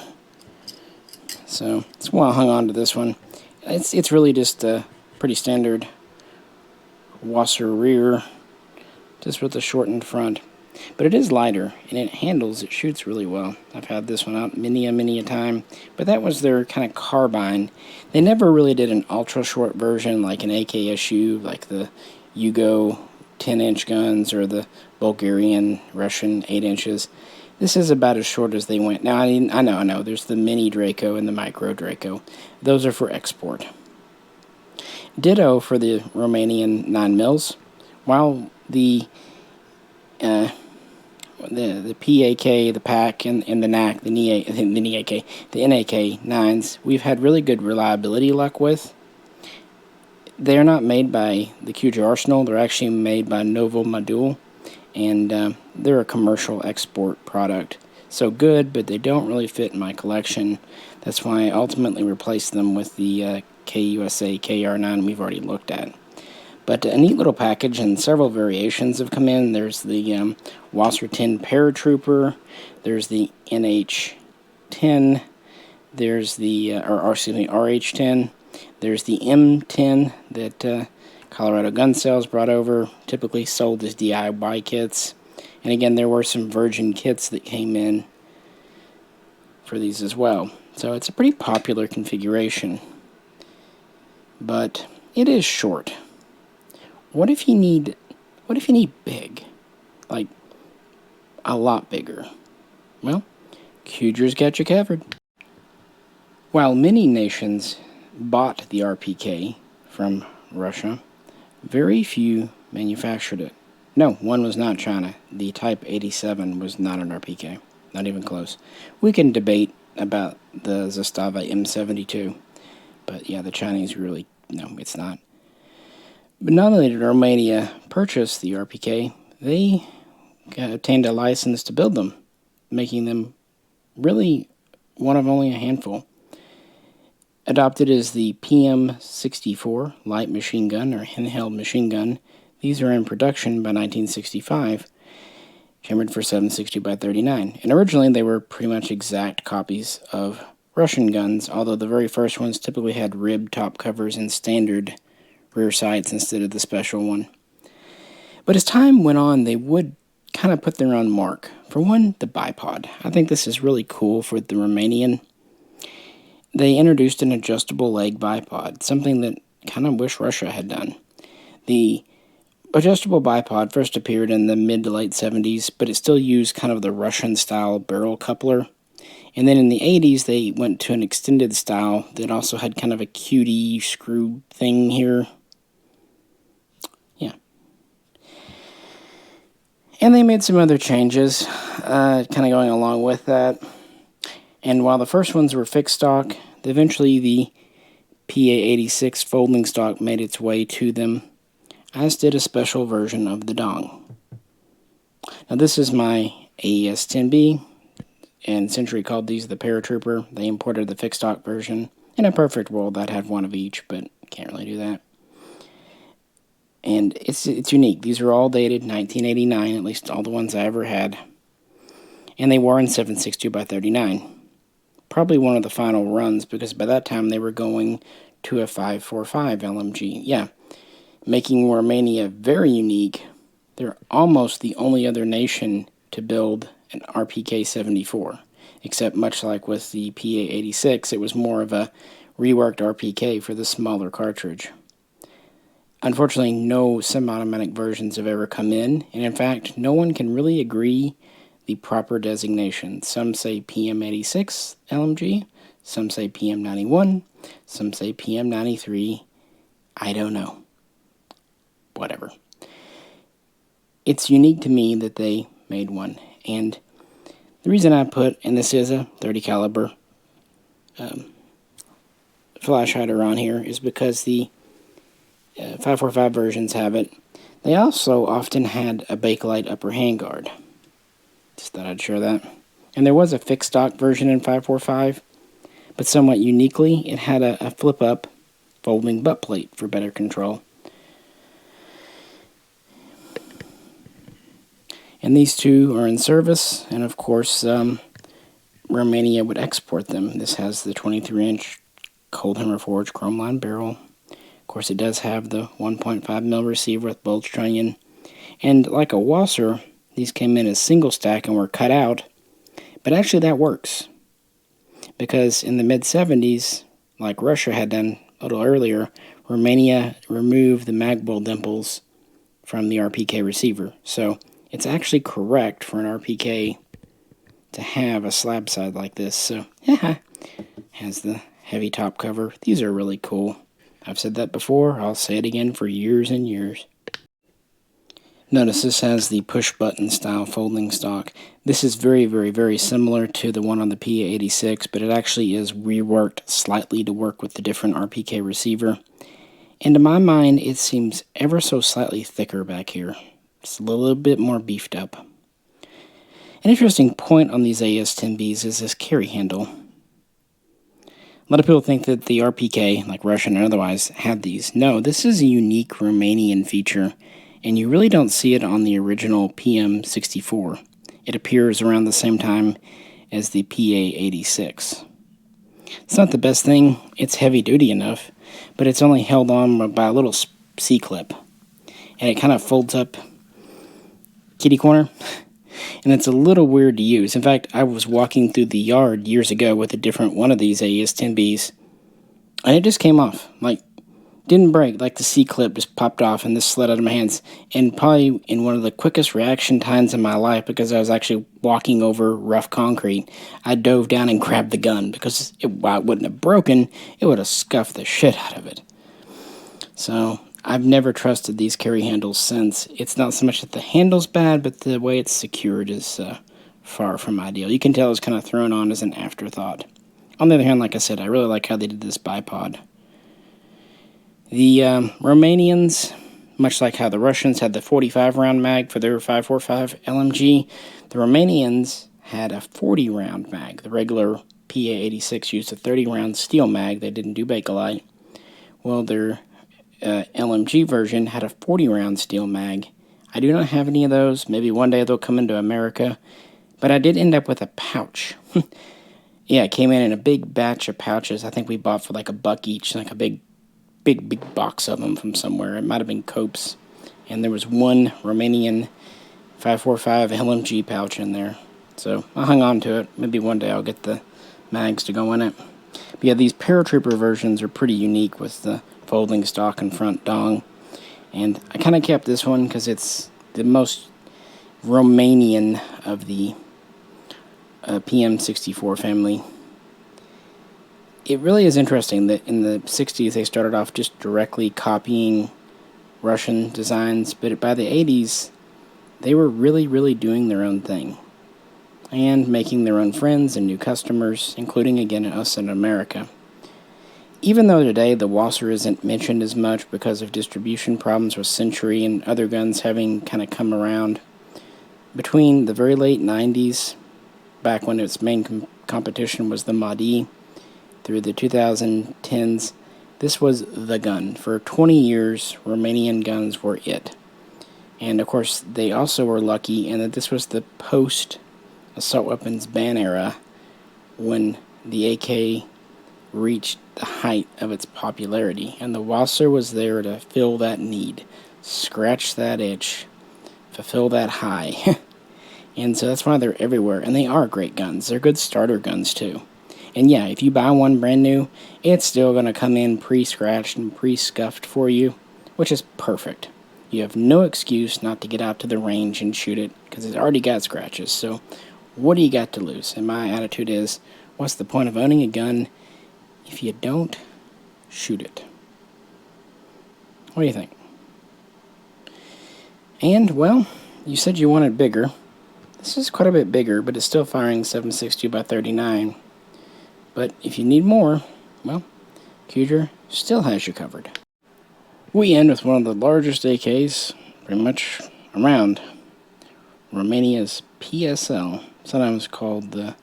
So that's why I hung on to this one. It's really just a pretty standard Wasser rear, just with a shortened front. But it is lighter, and it shoots really well. I've had this one out many a time, but that was their kind of carbine. They never really did an ultra-short version like an AKSU, like the Yugo 10-inch guns or the Bulgarian Russian 8 inches. This is about as short as they went. Now, I know, there's the mini Draco and the micro Draco. Those are for export. Ditto for the Romanian 9mm. While the PAK, the PAK, and the NAK, the NAK 9s, we've had really good reliability luck with. They're not made by the QG Arsenal. They're actually made by Novo Module, and they're a commercial export product. So good, but they don't really fit in my collection. That's why I ultimately replaced them with the KUSA KR9 we've already looked at. But a neat little package, and several variations have come in. There's the Wasser 10 Paratrooper, there's the NH10, There's the, RH-10. There's the M10 that Colorado Gun Sales brought over, typically sold as DIY kits. And again, there were some virgin kits that came in for these as well. So it's a pretty popular configuration. But it is short. What if you need big? Like, a lot bigger. Well, Kuger's got you covered. While many nations bought the RPK from Russia, very few manufactured it. No, one was not China. The Type 87 was not an RPK. Not even close. We can debate about the Zastava M72. But yeah, the Chinese really, no, it's not. But not only did Romania purchase the RPK, they obtained a license to build them, making them really one of only a handful. Adopted as the PM64 light machine gun or handheld machine gun, these are in production by 1965, chambered for 7.62x39. And originally they were pretty much exact copies of Russian guns, although the very first ones typically had rib top covers and standard rear sights instead of the special one. But as time went on, they would kind of put their own mark. For one, the bipod. I think this is really cool for the Romanian. They introduced an adjustable leg bipod, something that kind of wish Russia had done. The adjustable bipod first appeared in the mid to late 70s, but it still used kind of the Russian-style barrel coupler. And then in the 80s, they went to an extended style that also had kind of a cutie screw thing here. Yeah. And they made some other changes, kind of going along with that. And while the first ones were fixed stock, eventually the PA86 folding stock made its way to them, as did a special version of the dong. Now this is my AES-10B, and Century called these the Paratrooper. They imported the fixed stock version. In a perfect world, I'd have one of each, but can't really do that. And it's unique. These are all dated 1989, at least all the ones I ever had. And they were in 7.62x39. Probably one of the final runs, because by that time they were going to a 5.45 LMG. Yeah, making Romania very unique. They're almost the only other nation to build an RPK74, except much like with the PA86, it was more of a reworked RPK for the smaller cartridge. Unfortunately, no semi-automatic versions have ever come in, and in fact, no one can really agree the proper designation. Some say PM86 LMG, some say PM91, some say PM93. I don't know. Whatever. It's unique to me that they made one, and the reason I put, and this is a 30 caliber flash hider on here, is because the 5.45 versions have it. They also often had a Bakelite upper handguard. Just thought I'd share that. And there was a fixed stock version in 5.45, but somewhat uniquely, it had a flip-up folding butt plate for better control. And these two are in service, and of course, Romania would export them. This has the 23-inch cold hammer forged chrome lined barrel. Of course, it does have the 1.5mm receiver with bulge trunnion. And like a Wasser, these came in as single stack and were cut out. But actually that works, because in the mid-70s, like Russia had done a little earlier, Romania removed the magbull dimples from the RPK receiver. So it's actually correct for an RPK to have a slab side like this. So, yeah, has the heavy top cover. These are really cool. I've said that before. I'll say it again for years and years. Notice this has the push-button style folding stock. This is very, very, very similar to the one on the PA86, but it actually is reworked slightly to work with the different RPK receiver. And to my mind, it seems ever so slightly thicker back here. It's a little bit more beefed up. An interesting point on these AES-10Bs is this carry handle. A lot of people think that the RPK, like Russian and otherwise, had these. No, this is a unique Romanian feature, and you really don't see it on the original PM64. It appears around the same time as the PA86. It's not the best thing. It's heavy duty enough, but it's only held on by a little C-clip. And it kind of folds up kitty corner. And it's a little weird to use. In fact, I was walking through the yard years ago with a different one of these AES-10Bs, and it just came off. Like, didn't break. Like, the C-clip just popped off, and this slid out of my hands. And probably in one of the quickest reaction times in my life, because I was actually walking over rough concrete, I dove down and grabbed the gun, because while it wouldn't have broken, it would have scuffed the shit out of it. So I've never trusted these carry handles since. It's not so much that the handle's bad, but the way it's secured is far from ideal. You can tell it's kind of thrown on as an afterthought. On the other hand, like I said, I really like how they did this bipod. The Romanians, much like how the Russians had the 45-round mag for their 545 LMG, the Romanians had a 40-round mag. The regular PA-86 used a 30-round steel mag. They didn't do Bakelite. Well, their LMG version had a 40-round steel mag. I do not have any of those. Maybe one day they'll come into America. But I did end up with a pouch. Yeah, it came in a big batch of pouches. I think we bought for like $1 each, like a big box of them from somewhere. It might have been Cope's. And there was one Romanian 545 LMG pouch in there. So I hung on to it. Maybe one day I'll get the mags to go in it. But yeah, these paratrooper versions are pretty unique with the folding stock and front dong. And I kind of kept this one because it's the most Romanian of the PM64 family. It really is interesting that in the 60s they started off just directly copying Russian designs, but by the 80s they were really doing their own thing and making their own friends and new customers, including again us in America. Even though today the Wasser isn't mentioned as much because of distribution problems with Century and other guns having kind of come around, between the very late 90s, back when its main competition was the Madi, through the 2010s, this was the gun. For 20 years, Romanian guns were it. And of course, they also were lucky in that this was the post-assault weapons ban era when the AK reached the height of its popularity. And the Wasser was there to fill that need, scratch that itch, fulfill that high. And so that's why they're everywhere. And they are great guns. They're good starter guns, too. And yeah, if you buy one brand new, it's still going to come in pre-scratched and pre-scuffed for you, which is perfect. You have no excuse not to get out to the range and shoot it, because it's already got scratches. So what do you got to lose? And my attitude is, what's the point of owning a gun if you don't shoot it? What do you think? And, well, you said you wanted bigger. This is quite a bit bigger, but it's still firing 7.62 by 39. But if you need more, well, Kuger still has you covered. We end with one of the largest AKs pretty much around, Romania's PSL, sometimes called the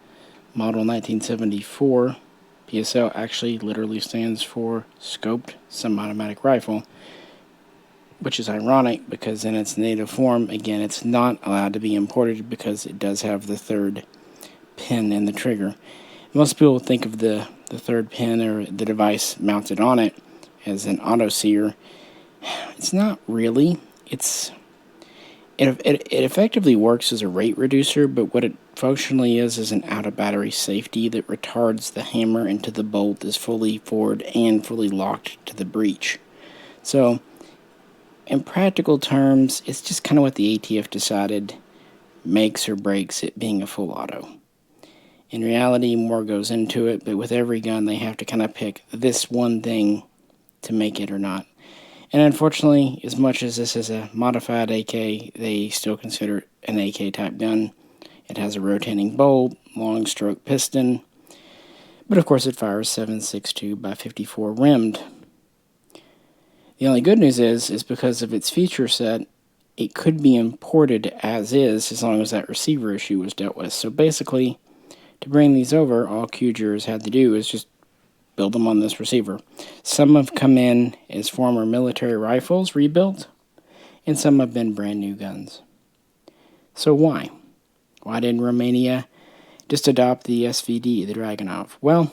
Model 1974. PSL actually literally stands for Scoped Semi-Automatic Rifle, which is ironic because in its native form, again, it's not allowed to be imported because it does have the third pin in the trigger. Most people think of the third pin or the device mounted on it as an auto-sear. It's not really. It effectively works as a rate reducer, but what it functionally is an out-of-battery safety that retards the hammer until the bolt is fully forward and fully locked to the breech. So, in practical terms, it's just kind of what the ATF decided makes or breaks it being a full auto. In reality, more goes into it, but with every gun, they have to kind of pick this one thing to make it or not. And unfortunately, as much as this is a modified AK, they still consider it an AK-type gun. It has a rotating bolt, long stroke piston, but of course it fires 7.62 by 54 rimmed. The only good news is because of its feature set, it could be imported as is as long as that receiver issue was dealt with. So basically, to bring these over, all Kuger has had to do is just build them on this receiver. Some have come in as former military rifles rebuilt, and some have been brand new guns. So why? Why didn't Romania just adopt the SVD, the Dragunov? Well,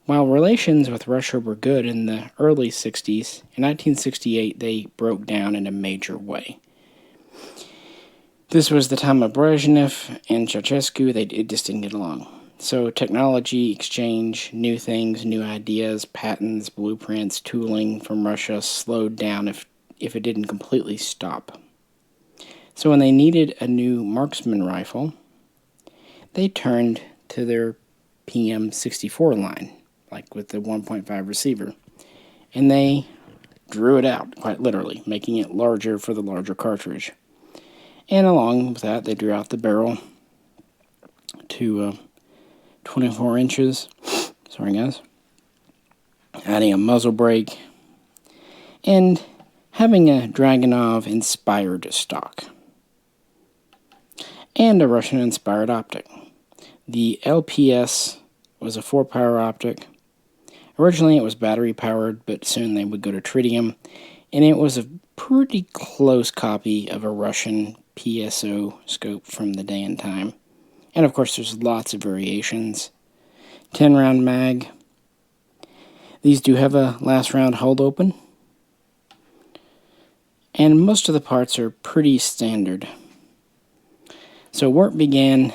While relations with Russia were good in the early 60s, in 1968 they broke down in a major way. This was the time of Brezhnev and Ceausescu. They just didn't get along. So technology exchange, new things, new ideas, patents, blueprints, tooling from Russia slowed down if it didn't completely stop. So when they needed a new marksman rifle, they turned to their PM64 line, like with the 1.5 receiver, and they drew it out, quite literally, making it larger for the larger cartridge. And along with that, they drew out the barrel to 24 inches. Sorry, guys. Adding a muzzle brake, and having a Dragunov-inspired stock, and a Russian-inspired optic. The LPS was a 4-power optic. Originally it was battery-powered, but soon they would go to tritium, and it was a pretty close copy of a Russian PSO scope from the day and time. And of course there's lots of variations. 10-round mag. These do have a last round hold open, and most of the parts are pretty standard. So work began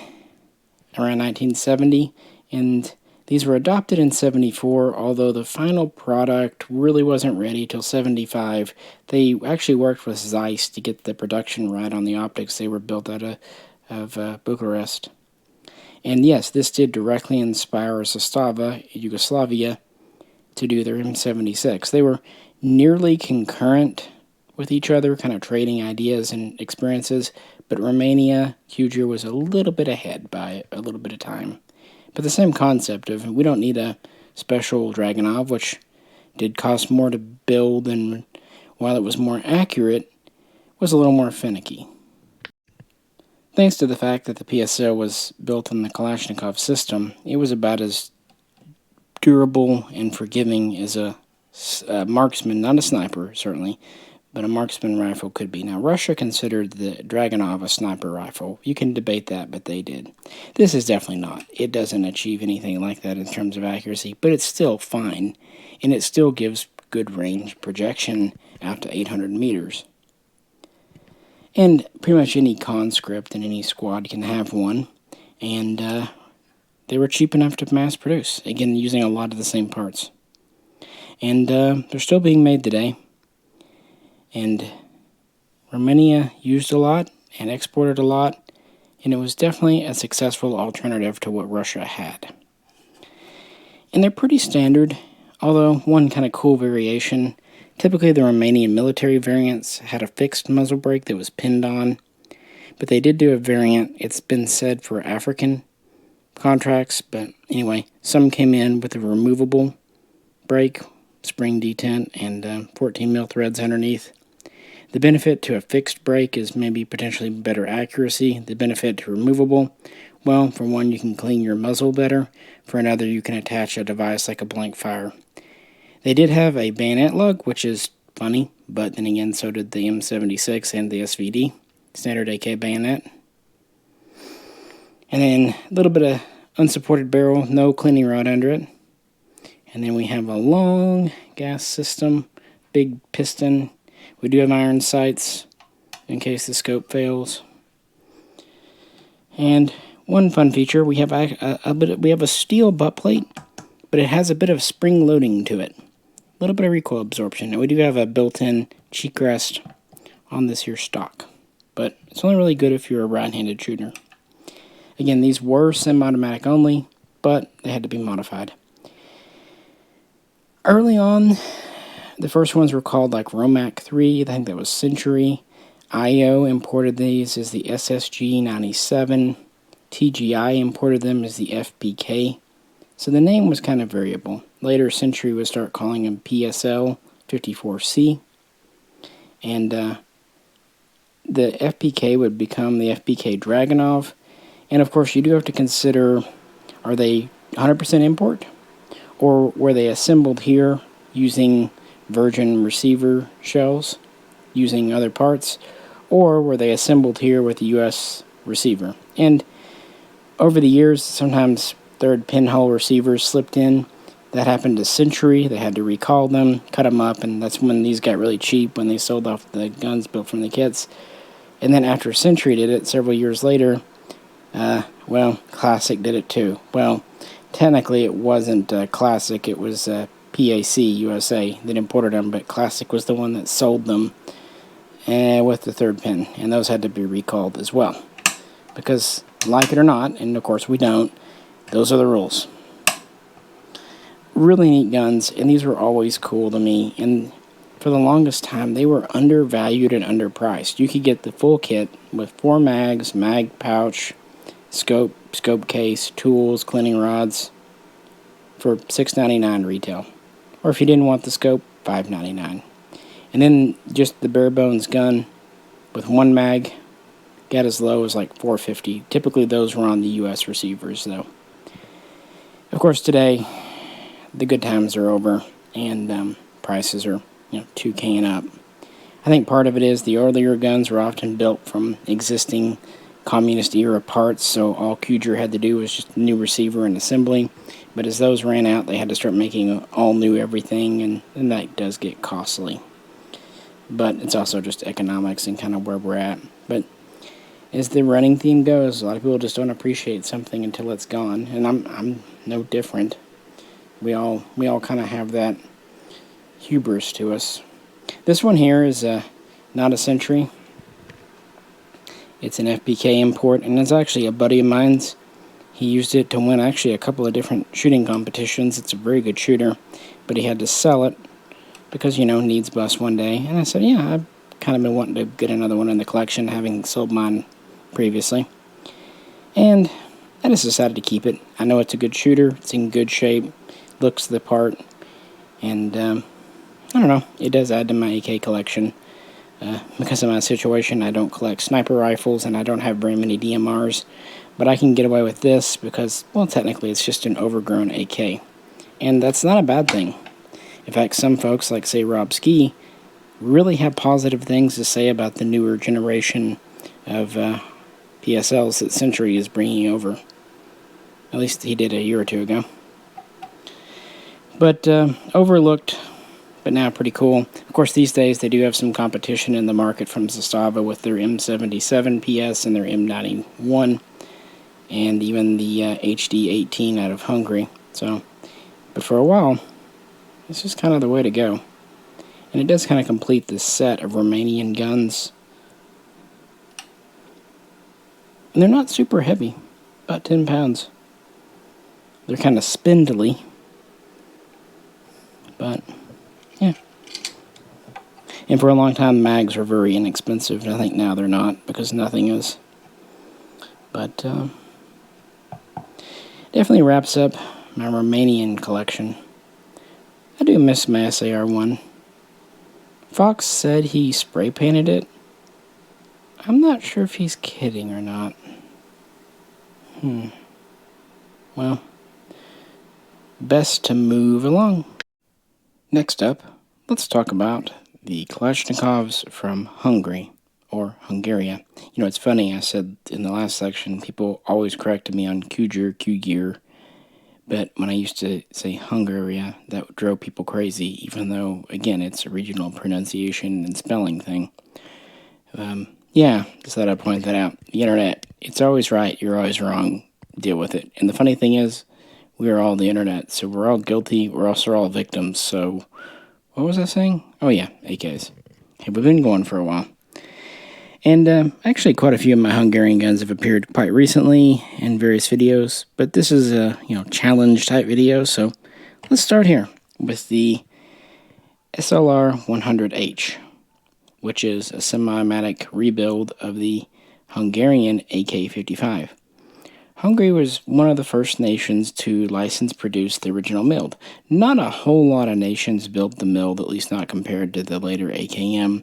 around 1970, and these were adopted in 74, although the final product really wasn't ready till 75. They actually worked with Zeiss to get the production right on the optics. They were built out of Bucharest. And yes, this did directly inspire Zastava, Yugoslavia, to do their M76. They were nearly concurrent with each other, kind of trading ideas and experiences, but Romania, Huger was a little bit ahead by a little bit of time. But the same concept of, we don't need a special Dragunov, which did cost more to build, and while it was more accurate, was a little more finicky. Thanks to the fact that the PSO was built in the Kalashnikov system, it was about as durable and forgiving as a marksman, not a sniper, certainly, but a marksman rifle could be. Now, Russia considered the Dragunov a sniper rifle. You can debate that, but they did. This is definitely not. It doesn't achieve anything like that in terms of accuracy, but it's still fine, and it still gives good range projection out to 800 meters. And pretty much any conscript in any squad can have one, and they were cheap enough to mass produce, again, using a lot of the same parts. And they're still being made today. And Romania used a lot and exported a lot, and it was definitely a successful alternative to what Russia had. And they're pretty standard, although one kind of cool variation. Typically the Romanian military variants had a fixed muzzle brake that was pinned on, but they did do a variant, it's been said, for African contracts, but anyway, some came in with a removable brake, spring detent, and 14 mil threads underneath. The benefit to a fixed brake is maybe potentially better accuracy. The benefit to removable, well, for one, you can clean your muzzle better. For another, you can attach a device like a blank fire. They did have a bayonet lug, which is funny, but then again, so did the M76 and the SVD, standard AK bayonet. And then a little bit of unsupported barrel, no cleaning rod under it. And then we have a long gas system, big piston. We do have iron sights in case the scope fails. And one fun feature, we have a steel butt plate, but it has a bit of spring loading to it. A little bit of recoil absorption. And we do have a built-in cheek rest on this here stock, but it's only really good if you're a right-handed shooter. Again, these were semi-automatic only, but they had to be modified. Early on, the first ones were called like Romac 3, I think that was Century. IO imported these as the SSG97. TGI imported them as the FPK. So the name was kind of variable. Later, Century would start calling them PSL 54C. And the FPK would become the FPK Dragunov. And of course, you do have to consider, are they 100% import? Or were they assembled here using virgin receiver shells, using other parts? Or were they assembled here with the US receiver? And over the years, sometimes third pinhole receivers slipped in, That happened to Century. They had to recall them, cut them up, and that's when these got really cheap, when they sold off the guns built from the kits. And then after Century did it, several years later, well, Classic did it too. Well, technically it wasn't Classic, it was PAC USA that imported them, but Classic was the one that sold them with the third pin, and those had to be recalled as well. Because, like it or not, and of course we don't, those are the rules. Really neat guns, and these were always cool to me, and for the longest time they were undervalued and underpriced. You could get the full kit with 4 mags, mag pouch, scope case, tools, cleaning rods for $6.99 retail. Or if you didn't want the scope, $5.99. And then just the bare bones gun with 1 mag got as low as like $4.50. Typically those were on the US receivers though. Of course today the good times are over, and prices are, $2K and up. I think part of it is the earlier guns were often built from existing communist era parts, so all Kuger had to do was just a new receiver and assembly. But as those ran out, they had to start making all new everything, and that does get costly. But it's also just economics and kind of where we're at. But as the running theme goes, a lot of people just don't appreciate something until it's gone, and I'm no different. We all kind of have that hubris to us. This one here is not a Century. It's an RPK import, and it's actually a buddy of mine's. He used it to win actually a couple of different shooting competitions. It's a very good shooter, but he had to sell it because, needs bust one day. And I said, yeah, I've kind of been wanting to get another one in the collection, having sold mine previously. And I just decided to keep it. I know it's a good shooter. It's in good shape. Looks the part, and I don't know, it does add to my AK collection. Because of my situation, I don't collect sniper rifles, and I don't have very many DMRs, but I can get away with this because, well, technically it's just an overgrown AK, and that's not a bad thing. In fact, some folks, like say Rob Ski, really have positive things to say about the newer generation of PSLs that Century is bringing over. At least he did a year or two ago. But overlooked, but now pretty cool. Of course, these days they do have some competition in the market from Zastava with their M77 PS and their M91, and even the HD18 out of Hungary. So, but for a while, this is kind of the way to go. And it does kind of complete this set of Romanian guns. And they're not super heavy, about 10 pounds. They're kind of spindly. But, yeah. And for a long time, mags were very inexpensive, and I think now they're not, because nothing is. But, definitely wraps up my Romanian collection. I do miss my SAR-1. Fox said he spray painted it. I'm not sure if he's kidding or not. Well, best to move along. Next up, let's talk about the Kalashnikovs from Hungary, or Hungaria. It's funny, I said in the last section, people always corrected me on Kuger, but when I used to say Hungaria, that drove people crazy, even though, again, it's a regional pronunciation and spelling thing. Yeah, just thought I'd point that out. The internet, it's always right, you're always wrong, deal with it. And the funny thing is, we are all the internet, so we're all guilty, we're also all victims, so, what was I saying? Oh yeah, AKs. Hey, we've been going for a while. And actually quite a few of my Hungarian guns have appeared quite recently in various videos, but this is a, challenge type video, so let's start here with the SLR 100H, which is a semi-automatic rebuild of the Hungarian AK-55. Hungary was one of the first nations to license produce the original MILD. Not a whole lot of nations built the MILD, at least not compared to the later AKM.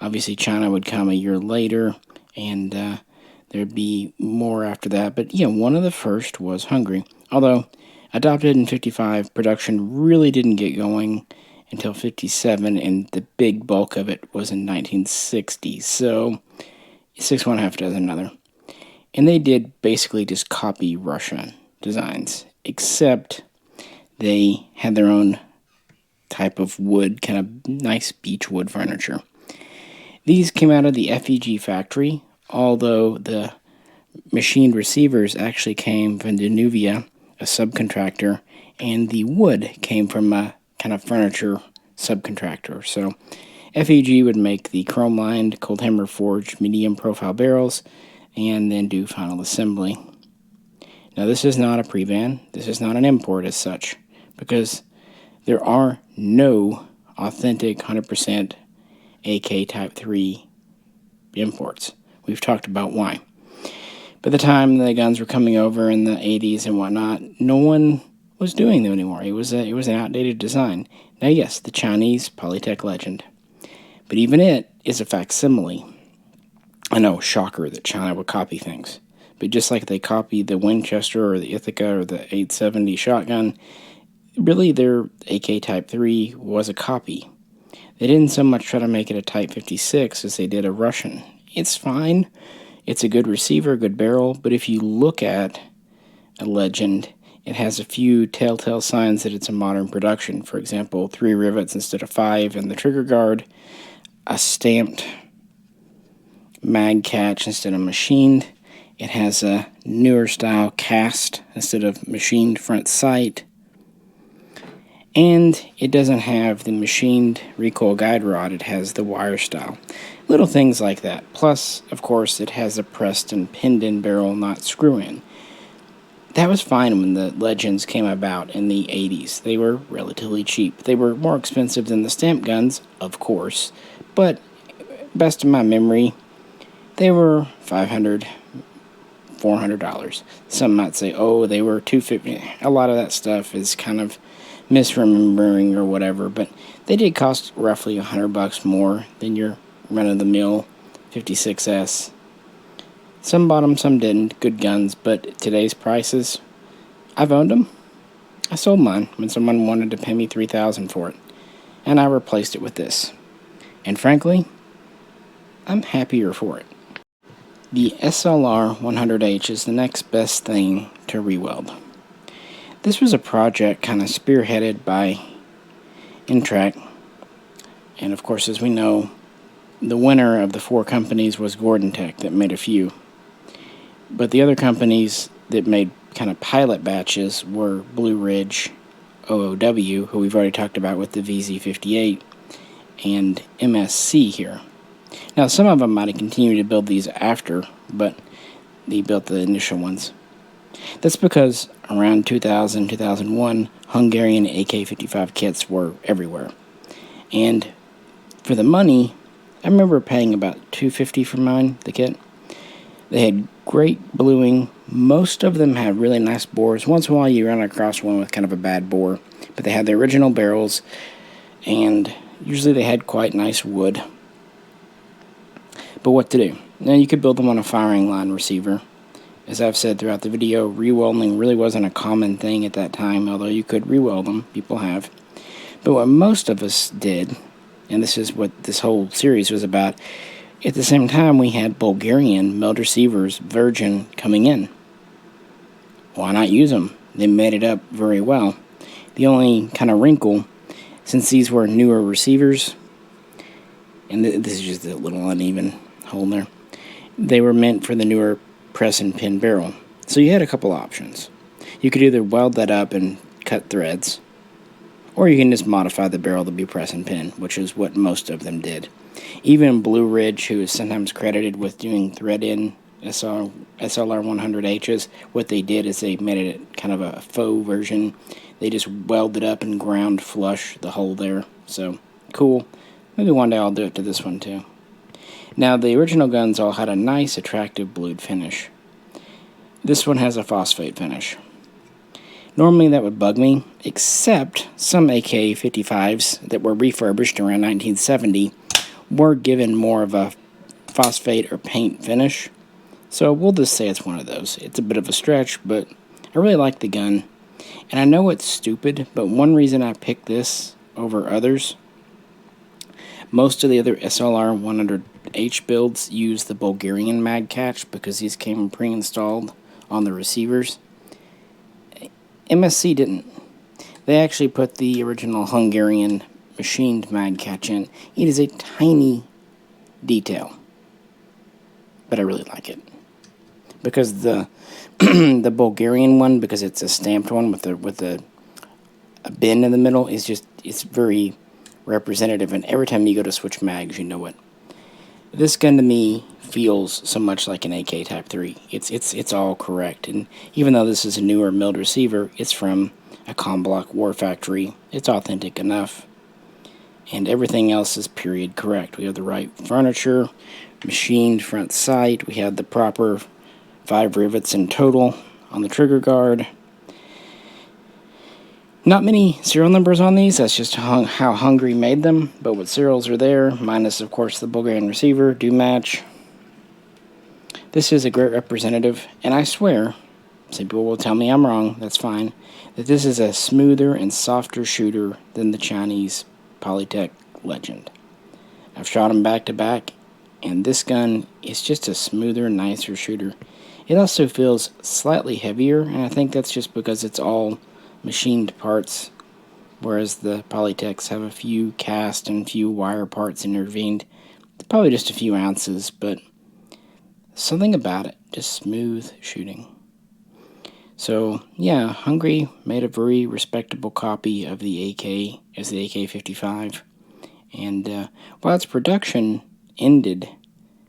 Obviously, China would come a year later, and there'd be more after that. But, one of the first was Hungary. Although, adopted in 55, production really didn't get going until 57, and the big bulk of it was in 1960. So, 1/6 half dozen another. And they did basically just copy Russian designs, except they had their own type of wood, kind of nice beech wood furniture. These came out of the FEG factory, although the machined receivers actually came from Danuvia, a subcontractor, and the wood came from a kind of furniture subcontractor. So FEG would make the chrome-lined, cold hammer forged medium profile barrels and then do final assembly. Now this is not a pre-ban, this is not an import as such, because there are no authentic 100% AK Type 3 imports. We've talked about why. By the time the guns were coming over in the 80s and whatnot, no one was doing them anymore. It was an outdated design. Now yes, the Chinese Polytech Legend. But even it is a facsimile. I know, shocker that China would copy things. But just like they copied the Winchester or the Ithaca or the 870 shotgun, really their AK Type 3 was a copy. They didn't so much try to make it a Type 56 as they did a Russian. It's fine. It's a good receiver, good barrel, but if you look at a Legend, it has a few telltale signs that it's a modern production. For example, 3 rivets instead of 5 in the trigger guard, a stamped mag catch instead of machined. It has a newer style cast instead of machined front sight. And it doesn't have the machined recoil guide rod, it has the wire style. Little things like that. Plus, of course, it has a pressed and pinned in barrel, not screw in. That was fine when the Legends came about in the 80s. They were relatively cheap. They were more expensive than the stamp guns, of course, but best of my memory, they were $500, $400. Some might say, oh, they were $250. A lot of that stuff is kind of misremembering or whatever, but they did cost roughly $100 more than your run-of-the-mill 56S. Some bought them, some didn't. Good guns, but today's prices, I've owned them. I sold mine when someone wanted to pay me $3,000 for it, and I replaced it with this. And frankly, I'm happier for it. The SLR 100H is the next best thing to re-weld. This was a project kind of spearheaded by Intrac, and of course, as we know, the winner of the 4 companies was Gordon Tech that made a few. But the other companies that made kind of pilot batches were Blue Ridge, OOW, who we've already talked about with the VZ58, and MSC here. Now, some of them might have continued to build these after, but they built the initial ones. That's because around 2000, 2001, Hungarian AK-55 kits were everywhere. And for the money, I remember paying about $250 for mine, the kit. They had great bluing. Most of them had really nice bores. Once in a while you run across one with kind of a bad bore. But they had the original barrels, and usually they had quite nice wood. But what to do? Now you could build them on a firing line receiver. As I've said throughout the video, re-welding really wasn't a common thing at that time, although you could re-weld them. People have. But what most of us did, and this is what this whole series was about, at the same time we had Bulgarian milled receivers, virgin, coming in. Why not use them? They made it up very well. The only kind of wrinkle, since these were newer receivers, and this is just a little uneven hole there, they were meant for the newer press and pin barrel. So you had a couple options. You could either weld that up and cut threads, or you can just modify the barrel to be press and pin, which is what most of them did. Even Blue Ridge, who is sometimes credited with doing thread-in SLR 100Hs, what they did is they made it kind of a faux version. They just welded up and ground flush the hole there. So, cool. Maybe one day I'll do it to this one too. Now, the original guns all had a nice, attractive blued finish. This one has a phosphate finish. Normally that would bug me, except some AK-55s that were refurbished around 1970 were given more of a phosphate or paint finish. So we'll just say it's one of those. It's a bit of a stretch, but I really like the gun. And I know it's stupid, but one reason I picked this over others, most of the other SLR 100H builds use the Bulgarian mag catch because these came pre-installed on the receivers. MSC didn't. They actually put the original Hungarian machined mag catch in. It is a tiny detail, but I really like it. Because the the Bulgarian one, because it's a stamped one with a bend in the middle, is just, it's very representative, and every time you go to switch mags, you know it. This gun to me feels so much like an AK Type 3. It's all correct, and even though this is a newer milled receiver, it's from a Comblock war factory. It's authentic enough, and everything else is period correct. We have the right furniture, machined front sight. We have the proper 5 rivets in total on the trigger guard. Not many serial numbers on these, that's just how Hungary made them, but what serials are there, minus of course the Bulgarian receiver, do match. This is a great representative, and I swear, some people will tell me I'm wrong, that's fine, that this is a smoother and softer shooter than the Chinese Polytech Legend. I've shot them back to back, and this gun is just a smoother, nicer shooter. It also feels slightly heavier, and I think that's just because it's all machined parts, whereas the Polytechs have a few cast and few wire parts intervened. It's probably just a few ounces, but something about it, just smooth shooting. So yeah, Hungary made a very respectable copy of the AK as the AK-55, and while its production ended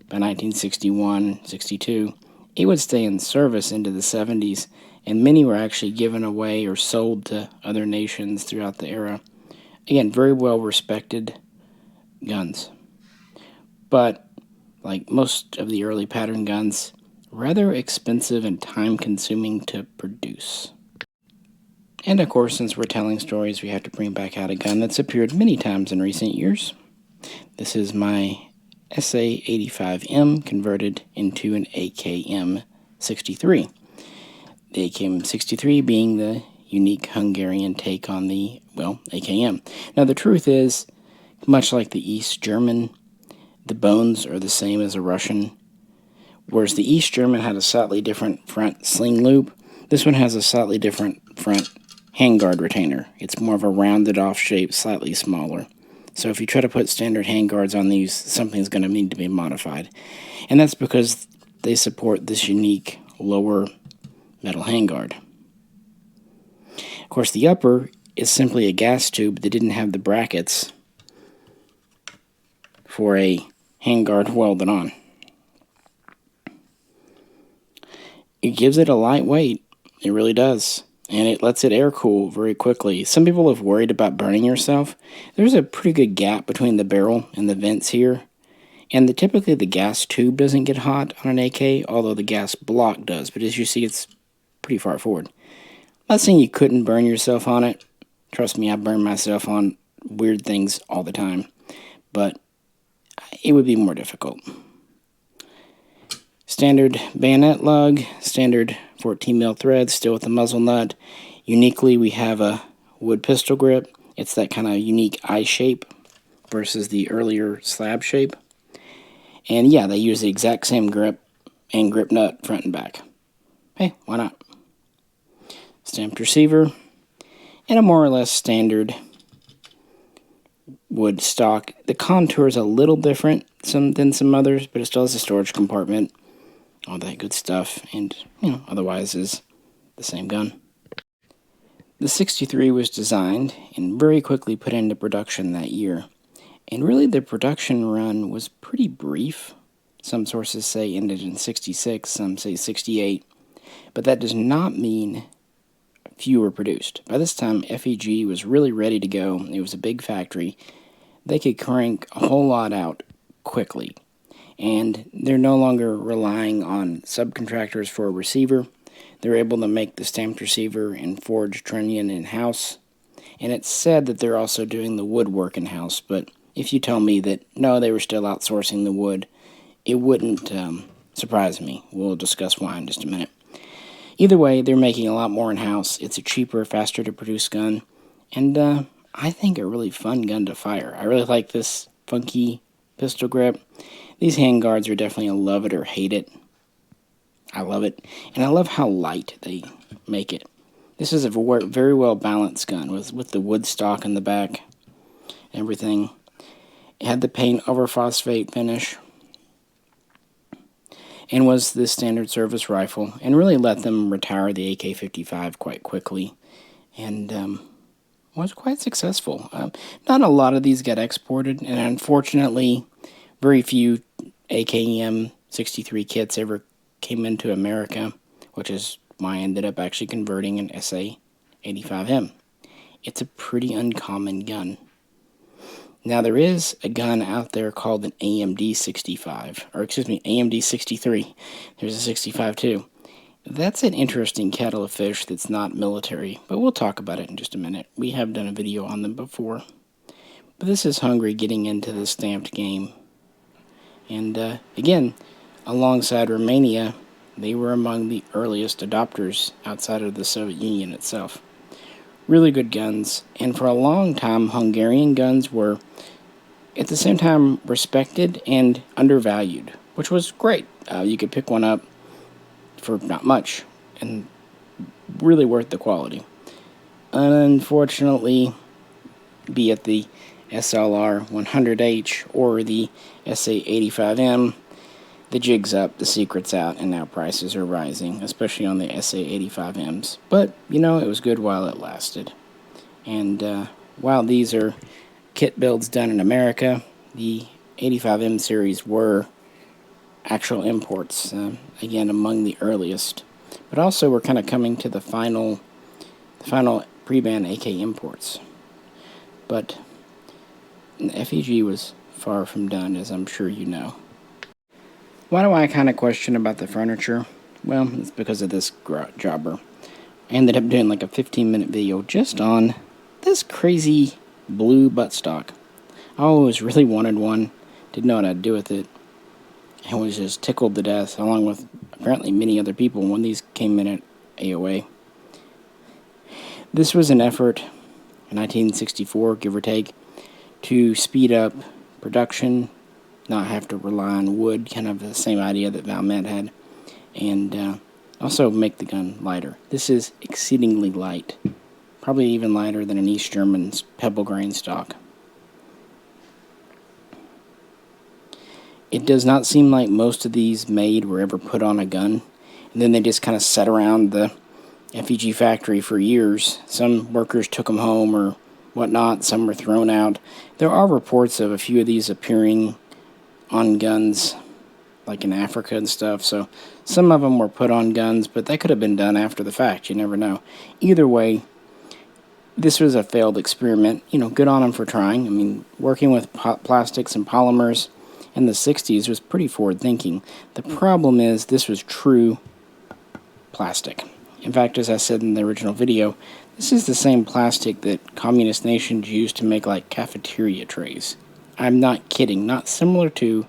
by 1961-62, it would stay in service into the 70s, and many were actually given away or sold to other nations throughout the era. Again, very well respected guns. But, like most of the early pattern guns, rather expensive and time-consuming to produce. And of course, since we're telling stories, we have to bring back out a gun that's appeared many times in recent years. This is my SA85M converted into an AKM63. The AKM63 being the unique Hungarian take on the, well, AKM. Now the truth is, much like the East German, the bones are the same as a Russian. Whereas the East German had a slightly different front sling loop, this one has a slightly different front handguard retainer. It's more of a rounded off shape, slightly smaller. So if you try to put standard handguards on these, something's going to need to be modified. And that's because they support this unique lower metal handguard. Of course, the upper is simply a gas tube that didn't have the brackets for a handguard welded on. It gives it a light weight, it really does, and it lets it air cool very quickly. Some people have worried about burning yourself. There's a pretty good gap between the barrel and the vents here, and typically the gas tube doesn't get hot on an AK, although the gas block does, but as you see, it's pretty far forward. I'm not saying you couldn't burn yourself on it. Trust me, I burn myself on weird things all the time, but it would be more difficult. Standard bayonet lug, standard 14mm thread, still with the muzzle nut. Uniquely, we have a wood pistol grip. It's that kind of unique eye shape versus the earlier slab shape. And yeah, they use the exact same grip and grip nut front and back. Hey, why not? Stamped receiver, and a more or less standard wood stock. The contour is a little different than some others, but it still has a storage compartment, all that good stuff, and otherwise is the same gun. The 63 was designed and very quickly put into production that year, and really the production run was pretty brief. Some sources say ended in 66, some say 68, but that does not mean few were produced. By this time, FEG was really ready to go. It was a big factory. They could crank a whole lot out quickly, and they're no longer relying on subcontractors for a receiver. They're able to make the stamped receiver and forge trunnion in-house, and it's said that they're also doing the woodwork in-house, but if you tell me that, no, they were still outsourcing the wood, it wouldn't surprise me. We'll discuss why in just a minute. Either way, they're making a lot more in-house. It's a cheaper, faster-to-produce gun, and I think a really fun gun to fire. I really like this funky pistol grip. These handguards are definitely a love it or hate it. I love it, and I love how light they make it. This is a very well balanced gun with the wood stock in the back, everything. It had the paint over phosphate finish, and was the standard service rifle, and really let them retire the AK-55 quite quickly, and was quite successful. Not a lot of these got exported, and unfortunately, very few AKM63 kits ever came into America, which is why I ended up actually converting an SA85M. It's a pretty uncommon gun. Now, there is a gun out there called an AMD-65, or excuse me, AMD-63. There's a 65 too. That's an interesting kettle of fish that's not military, but we'll talk about it in just a minute. We have done a video on them before. But this is Hungary getting into the stamped game. And again, alongside Romania, they were among the earliest adopters outside of the Soviet Union itself. Really good guns, and for a long time, Hungarian guns were, at the same time, respected and undervalued, which was great. You could pick one up for not much, and really worth the quality. Unfortunately, be it the SLR 100H or the SA85M, the jig's up, the secret's out, and now prices are rising, especially on the SA85Ms. But, you know, it was good while it lasted. And while these are kit builds done in America, the 85M series were actual imports, again, among the earliest. But also we're kind of coming to the final pre-ban AK imports. But the FEG was far from done, as I'm sure you know. Why do I kind of question about the furniture? Well, it's because of this jobber. I ended up doing like a 15-minute video just on this crazy blue buttstock. I always really wanted one, didn't know what I'd do with it, and was just tickled to death, along with apparently many other people when these came in at AOA. This was an effort in 1964, give or take, to speed up production, not have to rely on wood, kind of the same idea that Valmet had, and also make the gun lighter. This is exceedingly light, probably even lighter than an East German's pebble grain stock. It does not seem like most of these made were ever put on a gun, and then they just kind of sat around the FEG factory for years. Some workers took them home or whatnot, some were thrown out. There are reports of a few of these appearing on guns, like in Africa and stuff, so some of them were put on guns, but that could have been done after the fact, you never know. Either way, this was a failed experiment. You know, good on them for trying. I mean, working with plastics and polymers in the 60s was pretty forward-thinking. The problem is this was true plastic. In fact, as I said in the original video, this is the same plastic that communist nations used to make like cafeteria trays. I'm not kidding, not similar to,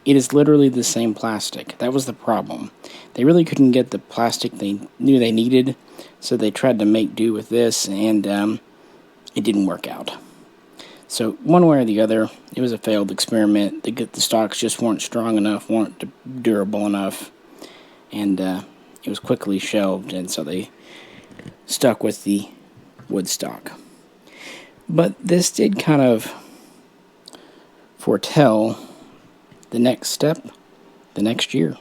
it is literally the same plastic. That was the problem. They really couldn't get the plastic they knew they needed, so they tried to make do with this, and it didn't work out. So one way or the other, it was a failed experiment. The stocks just weren't strong enough, weren't durable enough, and it was quickly shelved, and so they stuck with the wood stock. But this did kind of foretell the next step, the next year.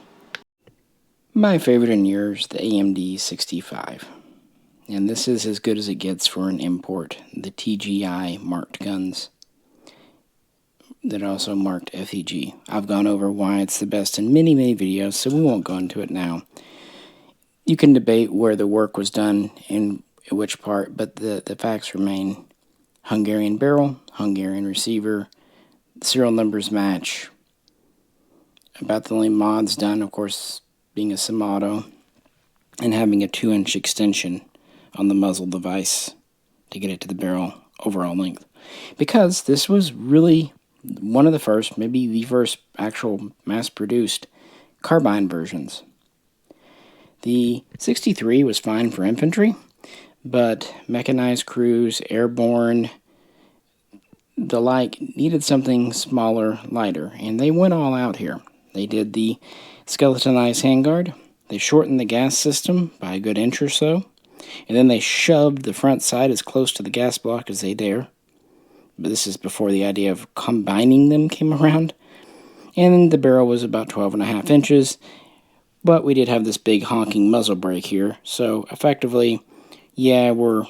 My favorite and yours, the AMD-65. And this is as good as it gets for an import. The TGI marked guns that also marked FEG. I've gone over why it's the best in many, many videos, so we won't go into it now. You can debate where the work was done and which part, but the facts remain. Hungarian barrel, Hungarian receiver, serial numbers match. About the only mods done, of course, being a Saiga and having a 2-inch extension on the muzzle device to get it to the barrel overall length. Because this was really one of the first, maybe the first actual mass-produced carbine versions. The 63 was fine for infantry, but mechanized crews, airborne, the like, needed something smaller, lighter, and they went all out here. They did the skeletonized handguard. They shortened the gas system by a good inch or so. And then they shoved the front side as close to the gas block as they dare. But this is before the idea of combining them came around. And the barrel was about 12.5 inches. But we did have this big honking muzzle brake here. So effectively, yeah, we're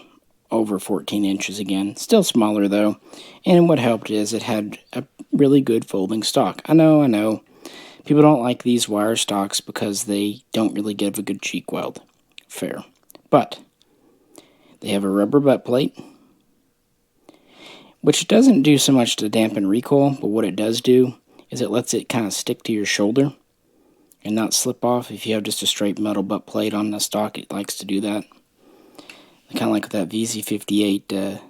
over 14 inches again. Still smaller though. And what helped is it had a really good folding stock. I know. People don't like these wire stocks because they don't really give a good cheek weld. Fair. But they have a rubber butt plate, which doesn't do so much to dampen recoil, but what it does do is it lets it kind of stick to your shoulder and not slip off. If you have just a straight metal butt plate on the stock, it likes to do that. Kind of like that VZ58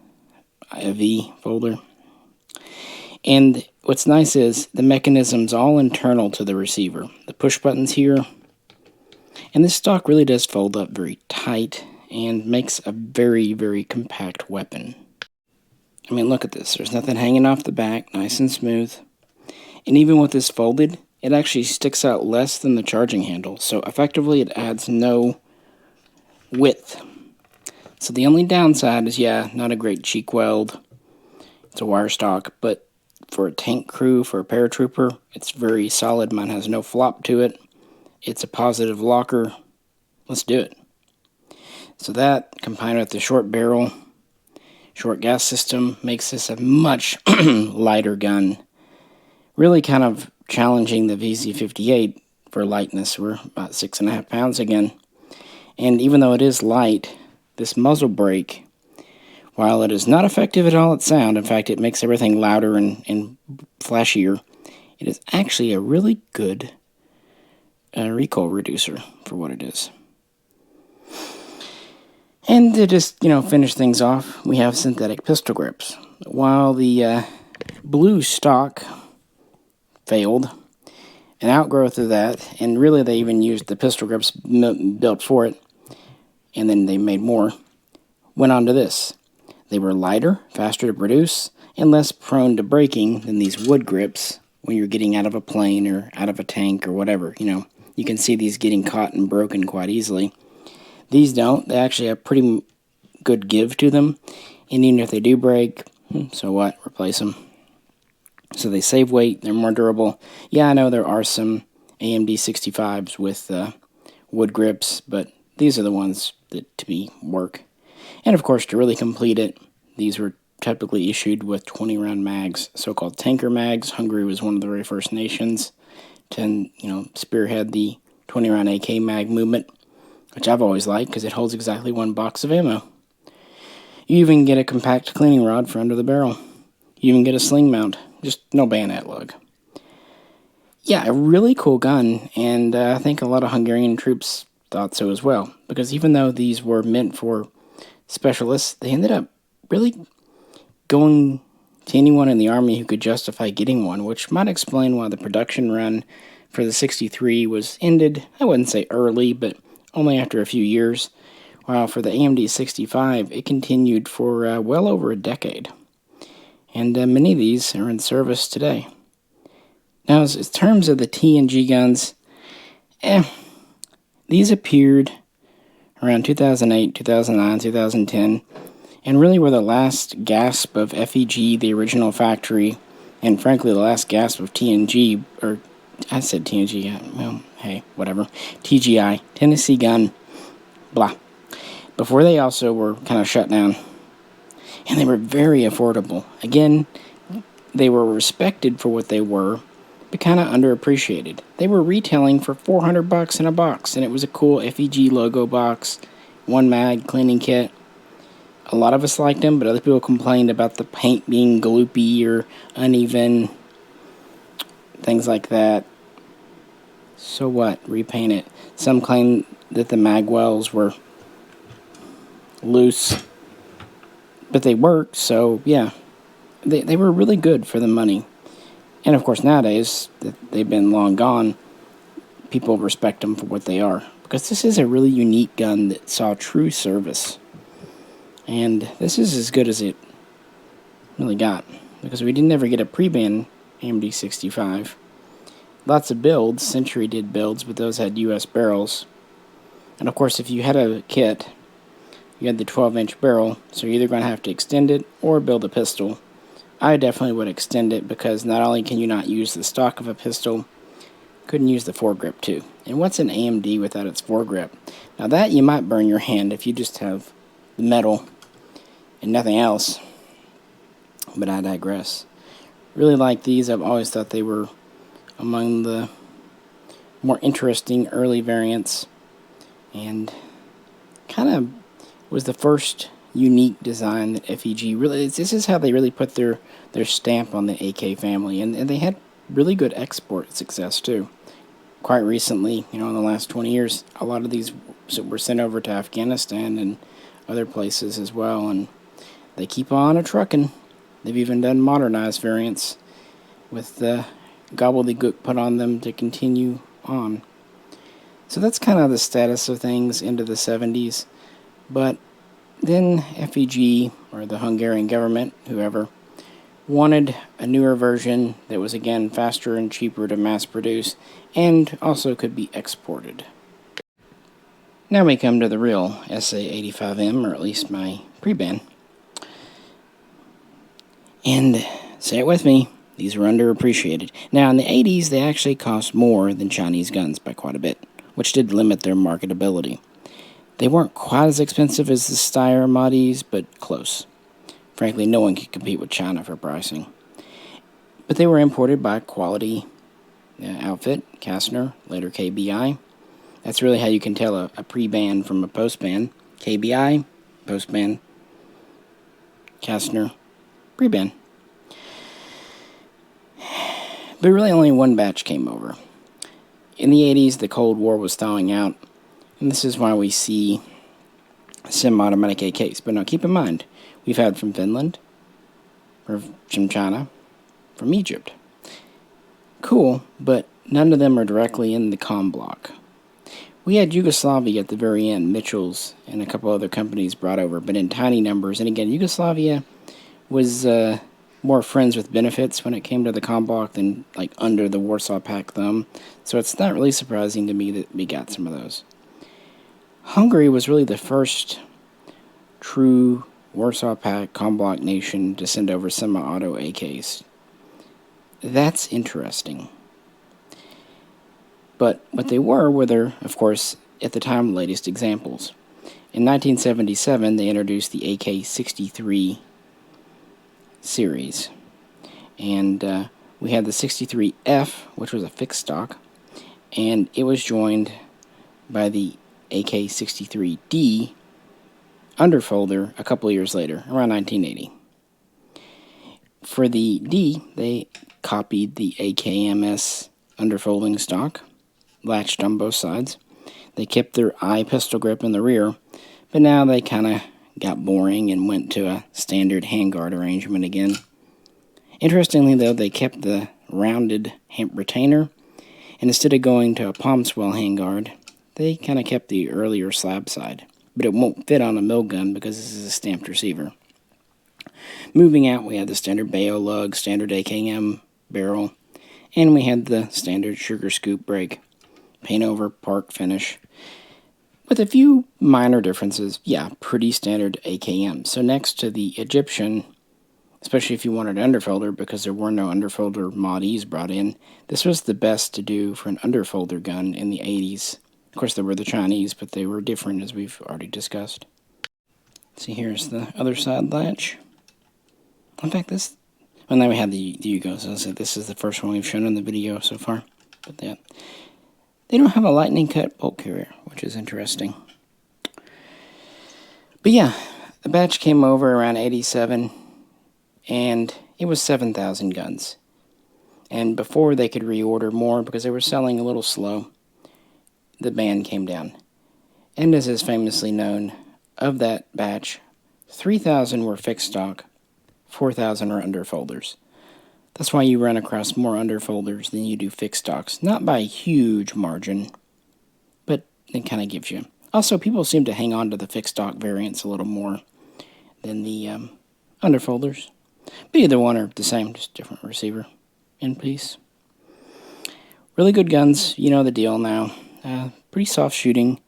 V folder. And what's nice is the mechanism's all internal to the receiver. The push button's here. And this stock really does fold up very tight and makes a very, very compact weapon. I mean, look at this. There's nothing hanging off the back, nice and smooth. And even with this folded, it actually sticks out less than the charging handle. So effectively, it adds no width. So the only downside is, yeah, not a great cheek weld. It's a wire stock, but for a tank crew, for a paratrooper, it's very solid. Mine has no flop to it. It's a positive locker. Let's do it. So that, combined with the short barrel, short gas system, makes this a much lighter gun. Really kind of challenging the VZ58 for lightness. We're about 6.5 pounds again. And even though it is light, this muzzle brake, while it is not effective at all at sound, in fact, it makes everything louder and flashier, it is actually a really good recoil reducer for what it is. And to just, finish things off, we have synthetic pistol grips. While the blue stock failed, an outgrowth of that, and really they even used the pistol grips built for it, and then they made more, went on to this. They were lighter, faster to produce, and less prone to breaking than these wood grips when you're getting out of a plane or out of a tank or whatever. You can see these getting caught and broken quite easily. These don't. They actually have pretty good give to them, and even if they do break, so what? Replace them. So they save weight, they're more durable. Yeah, I know there are some AMD 65s with wood grips, but these are the ones that, to me, work. And of course, to really complete it, these were typically issued with 20-round mags, so-called tanker mags. Hungary was one of the very first nations to, spearhead the 20-round AK mag movement, which I've always liked because it holds exactly one box of ammo. You even get a compact cleaning rod for under the barrel. You even get a sling mount, just no bayonet lug. Yeah, a really cool gun, and I think a lot of Hungarian troops thought so as well, because even though these were meant for specialists, they ended up really going to anyone in the Army who could justify getting one, which might explain why the production run for the 63 was ended, I wouldn't say early, but only after a few years, while for the AMD 65, it continued for well over a decade. And many of these are in service today. Now, as in terms of the TNG guns, these appeared around 2008, 2009, 2010, and really were the last gasp of FEG, the original factory, and frankly the last gasp of TNG, or I said TNG, well, hey, whatever, TGI, Tennessee Gun, blah. Before they also were kind of shut down, and they were very affordable. Again, they were respected for what they were, but kind of underappreciated. They were retailing for $400 in a box, and it was a cool FEG logo box, one mag, cleaning kit. A lot of us liked them, but other people complained about the paint being gloopy or uneven, things like that. So what? Repaint it. Some claim that the mag wells were loose, but they worked, so yeah. They were really good for the money. And of course, nowadays, that they've been long gone, people respect them for what they are. Because this is a really unique gun that saw true service. And this is as good as it really got. Because we didn't ever get a pre-ban AMD 65. Lots of builds. Century did builds, but those had US barrels. And of course, if you had a kit you had the 12-inch barrel, so you're either going to have to extend it or build a pistol. I definitely would extend it because not only can you not use the stock of a pistol, couldn't use the foregrip too. And what's an AMD without its foregrip? Now that you might burn your hand if you just have the metal and nothing else, but I digress. Really like these. I've always thought they were among the more interesting early variants, and kind of was the first unique design that FEG really, this is how they really put their stamp on the AK family, and they had really good export success too. Quite recently, in the last 20 years, a lot of these were sent over to Afghanistan and other places as well, and they keep on a-truckin'. They've even done modernized variants with the gobbledygook put on them to continue on. So that's kind of the status of things into the 70s. But then FEG, or the Hungarian government, whoever, wanted a newer version that was again faster and cheaper to mass produce and also could be exported. Now we come to the real SA85M, or at least my pre-ban. And say it with me, these were underappreciated. Now in the 80s they actually cost more than Chinese guns by quite a bit, which did limit their marketability. They weren't quite as expensive as the Steyr Moddies, but close. Frankly, no one could compete with China for pricing. But they were imported by a quality outfit, Kastner, later KBI. That's really how you can tell a pre-ban from a post-ban. KBI, post-ban, Kastner, pre-ban. But really only one batch came over. In the 80s, the Cold War was thawing out, and this is why we see semi-automatic AKs. But now keep in mind, we've had from Finland, from China, from Egypt. Cool, but none of them are directly in the COM block. We had Yugoslavia at the very end, Mitchell's, and a couple other companies brought over, but in tiny numbers. And again, Yugoslavia was more friends with benefits when it came to the COM block than like under the Warsaw Pact thumb. So it's not really surprising to me that we got some of those. Hungary was really the first true Warsaw Pact COM block nation to send over semi-auto AKs. That's interesting. But what they were their, of course, at the time, latest examples. In 1977, they introduced the AK-63 series. And we had the 63F, which was a fixed stock, and it was joined by the AK-63D underfolder a couple of years later, around 1980. For the D, they copied the AKMS underfolding stock, latched on both sides. They kept their eye pistol grip in the rear, but now they kind of got boring and went to a standard handguard arrangement again. Interestingly, though, they kept the rounded retainer, and instead of going to a palm swell handguard, they kind of kept the earlier slab side. But it won't fit on a mill gun because this is a stamped receiver. Moving out, we had the standard Bayo lug, standard AKM barrel, and we had the standard sugar scoop brake. Paint over, park finish. With a few minor differences, yeah, pretty standard AKM. So next to the Egyptian, especially if you wanted an underfolder, because there were no underfolder Moddies brought in, this was the best to do for an underfolder gun in the 80s. Of course, there were the Chinese, but they were different, as we've already discussed. See, here's the other side latch. In fact, well, now we have the Yugos. So this is the first one we've shown in the video so far. But they don't have a lightning cut bolt carrier, which is interesting. But yeah, the batch came over around 87, and it was 7,000 guns. And before they could reorder more, because they were selling a little slow, the ban came down. And as is famously known, of that batch, 3,000 were fixed stock, 4,000 are underfolders. That's why you run across more underfolders than you do fixed stocks. Not by a huge margin, but it kind of gives you. Also, people seem to hang on to the fixed stock variants a little more than the underfolders. But either one are the same, just different receiver in piece. Really good guns, you know the deal now. Pretty soft shooting.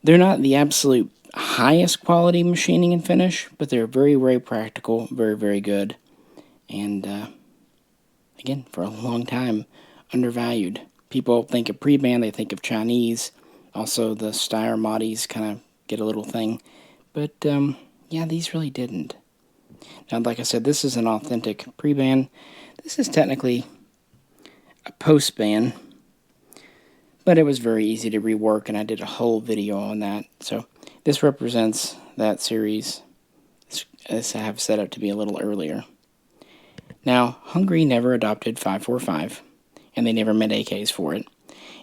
They're not the absolute highest quality machining and finish, but they're very, very practical, very, very good, and again, for a long time, undervalued. People think of pre-band, they think of Chinese. Also, the Steyr Moddies kind of get a little thing, but yeah, these really didn't. Now, like I said, this is an authentic pre-band. This is technically a post-band, but it was very easy to rework, and I did a whole video on that. So this represents that series. This I have set up to be a little earlier. Now, Hungary never adopted 545, and they never made AKs for it.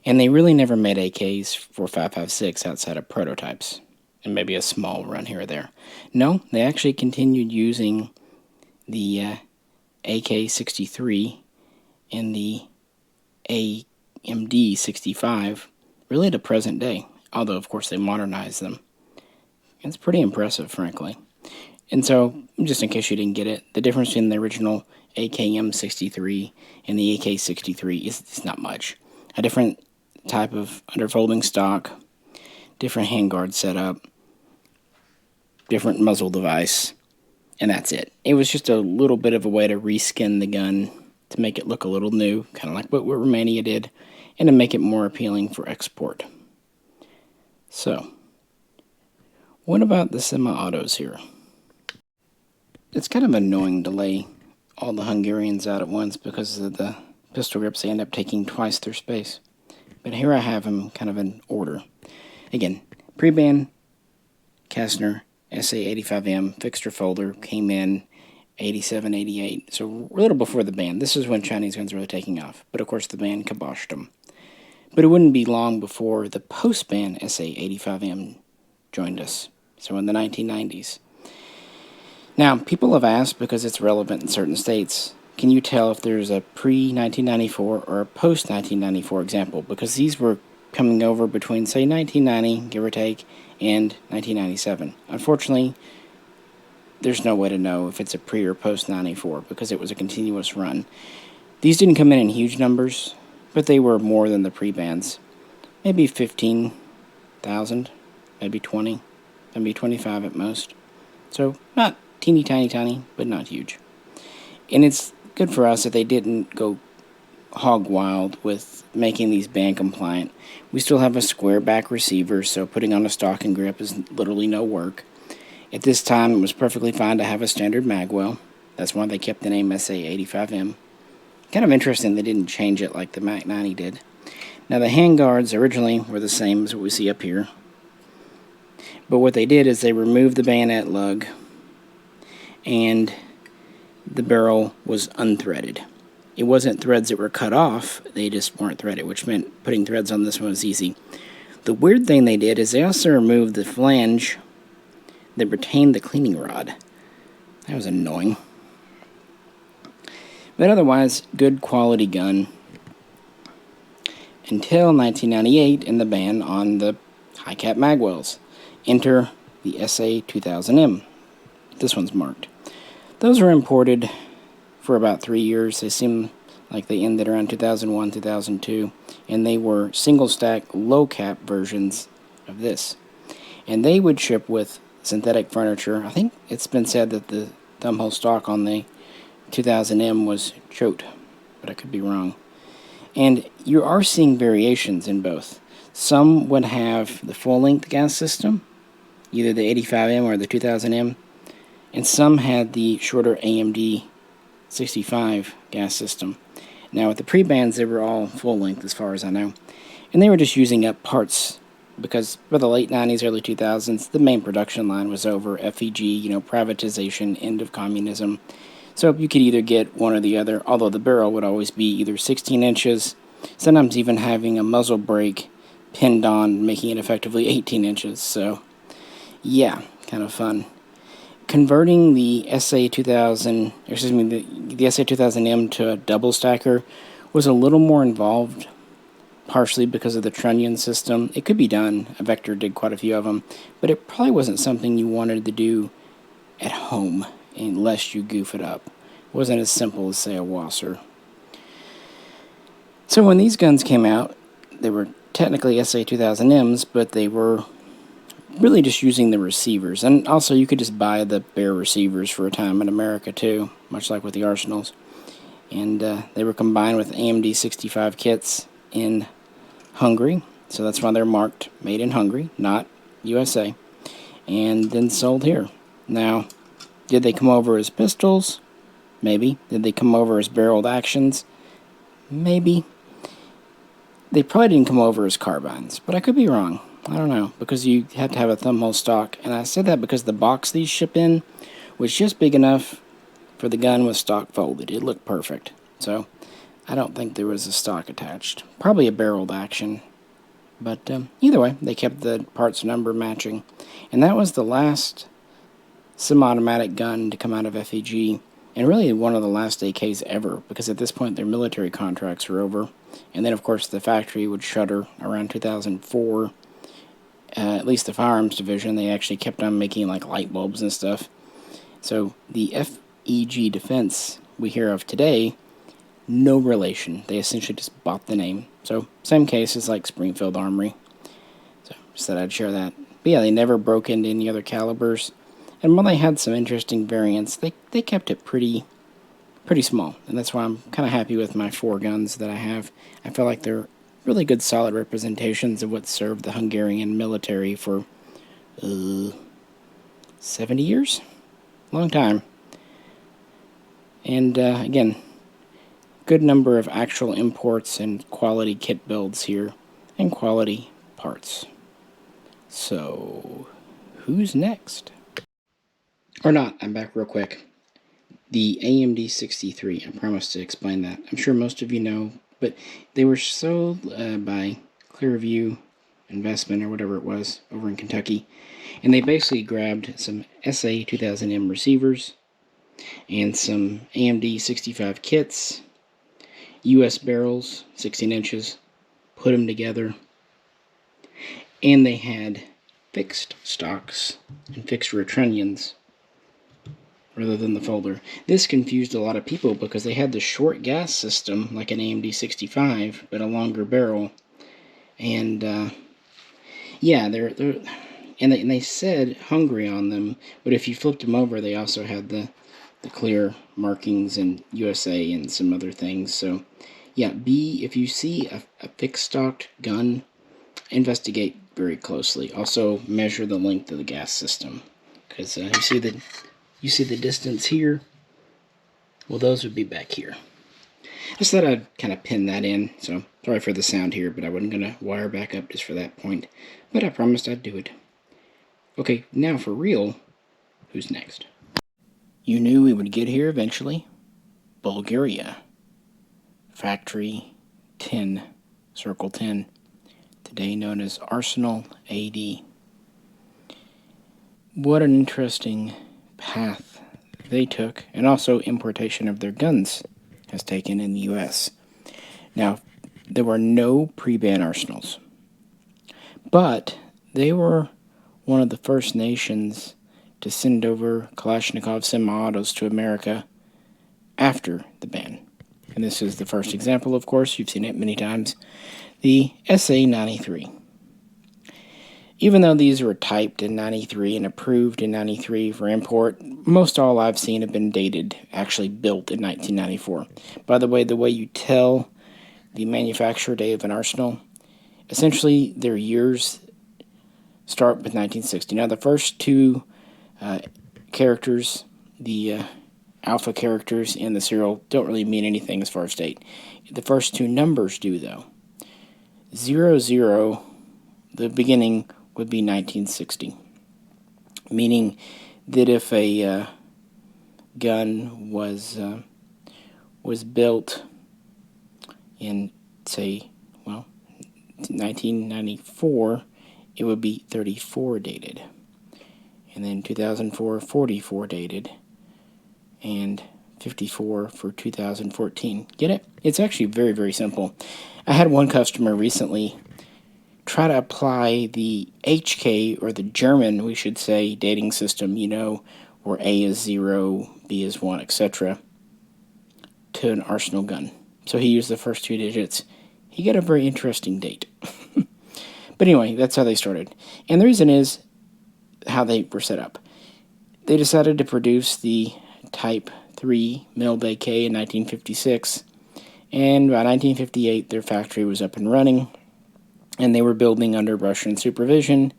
And they really never made AKs for 556 outside of prototypes, and maybe a small run here or there. No, they actually continued using the AK-63 and the AMD-65 really to present day, although of course they modernized them. It's pretty impressive, frankly. And so, just in case you didn't get it, the difference between the original AKM63 and the AK63 is not much. A different type of underfolding stock, different handguard setup, different muzzle device, and that's it. It was just a little bit of a way to reskin the gun to make it look a little new, kind of like what Romania did, and to make it more appealing for export. So, what about the semi-autos here? It's kind of annoying to lay all the Hungarians out at once because of the pistol grips. They end up taking twice their space. But here I have them kind of in order. Again, pre-band, Kastner, SA85M, fixture folder, came in 87, 88. So a little before the ban. This is when Chinese guns were really taking off. But of course the ban kiboshed them. But it wouldn't be long before the post-ban SA85M joined us. So in the 1990s. Now, people have asked, because it's relevant in certain states, can you tell if there's a pre-1994 or a post-1994 example? Because these were coming over between, say, 1990, give or take, and 1997. Unfortunately, there's no way to know if it's a pre- or post-94 because it was a continuous run. These didn't come in huge numbers, but they were more than the pre-bans. Maybe 15,000, maybe 20, maybe 25 at most. So, not teeny tiny, but not huge. And it's good for us that they didn't go hog wild with making these ban compliant. We still have a square back receiver, so putting on a stock and grip is literally no work. At this time, it was perfectly fine to have a standard magwell. That's why they kept the name SA85M. Kind of interesting they didn't change it like the Mac 90 did. Now, the handguards originally were the same as what we see up here. But what they did is they removed the bayonet lug, and the barrel was unthreaded. It wasn't threads that were cut off, they just weren't threaded, which meant putting threads on this one was easy. The weird thing they did is they also removed the flange that retained the cleaning rod. That was annoying. But otherwise, good quality gun. Until 1998 and the ban on the high-cap magwells. Enter the SA2000M. This one's marked. Those were imported for about 3 years. They seem like they ended around 2001, 2002. And they were single-stack, low-cap versions of this. And they would ship with synthetic furniture. I think it's been said that the thumbhole stock on the 2000M was choked, but I could be wrong. And you are seeing variations in both. Some would have the full-length gas system, either the 85M or the 2000M, and some had the shorter AMD 65 gas system. Now, with the pre-bans, they were all full-length as far as I know, and they were just using up parts because by the late 90s, early 2000s, the main production line was over. FEG, privatization, end of communism. So you could either get one or the other, although the barrel would always be either 16 inches, sometimes even having a muzzle brake pinned on, making it effectively 18 inches. So, yeah, kind of fun. Converting the the SA2000M to a double stacker was a little more involved, partially because of the trunnion system. It could be done. A Vector did quite a few of them, but it probably wasn't something you wanted to do at home unless you goof it up. It wasn't as simple as, say, a Wasser. So when these guns came out, they were technically SA2000Ms, but they were really just using the receivers. And also you could just buy the bare receivers for a time in America too, much like with the arsenals. And they were combined with AMD 65 kits in Hungary, so that's why they're marked made in Hungary, not USA, and then sold here. Now, did they come over as pistols? Maybe. Did they come over as barreled actions? Maybe. They probably didn't come over as carbines, but I could be wrong. I don't know, because you have to have a thumbhole stock, and I said that because the box these ship in was just big enough for the gun with stock folded. It looked perfect, so I don't think there was a stock attached. Probably a barreled action, but either way, they kept the parts number matching, and that was the last semi-automatic gun to come out of FEG, and really one of the last AKs ever, because at this point their military contracts were over, and then of course the factory would shutter around 2004. At least the firearms division, they actually kept on making like light bulbs and stuff. So the FEG Defense we hear of today, no relation. They essentially just bought the name. So same case as like Springfield Armory. So just thought I'd share that. But yeah, they never broke into any other calibers. And while they had some interesting variants, they kept it pretty small. And that's why I'm kind of happy with my 4 guns that I have. I feel like they're really good solid representations of what served the Hungarian military for 70 years? Long time. And again, good number of actual imports and quality kit builds here, and quality parts. So, who's next? Or not, I'm back real quick. The AMD 63, I promised to explain that. I'm sure most of you know, but they were sold by Clearview Investment or whatever it was over in Kentucky, and they basically grabbed some SA 2000M receivers and some AMD 65 kits, US barrels, 16 inches, put them together, and they had fixed stocks and fixed retrunnions rather than the folder. This confused a lot of people because they had the short gas system like an AMD 65, but a longer barrel. And yeah, they said Hungary on them, but if you flipped them over, they also had the clear markings in USA and some other things. So yeah, if you see a fixed stocked gun, investigate very closely. Also measure the length of the gas system, because you see the distance here. Well, those would be back here. Just thought I'd kind of pin that in. So sorry for the sound here, but I wasn't gonna wire back up just for that point. But I promised I'd do it. Okay, now for real, who's next? You knew we would get here eventually. Bulgaria. Factory 10, Circle 10. Today known as Arsenal AD. What an interesting path they took, and also importation of their guns has taken in the US. Now, there were no pre-ban arsenals, but they were one of the first nations to send over Kalashnikov semi-autos to America after the ban. And this is the first example, of course, you've seen it many times, the SA-93. Even though these were typed in 93 and approved in 93 for import, most all I've seen have been dated, actually built in 1994. By the way you tell the manufacture date of an arsenal, essentially their years start with 1960. Now the first 2 characters, the alpha characters in the serial, don't really mean anything as far as date. The first 2 numbers do, though. 00, the beginning, would be 1960, meaning that if a gun was built in, say, 1994, it would be 34 dated, and then 2004, 44 dated, and 54 for 2014. Get it? It's actually very, very simple. I had one customer recently try to apply the HK, or the German, we should say, dating system, where A is 0, B is 1, etc., to an arsenal gun. So he used the first 2 digits. He got a very interesting date. But anyway, that's how they started. And the reason is, how they were set up. They decided to produce the Type 3 milled AK in 1956, and by 1958 their factory was up and running, and they were building under Russian supervision,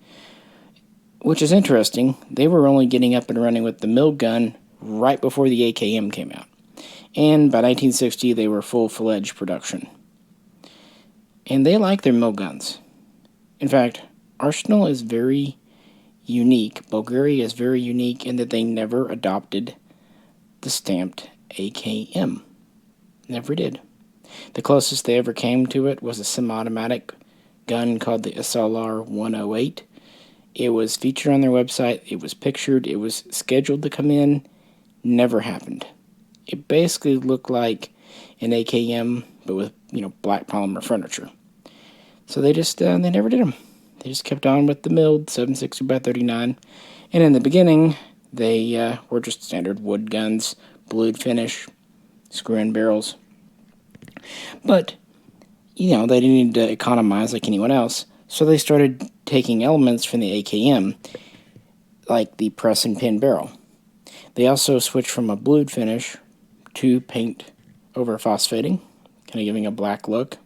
which is interesting. They were only getting up and running with the milled gun right before the AKM came out, and by 1960 they were full-fledged production. And they like their milled guns. In fact, Arsenal is very unique. Bulgaria is very unique in that they never adopted the stamped AKM. Never did. The closest they ever came to it was a semi-automatic gun called the SLR 108. It was featured on their website. It was pictured. It was scheduled to come in. Never happened. It basically looked like an AKM, but with, black polymer furniture. So they never did them. They just kept on with the milled 7.62x39, and in the beginning, they were just standard wood guns, blued finish, screw-in barrels. But, they didn't need to economize like anyone else, so they started taking elements from the AKM, like the press and pin barrel. They also switched from a blued finish to paint over phosphating, kind of giving a black look.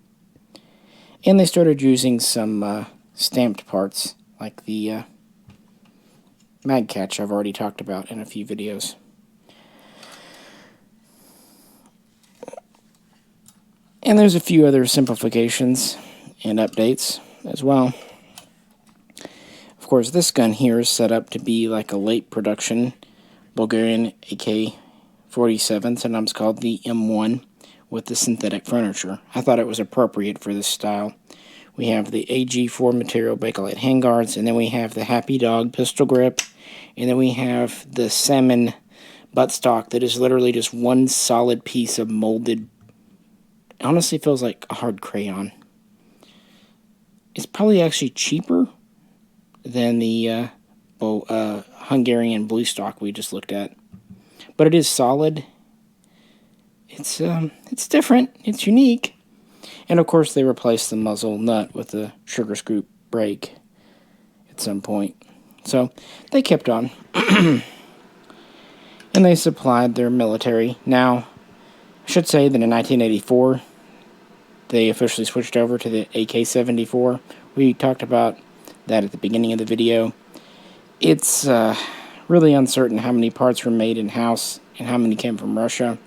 And they started using some stamped parts, like the mag catch I've already talked about in a few videos. And there's a few other simplifications and updates as well. Of course, this gun here is set up to be like a late production Bulgarian AK47, sometimes called the M1, with the synthetic furniture. I thought it was appropriate for this style. We have the AG4 material Bakelite handguards, and then we have the Happy Dog pistol grip, and then we have the Salmon buttstock that is literally just one solid piece of molded. It honestly feels like a hard crayon. It's probably actually cheaper than the Hungarian blue stock we just looked at, but it is solid. It's different. It's unique. And of course, they replaced the muzzle nut with a sugar scoop brake at some point. So they kept on. And they supplied their military. Now, I should say that in 1984, they officially switched over to the AK74. We talked about that at the beginning of the video. It's really uncertain how many parts were made in-house and how many came from Russia.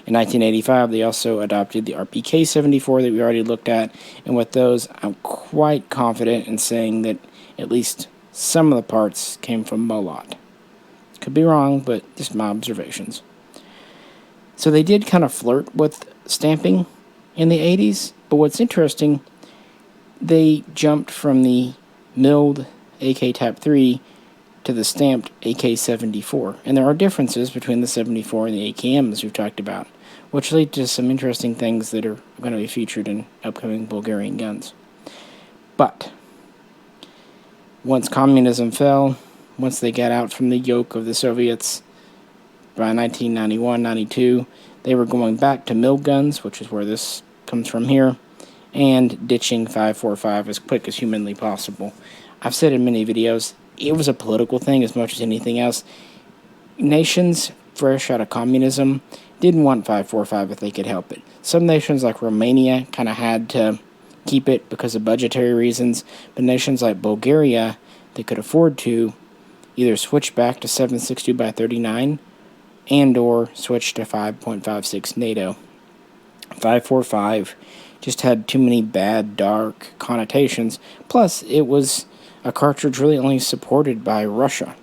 In 1985, they also adopted the RPK74 that we already looked at, and with those, I'm quite confident in saying that at least some of the parts came from Molot. Could be wrong, but just my observations. So they did kind of flirt with stamping in the 80s, but what's interesting, they jumped from the milled AK Type 3 to the stamped AK74, and there are differences between the 74 and the AKM, as we've talked about, which lead to some interesting things that are going to be featured in upcoming Bulgarian guns. But once communism fell, once they got out from the yoke of the Soviets, by 1991-92, they were going back to milled guns, which is where this comes from here, and ditching 5.45 as quick as humanly possible. I've said in many videos, it was a political thing as much as anything else. Nations fresh out of communism didn't want 5.45 if they could help it. Some nations like Romania kind of had to keep it because of budgetary reasons, but nations like Bulgaria, they could afford to either switch back to 7.62x39 and or switch to 5.56 NATO. 5.45 just had too many bad, dark connotations. Plus, it was a cartridge really only supported by Russia.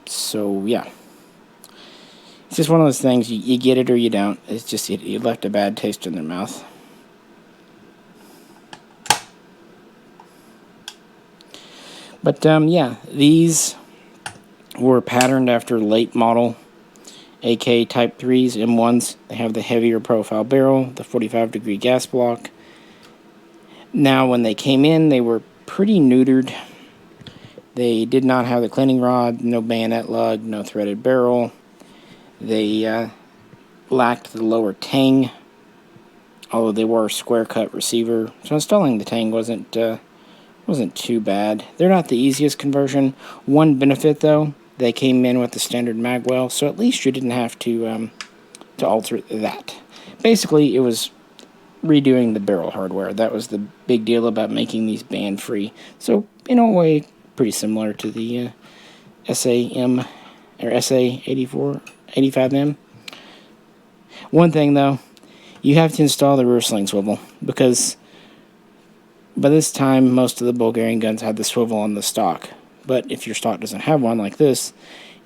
So, yeah. It's just one of those things, you get it or you don't. It's just, it left a bad taste in their mouth. But, yeah, these were patterned after late model AK Type 3s, M1s. They have the heavier profile barrel, the 45-degree gas block. Now, when they came in, they were pretty neutered. They did not have the cleaning rod, no bayonet lug, no threaded barrel. They lacked the lower tang, although they were a square cut receiver. So installing the tang wasn't wasn't too bad. They're not the easiest conversion. One benefit, though, they came in with the standard magwell, so at least you didn't have to alter that. Basically, it was redoing the barrel hardware. That was the big deal about making these band-free. So, in a way, pretty similar to the SAM or SA84, 85M. One thing, though, you have to install the rear sling swivel, because by this time, most of the Bulgarian guns had the swivel on the stock. But if your stock doesn't have one like this,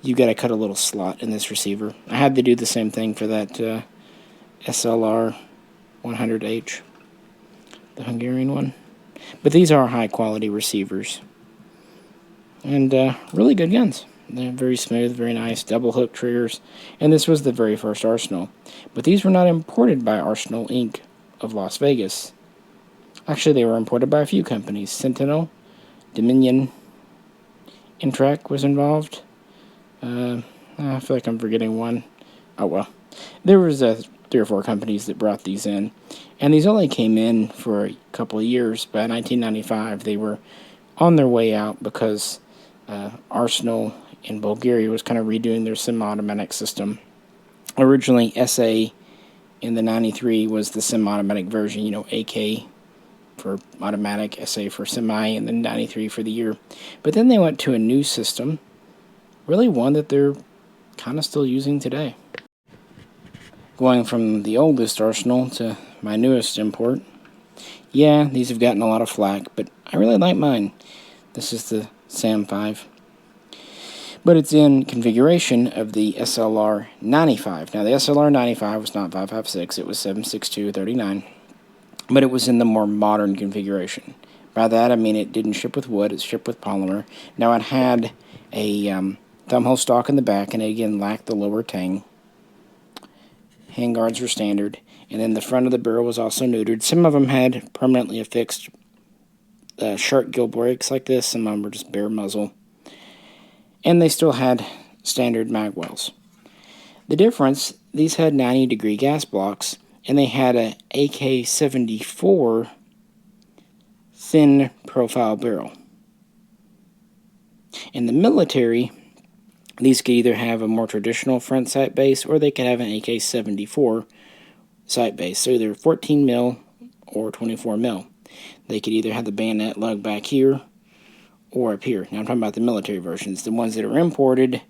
you've got to cut a little slot in this receiver. I had to do the same thing for that SLR 100H, the Hungarian one. But these are high-quality receivers. And really good guns. They're very smooth, very nice, double-hook triggers. And this was the very first Arsenal. But these were not imported by Arsenal Inc. of Las Vegas. Actually, they were imported by a few companies. Sentinel, Dominion, Interac was involved. I feel like I'm forgetting one. Oh, well. There was 3 or 4 companies that brought these in. And these only came in for a couple of years. By 1995, they were on their way out because Arsenal in Bulgaria was kind of redoing their semi-automatic system. Originally, SA in the 93 was the semi-automatic version, you know, AK for automatic, SA for semi, and then 93 for the year. But then they went to a new system, really one that they're kind of still using today. Going from the oldest Arsenal to my newest import. Yeah, these have gotten a lot of flack, but I really like mine. This is the SAM 5. But it's in configuration of the SLR 95. Now, the SLR 95 was not 5.56, it was 7.62-39. But it was in the more modern configuration. By that, I mean it didn't ship with wood, it shipped with polymer. Now, it had a thumbhole stock in the back, and it again lacked the lower tang. Handguards were standard, and then the front of the barrel was also neutered. Some of them had permanently affixed shark gill brakes like this, some of them were just bare muzzle. And they still had standard magwells. The difference, these had 90-degree gas blocks, and they had a AK74 thin profile barrel. In the military, these could either have a more traditional front sight base, or they could have an AK74 sight base, so either 14 mil or 24 mil. They could either have the bayonet lug back here or up here. Now I'm talking about the military versions. The ones that are imported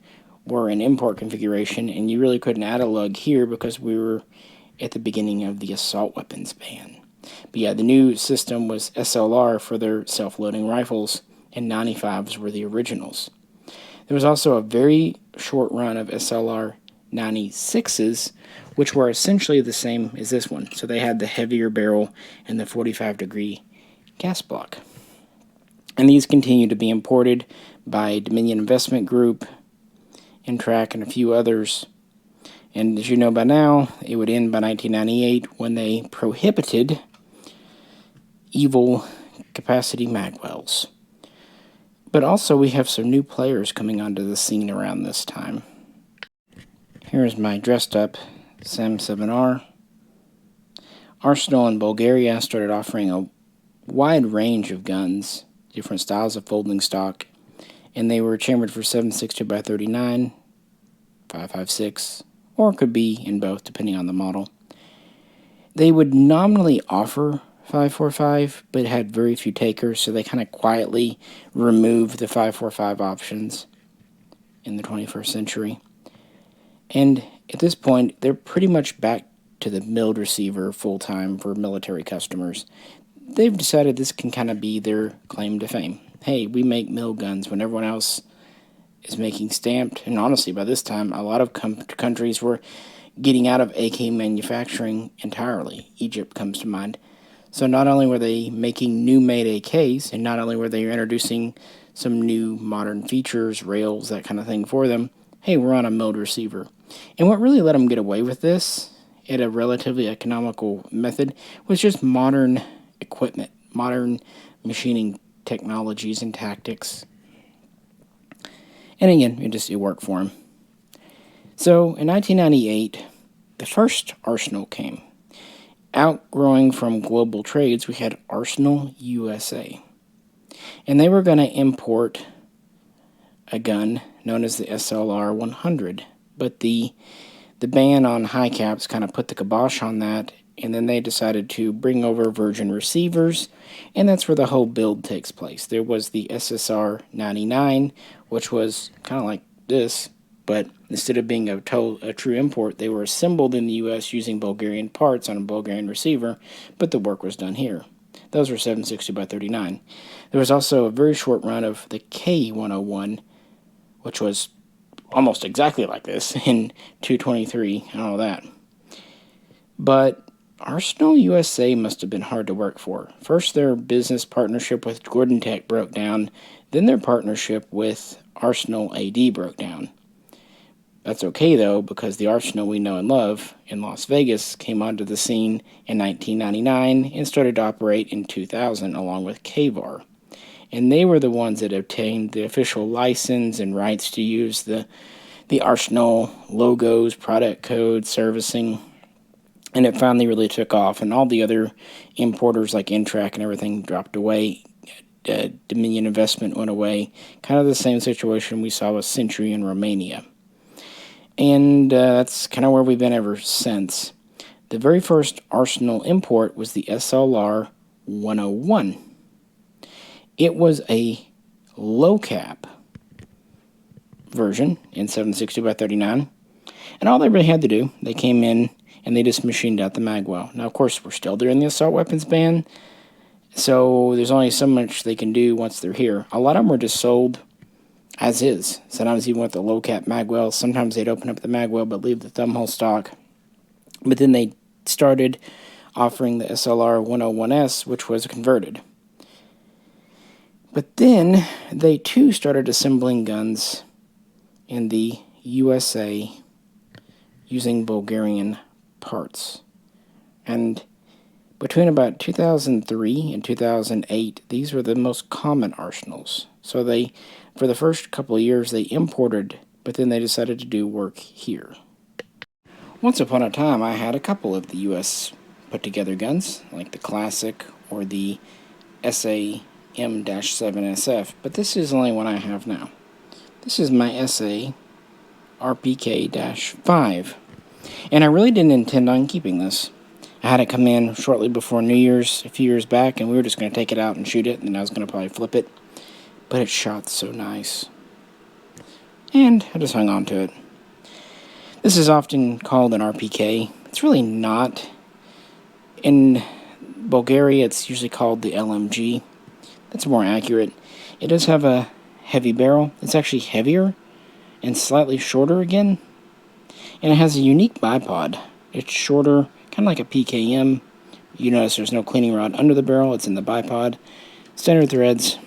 were in import configuration, and you really couldn't add a lug here because we were at the beginning of the assault weapons ban. But yeah, the new system was SLR for their self-loading rifles, and 95s were the originals. There was also a very short run of SLR 96s, which were essentially the same as this one. So they had the heavier barrel and the 45-degree gas block. And these continue to be imported by Dominion Investment Group, Interac, and a few others. And as you know by now, it would end by 1998 when they prohibited evil capacity magwells. But also we have some new players coming onto the scene around this time. Here's my dressed up SAM 7R. Arsenal in Bulgaria started offering a wide range of guns, different styles of folding stock, and they were chambered for 7.62x39, 5.56, or it could be in both depending on the model. They would nominally offer 5.45, but had very few takers, so they kind of quietly removed the 5.45 options in the 21st century. And at this point, they're pretty much back to the milled receiver full-time for military customers. They've decided this can kind of be their claim to fame. Hey, we make mill guns when everyone else is making stamped. And honestly, by this time, a lot of countries were getting out of AK manufacturing entirely. Egypt comes to mind. So not only were they making new-made AKs, and not only were they introducing some new modern features, rails, that kind of thing for them, hey, we're on a milled receiver. And what really let them get away with this at a relatively economical method was just modern equipment, modern machining technologies and tactics. And again, it worked for them. So in 1998, the first Arsenal came. Outgrowing from global trades, we had Arsenal USA. And they were going to import a gun known as the SLR 100. But the ban on high caps kind of put the kibosh on that, and then they decided to bring over virgin receivers, and that's where the whole build takes place. There was the SSR 99, which was kind of like this, but instead of being a true import, they were assembled in the U.S. using Bulgarian parts on a Bulgarian receiver, but the work was done here. Those were 760x39. There was also a very short run of the K101, which was almost exactly like this in 223 and all that. But Arsenal USA must have been hard to work for. First, their business partnership with Gordon Tech broke down, then their partnership with Arsenal AD broke down. That's okay, though, because the Arsenal we know and love in Las Vegas came onto the scene in 1999 and started to operate in 2000 along with KVAR. And they were the ones that obtained the official license and rights to use the Arsenal logos, product code, servicing. And it finally really took off, and all the other importers like Intrac and everything dropped away. Dominion Investment went away. Kind of the same situation we saw with Century in Romania. And that's kind of where we've been ever since. The very first Arsenal import was the SLR 101. It was a low cap version in 760x39. And all they really had to do, they came in and they just machined out the magwell. Now, of course, we're still during the assault weapons ban, so there's only so much they can do once they're here. A lot of them were just sold as is. Sometimes even with the low cap magwell. Sometimes they'd open up the magwell but leave the thumbhole stock. But then they started offering the SLR 101S, which was converted. But then they too started assembling guns in the USA using Bulgarian parts. And between about 2003 and 2008, these were the most common arsenals. So they, for the first couple of years, they imported, but then they decided to do work here. Once upon a time, I had a couple of the U.S. put-together guns, like the Classic or the SM-7SF, but this is the only one I have now. This is my SA RPK-5, and I really didn't intend on keeping this. I had it come in shortly before New Year's a few years back, and we were just going to take it out and shoot it, and I was going to probably flip it, but it shot so nice. And I just hung on to it. This is often called an RPK. It's really not. In Bulgaria, it's usually called the LMG. That's more accurate. It does have a heavy barrel. It's actually heavier and slightly shorter again. And it has a unique bipod. It's shorter, kind of like a PKM. You notice there's no cleaning rod under the barrel. It's in the bipod. Standard threads.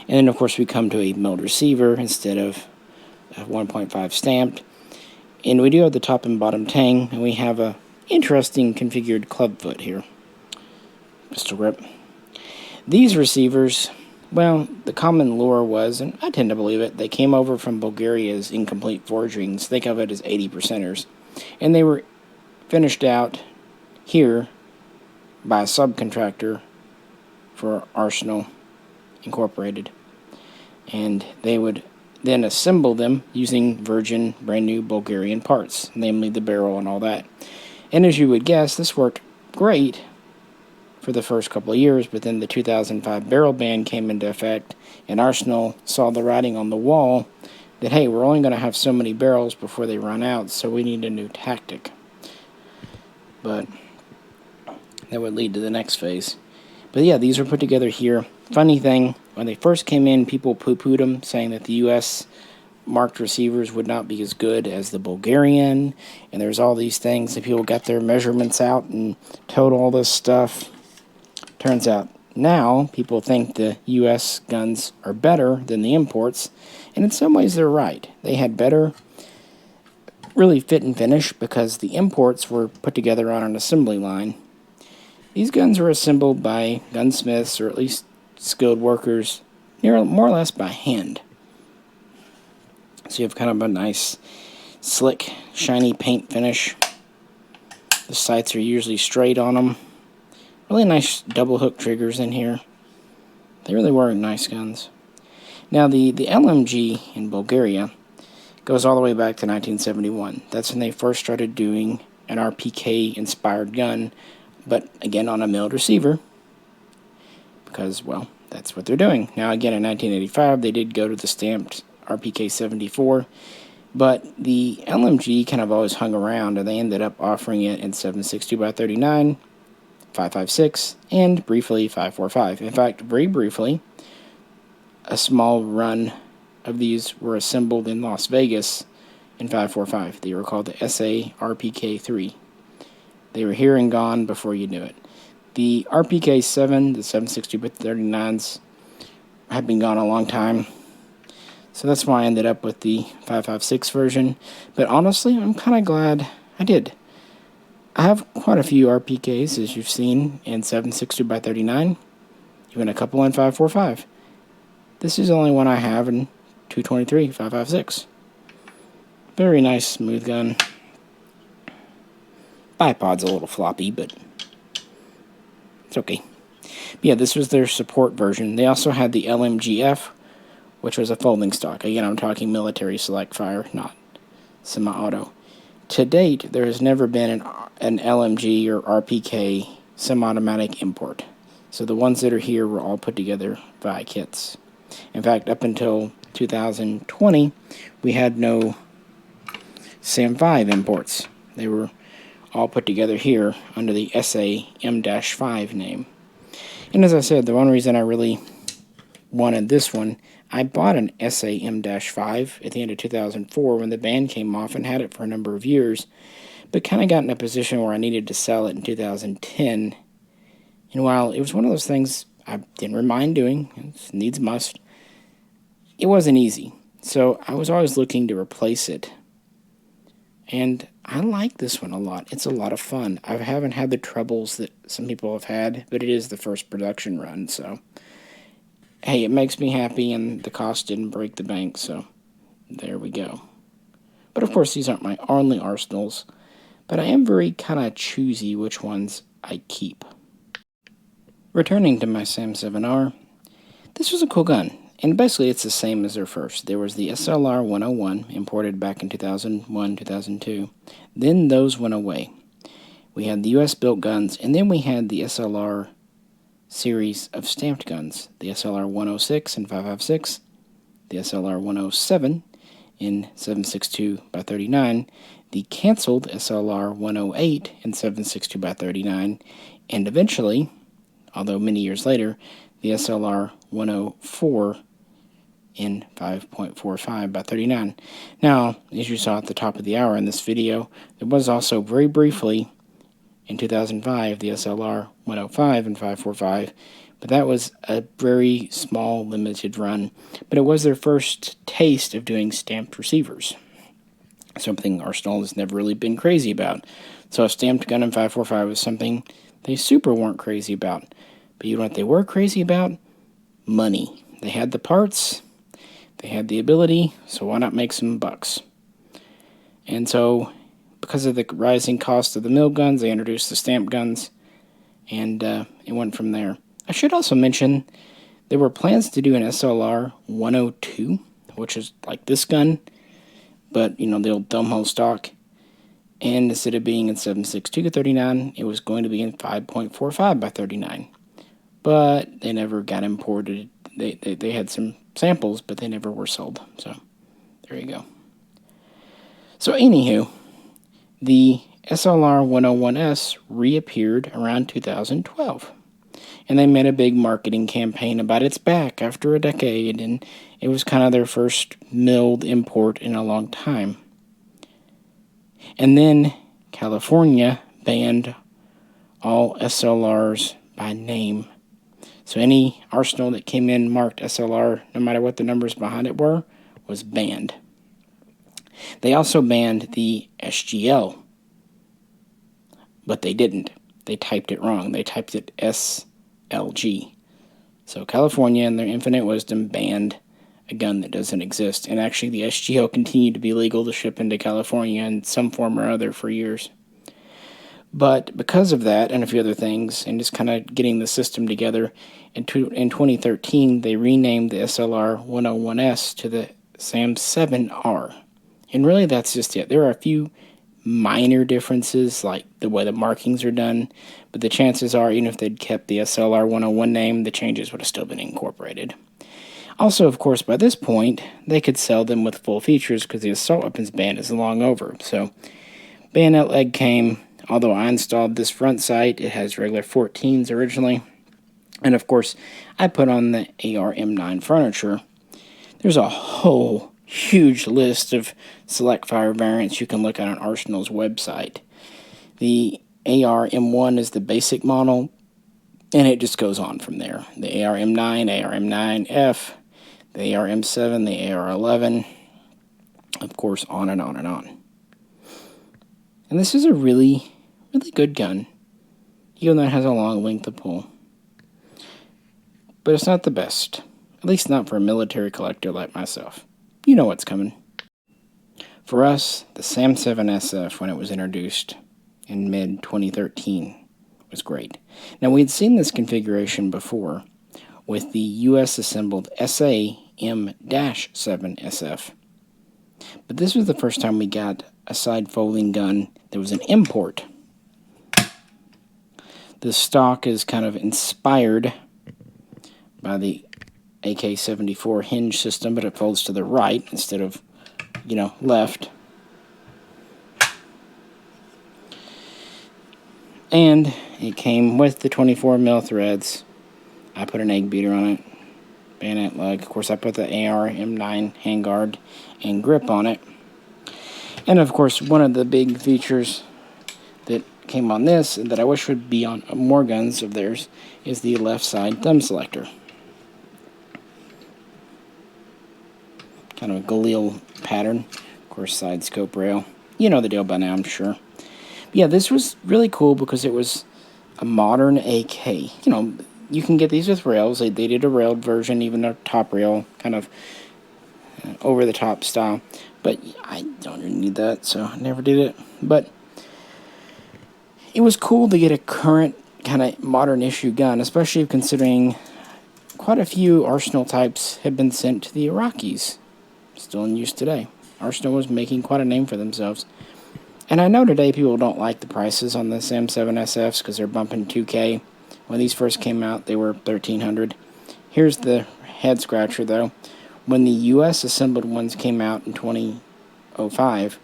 And then, of course, we come to a milled receiver instead of a 1.5 stamped. And we do have the top and bottom tang, and we have a interesting configured club foot here. Pistol grip. These receivers, well, the common lore was, and I tend to believe it, they came over from Bulgaria's incomplete forgings. Think of it as 80%ers. And they were finished out here by a subcontractor for Arsenal Incorporated. And they would then assemble them using virgin, brand new Bulgarian parts, namely the barrel and all that. And as you would guess, this worked great for the first couple of years, but then the 2005 barrel ban came into effect, and Arsenal saw the writing on the wall that, hey, we're only going to have so many barrels before they run out, so we need a new tactic. But that would lead to the next phase. But yeah, these were put together here. Funny thing, when they first came in, people poo-pooed them, saying that the U.S. marked receivers would not be as good as the Bulgarian, and there's all these things, and people got their measurements out and told all this stuff. Turns out now people think the U.S. guns are better than the imports, and in some ways they're right. They had better really fit and finish because the imports were put together on an assembly line. These guns were assembled by gunsmiths, or at least skilled workers, more or less by hand. So you have kind of a nice, slick, shiny paint finish. The sights are usually straight on them. Really nice double hook triggers in here. They really were nice guns. Now, the LMG in Bulgaria goes all the way back to 1971. That's when they first started doing an RPK-inspired gun, but again on a milled receiver, because, well, that's what they're doing. Now, again, in 1985, they did go to the stamped RPK74, but the LMG kind of always hung around, and they ended up offering it in 7.62x39, 5.56, and briefly 5.45. In fact, very briefly, a small run of these were assembled in Las Vegas in 5.45. They were called the SA RPK3. They were here and gone before you knew it. The RPK7, the 7.62x39s, had been gone a long time, so that's why I ended up with the 5.56 version. But honestly, I'm kind of glad I did. I have quite a few RPKs, as you've seen, in 7.62x39, even a couple in 5.45. This is the only one I have in 223, 5.56. Very nice, smooth gun. Bipod's a little floppy, but it's okay. But yeah, this was their support version. They also had the LMGF, which was a folding stock. Again, I'm talking military select fire, not semi-auto. To date, there has never been an LMG or RPK semi-automatic import. So the ones that are here were all put together via kits. In fact, up until 2020, we had no SAM5 imports. They were all put together here under the SA M-5 name. And as I said, the one reason I really wanted this one, I bought an SA M-5 at the end of 2004 when the ban came off and had it for a number of years, but kind of got in a position where I needed to sell it in 2010. And while it was one of those things I didn't mind doing, it needs must, it wasn't easy. So I was always looking to replace it. And I like this one a lot. It's a lot of fun. I haven't had the troubles that some people have had, but it is the first production run, so hey, it makes me happy, and the cost didn't break the bank, so there we go. But of course, these aren't my only arsenals, but I am very kind of choosy which ones I keep. Returning to my SAM7R, this was a cool gun, and basically it's the same as their first. There was the SLR 101, imported back in 2001, 2002. Then those went away. We had the US-built guns, and then we had the SLR series of stamped guns, the SLR 106 in 5.56, the SLR 107 in 7.62x39, the canceled SLR 108 in 7.62x39, and eventually, although many years later, the SLR 104 in 5.45x39. Now, as you saw at the top of the hour in this video, there was also very briefly in 2005 the SLR 105 in 5.45, but that was a very small, limited run. But it was their first taste of doing stamped receivers, something Arsenal has never really been crazy about. So a stamped gun in 5.45 was something they super weren't crazy about. But you know what they were crazy about? Money. They had the parts, they had the ability, so why not make some bucks? And so, because of the rising cost of the mill guns, they introduced the stamp guns, and it went from there. I should also mention there were plans to do an SLR 102, which is like this gun, but, you know, the old dumbhole stock. And instead of being in 7.62x39, it was going to be in 5.45x39. But they never got imported. They had some samples, but they never were sold. So, there you go. So, anywho, the SLR 101S reappeared around 2012. And they made a big marketing campaign about its back after a decade, and it was kind of their first milled import in a long time. And then California banned all SLRs by name. So any arsenal that came in marked SLR, no matter what the numbers behind it were, was banned. They also banned the SGL, but they didn't. They typed it wrong. They typed it SLG. So California, in their infinite wisdom, banned a gun that doesn't exist. And actually, the SGL continued to be legal to ship into California in some form or other for years. But because of that and a few other things, and just kind of getting the system together, in 2013 they renamed the SLR 101S to the SAM7R. And really that's just it. There are a few minor differences, like the way the markings are done, but the chances are, even if they'd kept the SLR 101 name, the changes would have still been incorporated. Also, of course, by this point, they could sell them with full features because the assault weapons ban is long over. So, bayonet leg came, although I installed this front sight, it has regular 14s originally. And of course, I put on the AR-M9 furniture. There's a whole huge list of select fire variants you can look at on Arsenal's website. The AR-M1 is the basic model, and it just goes on from there. The AR-M9, AR-M9F, the AR-M7, the AR-11, of course, on and on and on. And this is a really, really good gun, even though it has a long length of pull. But it's not the best, at least not for a military collector like myself. You know what's coming. For us, the SAM7SF, when it was introduced in mid-2013, was great. Now, we had seen this configuration before with the US-assembled SM-7SF. But this was the first time we got a side-folding gun that was an import. The stock is kind of inspired by the AK74 hinge system, but it folds to the right instead of, left. And it came with the 24mm threads. I put an egg beater on it, bayonet lug. Of course, I put the AR-M9 handguard and grip on it. And of course, one of the big features that came on this, and that I wish would be on more guns of theirs, is the left side thumb selector. Kind of a Galil pattern. Of course, side scope rail. You know the deal by now, I'm sure. But yeah, this was really cool because it was a modern AK. You can get these with rails. They did a railed version, even a top rail, kind of over-the-top style. But I don't really need that, so I never did it. But it was cool to get a current kind of modern issue gun, especially considering quite a few Arsenal types had been sent to the Iraqis. Still in use today. Arsenal was making quite a name for themselves. And I know today people don't like the prices on the SAM7SFs because they're bumping $2K. When these first came out, they were $1,300. Here's the head scratcher, though. When the US assembled ones came out in 2005,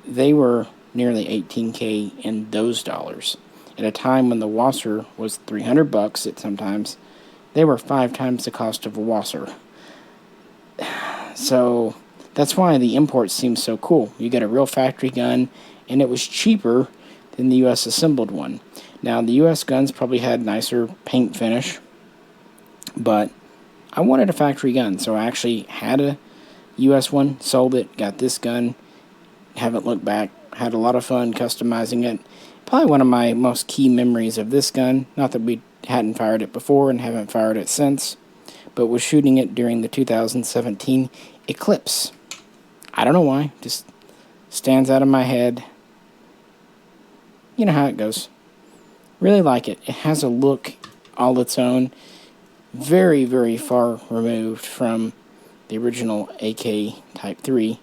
they were nearly $18K in those dollars. At a time when the Wasser was $300 at sometimes, they were 5 times the cost of a Wasser. So that's why the imports seem so cool. You get a real factory gun, and it was cheaper than the US assembled one. Now, the US guns probably had nicer paint finish, but I wanted a factory gun, so I actually had a US one, sold it, got this gun, haven't looked back, had a lot of fun customizing it. Probably one of my most key memories of this gun, not that we hadn't fired it before and haven't fired it since, but was shooting it during the 2017 Eclipse. I don't know why, just stands out of my head. You know how it goes. Really like it. It has a look all its own, very, very far removed from the original AK Type 3.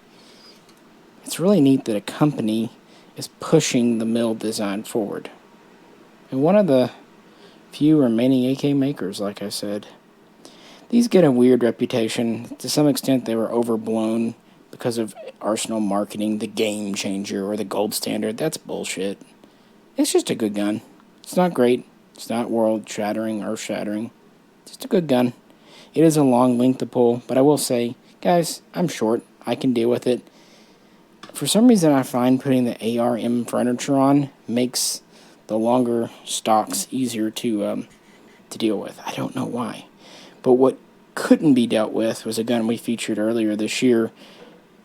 It's really neat that a company is pushing the mill design forward. And one of the few remaining AK makers, like I said. These get a weird reputation. To some extent, they were overblown because of Arsenal marketing, the game changer, or the gold standard. That's bullshit. It's just a good gun. It's not great. It's not world-shattering, earth-shattering. Just a good gun. It is a long length to pull, but I will say, guys, I'm short. I can deal with it. For some reason, I find putting the ARM furniture on makes the longer stocks easier to deal with. I don't know why. But what couldn't be dealt with was a gun we featured earlier this year,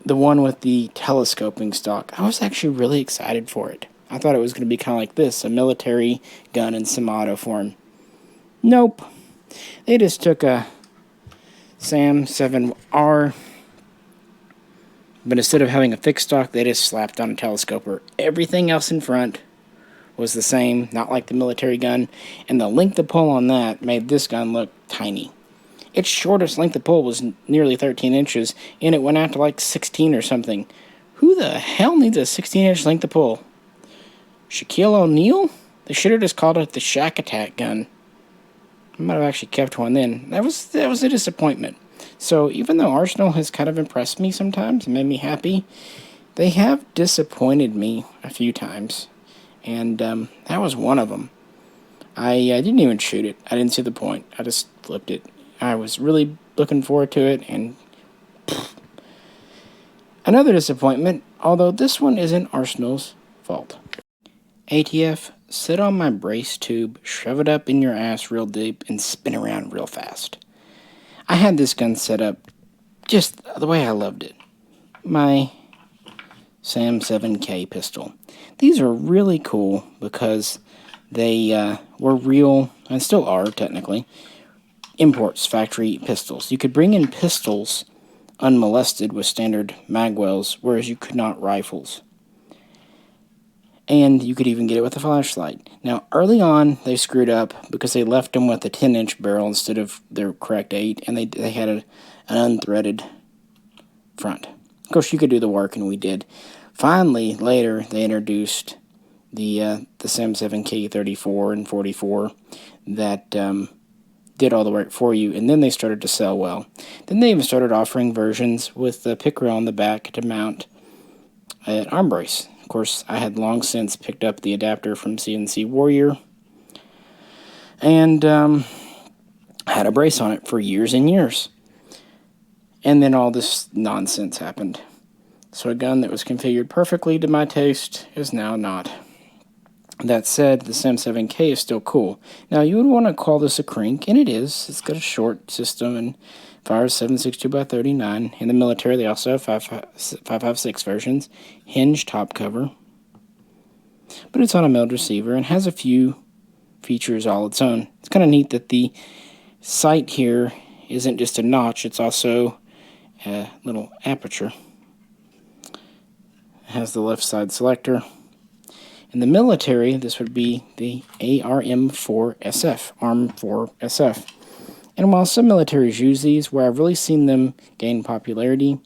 the one with the telescoping stock. I was actually really excited for it. I thought it was going to be kind of like this, a military gun in semi-auto form. Nope. They just took a SAM7R, but instead of having a fixed stock, they just slapped on a telescoper. Everything else in front was the same, not like the military gun, and the length of pull on that made this gun look tiny. Its shortest length of pull was nearly 13 inches, and it went out to like 16 or something. Who the hell needs a 16-inch length of pull? Shaquille O'Neal? They should have just called it the Shack Attack gun. I might have actually kept one then. That was a disappointment. So even though Arsenal has kind of impressed me sometimes and made me happy, they have disappointed me a few times. And that was one of them. I didn't even shoot it. I didn't see the point. I just flipped it. I was really looking forward to it, and another disappointment, although this one isn't Arsenal's fault. ATF, sit on my brace tube, shove it up in your ass real deep, and spin around real fast. I had this gun set up just the way I loved it. My SAM 7K pistol. These are really cool because they were real, and still are technically, imports, factory pistols. You could bring in pistols unmolested with standard magwells, whereas you could not rifles. And you could even get it with a flashlight. Now, early on, they screwed up because they left them with a 10-inch barrel instead of their correct 8, and they had an unthreaded front. Of course, you could do the work, and we did. Finally, later, they introduced the SAM 7K 34 and 44 that did all the work for you, and then they started to sell well. Then they even started offering versions with the pick rail on the back to mount an arm brace. Of course, I had long since picked up the adapter from CNC Warrior, and had a brace on it for years and years. And then all this nonsense happened. So a gun that was configured perfectly to my taste is now not. That said, the SAM 7K is still cool. Now, you would want to call this a crank, and it is. It's got a short system and fires 7.62x39. In the military, they also have 5.56 versions. Hinge top cover. But it's on a milled receiver and has a few features all its own. It's kind of neat that the sight here isn't just a notch, it's also a little aperture. It has the left side selector. In the military, this would be the ARM4SF, ARM4SF. And while some militaries use these, where I've really seen them gain popularity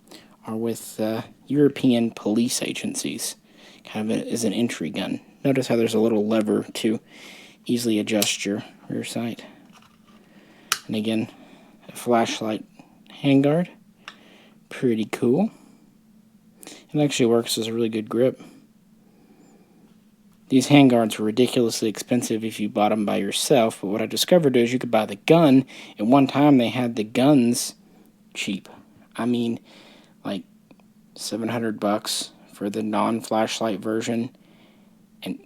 are with European police agencies, kind of as an entry gun. Notice how there's a little lever to easily adjust your rear sight. And again, a flashlight handguard. Pretty cool. It actually works as a really good grip. These handguards were ridiculously expensive if you bought them by yourself, but what I discovered is you could buy the gun. At one time, they had the guns cheap. I mean, like $700 for the non-flashlight version and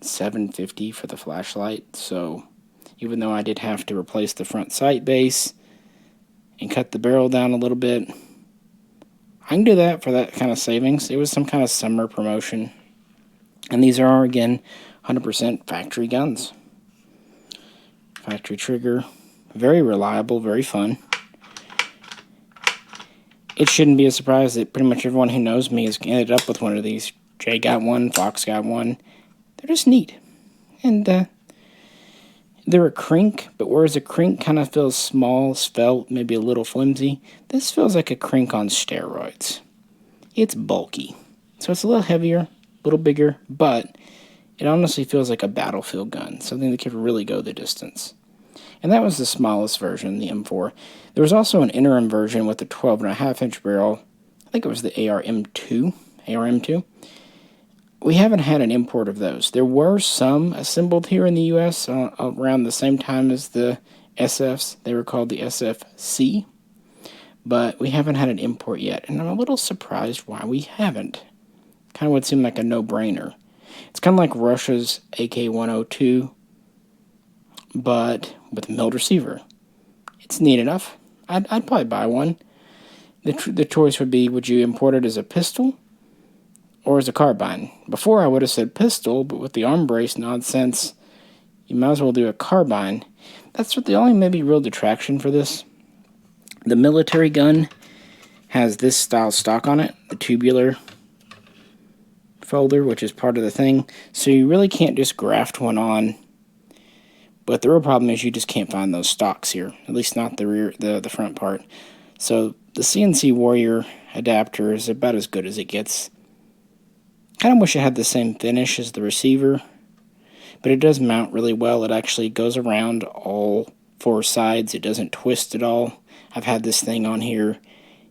$750 for the flashlight. So even though I did have to replace the front sight base and cut the barrel down a little bit, I can do that for that kind of savings. It was some kind of summer promotion. And these are, again, 100% factory guns. Factory trigger. Very reliable, very fun. It shouldn't be a surprise that pretty much everyone who knows me has ended up with one of these. Jay got one, Fox got one. They're just neat. And they're a crank, but whereas a crank kind of feels small, svelte, maybe a little flimsy, this feels like a crank on steroids. It's bulky. So it's a little heavier, a little bigger, but it honestly feels like a battlefield gun, something that could really go the distance. And that was the smallest version, the M4. There was also an interim version with a 12.5-inch barrel. I think it was the ARM2. We haven't had an import of those. There were some assembled here in the U.S. Around the same time as the SFs. They were called the SFC. But we haven't had an import yet, and I'm a little surprised why we haven't. Kind of would seem like a no-brainer. It's kind of like Russia's AK102, but with a milled receiver. It's neat enough. I'd probably buy one. The choice would be, would you import it as a pistol or as a carbine? Before I would have said pistol, but with the arm brace nonsense, you might as well do a carbine. That's what the only maybe real detraction for this. The military gun has this style stock on it, the tubular folder, which is part of the thing, so you really can't just graft one on. But the real problem is you just can't find those stocks here, at least not the front part. So the CNC Warrior adapter is about as good as it gets. Kind of wish it had the same finish as the receiver, but it does mount really well. It actually goes around all four sides. It doesn't twist at all. I've had this thing on here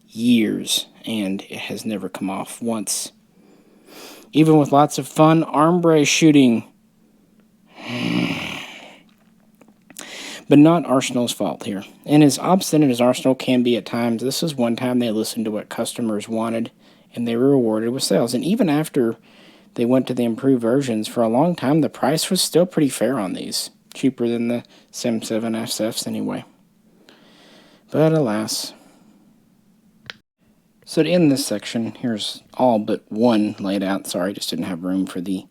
years, and it has never come off once. Even with lots of fun armbre shooting. But not Arsenal's fault here. And as obstinate as Arsenal can be at times, this is one time they listened to what customers wanted, and they were rewarded with sales. And even after they went to the improved versions, for a long time, the price was still pretty fair on these. Cheaper than the M7 SFs anyway. But alas. So to end this section, here's all but one laid out. Sorry, just didn't have room for the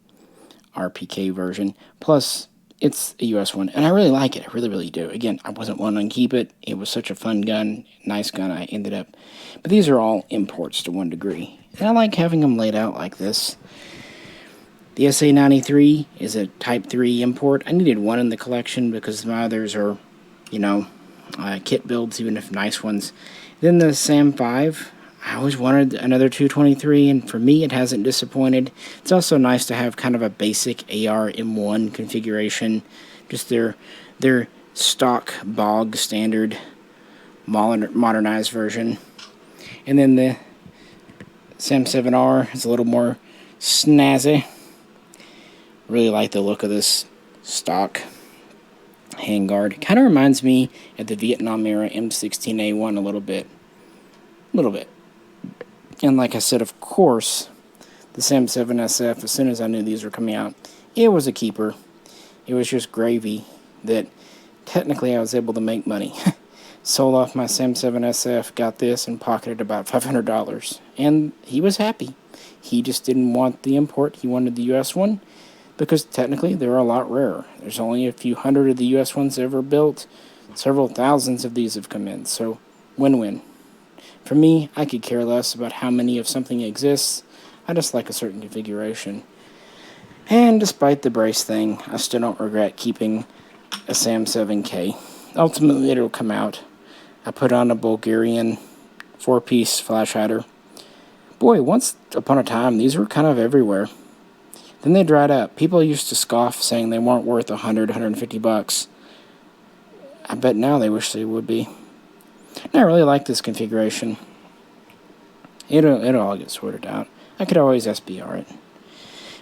RPK version. Plus, it's a US one, and I really like it. I really, really do. Again, I wasn't wanting to keep it. It was such a fun gun, nice gun I ended up. But these are all imports to one degree. And I like having them laid out like this. The SA93 is a Type 3 import. I needed one in the collection because my others are, kit builds, even if nice ones. Then the SAM5. I always wanted another 223, and for me, it hasn't disappointed. It's also nice to have kind of a basic AR M1 configuration, just their stock bog standard modernized version. And then the SAM7R is a little more snazzy. Really like the look of this stock handguard. Kind of reminds me of the Vietnam era M16A1 a little bit. And like I said, of course, the M7 SF, as soon as I knew these were coming out, it was a keeper. It was just gravy that technically I was able to make money. Sold off my M7 SF, got this, and pocketed about $500. And he was happy. He just didn't want the import. He wanted the US one, because technically they're a lot rarer. There's only a few hundred of the US ones ever built. Several thousands of these have come in, so win-win. For me, I could care less about how many of something exists. I just like a certain configuration. And despite the brace thing, I still don't regret keeping a SAM7K. Ultimately, it'll come out. I put on a Bulgarian 4-piece flash hider. Boy, once upon a time, these were kind of everywhere. Then they dried up. People used to scoff, saying they weren't worth $100, $150. I bet now they wish they would be. And I really like this configuration. It'll all get sorted out. I could always SBR it.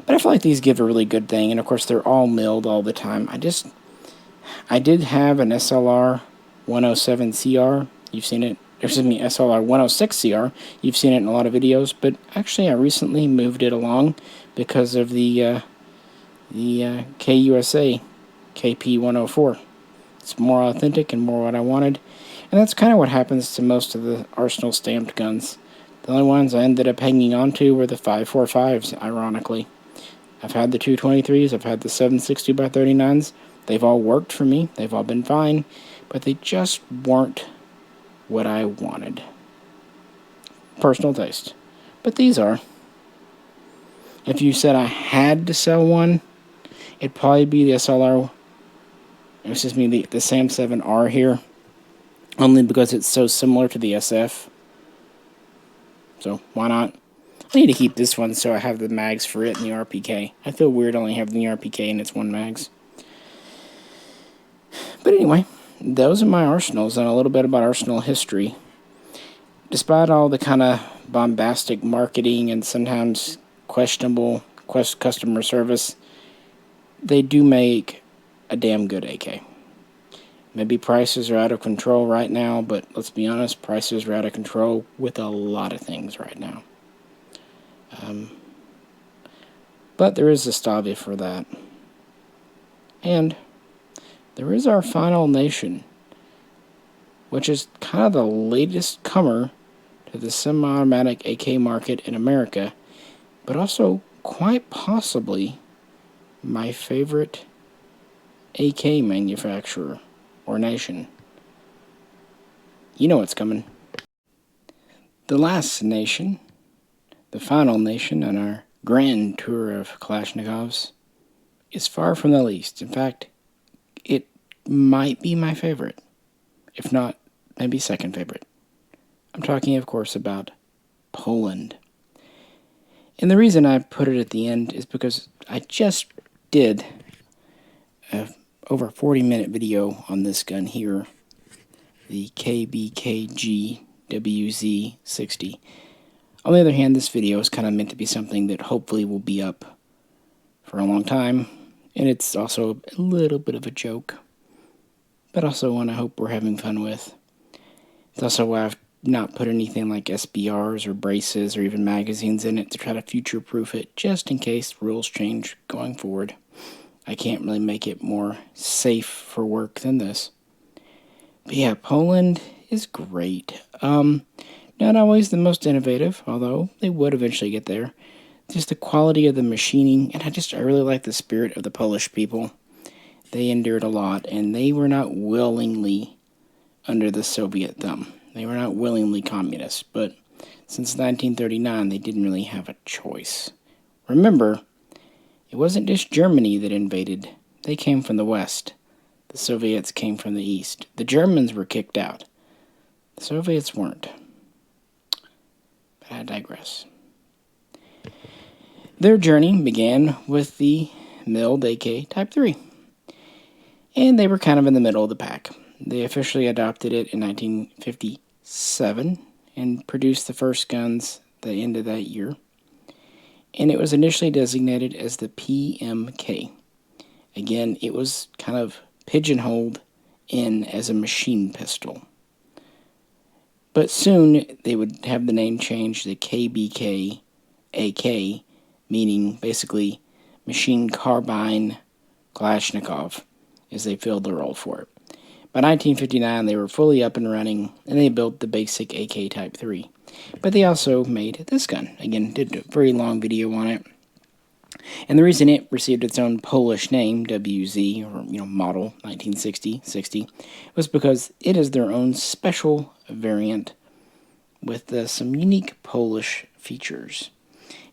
But I feel like these give a really good thing, and of course they're all milled all the time. I did have an SLR 107 CR. You've seen it. Excuse me, SLR 106 CR. You've seen it in a lot of videos, but actually I recently moved it along because of the KUSA KP104. It's more authentic and more what I wanted. And that's kind of what happens to most of the Arsenal stamped guns. The only ones I ended up hanging on to were the 545s, ironically. I've had the 223s, I've had the 760x39s. They've all worked for me, they've all been fine, but they just weren't what I wanted. Personal taste. But these are. If you said I had to sell one, it'd probably be the SLR, the SAM7R here. Only because it's so similar to the SF. So, why not? I need to keep this one so I have the mags for it and the RPK. I feel weird only having the RPK and its one mags. But anyway, those are my Arsenals and a little bit about Arsenal history. Despite all the kind of bombastic marketing and sometimes questionable customer service, they do make a damn good AK. Maybe prices are out of control right now, but let's be honest, prices are out of control with a lot of things right now. But there is Zastava for that. And there is our final nation, which is kind of the latest comer to the semi-automatic AK market in America, but also quite possibly my favorite AK manufacturer or nation. You know what's coming. The last nation, the final nation on our grand tour of Kalashnikovs is far from the least. In fact, it might be my favorite, if not maybe second favorite. I'm talking, of course, about Poland. And the reason I put it at the end is because I just did a over 40-minute video on this gun here, the KBKG WZ60. On the other hand, this video is kind of meant to be something that hopefully will be up for a long time, and it's also a little bit of a joke, but also one I hope we're having fun with. It's also why I've not put anything like SBRs or braces or even magazines in it to try to future-proof it, just in case rules change going forward. I can't really make it more safe for work than this. But yeah, Poland is great. Not always the most innovative, although they would eventually get there. Just the quality of the machining, and I really like the spirit of the Polish people. They endured a lot, and they were not willingly under the Soviet thumb. They were not willingly communist, but since 1939, they didn't really have a choice. Remember, it wasn't just Germany that invaded. They came from the West. The Soviets came from the East. The Germans were kicked out. The Soviets weren't. But I digress. Their journey began with the milled AK Type 3. And they were kind of in the middle of the pack. They officially adopted it in 1957 and produced the first guns at the end of that year. And it was initially designated as the PMK. Again, it was kind of pigeonholed in as a machine pistol. But soon they would have the name changed to KBK AK, meaning basically machine carbine Kalashnikov, as they filled the role for it. By 1959, they were fully up and running, and they built the basic AK Type 3. But they also made this gun. Again, did a very long video on it. And the reason it received its own Polish name, WZ, or model 1960, was because it is their own special variant with some unique Polish features.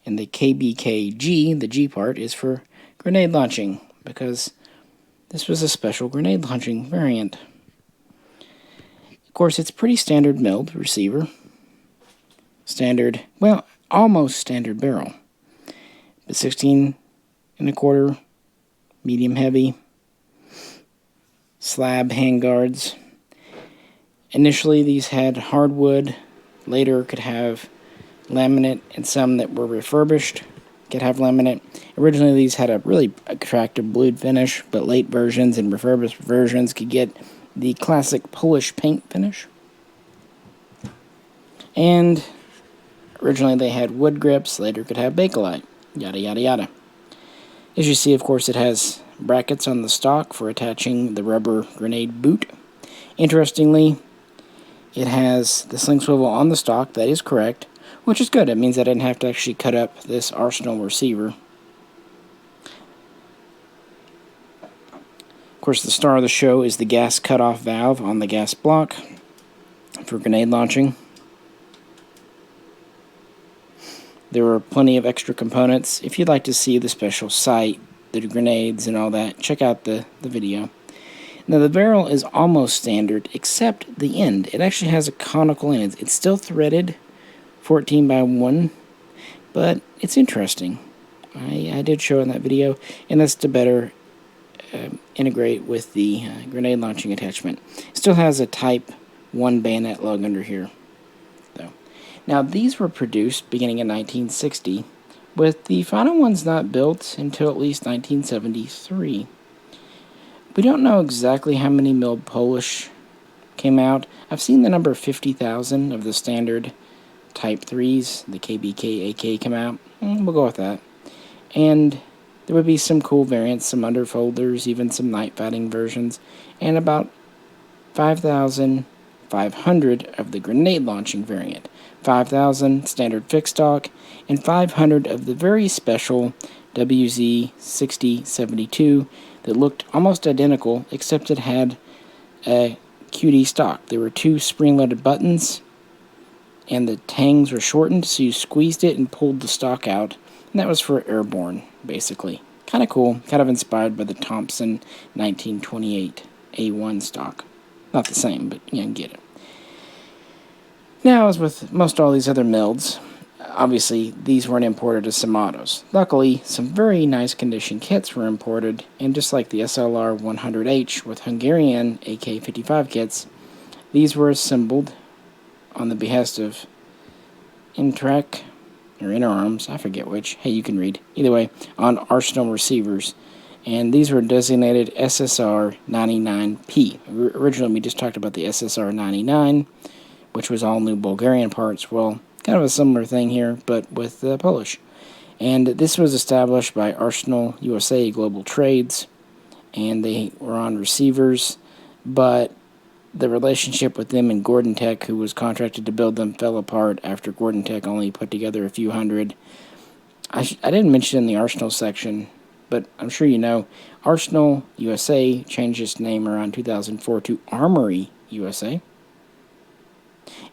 And the KBKG, the G part, is for grenade launching, because this was a special grenade launching variant. Of course, it's pretty standard milled receiver. Standard, well, almost standard barrel. But 16 1/4, medium heavy, slab handguards. Initially, these had hardwood. Later, could have laminate, and some that were refurbished could have laminate. Originally, these had a really attractive blued finish, but late versions and refurbished versions could get the classic Polish paint finish. And originally they had wood grips, later could have Bakelite, yada yada yada. As you see, of course, it has brackets on the stock for attaching the rubber grenade boot. Interestingly, it has the sling swivel on the stock, that is correct, which is good. It means I didn't have to actually cut up this Arsenal receiver. Of course, the star of the show is the gas cutoff valve on the gas block for grenade launching. There were plenty of extra components. If you'd like to see the special sight, the grenades and all that, check out the video. Now, the barrel is almost standard, except the end. It actually has a conical end. It's still threaded, 14 by 1, but it's interesting. I did show in that video, and that's to better integrate with the grenade launching attachment. It still has a Type 1 bayonet lug under here, though. Now, these were produced beginning in 1960, with the final ones not built until at least 1973. We don't know exactly how many milled Polish came out. I've seen the number 50,000 of the standard Type 3s, the KBK AK, come out. We'll go with that. And there would be some cool variants, some underfolders, even some night fighting versions, and about 5,500 of the grenade launching variant. 5,000 standard fixed stock, and 500 of the very special WZ6072 that looked almost identical, except it had a QD stock. There were 2 spring-loaded buttons, and the tangs were shortened, so you squeezed it and pulled the stock out, And that was for airborne, basically. Kind of cool, kind of inspired by the Thompson 1928 A1 stock. Not the same, but you get it. Now, as with most all these other milds, obviously these weren't imported as Samatos. Luckily, some very nice condition kits were imported, and just like the SLR 100H with Hungarian AK55 kits, these were assembled on the behest of Intrek, or Interarms, I forget which. Hey, you can read. Either way, on Arsenal receivers. And these were designated SSR 99P. Originally, we just talked about the SSR 99, which was all new Bulgarian parts. Well, kind of a similar thing here, but with Polish. And this was established by Arsenal USA Global Trades, and they were on receivers, but the relationship with them and Gordon Tech, who was contracted to build them, fell apart after Gordon Tech only put together a few hundred. I didn't mention in the Arsenal section, but I'm sure you know, Arsenal USA changed its name around 2004 to Armory USA.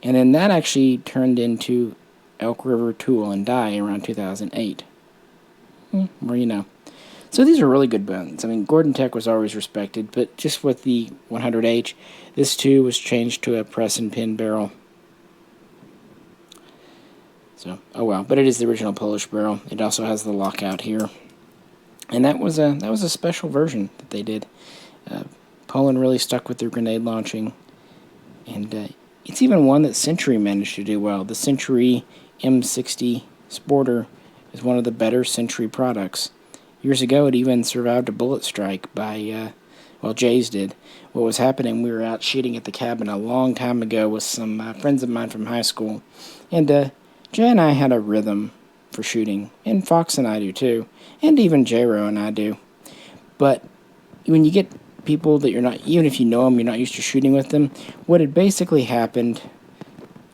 And then that actually turned into Elk River Tool and Die around 2008. More you know. So these are really good guns. I mean, Gordon Tech was always respected, but just with the 100H, this too was changed to a press and pin barrel. So, oh well, but it is the original Polish barrel. It also has the lockout here, and that was a special version that they did. Poland really stuck with their grenade launching, and it's even one that Century managed to do well. The Century M60 Sporter is one of the better Century products. Years ago, it even survived a bullet strike by, Jay's did. What was happening, we were out shooting at the cabin a long time ago with some friends of mine from high school. And Jay and I had a rhythm for shooting. And Fox and I do too. And even J-Ro and I do. But when you get people that you're not, even if you know them, you're not used to shooting with them, what had basically happened,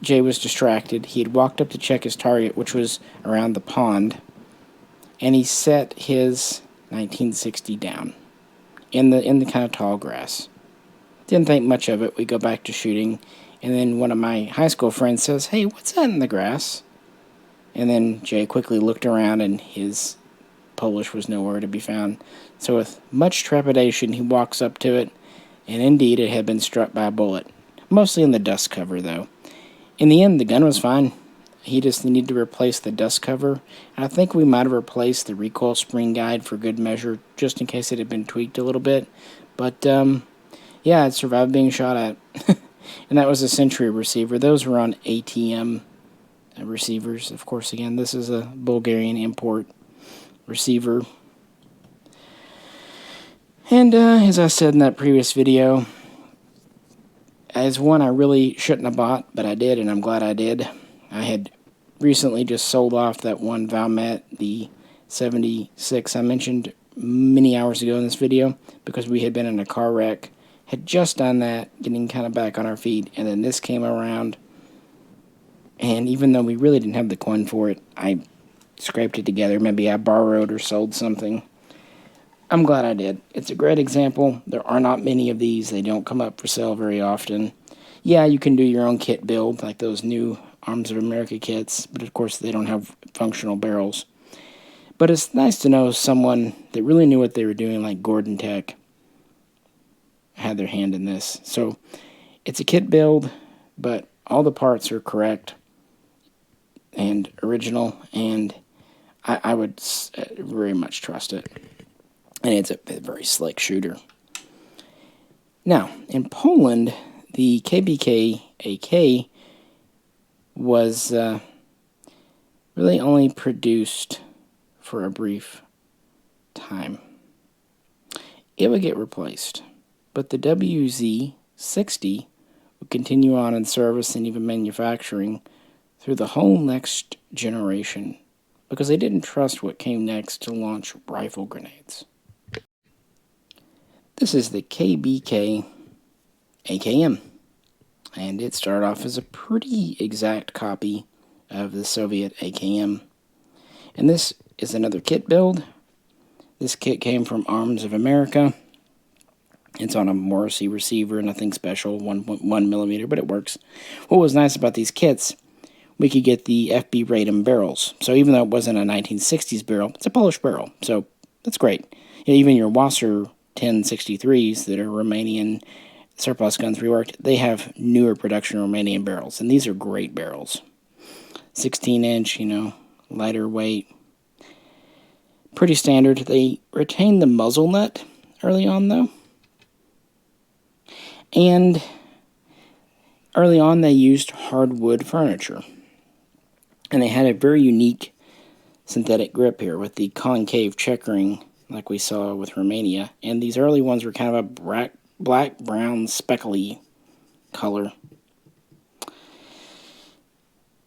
Jay was distracted. He had walked up to check his target, which was around the pond, and he set his 1960 down in the kind of tall grass. Didn't think much of it. We go back to shooting, and then one of my high school friends says, "Hey, what's that in the grass?" And then Jay quickly looked around, and his Polish was nowhere to be found. So with much trepidation, he walks up to it, and indeed it had been struck by a bullet. Mostly in the dust cover, though. In the end, the gun was fine. He just needed to replace the dust cover. And I think we might have replaced the recoil spring guide for good measure, just in case it had been tweaked a little bit. But, yeah, it survived being shot at. And that was a Century receiver. Those were on ATM receivers. Of course, again, this is a Bulgarian import receiver. And as I said in that previous video, as one I really shouldn't have bought, but I did, and I'm glad I did. I had recently just sold off that one Valmet, the 76 I mentioned many hours ago in this video, because we had been in a car wreck. Had just done that, getting kind of back on our feet, and then this came around, and even though we really didn't have the coin for it, I scraped it together. Maybe I borrowed or sold something. I'm glad I did. It's a great example. There are not many of these. They don't come up for sale very often. Yeah, you can do your own kit build, like those new Arms of America kits, but of course they don't have functional barrels. But it's nice to know someone that really knew what they were doing, like Gordon Tech, had their hand in this. So it's a kit build, but all the parts are correct and original, and I would very much trust it. And it's a very slick shooter. Now, in Poland, the KBK AK was really only produced for a brief time. It would get replaced, but the WZ-60 would continue on in service and even manufacturing through the whole next generation, because they didn't trust what came next to launch rifle grenades. This is the KBK AKM, and it started off as a pretty exact copy of the Soviet AKM. And this is another kit build. This kit came from Arms of America. It's on a Morrissey receiver, nothing special, 1.1 millimeter, but it works. What was nice about these kits we could get the FB Radom barrels. So even though it wasn't a 1960s barrel, it's a Polish barrel. So that's great. Even your Wasser 1063s that are Romanian surplus guns reworked, they have newer production Romanian barrels. And these are great barrels. 16-inch, lighter weight. Pretty standard. They retained the muzzle nut early on, though. And early on, they used hardwood furniture. And they had a very unique synthetic grip here with the concave checkering like we saw with Romania. And these early ones were kind of a black, brown, speckly color.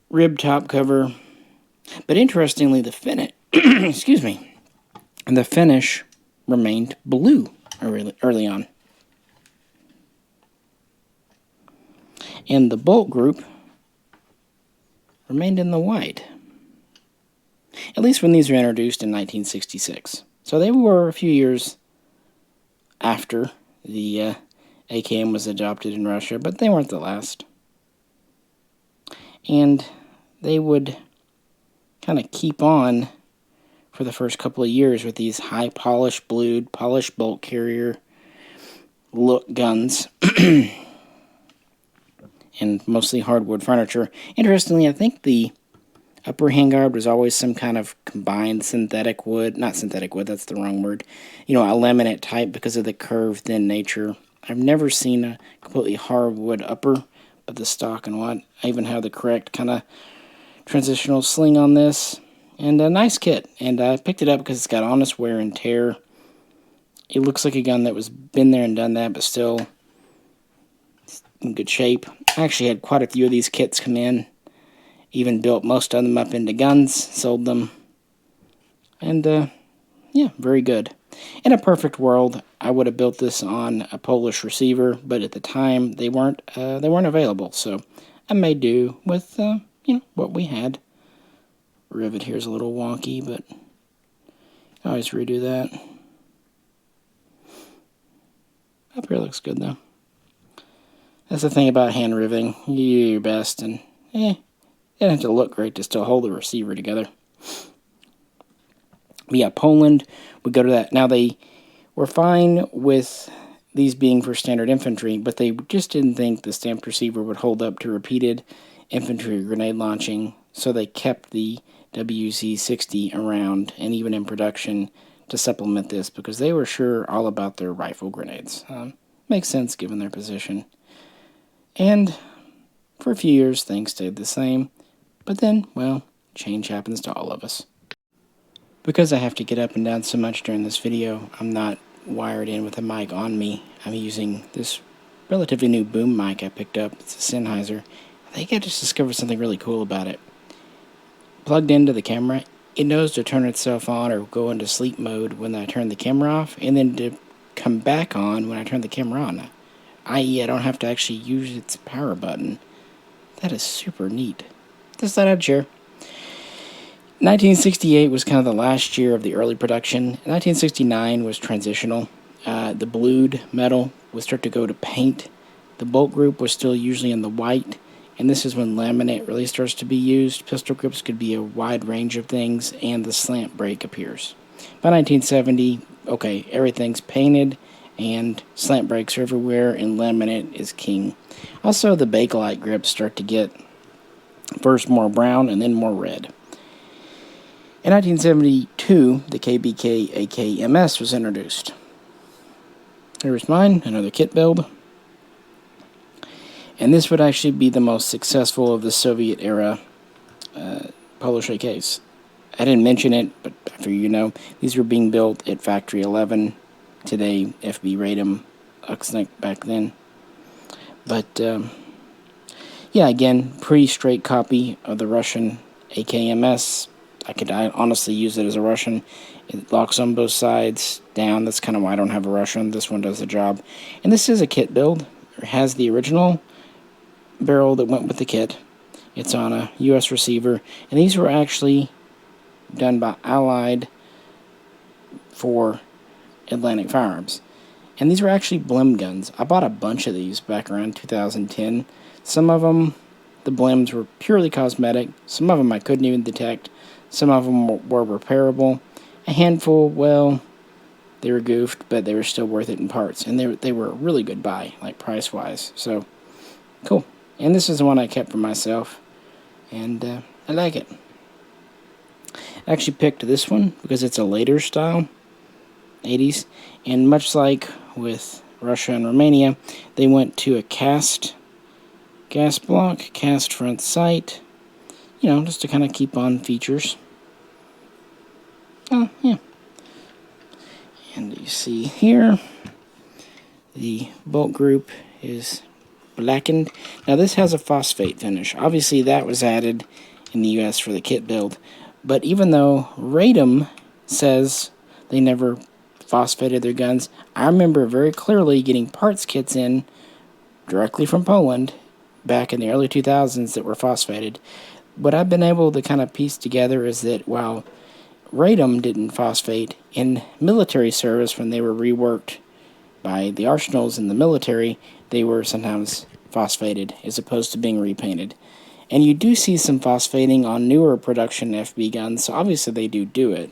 Rib top cover. But interestingly, the finish, excuse me, the finish remained blue early on. And the bolt group remained in the white. At least when these were introduced in 1966. So they were a few years after the AKM was adopted in Russia, but they weren't the last. And they would kind of keep on for the first couple of years with these high polished blued, polished bolt carrier look guns. And mostly hardwood furniture. Interestingly, I think the upper handguard was always some kind of combined synthetic wood. Not synthetic wood, that's the wrong word. A laminate type because of the curved, thin nature. I've never seen a completely hardwood upper, but the stock and what. I even have the correct kind of transitional sling on this. And a nice kit. And I picked it up because it's got honest wear and tear. It looks like a gun that was been there and done that, but still in good shape. I actually had quite a few of these kits come in. Even built most of them up into guns, sold them. And, yeah, very good. In a perfect world, I would have built this on a Polish receiver, but at the time, they weren't available. So I made do with, what we had. Rivet here is a little wonky, but I always redo that. Up here looks good, though. That's the thing about hand riveting. You do your best, and it doesn't have to look great to still hold the receiver together. But yeah, Poland, we go to that. Now, they were fine with these being for standard infantry, but they just didn't think the stamped receiver would hold up to repeated infantry grenade launching, so they kept the WZ-60 around, and even in production, to supplement this, because they were sure all about their rifle grenades. Makes sense given their position. And for a few years, things stayed the same. But then, well, change happens to all of us. Because I have to get up and down so much during this video, I'm not wired in with a mic on me. I'm using this relatively new boom mic I picked up. It's a Sennheiser. I think I just discovered something really cool about it. Plugged into the camera, it knows to turn itself on or go into sleep mode when I turn the camera off, and then to come back on when I turn the camera on. I.e., I don't have to actually use its power button. That is super neat. Just thought I'd share. 1968 was kind of the last year of the early production. 1969 was transitional. The blued metal would start to go to paint. The bolt group was still usually in the white, and this is when laminate really starts to be used. Pistol grips could be a wide range of things, and the slant brake appears. By 1970, okay, everything's painted, and slant brakes are everywhere, and laminate is king. Also, the Bakelite grips start to get first more brown and then more red. In 1972, the KBK AKMS was introduced. Here's mine, another kit build. And this would actually be the most successful of the Soviet-era Polish AKs. I didn't mention it, but I figure these were being built at Factory 11. Today, FB Radom, Uxnik back then. But, yeah, again, pretty straight copy of the Russian AKMS. I could honestly use it as a Russian. It locks on both sides down. That's kind of why I don't have a Russian. This one does the job. And this is a kit build. It has the original barrel that went with the kit. It's on a U.S. receiver. And these were actually done by Allied for Atlantic Firearms. And these were actually Blim guns. I bought a bunch of these back around 2010. Some of them, the blims were purely cosmetic. Some of them I couldn't even detect. Some of them were repairable. A handful, well, they were goofed, but they were still worth it in parts. And they were a really good buy, like price-wise. So, cool. And this is the one I kept for myself. And I like it. I actually picked this one because it's a later style, 80s. And much like with Russia and Romania, they went to a cast gas block, cast front sight, just to kind of keep on features. Oh, yeah. And you see here, the bolt group is blackened. Now this has a phosphate finish. Obviously that was added in the US for the kit build. But even though Radom says they never phosphated their guns, I remember very clearly getting parts kits in directly from Poland back in the early 2000s that were phosphated. What I've been able to kind of piece together is that while Radom didn't phosphate, in military service when they were reworked by the arsenals in the military, they were sometimes phosphated as opposed to being repainted. And you do see some phosphating on newer production FB guns, so obviously they do it.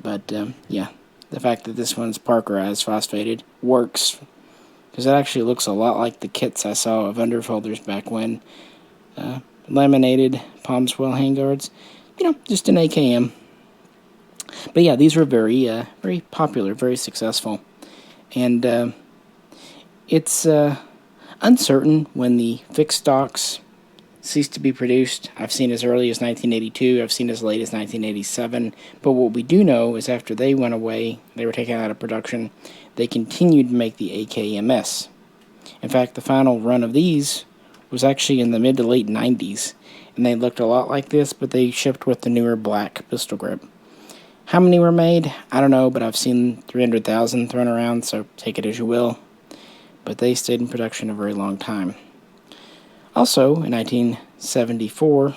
But, yeah, the fact that this one's Parkerized phosphated works, because it actually looks a lot like the kits I saw of underfolders back when. Laminated palm swell handguards, just an AKM. But yeah, these were very popular, very successful. And it's uncertain when the fixed stocks ceased to be produced. I've seen as early as 1982, I've seen as late as 1987. But what we do know is after they went away, they were taken out of production, they continued to make the AKMS. In fact, the final run of these was actually in the mid to late 90s. And they looked a lot like this, but they shipped with the newer black pistol grip. How many were made? I don't know, but I've seen 300,000 thrown around, so take it as you will. But they stayed in production a very long time. Also, in 1974,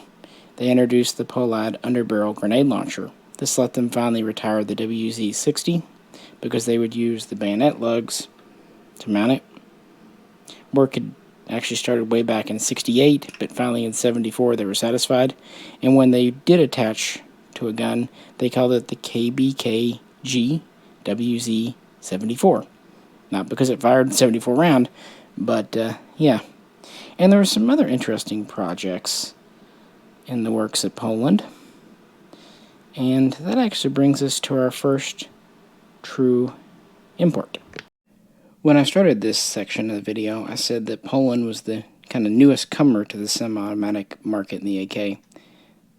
they introduced the Polad underbarrel grenade launcher. This let them finally retire the WZ-60 because they would use the bayonet lugs to mount it. Work had actually started way back in 68, but finally in 74 they were satisfied. And when they did attach to a gun, they called it the KBKG WZ-74. Not because it fired 74 round, but yeah. And there were some other interesting projects in the works at Poland. And that actually brings us to our first true import. When I started this section of the video, I said that Poland was the kind of newest comer to the semi-automatic market in the AK.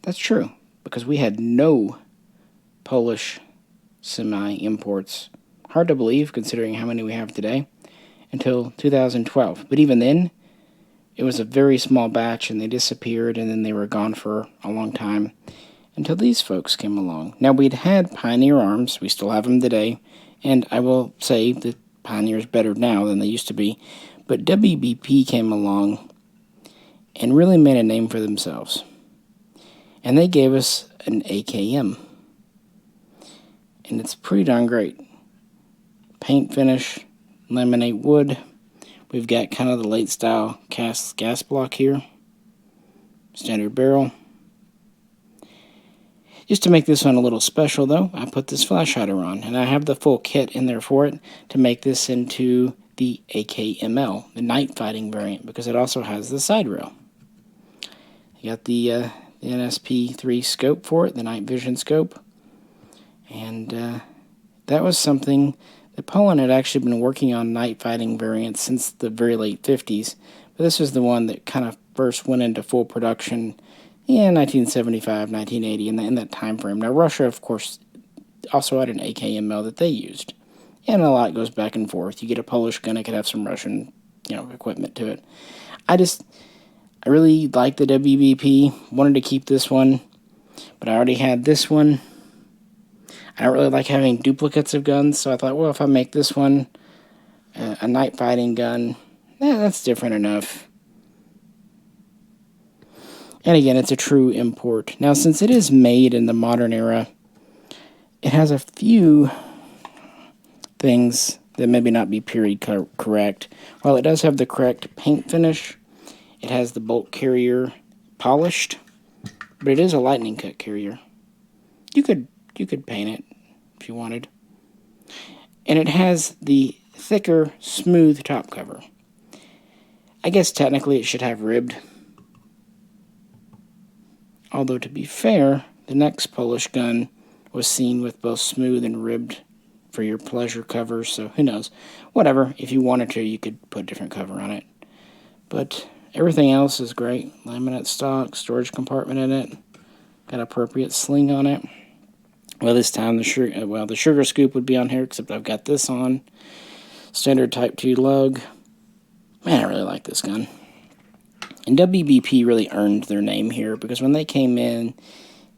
That's true, because we had no Polish semi-imports. Hard to believe, considering how many we have today, until 2012. But even then, it was a very small batch, and they disappeared, and then they were gone for a long time, until these folks came along. Now, we'd had Pioneer arms, we still have them today, and I will say that Pioneer's better now than they used to be, but WBP came along and really made a name for themselves. And they gave us an AKM. And it's pretty darn great. Paint finish, laminate wood. We've got kind of the late style cast gas block here. Standard barrel. Just to make this one a little special though, I put this flash hider on. And I have the full kit in there for it to make this into the AKML, the night fighting variant, because it also has the side rail. You got the NSP3 scope for it, the night vision scope. And that was something that Poland had actually been working on night fighting variants since the very late 50s. But this was the one that kind of first went into full production in 1975, 1980, in that time frame. Now, Russia, of course, also had an AKML that they used. And a lot goes back and forth. You get a Polish gun, it could have some Russian, equipment to it. I really like the WBP. Wanted to keep this one, but I already had this one. I don't really like having duplicates of guns, so I thought, well, if I make this one a night fighting gun, that's different enough. And again, it's a true import. Now, since it is made in the modern era, it has a few things that maybe not be period correct. While it does have the correct paint finish, It has the bolt carrier polished, but it is a lightning cut carrier. You could paint it if you wanted. And it has the thicker, smooth top cover. I guess technically it should have ribbed. Although to be fair, the next Polish gun was seen with both smooth and ribbed for your pleasure covers, so who knows. Whatever, if you wanted to, you could put a different cover on it. But everything else is great. Laminate stock, storage compartment in it, got appropriate sling on it. Well, this time the sugar scoop would be on here, except I've got this on. Standard Type 2 lug. Man, I really like this gun. And WBP really earned their name here, because when they came in,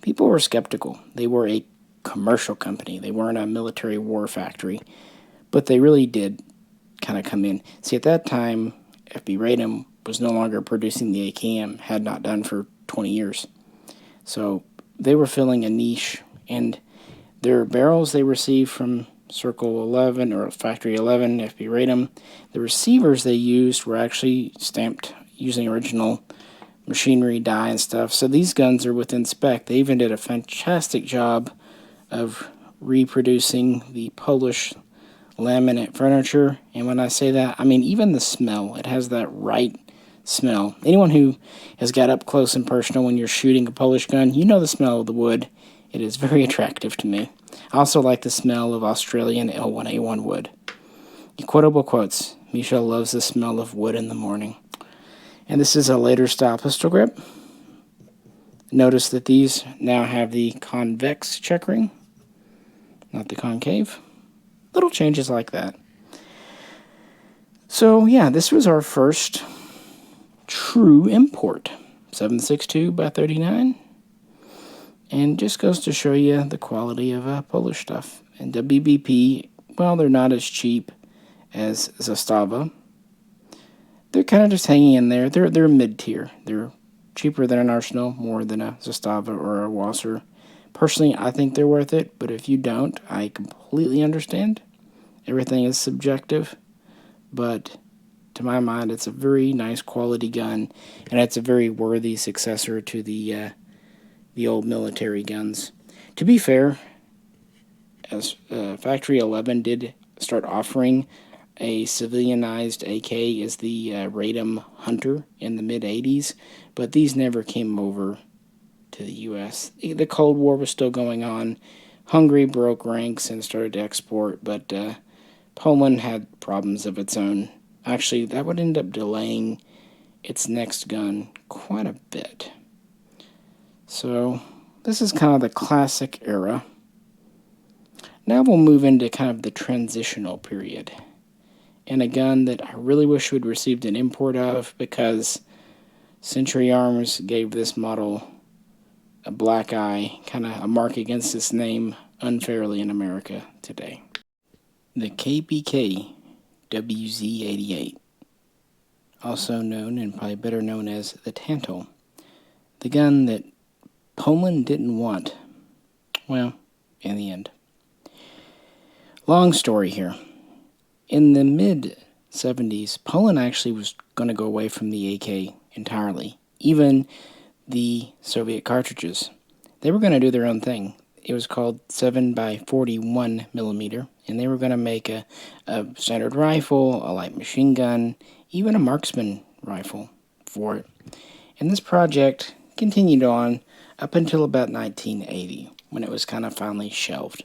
people were skeptical. They were a commercial company. They weren't a military war factory. But they really did kind of come in. See, at that time, FB Radom was no longer producing the AKM, had not done for 20 years. So they were filling a niche, and their barrels they received from Circle 11 or Factory 11, FB Radom, the receivers they used were actually stamped using original machinery, die, and stuff. So these guns are within spec. They even did a fantastic job of reproducing the Polish laminate furniture. And when I say that, I mean even the smell. It has that right smell. Anyone who has got up close and personal when you're shooting a Polish gun, you know the smell of the wood. It is very attractive to me. I also like the smell of Australian L1A1 wood. Quotable quotes. Misha loves the smell of wood in the morning. And this is a later style pistol grip. Notice that these now have the convex checkering, not the concave. Little changes like that. So yeah, this was our first true import. 7.62x39. And just goes to show you the quality of Polish stuff. And WBP, well, they're not as cheap as Zastava. They're kind of just hanging in there. They're mid-tier. They're cheaper than an Arsenal, more than a Zastava or a Wasser. Personally, I think they're worth it, but if you don't, I completely understand. Everything is subjective, but to my mind, it's a very nice quality gun, and it's a very worthy successor to the old military guns. To be fair, as Factory 11 did start offering a civilianized AK as the Radom Hunter in the mid-'80s, but these never came over to the U.S. The Cold War was still going on. Hungary broke ranks and started to export, but Poland had problems of its own. Actually, that would end up delaying its next gun quite a bit. So, this is kind of the classic era. Now we'll move into kind of the transitional period. And a gun that I really wish we'd received an import of, because Century Arms gave this model a black eye, kind of a mark against its name unfairly in America today. The KPK WZ-88, also known and probably better known as the Tantal, the gun that Poland didn't want, well, in the end. Long story here. In the mid-'70s, Poland actually was going to go away from the AK entirely. Even the Soviet cartridges. They were going to do their own thing. It was called 7x41 millimeter, and they were going to make a standard rifle, a light machine gun, even a marksman rifle for it. And this project continued on up until about 1980, when it was kind of finally shelved.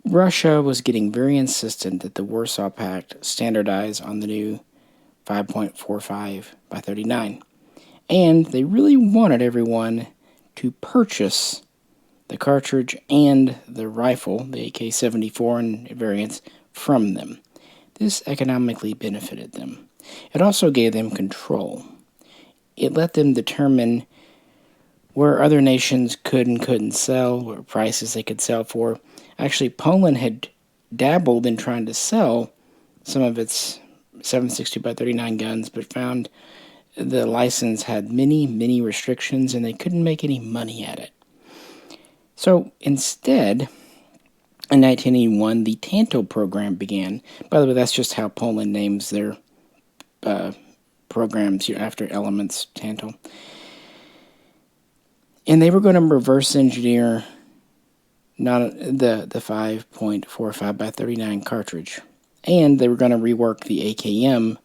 Russia was getting very insistent that the Warsaw Pact standardize on the new 5.45x39. And they really wanted everyone to purchase the cartridge and the rifle, the AK74 and variants, from them. This economically benefited them. It also gave them control. It let them determine where other nations could and couldn't sell, what prices they could sell for. Actually, Poland had dabbled in trying to sell some of its 7.62x39 guns, but found the license had many restrictions, and they couldn't make any money at it. So instead, in 1981, the Tantal program began. By the way, that's just how Poland names their programs after Elements, Tantal. And they were going to reverse engineer not the 5.45 by 39 cartridge. And they were going to rework the AKM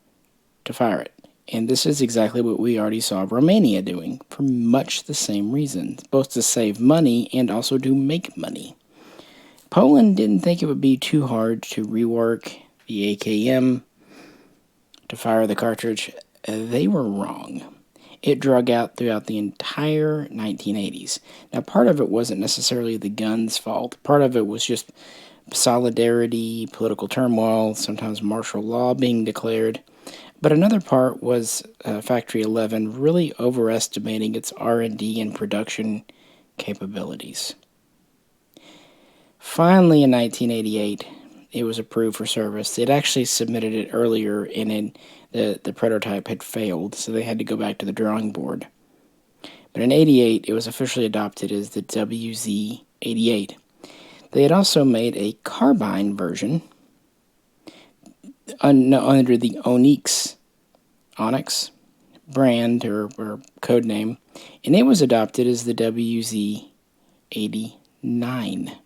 to fire it. And this is exactly what we already saw Romania doing, for much the same reasons, both to save money and also to make money. Poland didn't think it would be too hard to rework the AKM to fire the cartridge. They were wrong. It drug out throughout the entire 1980s. Now, part of it wasn't necessarily the gun's fault. Part of it was just solidarity, political turmoil, sometimes martial law being declared. But another part was Factory 11 really overestimating its R&D and production capabilities. Finally, in 1988, it was approved for service. It actually submitted it earlier, and the prototype had failed, so they had to go back to the drawing board. But in 88, it was officially adopted as the WZ-88. They had also made a carbine version under the Onyx brand or code name, and it was adopted as the WZ-89.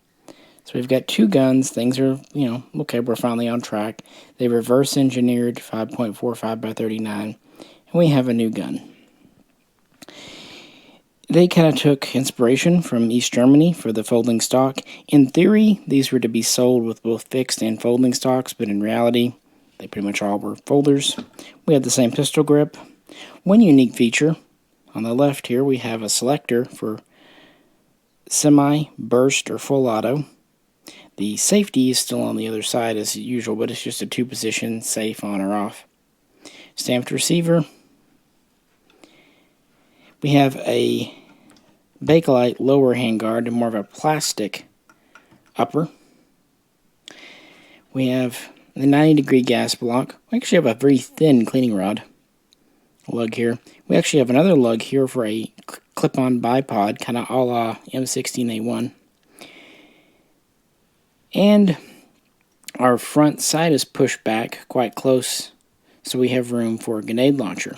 So we've got two guns. Things are, okay, we're finally on track. They reverse engineered 5.45 by 39, and we have a new gun. They kind of took inspiration from East Germany for the folding stock. In theory, these were to be sold with both fixed and folding stocks, but in reality, they pretty much all were folders. We had the same pistol grip. One unique feature, on the left here, we have a selector for semi, burst, or full auto. The safety is still on the other side as usual, but it's just a two-position safe on or off. Stamped receiver. We have a Bakelite lower handguard and more of a plastic upper. We have the 90-degree gas block. We actually have a very thin cleaning rod lug here. We actually have another lug here for a clip-on bipod, kind of a la M16A1. And our front side is pushed back quite close, so we have room for a grenade launcher.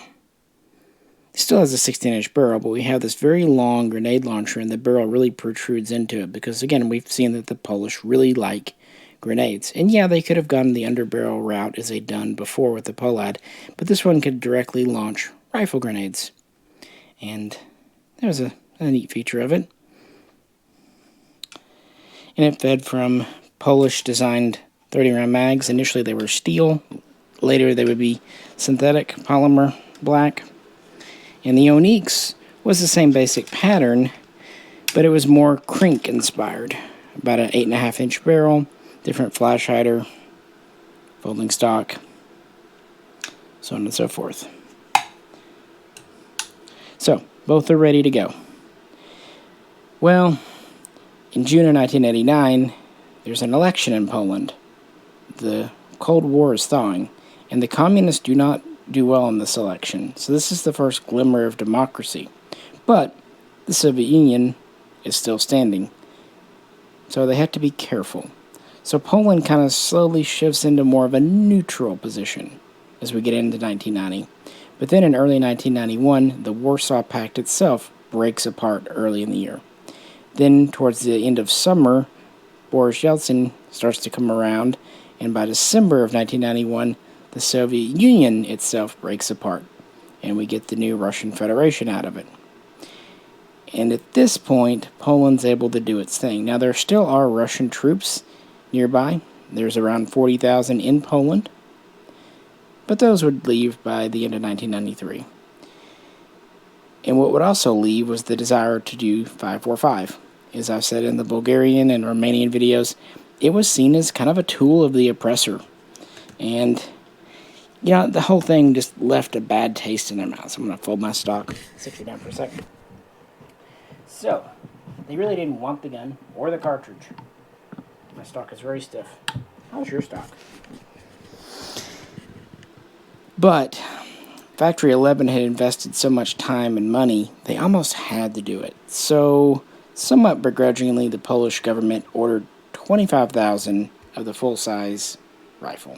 It still has a 16-inch barrel, but we have this very long grenade launcher, and the barrel really protrudes into it because, again, we've seen that the Polish really like grenades. And yeah, they could have gone the underbarrel route as they'd done before with the Polad, but this one could directly launch rifle grenades. And that was a neat feature of it. And it fed from Polish-designed 30-round mags. Initially they were steel. Later they would be synthetic polymer black. And the Onyx was the same basic pattern, but it was more Crank-inspired. About an 8.5-inch barrel, different flash hider, folding stock, so on and so forth. So, both are ready to go. Well, in June of 1989, there's an election in Poland. The Cold War is thawing, and the communists do not do well in this election. So this is the first glimmer of democracy. But the Soviet Union is still standing. So they have to be careful. So Poland kind of slowly shifts into more of a neutral position as we get into 1990. But then in early 1991, the Warsaw Pact itself breaks apart early in the year. Then towards the end of summer, Boris Yeltsin starts to come around, and by December of 1991, the Soviet Union itself breaks apart, and we get the new Russian Federation out of it. And at this point, Poland's able to do its thing. Now, there still are Russian troops nearby. There's around 40,000 in Poland, but those would leave by the end of 1993. And what would also leave was the desire to do 545. As I've said in the Bulgarian and Romanian videos, it was seen as kind of a tool of the oppressor. And the whole thing just left a bad taste in their mouths. I'm going to fold my stock, sit you down for a second. So, they really didn't want the gun or the cartridge. My stock is very stiff. How's your stock? But Factory 11 had invested so much time and money, they almost had to do it. So, somewhat begrudgingly, the Polish government ordered 25,000 of the full-size rifle.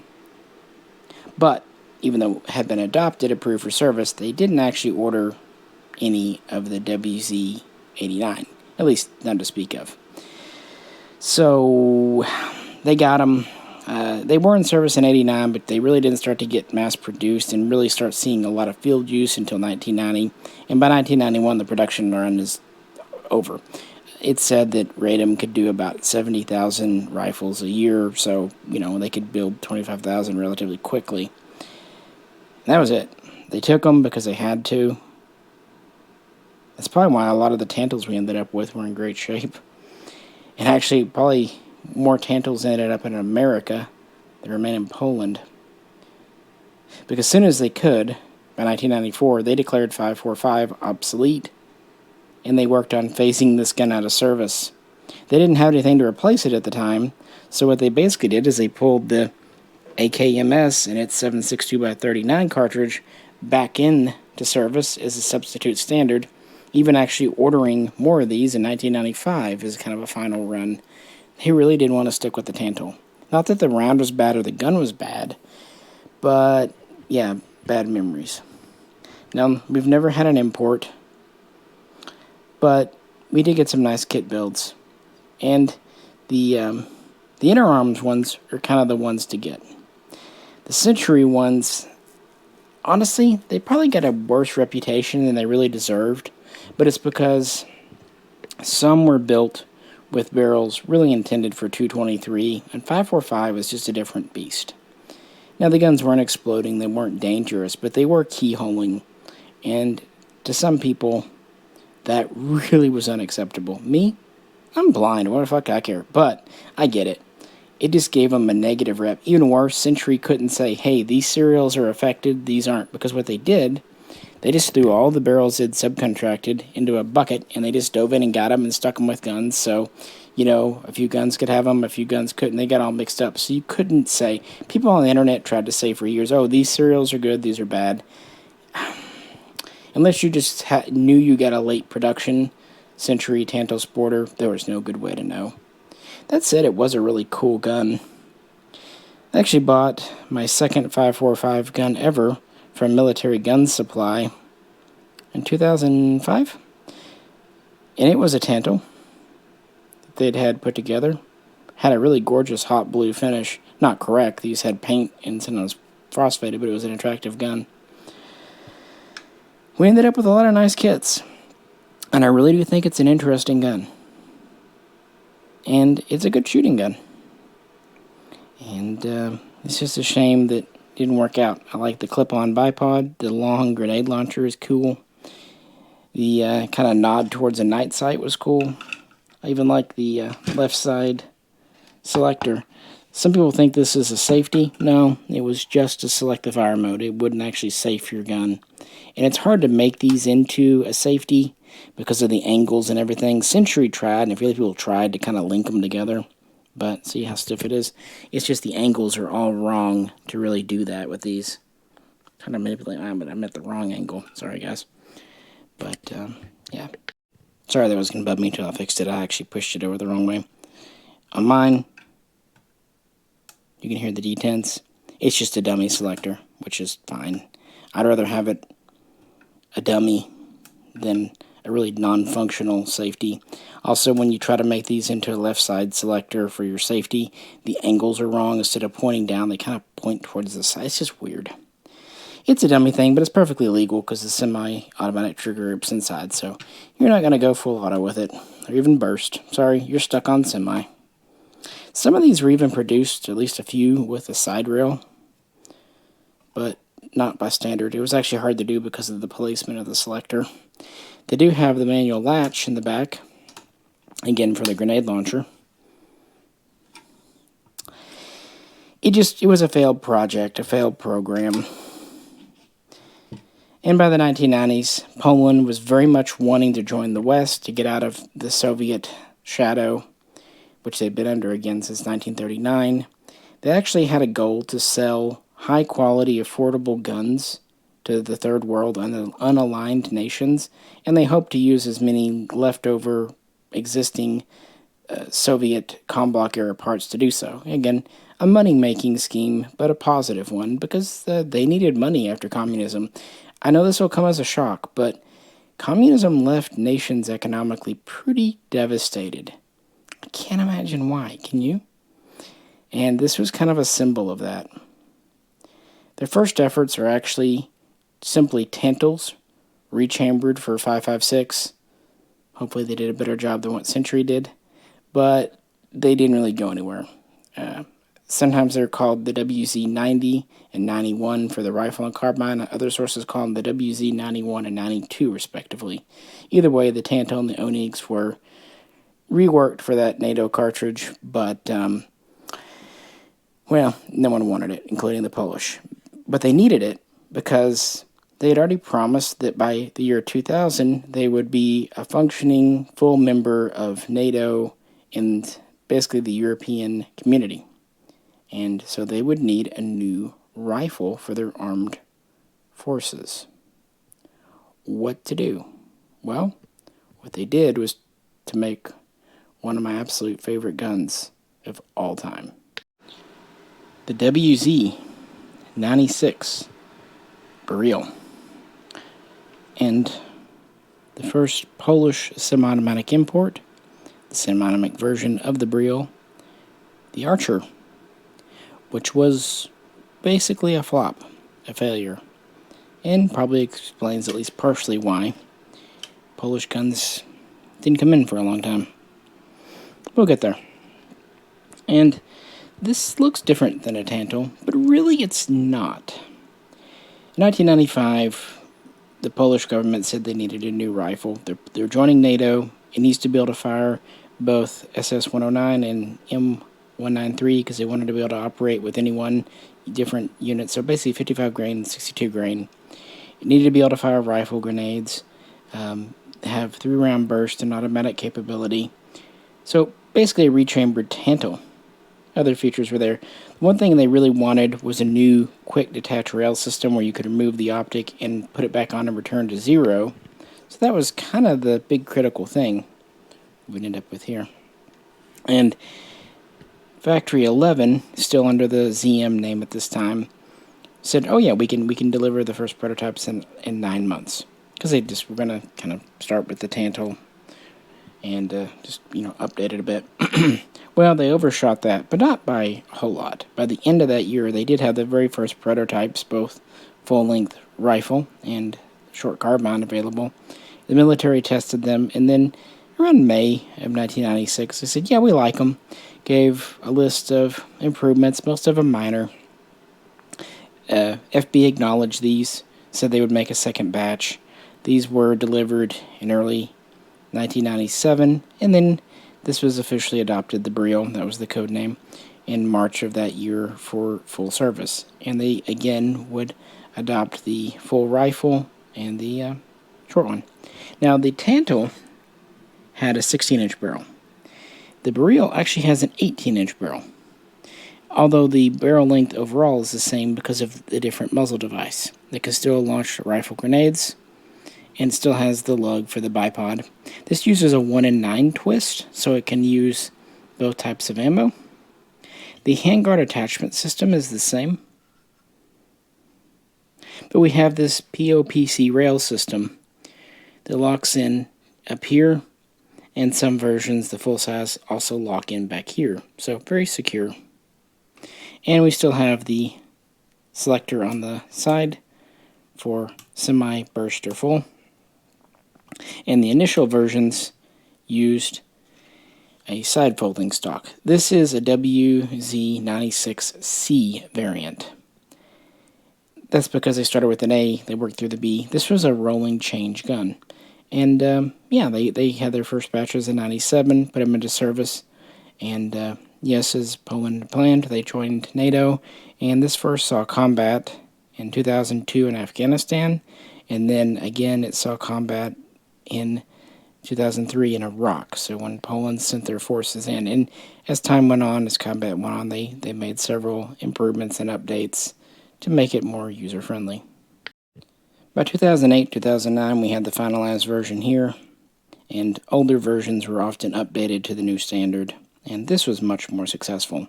But even though it had been adopted, approved for service, they didn't actually order any of the WZ-89, at least none to speak of. So they got them. They were in service in '89, but they really didn't start to get mass-produced and really start seeing a lot of field use until 1990. And by 1991, the production run is over. It's said that Radom could do about 70,000 rifles a year, so, they could build 25,000 relatively quickly. And that was it. They took them because they had to. That's probably why a lot of the Tantals we ended up with were in great shape. And actually, probably more Tantals ended up in America than remain in Poland. Because as soon as they could, by 1994, they declared 545 obsolete, and they worked on phasing this gun out of service. They didn't have anything to replace it at the time, so what they basically did is they pulled the AKMS and its 7.62x39 cartridge back in to service as a substitute standard, even actually ordering more of these in 1995 as kind of a final run. He really didn't want to stick with the Tantal. Not that the round was bad or the gun was bad, but, yeah, bad memories. Now, we've never had an import, but we did get some nice kit builds. And the inner arms ones are kind of the ones to get. The Century ones, honestly, they probably got a worse reputation than they really deserved, but it's because some were built with barrels really intended for .223, and 545 is just a different beast. Now, the guns weren't exploding, they weren't dangerous, but they were keyholing, and to some people, that really was unacceptable. Me? I'm blind, what the fuck I care, but I get it. It just gave them a negative rep. Even worse, Century couldn't say, hey, these serials are affected, these aren't, because what they did, they just threw all the barrels they'd subcontracted into a bucket, and they just dove in and got them and stuck them with guns. So, a few guns could have them, a few guns couldn't. They got all mixed up. So you couldn't say. People on the internet tried to say for years, oh, these serials are good, these are bad. Unless you just knew you got a late production Century Tanto Sporter, there was no good way to know. That said, it was a really cool gun. I actually bought my second 545 gun ever from Military Gun Supply in 2005, and it was a Tanto that they'd had put together. Had a really gorgeous hot blue finish. Not correct, these had paint and it was frostfaded, but it was an attractive gun. We ended up with a lot of nice kits, and I really do think it's an interesting gun. And it's a good shooting gun. And it's just a shame that didn't work out. I like the clip-on bipod. The long grenade launcher is cool. The kind of nod towards a night sight was cool. I even like the left side selector. Some people think this is a safety. No, it was just to select the fire mode. It wouldn't actually safe your gun. And it's hard to make these into a safety because of the angles and everything. Century tried, and a few other people tried to kind of link them together. But see how stiff it is? It's just the angles are all wrong to really do that with these. Trying to manipulate mine, but I'm at the wrong angle. Sorry, guys. But, yeah. Sorry that was going to bug me until I fixed it. I actually pushed it over the wrong way. On mine, you can hear the detents. It's just a dummy selector, which is fine. I'd rather have it a dummy than a really non-functional safety. Also, when you try to make these into a left side selector for your safety, the angles are wrong. Instead of pointing down, they kind of point towards the side. It's just weird. It's a dummy thing, but it's perfectly legal because the semi-automatic trigger grip's inside, so you're not going to go full auto with it, or even burst. Sorry, you're stuck on semi. Some of these were even produced, at least a few, with a side rail, but not by standard. It was actually hard to do because of the placement of the selector. They do have the manual latch in the back, again for the grenade launcher. It was a failed project, a failed program. And by the 1990s, Poland was very much wanting to join the West to get out of the Soviet shadow, which they'd been under again since 1939. They actually had a goal to sell high-quality, affordable guns to the Third World and the unaligned nations, and they hoped to use as many leftover existing Soviet Comblock era parts to do so. Again, a money-making scheme, but a positive one, because they needed money after communism. I know this will come as a shock, but communism left nations economically pretty devastated. I can't imagine why, can you? And this was kind of a symbol of that. Their first efforts are actually simply tantals, rechambered for 5.56. Hopefully they did a better job than what Century did, but they didn't really go anywhere. Sometimes they're called the WZ-90 and 91 for the rifle and carbine. Other sources call them the WZ-91 and 92, respectively. Either way, the Tanto and the Onyx were reworked for that NATO cartridge, but, well, no one wanted it, including the Polish. But they needed it because they had already promised that by the year 2000, they would be a functioning full member of NATO and basically the European community. And so they would need a new rifle for their armed forces. What to do? Well, what they did was to make one of my absolute favorite guns of all time. The WZ-96 Galil. And the first Polish semi-automatic import, the semi-automatic version of the Galil, the Archer, which was basically a flop, a failure, and probably explains at least partially why Polish guns didn't come in for a long time. We'll get there. And this looks different than a Tanto, but really it's not. In 1995, the Polish government said they needed a new rifle. They're joining NATO. It needs to be able to fire both SS-109 and M193 because they wanted to be able to operate with any one different unit. So basically 55 grain and 62 grain. It needed to be able to fire rifle grenades, have 3-round burst and automatic capability. So basically a rechambered Tanto. Other features were there. One thing they really wanted was a new quick detach rail system where you could remove the optic and put it back on and return to 0. So that was kind of the big critical thing we'd end up with here. And Factory 11, still under the ZM name at this time, said, oh yeah, we can deliver the first prototypes in 9 months. Because they just were going to kind of start with the Tanto and just, update it a bit. Well, they overshot that, but not by a whole lot. By the end of that year, they did have the very first prototypes, both full-length rifle and short carbine available. The military tested them, and then around May of 1996, they said, yeah, we like them. Gave a list of improvements, most of them minor. FB acknowledged these, said they would make a second batch. These were delivered in early 1997, and then this was officially adopted, the Galil, that was the code name, in March of that year for full service. And they, again, would adopt the full rifle and the short one. Now, the Tanto had a 16-inch barrel. The Galil actually has an 18-inch barrel, although the barrel length overall is the same because of the different muzzle device. It can still launch rifle grenades, and still has the lug for the bipod. This uses a 1-in-9 twist, so it can use both types of ammo. The handguard attachment system is the same, but we have this POPC rail system that locks in up here, and some versions, the full size, also lock in back here, so very secure. And we still have the selector on the side for semi-burst or full. And the initial versions used a side folding stock. This is a WZ-96C variant. That's because they started with an A, they worked through the B. This was a rolling change gun. And yeah, they had their first batches in 97, put them into service. And yes, as Poland planned, they joined NATO. And this first saw combat in 2002 in Afghanistan. And then again, it saw combat in 2003 in Iraq, so when Poland sent their forces in. And as time went on, as combat went on, they made several improvements and updates to make it more user-friendly. By 2008, 2009, we had the finalized version here, and older versions were often updated to the new standard, and this was much more successful.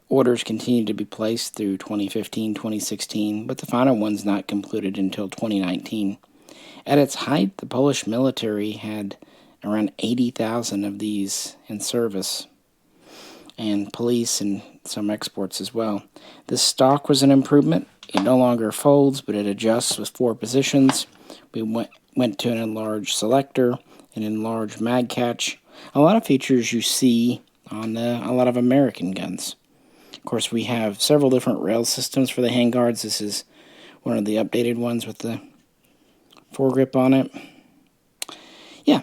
Orders continued to be placed through 2015-2016, but the final one's not concluded until 2019. At its height, the Polish military had around 80,000 of these in service, and police and some exports as well. The stock was an improvement. It no longer folds, but it adjusts with 4 positions. We went to an enlarged selector, an enlarged mag catch, a lot of features you see on a lot of American guns. Of course, we have several different rail systems for the handguards. This is one of the updated ones with the foregrip on it. Yeah.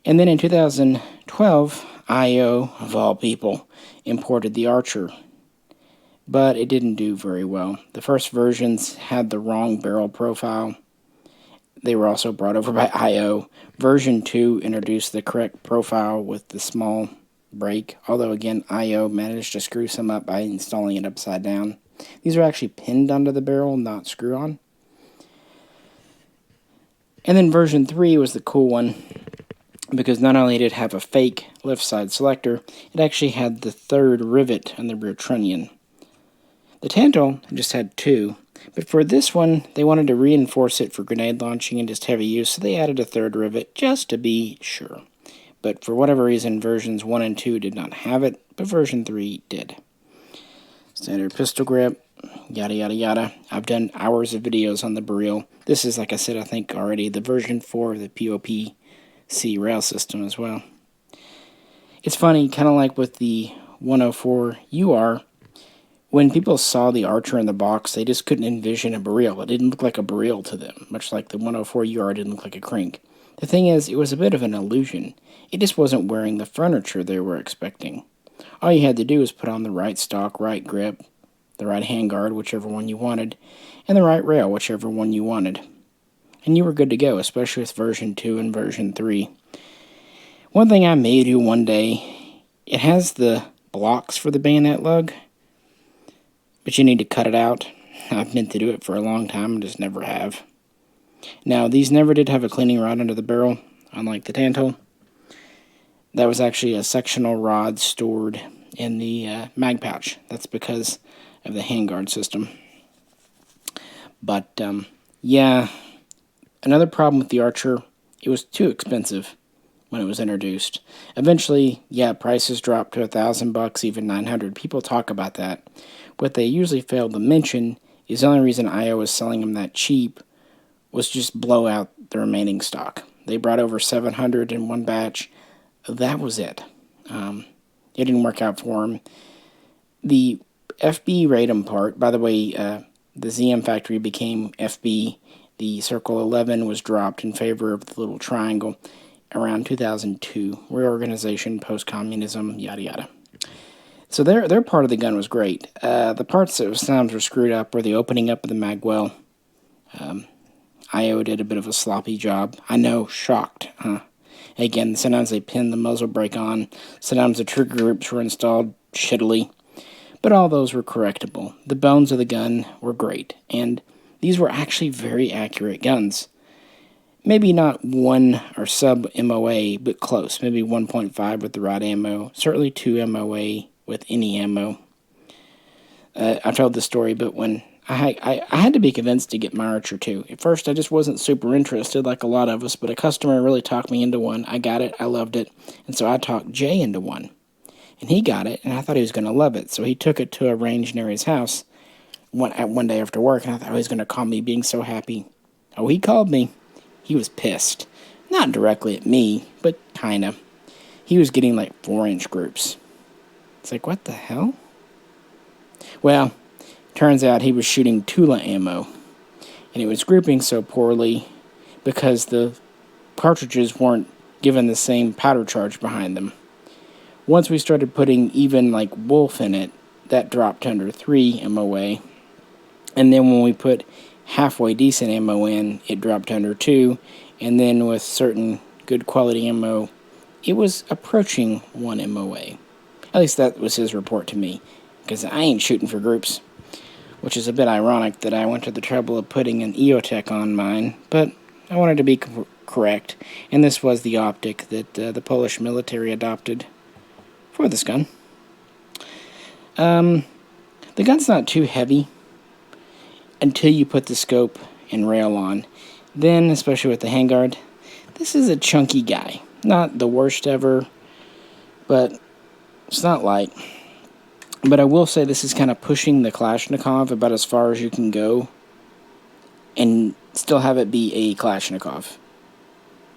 And then in 2012, IO, of all people, imported the Archer. But it didn't do very well. The first versions had the wrong barrel profile. They were also brought over by IO. Version 2 introduced the correct profile with the small break, although again IO managed to screw some up by installing it upside down. These are actually pinned onto the barrel, not screw on. And then version 3 was the cool one, because not only did it have a fake left side selector, it actually had the 3rd rivet on the rear trunnion. The Tantal just had 2, but for this one they wanted to reinforce it for grenade launching and just heavy use, so they added a 3rd rivet just to be sure. But for whatever reason, versions 1 and 2 did not have it, but version 3 did. Standard pistol grip, yada yada yada. I've done hours of videos on the Baril. This is, like I said, I think already the version 4 of the POP-C rail system as well. It's funny, kind of like with the 104 UR, when people saw the Archer in the box, they just couldn't envision a Baril. It didn't look like a Baril to them, much like the 104 UR didn't look like a Crank. The thing is, it was a bit of an illusion. It just wasn't wearing the furniture they were expecting. All you had to do was put on the right stock, right grip, the right handguard, whichever one you wanted, and the right rail, whichever one you wanted. And you were good to go, especially with version 2 and version 3. One thing I may do one day, it has the blocks for the bayonet lug, but you need to cut it out. I've meant to do it for a long time, and just never have. Now, these never did have a cleaning rod under the barrel, unlike the Tantal. That was actually a sectional rod stored in the mag pouch. That's because of the handguard system. But, yeah, another problem with the Archer, it was too expensive when it was introduced. Eventually, yeah, prices dropped to $1,000, even $900. People talk about that. What they usually fail to mention is the only reason IO was selling them that cheap was just blow out the remaining stock. They brought over 700 in one batch. That was it. It didn't work out for them. The FB Ratum part, by the way, the ZM factory became FB. The Circle 11 was dropped in favor of the little triangle around 2002. Reorganization, post-communism, yada yada. So their part of the gun was great. The parts that sometimes were screwed up were the opening up of the magwell. IO did a bit of a sloppy job. I know, shocked, huh? Again, sometimes they pinned the muzzle brake on. Sometimes the trigger groups were installed shittily. But all those were correctable. The bones of the gun were great. And these were actually very accurate guns. Maybe not 1 or sub MOA, but close. Maybe 1.5 with the right ammo. Certainly 2 MOA with any ammo. I've told this story, but when I had to be convinced to get my Archer too. At first, I just wasn't super interested like a lot of us, but a customer really talked me into one. I got it, I loved it, and so I talked Jay into one. And he got it, and I thought he was going to love it, so he took it to a range near his house one day after work, and I thought he was going to call me being so happy. Oh, he called me. He was pissed. Not directly at me, but kinda. He was getting like 4-inch groups. It's like, what the hell? Well, turns out he was shooting Tula ammo, and it was grouping so poorly because the cartridges weren't given the same powder charge behind them. Once we started putting even like Wolf in it, that dropped under 3 MOA, and then when we put halfway decent ammo in, it dropped under 2, and then with certain good quality ammo, it was approaching 1 MOA. At least that was his report to me, because I ain't shooting for groups. Which is a bit ironic that I went to the trouble of putting an EOTech on mine, but I wanted to be correct. And this was the optic that the Polish military adopted for this gun. The gun's not too heavy until you put the scope and rail on. Then, especially with the handguard, this is a chunky guy. Not the worst ever, but it's not light. But I will say this is kind of pushing the Kalashnikov about as far as you can go and still have it be a Kalashnikov.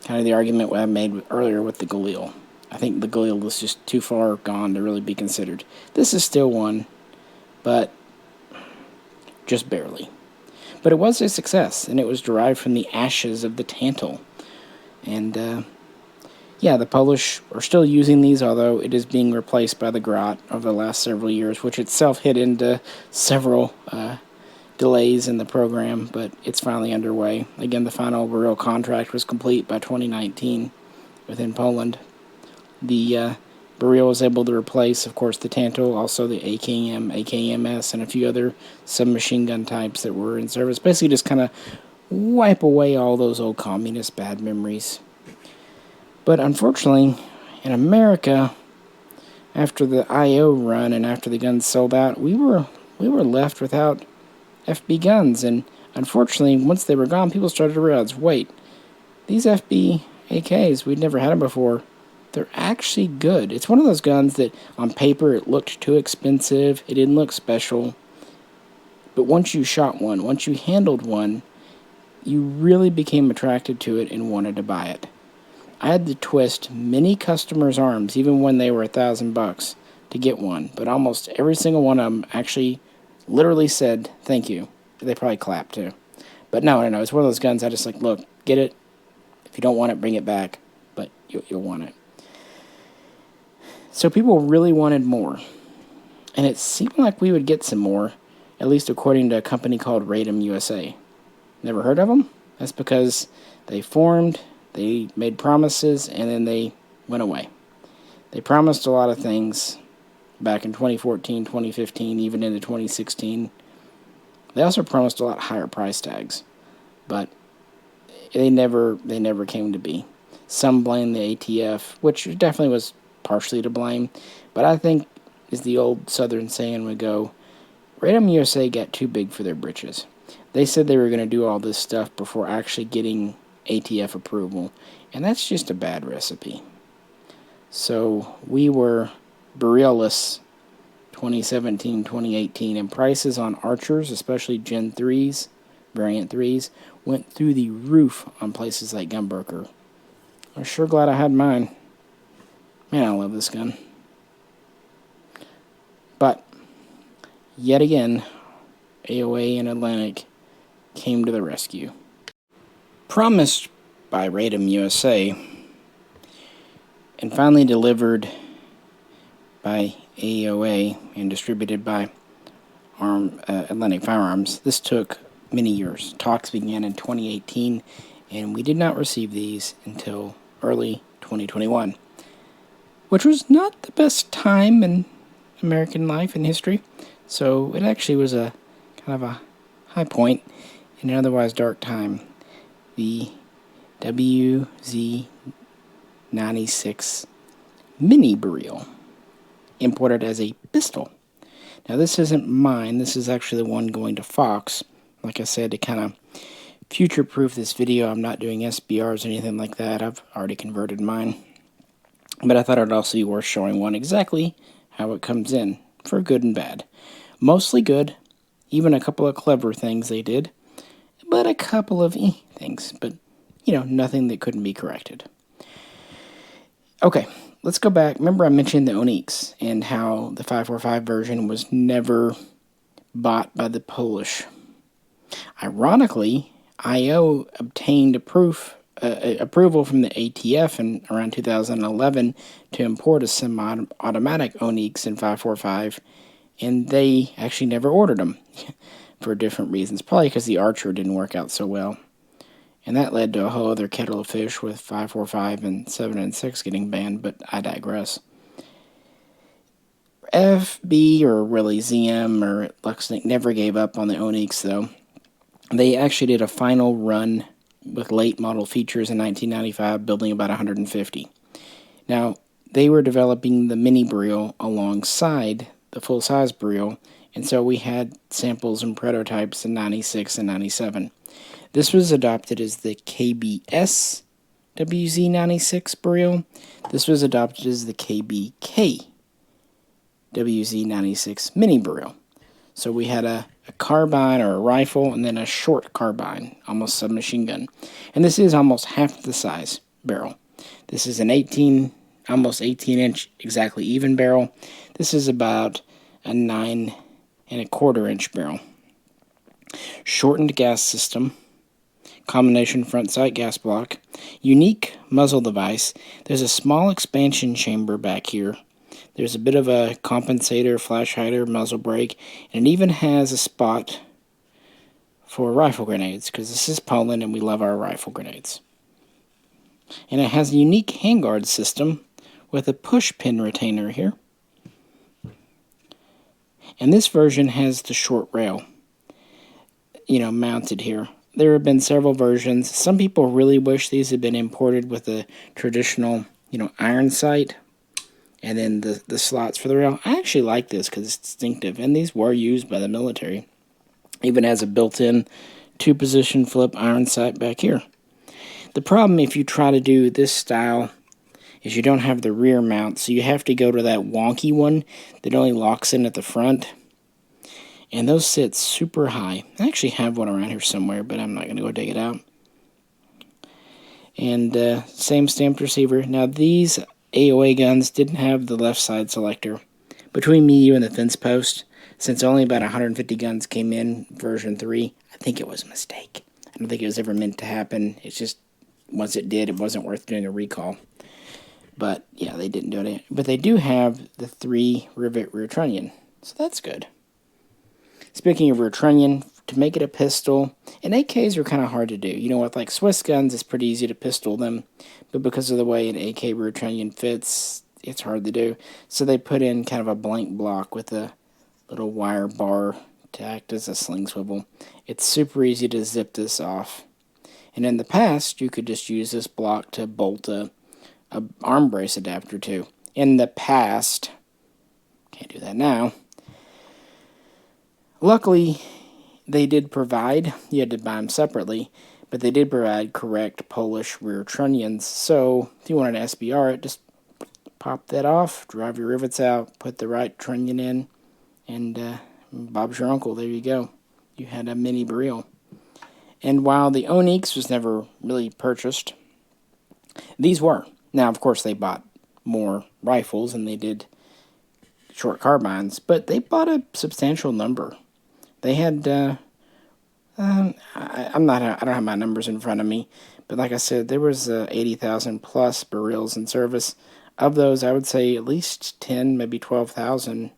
Kind of the argument I made earlier with the Galil. I think the Galil was just too far gone to really be considered. This is still one, but just barely. But it was a success, and it was derived from the ashes of the Tantal. And, yeah, the Polish are still using these, although it is being replaced by the Grot over the last several years, which itself hit into several delays in the program, but it's finally underway. Again, the final real contract was complete by 2019 within Poland. The Baril was able to replace, of course, the Tantal, also the AKM, AKMS, and a few other submachine gun types that were in service. Basically just kind of wipe away all those old communist bad memories. But unfortunately, in America, after the IO run and after the guns sold out, we were left without FB guns. And unfortunately, once they were gone, people started to realize, wait, these FB AKs, we'd never had them before. They're actually good. It's one of those guns that on paper it looked too expensive. It didn't look special. But once you shot one, once you handled one, you really became attracted to it and wanted to buy it. I had to twist many customers' arms, even when they were $1,000, to get one. But almost every single one of them actually literally said, thank you. They probably clapped too. But no, it's one of those guns I just like, look, get it. If you don't want it, bring it back. But you'll want it. So people really wanted more. And it seemed like we would get some more, at least according to a company called RPK USA. Never heard of them? That's because they formed, they made promises, and then they went away. They promised a lot of things back in 2014, 2015, even into 2016. They also promised a lot higher price tags, but they never came to be. Some blame the ATF, which definitely was partially to blame, but I think, as the old Southern saying would go, RPK USA got too big for their britches. They said they were going to do all this stuff before actually getting ATF approval, and that's just a bad recipe. So we were Barilless 2017, 2018, and prices on Archers, especially Gen 3s, Variant 3s, went through the roof on places like Gunbroker. I'm sure glad I had mine. Man, I love this gun. But, yet again, AOA and Atlantic came to the rescue. Promised by RPK USA, and finally delivered by AOA and distributed by Atlantic Firearms, this took many years. Talks began in 2018, and we did not receive these until early 2021. Which was not the best time in American life and history, so it actually was a kind of a high point in an otherwise dark time. The WZ-96 Mini Baril, imported as a pistol. Now this isn't mine, this is actually the one going to Fox. Like I said, to kind of future-proof this video, I'm not doing SBRs or anything like that. I've already converted mine. But I thought it would also be worth showing one exactly how it comes in, for good and bad. Mostly good, even a couple of clever things they did, but a couple of things, but, nothing that couldn't be corrected. Okay, let's go back. Remember I mentioned the Onyx and how the 545 version was never bought by the Polish. Ironically, IO obtained approval from the ATF in around 2011 to import a semi-automatic Onyx in 545, and they actually never ordered them for different reasons. Probably because the Archer didn't work out so well. And that led to a whole other kettle of fish with 545 and 7 and 6 getting banned, but I digress. FB, or really ZM or Luxnick, never gave up on the Onyx, though. They actually did a final run with late model features in 1995, building about 150. Now, they were developing the mini barrel alongside the full-size barrel, and so we had samples and prototypes in 96 and 97. This was adopted as the KBS WZ96 barrel. This was adopted as the KBK WZ96 mini barrel. So we had a carbine or a rifle and then a short carbine, almost submachine gun. And this is almost half the size barrel. This is an almost 18-inch exactly even barrel. This is about a 9¼ inch barrel. Shortened gas system, combination front sight gas block, unique muzzle device. There's a small expansion chamber back here. There's a bit of a compensator, flash hider, muzzle brake, and it even has a spot for rifle grenades, because this is Poland and we love our rifle grenades. And it has a unique handguard system with a push pin retainer here. And this version has the short rail, mounted here. There have been several versions. Some people really wish these had been imported with a traditional, iron sight, and then the slots for the rail. I actually like this because it's distinctive, and these were used by the military. Even has a built-in 2-position flip iron sight back here. The problem if you try to do this style is you don't have the rear mount, so you have to go to that wonky one that only locks in at the front. And those sit super high. I actually have one around here somewhere, but I'm not going to go dig it out. And same stamped receiver. Now these AOA guns didn't have the left side selector. Between me, you, and the fence post, since only about 150 guns came in version 3, I think it was a mistake. I don't think it was ever meant to happen. It's just, once it did, it wasn't worth doing a recall. But, yeah, they didn't do it. But they do have the 3-rivet rear trunnion, so that's good. Speaking of rear trunnion, to make it a pistol, and AKs are kind of hard to do. With like Swiss guns, it's pretty easy to pistol them, but because of the way an AK rear trunnion fits, it's hard to do. So they put in kind of a blank block with a little wire bar to act as a sling swivel. It's super easy to zip this off. And in the past, you could just use this block to bolt a arm brace adapter to. In the past, can't do that now. Luckily, they did provide, you had to buy them separately, but they did provide correct Polish rear trunnions. So if you wanted to SBR it, just pop that off, drive your rivets out, put the right trunnion in, and Bob's your uncle. There you go. You had a mini barrel. And while the Onyx was never really purchased, these were. Now, of course, they bought more rifles and they did short carbines, but they bought a substantial number. They had, I don't have my numbers in front of me, but like I said, there was 80,000 plus barrels in service. Of those, I would say at least 10, maybe 12,000,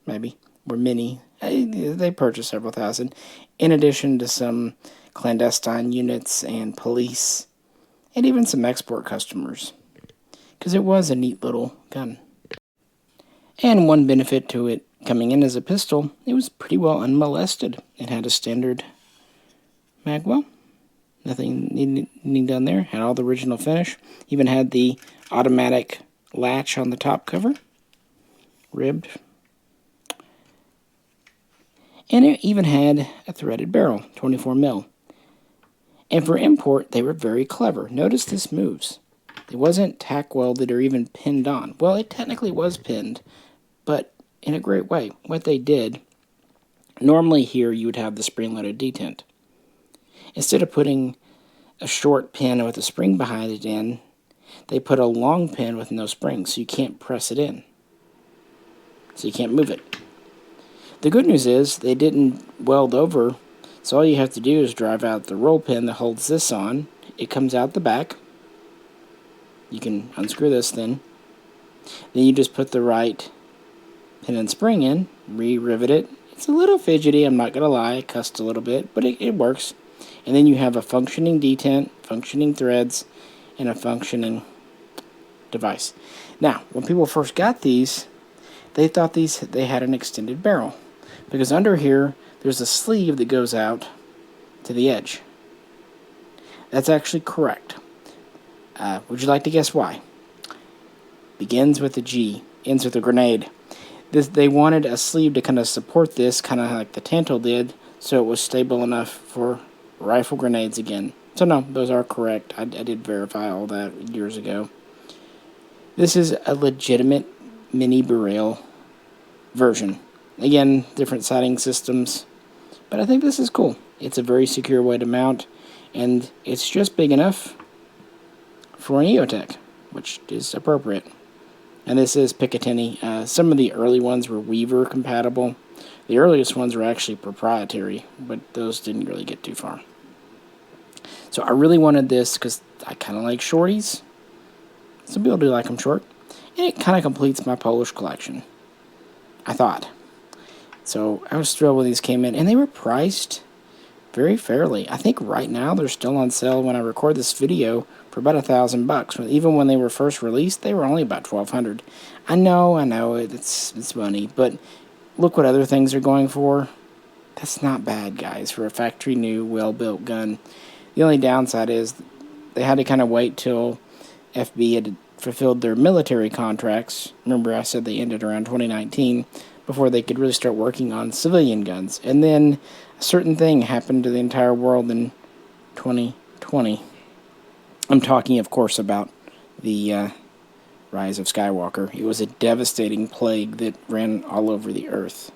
maybe, were mini. They purchased several thousand, in addition to some clandestine units and police, and even some export customers, because it was a neat little gun. And one benefit to it coming in as a pistol, it was pretty well unmolested. It had a standard magwell, nothing needing done there. Had all the original finish. Even had the automatic latch on the top cover, ribbed. And it even had a threaded barrel, 24 mil. And for import, they were very clever. Notice this moves. It wasn't tack welded or even pinned on. Well, it technically was pinned, but in a great way. What they did, normally here you would have the spring-loaded detent. Instead of putting a short pin with a spring behind it in, they put a long pin with no spring, so you can't press it in. So you can't move it. The good news is they didn't weld over, so all you have to do is drive out the roll pin that holds this on. It comes out the back. You can unscrew this then. Then you just put the right pin and spring in, re-rivet it. It's a little fidgety, I'm not going to lie. It cussed a little bit, but it works. And then you have a functioning detent, functioning threads, and a functioning device. Now, when people first got these, they thought they had an extended barrel, because under here, there's a sleeve that goes out to the edge. That's actually correct. Would you like to guess why? Begins with a G, ends with a grenade. They wanted a sleeve to kind of support this, kind of like the Tantal did, so it was stable enough for rifle grenades again. So no, those are correct. I did verify all that years ago. This is a legitimate mini barrel version. Again, different sighting systems, but I think this is cool. It's a very secure way to mount, and it's just big enough for an EOTech, which is appropriate. And this is Picatinny. Some of the early ones were Weaver compatible. The earliest ones were actually proprietary, but those didn't really get too far. So I really wanted this because I kind of like shorties. Some people do like them short. And it kind of completes my Polish collection, I thought. So I was thrilled when these came in. And they were priced very fairly. I think right now they're still on sale when I record this video for about $1,000. Even when they were first released, they were only about $1,200. I know, it's money, but look what other things are going for. That's not bad, guys, for a factory new, well-built gun. The only downside is they had to kind of wait till FB had fulfilled their military contracts. Remember, I said they ended around 2019 before they could really start working on civilian guns. And then a certain thing happened to the entire world in 2020. I'm talking, of course, about the rise of Skywalker. It was a devastating plague that ran all over the earth.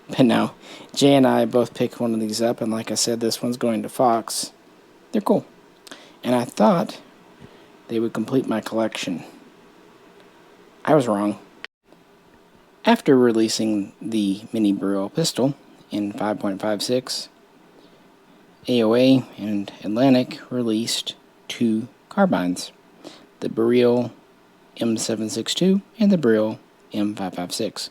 But now, Jay and I both picked one of these up, and like I said, this one's going to Fox. They're cool. And I thought they would complete my collection. I was wrong. After releasing the mini barrel pistol in 5.56, AOA and Atlantic released two carbines, the Barrel M762 and the Barrel M556.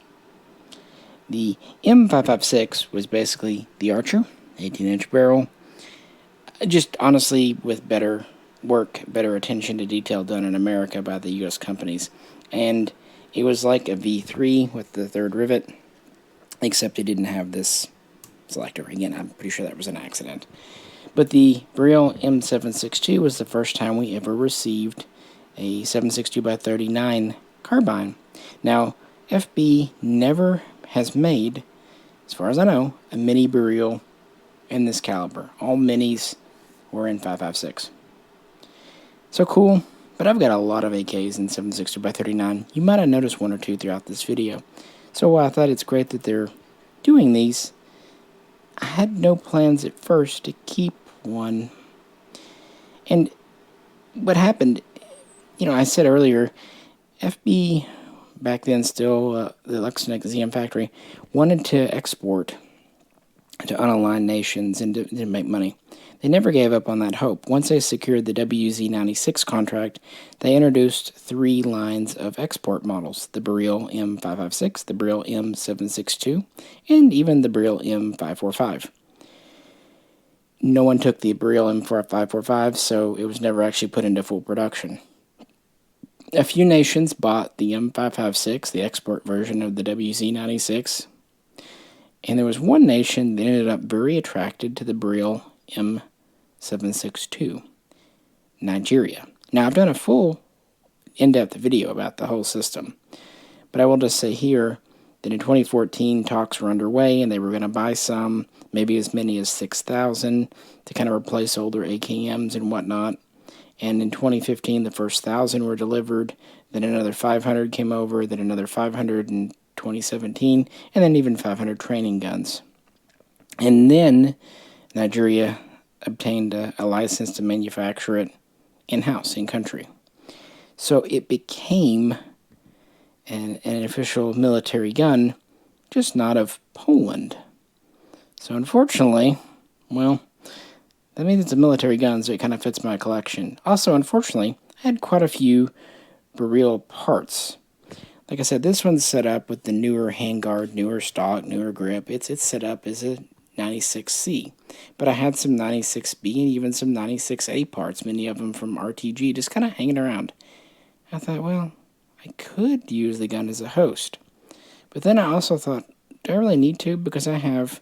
The M556 was basically the Archer, 18-inch barrel, just honestly with better work, better attention to detail done in America by the U.S. companies. And it was like a V3 with the third rivet, except it didn't have this selector. Again, I'm pretty sure that was an accident. But the Barrel M762 was the first time we ever received a 7.62x39 carbine. Now, FB never has made, as far as I know, a mini barrel in this caliber. All minis were in 5.56. So cool, but I've got a lot of AKs in 7.62x39. You might have noticed one or two throughout this video. So I thought it's great that they're doing these. I had no plans at first to keep one. And what happened, I said earlier, FB, back then still, the Lexington ZM factory, wanted to export to unaligned nations and didn't make money. They never gave up on that hope. Once they secured the WZ96 contract, they introduced 3 lines of export models, the Barrel M556, the Barrel M762, and even the Barrel M545. No one took the Barrel M545, so it was never actually put into full production. A few nations bought the M556, the export version of the WZ96, and there was one nation that ended up very attracted to the Barrel M762, Nigeria. Now, I've done a full in-depth video about the whole system, but I will just say here that in 2014 talks were underway and they were going to buy some, maybe as many as 6,000 to kind of replace older AKMs and whatnot. And in 2015 the first 1,000 were delivered, then another 500 came over, then another 500 in 2017, and then even 500 training guns. And then Nigeria obtained a license to manufacture it in-house, in-country. So it became an official military gun, just not of Poland. So unfortunately, well, that means it's a military gun, so it kind of fits my collection. Also, unfortunately, I had quite a few Barrel parts. Like I said, this one's set up with the newer handguard, newer stock, newer grip. It's set up as a 96C. But I had some 96B and even some 96A parts, many of them from RTG, just kind of hanging around. I thought, well, I could use the gun as a host. But then I also thought, do I really need to? Because I have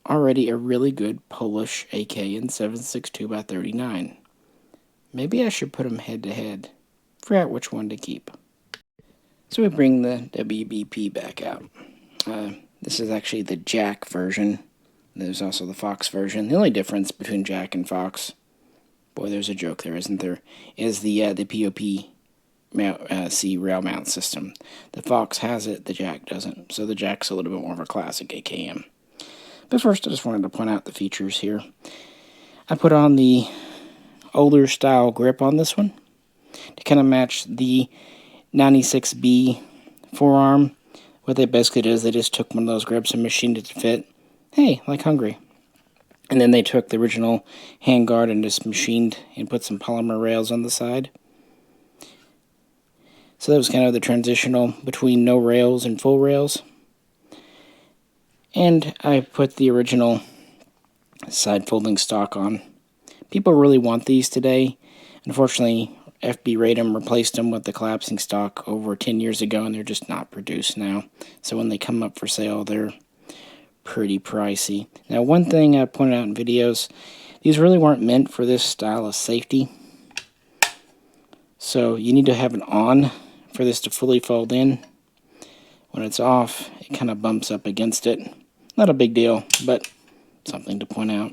already a really good Polish AK-762 by 39. Maybe I should put them head to head. Forgot which one to keep. So we bring the WBP back out. This is actually the Jack version. There's also the Fox version. The only difference between Jack and Fox, boy, there's a joke there, isn't there, is the POP C rail mount system. The Fox has it, the Jack doesn't. So the Jack's a little bit more of a classic AKM. But first, I just wanted to point out the features here. I put on the older style grip on this one to kind of match the 96B forearm. What they basically did is they just took one of those grips and machined it to fit. Hey, like Hungary. And then they took the original handguard and just machined and put some polymer rails on the side. So that was kind of the transitional between no rails and full rails. And I put the original side folding stock on. People really want these today. Unfortunately, FB Radom replaced them with the collapsing stock over 10 years ago, and they're just not produced now. So when they come up for sale, they're pretty pricey. Now, one thing I pointed out in videos, these really weren't meant for this style of safety. So you need to have it on for this to fully fold in. When it's off, it kind of bumps up against it. Not a big deal, but something to point out.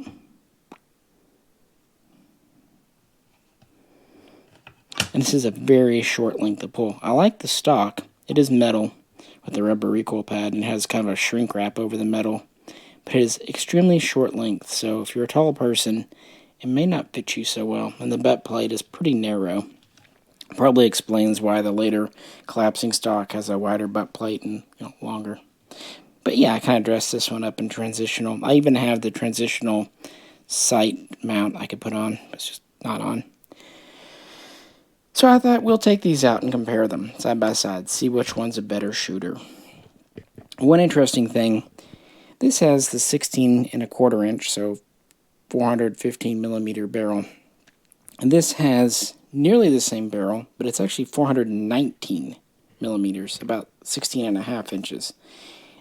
And this is a very short length to pull. I like the stock. It is metal with a rubber recoil pad and has kind of a shrink wrap over the metal. But it is extremely short length, so if you're a tall person, it may not fit you so well. And the butt plate is pretty narrow. Probably explains why the later collapsing stock has a wider butt plate and longer. But yeah, I kind of dressed this one up in transitional. I even have the transitional sight mount I could put on. It's just not on. So I thought we'll take these out and compare them side by side, see which one's a better shooter. One interesting thing, this has the 16 1/4 inch, so 415 millimeter barrel. And this has nearly the same barrel, but it's actually 419 millimeters, about 16.5 inches.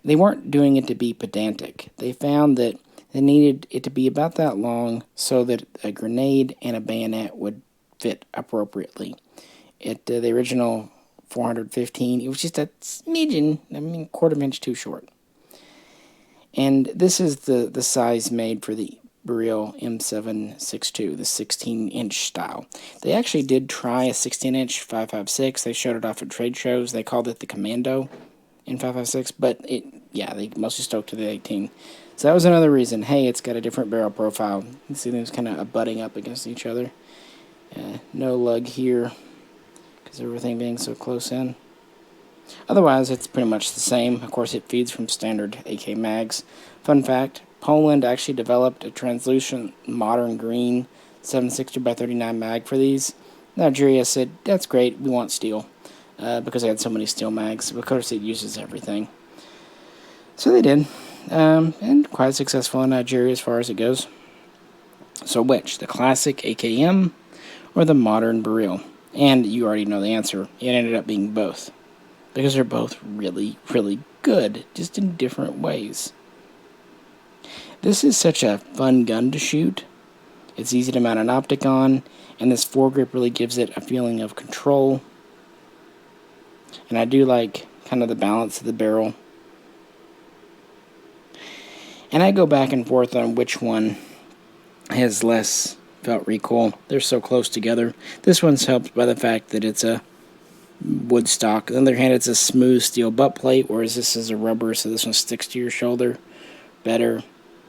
They weren't doing it to be pedantic. They found that they needed it to be about that long so that a grenade and a bayonet would fit appropriately. The original 415, it was just a smidgen, quarter inch too short. And this is the size made for the Galil M762, the 16-inch style. They actually did try a 16-inch 5.56. They showed it off at trade shows. They called it the Commando in 5.56, but they mostly stuck to the 18. So that was another reason. Hey, it's got a different barrel profile. You can see them kind of butting up against each other. No lug here because everything being so close in. Otherwise, it's pretty much the same. Of course, it feeds from standard AK mags. Fun fact, Poland actually developed a translucent modern green 760x39 mag for these. Nigeria said, that's great, we want steel, because they had so many steel mags. Of course, it uses everything. So they did, and quite successful in Nigeria as far as it goes. So which, the classic AKM or the modern Galil? And you already know the answer. It ended up being both, because they're both really, really good, just in different ways. This is such a fun gun to shoot. It's easy to mount an optic on, and this foregrip really gives it a feeling of control. And I do like kind of the balance of the barrel. And I go back and forth on which one has less felt recoil. They're so close together. This one's helped by the fact that it's a wood stock. On the other hand, it's a smooth steel butt plate, whereas this is a rubber, so this one sticks to your shoulder better.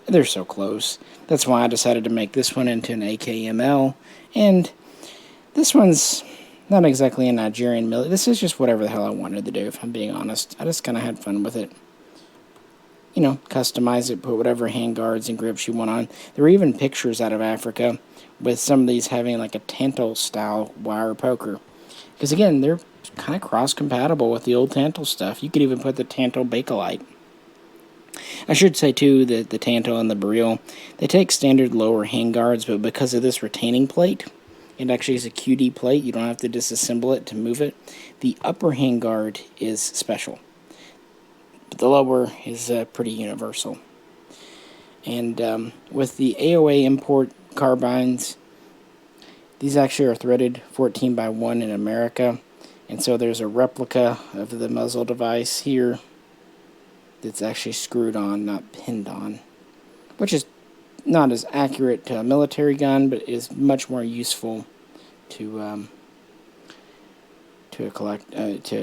They're so close. That's why I decided to make this one into an AKML. And this one's not exactly a Nigerian military. This is just whatever the hell I wanted to do, if I'm being honest. I just kind of had fun with it. Customize it, put whatever handguards and grips you want on. There were even pictures out of Africa with some of these having like a Tantal-style wire poker. Because again, they're kind of cross-compatible with the old Tantal stuff. You could even put the Tantal Bakelite. I should say, too, that the Tantal and the Galil, they take standard lower handguards, but because of this retaining plate, it actually is a QD plate. You don't have to disassemble it to move it. The upper handguard is special, but the lower is pretty universal. And with the AOA import carbines, these actually are threaded 14 by 1 in America, and so there's a replica of the muzzle device here that's actually screwed on, not pinned on, which is not as accurate to a military gun, but is much more useful to a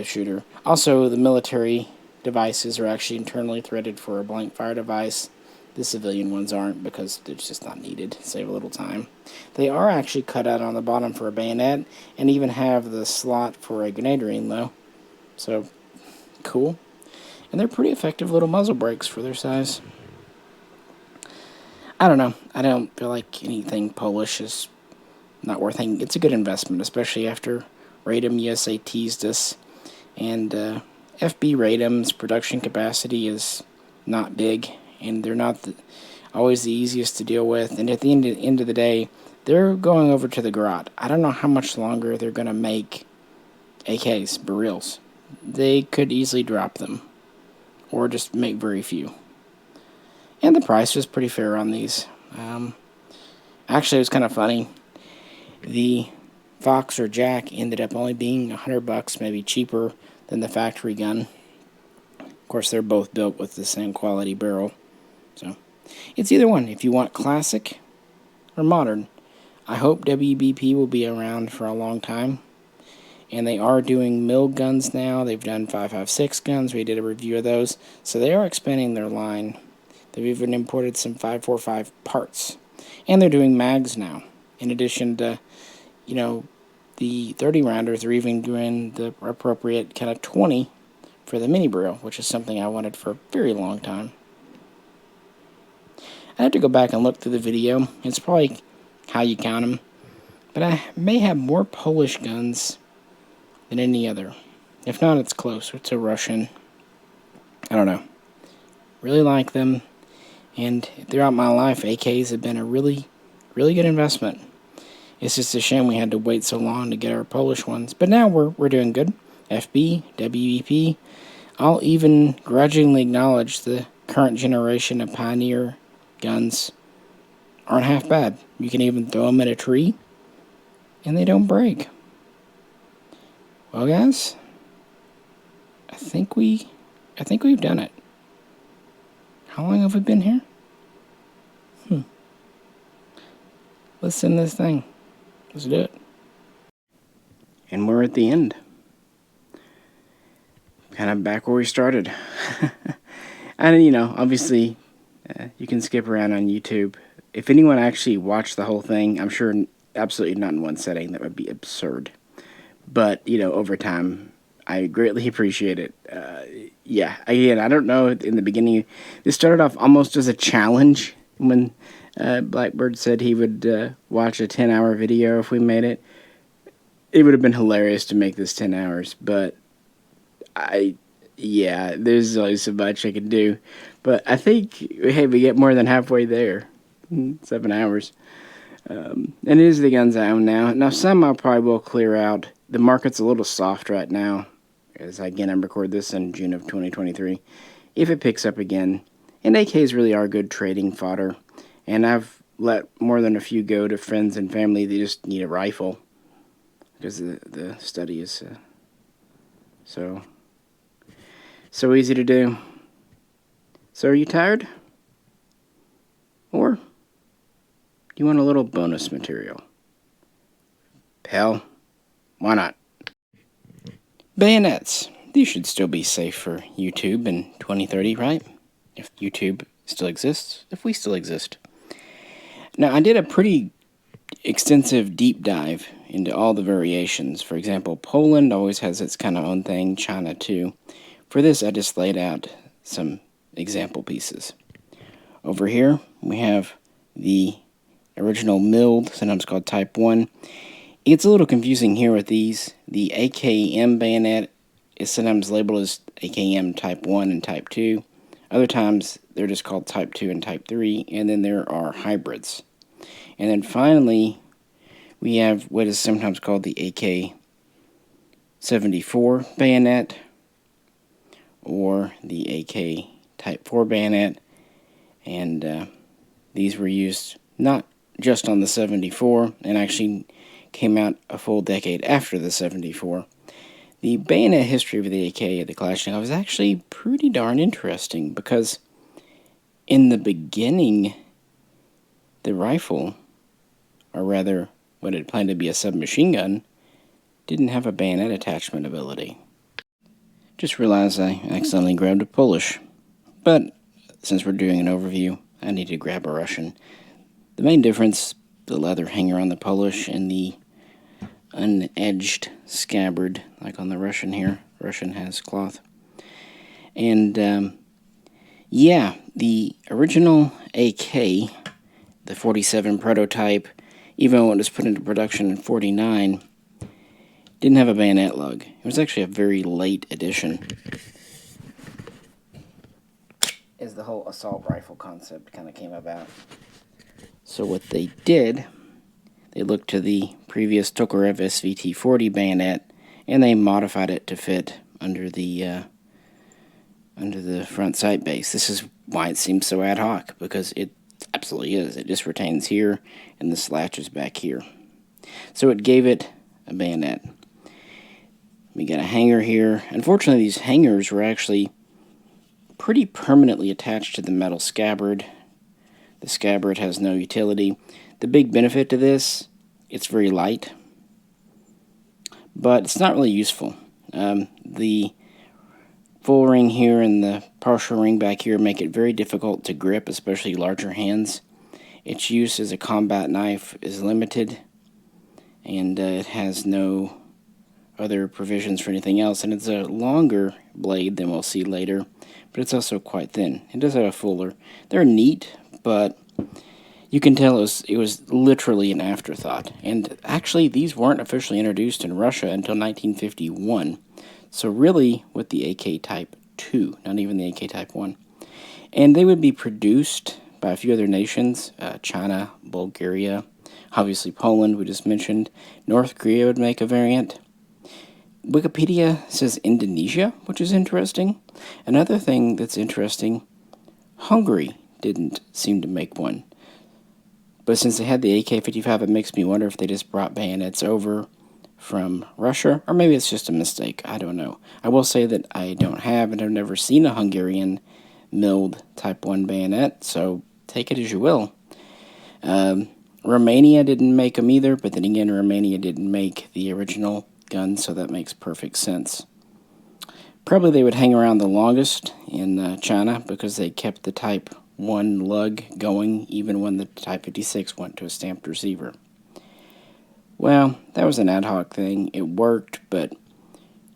shooter. Also, the military devices are actually internally threaded for a blank fire device. The civilian ones aren't because it's just not needed. Save a little time. They are actually cut out on the bottom for a bayonet, and even have the slot for a grenade though. So, cool. And they're pretty effective little muzzle brakes for their size. I don't know. I don't feel like anything Polish is not worth it. It's a good investment, especially after Radom USA teased us. And FB Radom's production capacity is not big, and they're not always the easiest to deal with. And at the end of the day, they're going over to the garage. I don't know how much longer they're going to make AKs, barrels. They could easily drop them, or just make very few. And the price was pretty fair on these. Actually, it was kind of funny. The Fox or Jack ended up only being $100, maybe cheaper than the factory gun. Of course, they're both built with the same quality barrel. So, it's either one. If you want classic or modern, I hope WBP will be around for a long time. And they are doing mill guns now. They've done 5.56 guns. We did a review of those. So they are expanding their line. They've even imported some 5.45 parts. And they're doing mags now. In addition to, the 30 rounders, they're even doing the appropriate kind of 20 for the mini barrel, which is something I wanted for a very long time. I have to go back and look through the video. It's probably how you count them. But I may have more Polish guns than any other. If not, it's close. It's a Russian. I don't know. Really like them. And throughout my life, AKs have been a really, really good investment. It's just a shame we had to wait so long to get our Polish ones. But now we're doing good. FB, WEP. I'll even grudgingly acknowledge the current generation of Pioneer guns aren't half bad. You can even throw them at a tree, and they don't break. Well, guys, I think we've done it. How long have we been here? Let's send this thing. Let's do it. And we're at the end. Kind of back where we started. And, obviously, you can skip around on YouTube. If anyone actually watched the whole thing, I'm sure absolutely not in one setting. That would be absurd. But, over time, I greatly appreciate it. Yeah, again, I don't know, in the beginning, this started off almost as a challenge when Blackbird said he would watch a 10-hour video if we made it. It would have been hilarious to make this 10 hours, but there's only so much I can do. But I think, hey, we get more than halfway there. 7 hours. And it is the guns I own now. Now, some I probably will clear out. The market's a little soft right now, as again, I record this in June of 2023. If it picks up again, and AKs really are good trading fodder, and I've let more than a few go to friends and family that just need a rifle, because the study is so easy to do. So are you tired? Or do you want a little bonus material? Hell, why not? Bayonets. These should still be safe for YouTube in 2030, right? If YouTube still exists, if we still exist. Now, I did a pretty extensive deep dive into all the variations. For example, Poland always has its kind of own thing, China too. For this, I just laid out some example pieces. Over here, we have the original milled, sometimes called Type 1. It gets a little confusing here with these. The AKM bayonet is sometimes labeled as AKM Type 1 and Type 2. Other times, they're just called Type 2 and Type 3, and then there are hybrids. And then finally, we have what is sometimes called the AK74 bayonet, or the AK Type 4 bayonet, and These were used not just on the 74, and actually came out a full decade after the 74. The bayonet history of the AK, the Kalashnikov, is actually pretty darn interesting, because in the beginning, the rifle, or rather what had planned to be a submachine gun, didn't have a bayonet attachment ability. Just realized I accidentally grabbed a Polish, but since we're doing an overview, I need to grab a Russian. The main difference, the leather hanger on the Polish and the unedged scabbard, like on the Russian here. Russian has cloth. And, yeah, the original AK, the 47 prototype, even when it was put into production in 49, didn't have a bayonet lug. It was actually a very late addition, as the whole assault rifle concept kind of came about. So what they did, they looked to the previous Tokarev SVT-40 bayonet, and they modified it to fit under the front sight base. This is why it seems so ad hoc, because it absolutely is. It just retains here, and the latch is back here. So it gave it a bayonet. We got a hanger here. Unfortunately, these hangers were actually pretty permanently attached to the metal scabbard. The scabbard has no utility. The big benefit to this, it's very light, but it's not really useful. The full ring here and the partial ring back here make it very difficult to grip, especially larger hands. Its use as a combat knife is limited, and it has no other provisions for anything else, and it's a longer blade than we'll see later, but it's also quite thin. It does have a fuller. They're neat, but you can tell it was literally an afterthought. And actually, these weren't officially introduced in Russia until 1951. So really, with the AK Type 2, not even the AK Type 1. And they would be produced by a few other nations, China, Bulgaria, obviously Poland, we just mentioned. North Korea would make a variant. Wikipedia says Indonesia, which is interesting. Another thing that's interesting, Hungary didn't seem to make one. But since they had the AK-55, it makes me wonder if they just brought bayonets over from Russia, or maybe it's just a mistake. I don't know. I will say that I don't have, and I've never seen a Hungarian milled Type 1 bayonet, so take it as you will. Romania didn't make them either, but then again, Romania didn't make the original gun, so that makes perfect sense. Probably they would hang around the longest in China, because they kept the Type 1 lug going even when the Type 56 went to a stamped receiver. Well, that was an ad hoc thing. It worked, but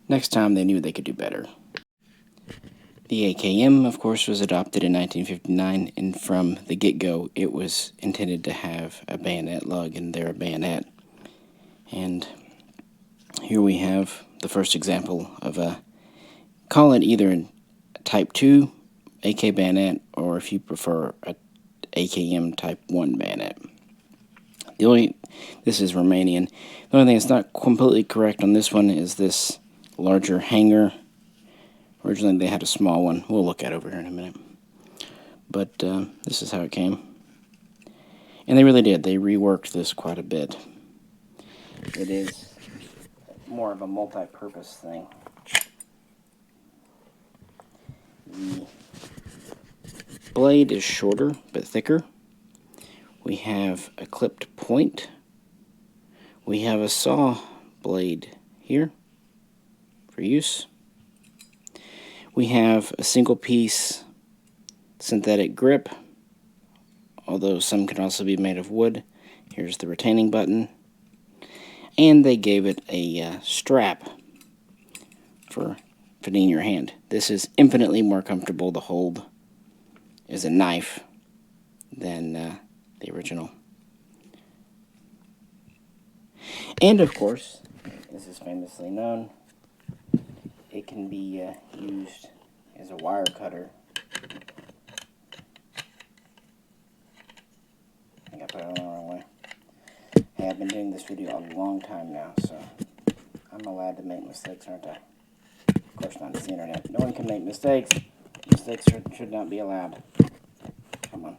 next time they knew they could do better. The AKM, of course, was adopted in 1959, and from the get-go, it was intended to have a bayonet lug and their bayonet. And here we have the first example of call it either a Type 2 AK bayonet, or if you prefer, a AKM Type 1 bayonet. This is Romanian. The only thing that's not completely correct on this one is this larger hanger. Originally they had a small one. We'll look at it over here in a minute. But this is how it came. And they really did. They reworked this quite a bit. It is more of a multi-purpose thing. The blade is shorter but thicker. We have a clipped point. We have a saw blade here for use. We have a single piece synthetic grip, although some can also be made of wood. Here's the retaining button. And they gave it a strap for fitting your hand. This is infinitely more comfortable to hold as a knife than the original. And of course, this is famously known, it can be used as a wire cutter. I think I put it on the wrong way. Hey, I've been doing this video a long time now, so I'm allowed to make mistakes, aren't I? Of course not, it's the internet. No one can make mistakes. Mistakes should not be allowed. Come on.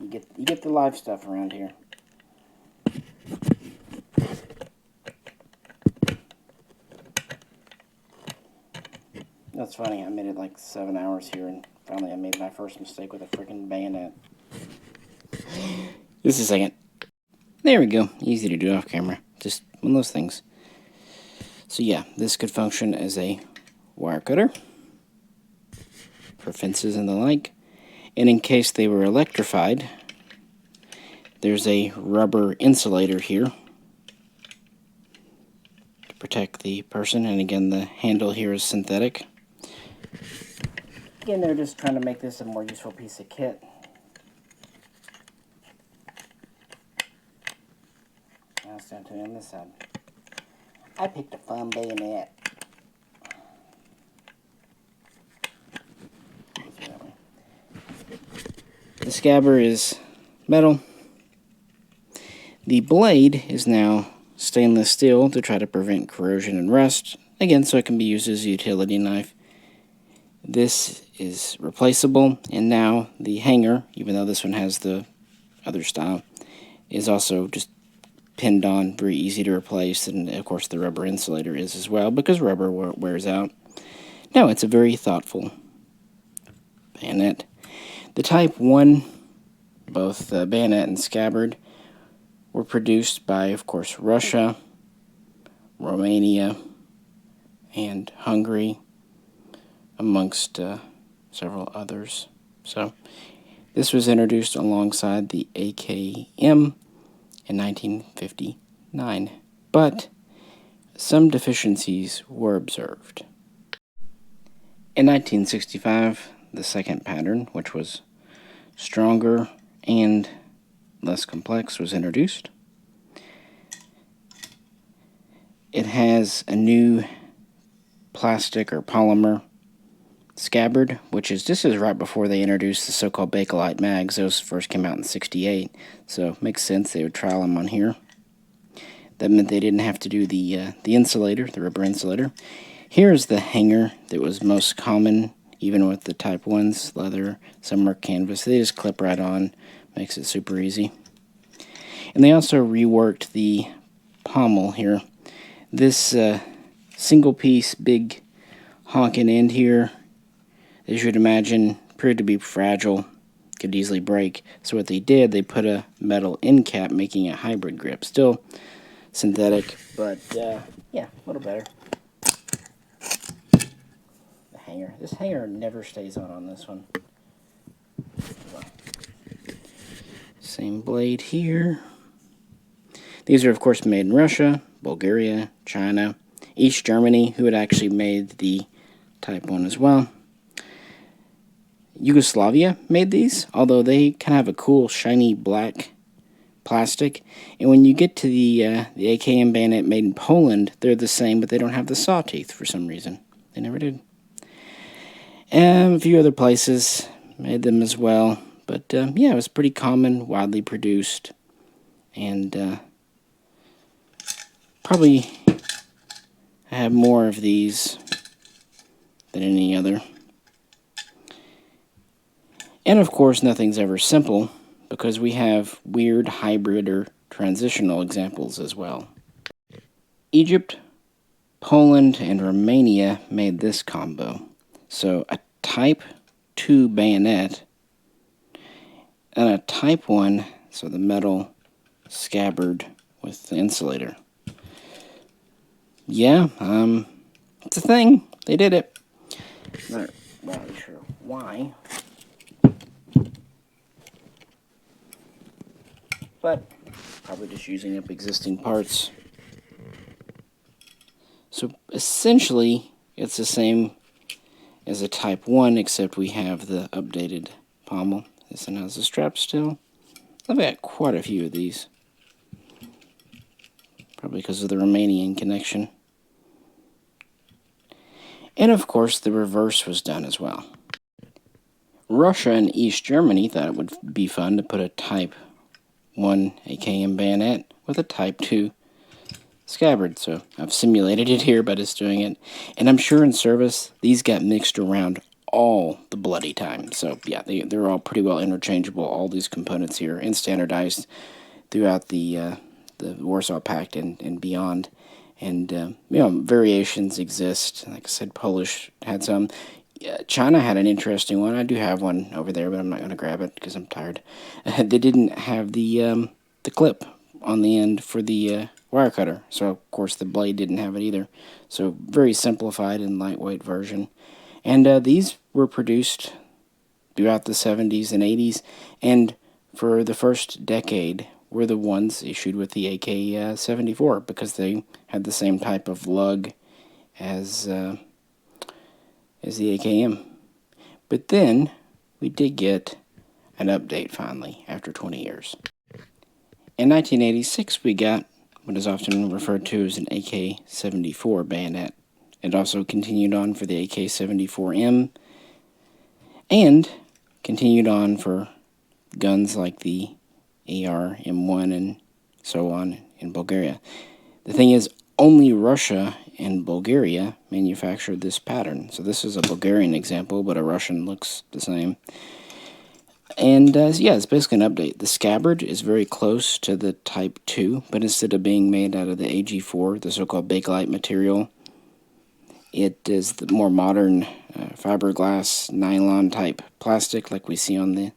You get the live stuff around here. That's funny, I made it like 7 hours here, and finally I made my first mistake with a freaking bayonet. Just a second. There we go. Easy to do off camera. Just one of those things. So yeah, this could function as a wire cutter for fences and the like. And in case they were electrified, there's a rubber insulator here to protect the person. And again, the handle here is synthetic. Again, they're just trying to make this a more useful piece of kit. Now it's down to on this side. I picked a fun bayonet. The scabbard is metal. The blade is now stainless steel to try to prevent corrosion and rust. Again, so it can be used as a utility knife. This is replaceable, and now the hanger, even though this one has the other style, is also just pinned on, very easy to replace, and of course the rubber insulator is as well, because rubber wears out. Now it's a very thoughtful bayonet. The Type 1, both the bayonet and scabbard, were produced by, of course, Russia, Romania, and Hungary, amongst several others. So this was introduced alongside the AKM in 1959, but some deficiencies were observed. In 1965, the second pattern, which was stronger and less complex, was introduced. It has a new plastic or polymer scabbard, which is, this is right before they introduced the so-called Bakelite mags. Those first came out in '68, so it makes sense they would trial them on here. That meant they didn't have to do the insulator, the rubber insulator. Here's the hanger that was most common, even with the Type 1s, leather, some are canvas. They just clip right on, makes it super easy. And they also reworked the pommel here. This single piece, big honking end here, as you'd imagine, proved to be fragile, could easily break. So what they did, they put a metal end cap, making a hybrid grip. Still synthetic, but yeah, a little better. The hanger. This hanger never stays on this one. Same blade here. These are, of course, made in Russia, Bulgaria, China, East Germany, who had actually made the Type 1 as well. Yugoslavia made these, although they kind of have a cool, shiny black plastic. And when you get to the AKM bayonet made in Poland, they're the same, but they don't have the saw teeth for some reason. They never did. And a few other places made them as well. But, yeah, it was pretty common, widely produced, and probably have more of these than any other. And of course, nothing's ever simple, because we have weird hybrid or transitional examples as well. Egypt, Poland, and Romania made this combo. So a Type 2 bayonet and a Type 1, so the metal scabbard with the insulator. Yeah, it's a thing. They did it. Not really sure why, but probably just using up existing parts. So essentially, it's the same as a Type 1, except we have the updated pommel. This one has the strap still. I've got quite a few of these, probably because of the Romanian connection. And of course, the reverse was done as well. Russia and East Germany thought it would be fun to put a Type 1 AKM bayonet with a Type 2 scabbard. So I've simulated it here by just doing it. And I'm sure in service, these got mixed around all the bloody time. So yeah, they're all pretty well interchangeable, all these components here, and standardized throughout the Warsaw Pact and beyond. And you know, variations exist. Like I said, Polish had some. China had an interesting one. I do have one over there, but I'm not going to grab it because I'm tired. They didn't have the clip on the end for the wire cutter, so of course the blade didn't have it either. So very simplified and lightweight version. And these were produced throughout the 70s and 80s, and for the first decade were the ones issued with the AK74 because they had the same type of lug as the AKM. But then we did get an update finally after 20 years. In 1986 we got what is often referred to as an AK74 bayonet. It also continued on for the AK74M and continued on for guns like the AR M1 and so on in Bulgaria. The thing is, only Russia and Bulgaria manufactured this pattern. So this is a Bulgarian example, but a Russian looks the same. And yeah, it's basically an update. The scabbard is very close to the Type 2, but instead of being made out of the AG4, the so-called Bakelite material, it is the more modern fiberglass nylon type plastic like we see on the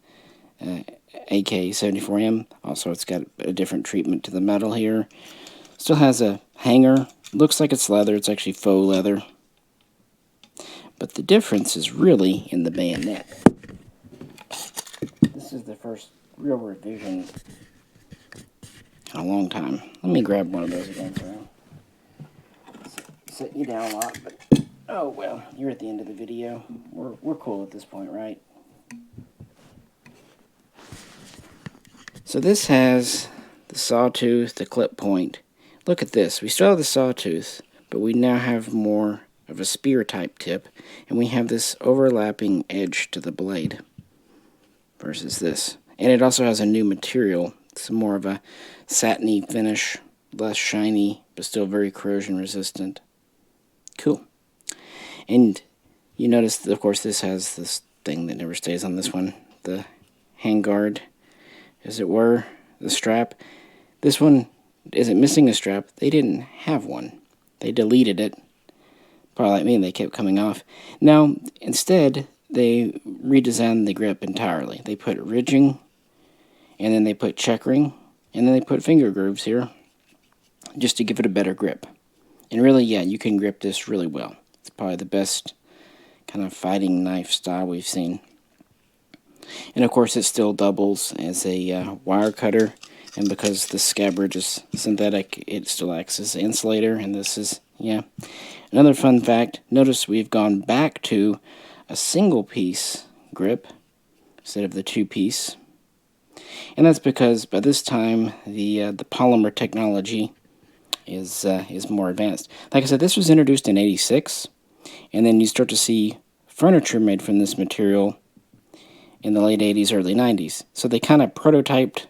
AK74M. Also, it's got a different treatment to the metal here. Still has a hanger. Looks like it's leather. It's actually faux leather. But the difference is really in the bayonet. This is the first real revision in a long time. Let me grab one of those again, so set you down a lot, but oh well, you're at the end of the video. We're cool at this point, right? So this has the sawtooth, the clip point. Look at this. We still have the sawtooth, but we now have more of a spear type tip, and we have this overlapping edge to the blade versus this. And it also has a new material. It's more of a satiny finish, less shiny, but still very corrosion resistant. Cool. And you notice that, of course, this has this thing that never stays on this one, the handguard, as it were, the strap. This one isn't missing a strap. They didn't have one. They deleted it. Probably like me, and they kept coming off. Now, instead, they redesigned the grip entirely. They put ridging, and then they put checkering, and then they put finger grooves here, just to give it a better grip. And really, yeah, you can grip this really well. It's probably the best kind of fighting knife style we've seen. And of course, it still doubles as a wire cutter. And because the scabbard is synthetic, it still acts as an insulator. And this is, yeah. Another fun fact, notice we've gone back to a single piece grip instead of the two piece. And that's because by this time, the polymer technology is more advanced. Like I said, this was introduced in '86, and then you start to see furniture made from this material in the late '80s, early '90s. So they kind of prototyped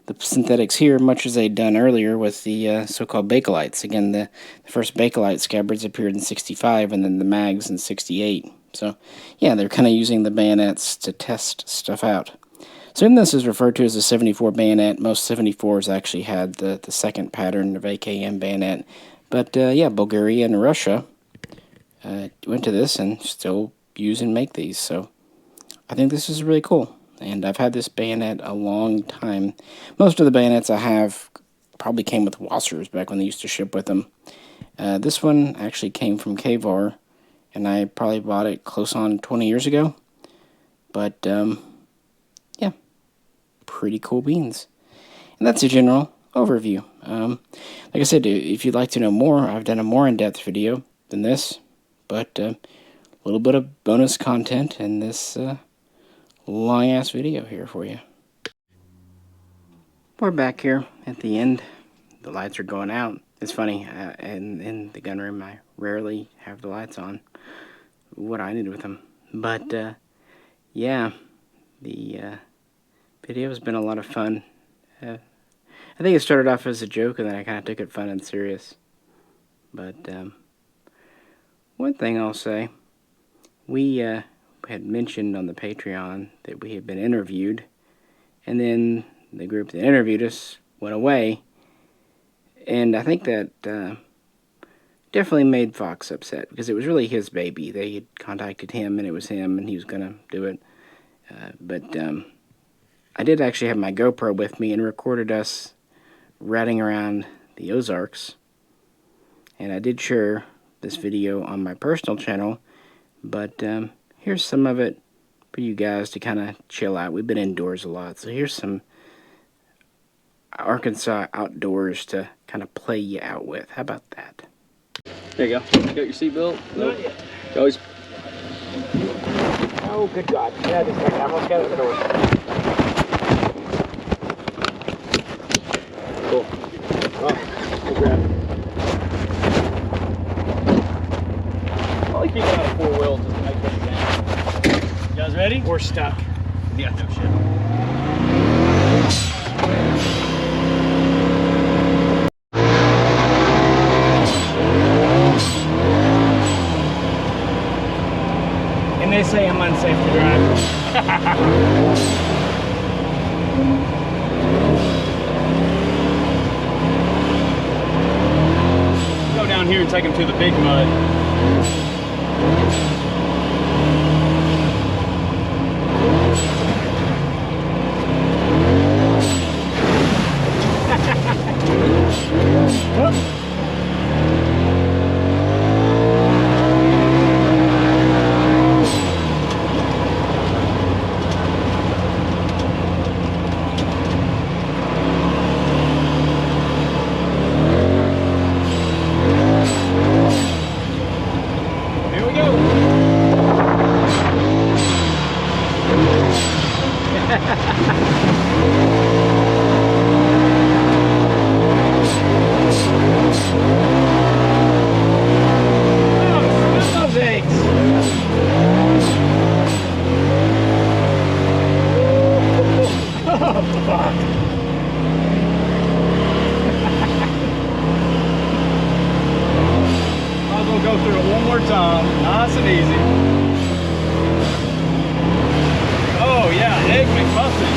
the synthetics here, much as they'd done earlier with the so-called Bakelites. Again, the first Bakelite scabbards appeared in '65, and then the mags in '68. So yeah, they're kind of using the bayonets to test stuff out. So this is referred to as a 74 bayonet. Most 74s actually had the second pattern of AKM bayonet. But yeah, Bulgaria and Russia went to this and still use and make these. So I think this is really cool. And I've had this bayonet a long time. Most of the bayonets I have probably came with washers back when they used to ship with them. This one actually came from Kvar, and I probably bought it close on 20 years ago. But yeah, pretty cool beans. And that's a general overview. Like I said, if you'd like to know more, I've done a more in-depth video than this, but a little bit of bonus content in this long-ass video here for you. We're back here at the end. The lights are going out. It's funny, in the gun room, I rarely have the lights on. What I did with them. But, yeah, the video has been a lot of fun. I think it started off as a joke, and then I kind of took it fun and serious. But one thing I'll say, we had mentioned on the Patreon that we had been interviewed, and then the group that interviewed us went away, and I think that definitely made Fox upset, because it was really his baby. They had contacted him, and it was him, and he was going to do it. But I did actually have my GoPro with me and recorded us ratting around the Ozarks. And I did share this video on my personal channel, but here's some of it for you guys to kind of chill out. We've been indoors a lot, so here's some Arkansas outdoors to kind of play you out with. How about that? There you go. You got your seatbelt? Not yet. You always... Oh, good God. Yeah, just like I almost got out the door. Cool. Oh, we'll grab it. Probably keep it out of 4 wheels just to make this down. You guys ready? We're stuck. Yeah, no shit. And they say I'm unsafe to drive. Go down here and take them to the big mud. Go through it one more time, nice and easy. Oh yeah, egg McMuffin.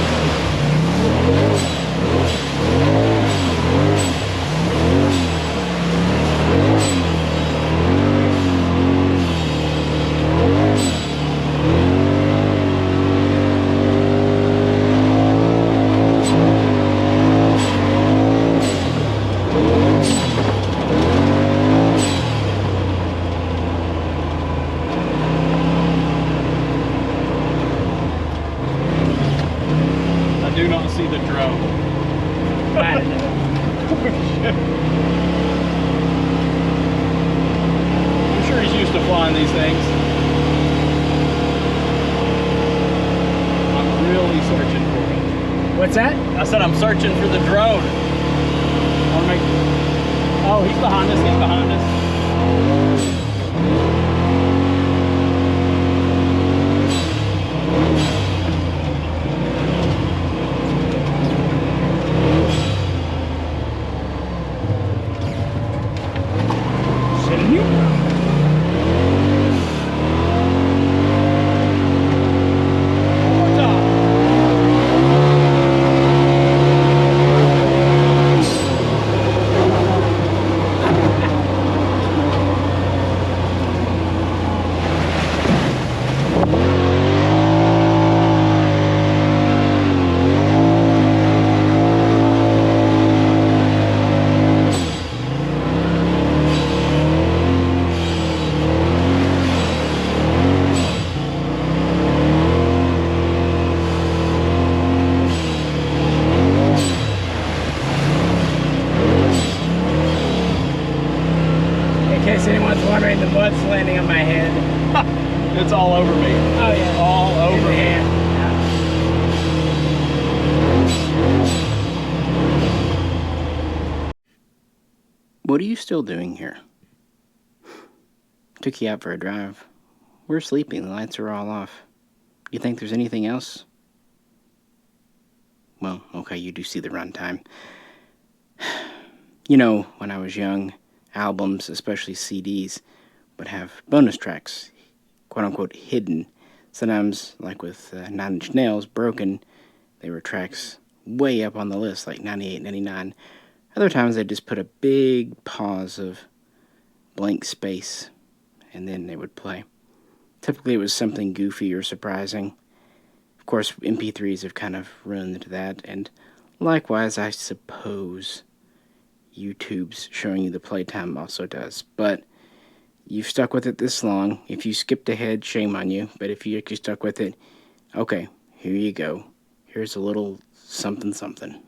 Do not see the drone. I'm sure he's used to flying these things. I'm really searching for it. What's that? I said I'm searching for the drone. Oh, he's behind us. He's behind us. In case anyone's wondering, the mud's landing on my head. It's all over me. Oh yeah. All over me. Yeah. What are you still doing here? Took you out for a drive. We're sleeping, the lights are all off. You think there's anything else? Well, okay, you do see the runtime. You know, when I was young, albums, especially CDs, would have bonus tracks, quote-unquote hidden, Sometimes, like with 9 Inch Nails, Broken, they were tracks way up on the list, like 98, 99. Other times they just put a big pause of blank space, and then they would play. Typically it was something goofy or surprising. Of course, MP3s have kind of ruined that, and likewise, I suppose YouTube's showing you the playtime also does. But you've stuck with it this long. If you skipped ahead, shame on you. But if you actually stuck with it, okay, here you go. Here's a little something something.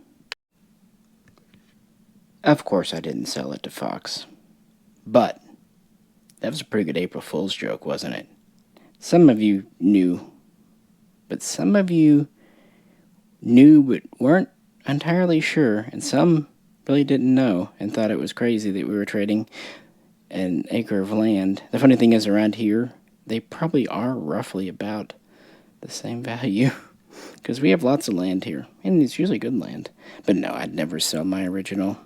Of course I didn't sell it to Fox. But that was a pretty good April Fool's joke, wasn't it? Some of you knew, but some of you knew but weren't entirely sure, and some really didn't know and thought it was crazy that we were trading an acre of land. The funny thing is, around here, they probably are roughly about the same value, because we have lots of land here, and it's usually good land. But no, I'd never sell my original.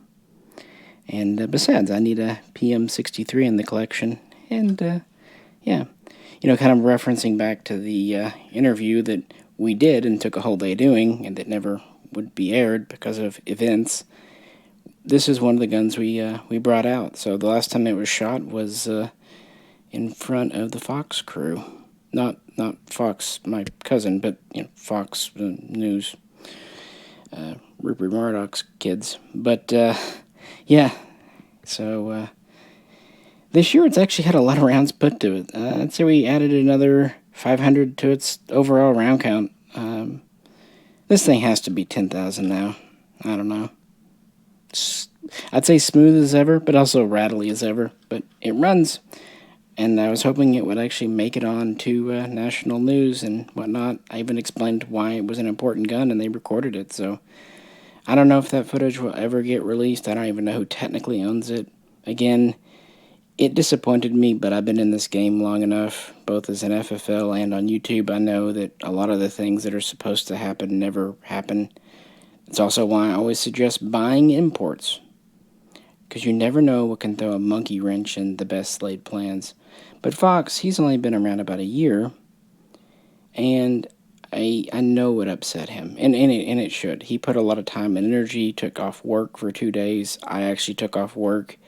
And besides, I need a PM63 in the collection, and yeah. You know, kind of referencing back to the interview that we did and took a whole day doing, and that never would be aired because of events. This is one of the guns we brought out. So the last time it was shot was in front of the Fox crew. Not Fox, my cousin, but you know, Fox News, Rupert Murdoch's kids. But yeah, so this year it's actually had a lot of rounds put to it. I'd say we added another 500 to its overall round count. This thing has to be 10,000 now. I don't know. I'd say smooth as ever, but also rattly as ever. But it runs, and I was hoping it would actually make it on to national news and whatnot. I even explained why it was an important gun, and they recorded it. So I don't know if that footage will ever get released. I don't even know who technically owns it. Again, it disappointed me, but I've been in this game long enough, both as an FFL and on YouTube. I know that a lot of the things that are supposed to happen never happen. It's also why I always suggest buying imports, because you never know what can throw a monkey wrench in the best laid plans. But Fox, he's only been around about a year, and I know what upset him, and it should. He put a lot of time and energy, took off work for 2 days. I actually took off work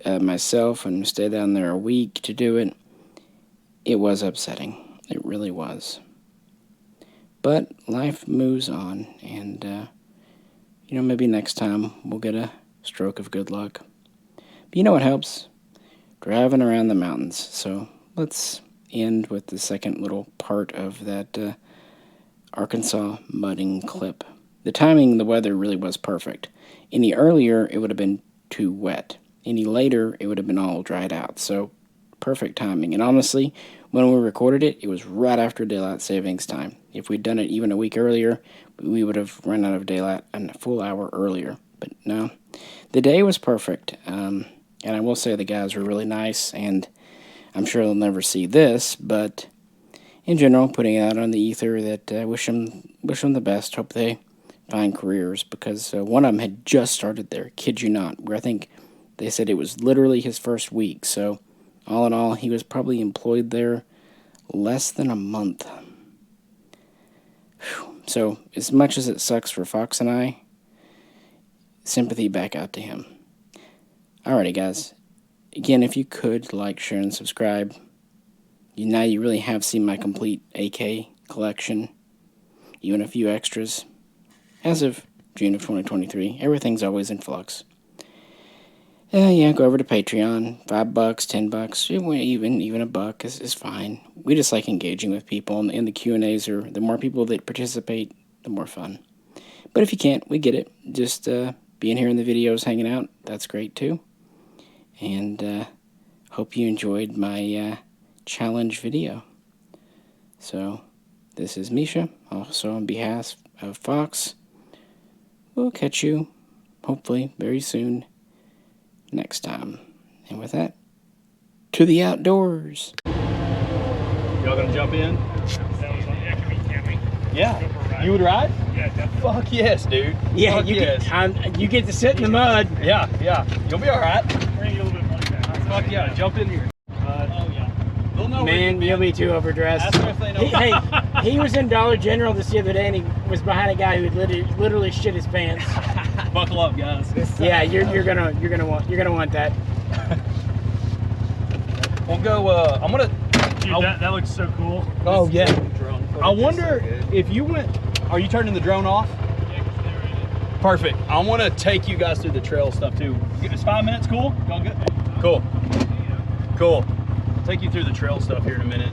myself and stayed down there a week to do it. It was upsetting. It really was. But life moves on, and you know, maybe next time we'll get a stroke of good luck. But you know what helps? Driving around the mountains. So let's end with the second little part of that Arkansas mudding clip. The timing, the weather really was perfect. Any earlier, it would have been too wet. Any later, it would have been all dried out. So, perfect timing. And honestly, when we recorded it, it was right after daylight savings time. If we'd done it even a week earlier, we would have run out of daylight a full hour earlier. But no, the day was perfect. And I will say the guys were really nice, and I'm sure they'll never see this, but in general, putting it out on the ether that I wish them the best. Hope they find careers, because one of them had just started there, kid you not, where I think they said it was literally his first week. So all in all, he was probably employed there less than a month. Whew. So as much as it sucks for Fox and I, sympathy back out to him. Alrighty, guys. Again, if you could like, share, and subscribe. Now you really have seen my complete AK collection, even a few extras. As of June of 2023, everything's always in flux. Yeah, go over to Patreon. $5, $10, even $1 is fine. We just like engaging with people, and the Q&As are, the more people that participate, the more fun. But if you can't, we get it. Just being here in the videos, hanging out, that's great too. And hope you enjoyed my challenge video. So, this is Misha, also on behalf of Fox. We'll catch you, hopefully, very soon, next time. And with that, to the outdoors. Y'all gonna jump in? Yeah. You would ride? Yeah, definitely. Fuck yes, dude. Yeah, Fuck you get to sit in the mud. Yeah. You'll be alright. We're gonna get a little bit of money back. Fuck yeah, jump in here. Oh yeah. The You'll know. Man, you'll be too overdressed. Ask them if they know. Hey, he was in Dollar General this the other day, and he was behind a guy who had literally shit his pants. Buckle up, guys. Yeah, you're gonna want that. We'll go. I'm gonna. Dude, that looks so cool. Oh yeah. Drone I wonder if you went. Are you turning the drone off? Yeah, 'cause they're ready. Perfect. I want to take you guys through the trail stuff too. Is 5 minutes cool? Y'all good? Cool. Cool. Take you through the trail stuff here in a minute.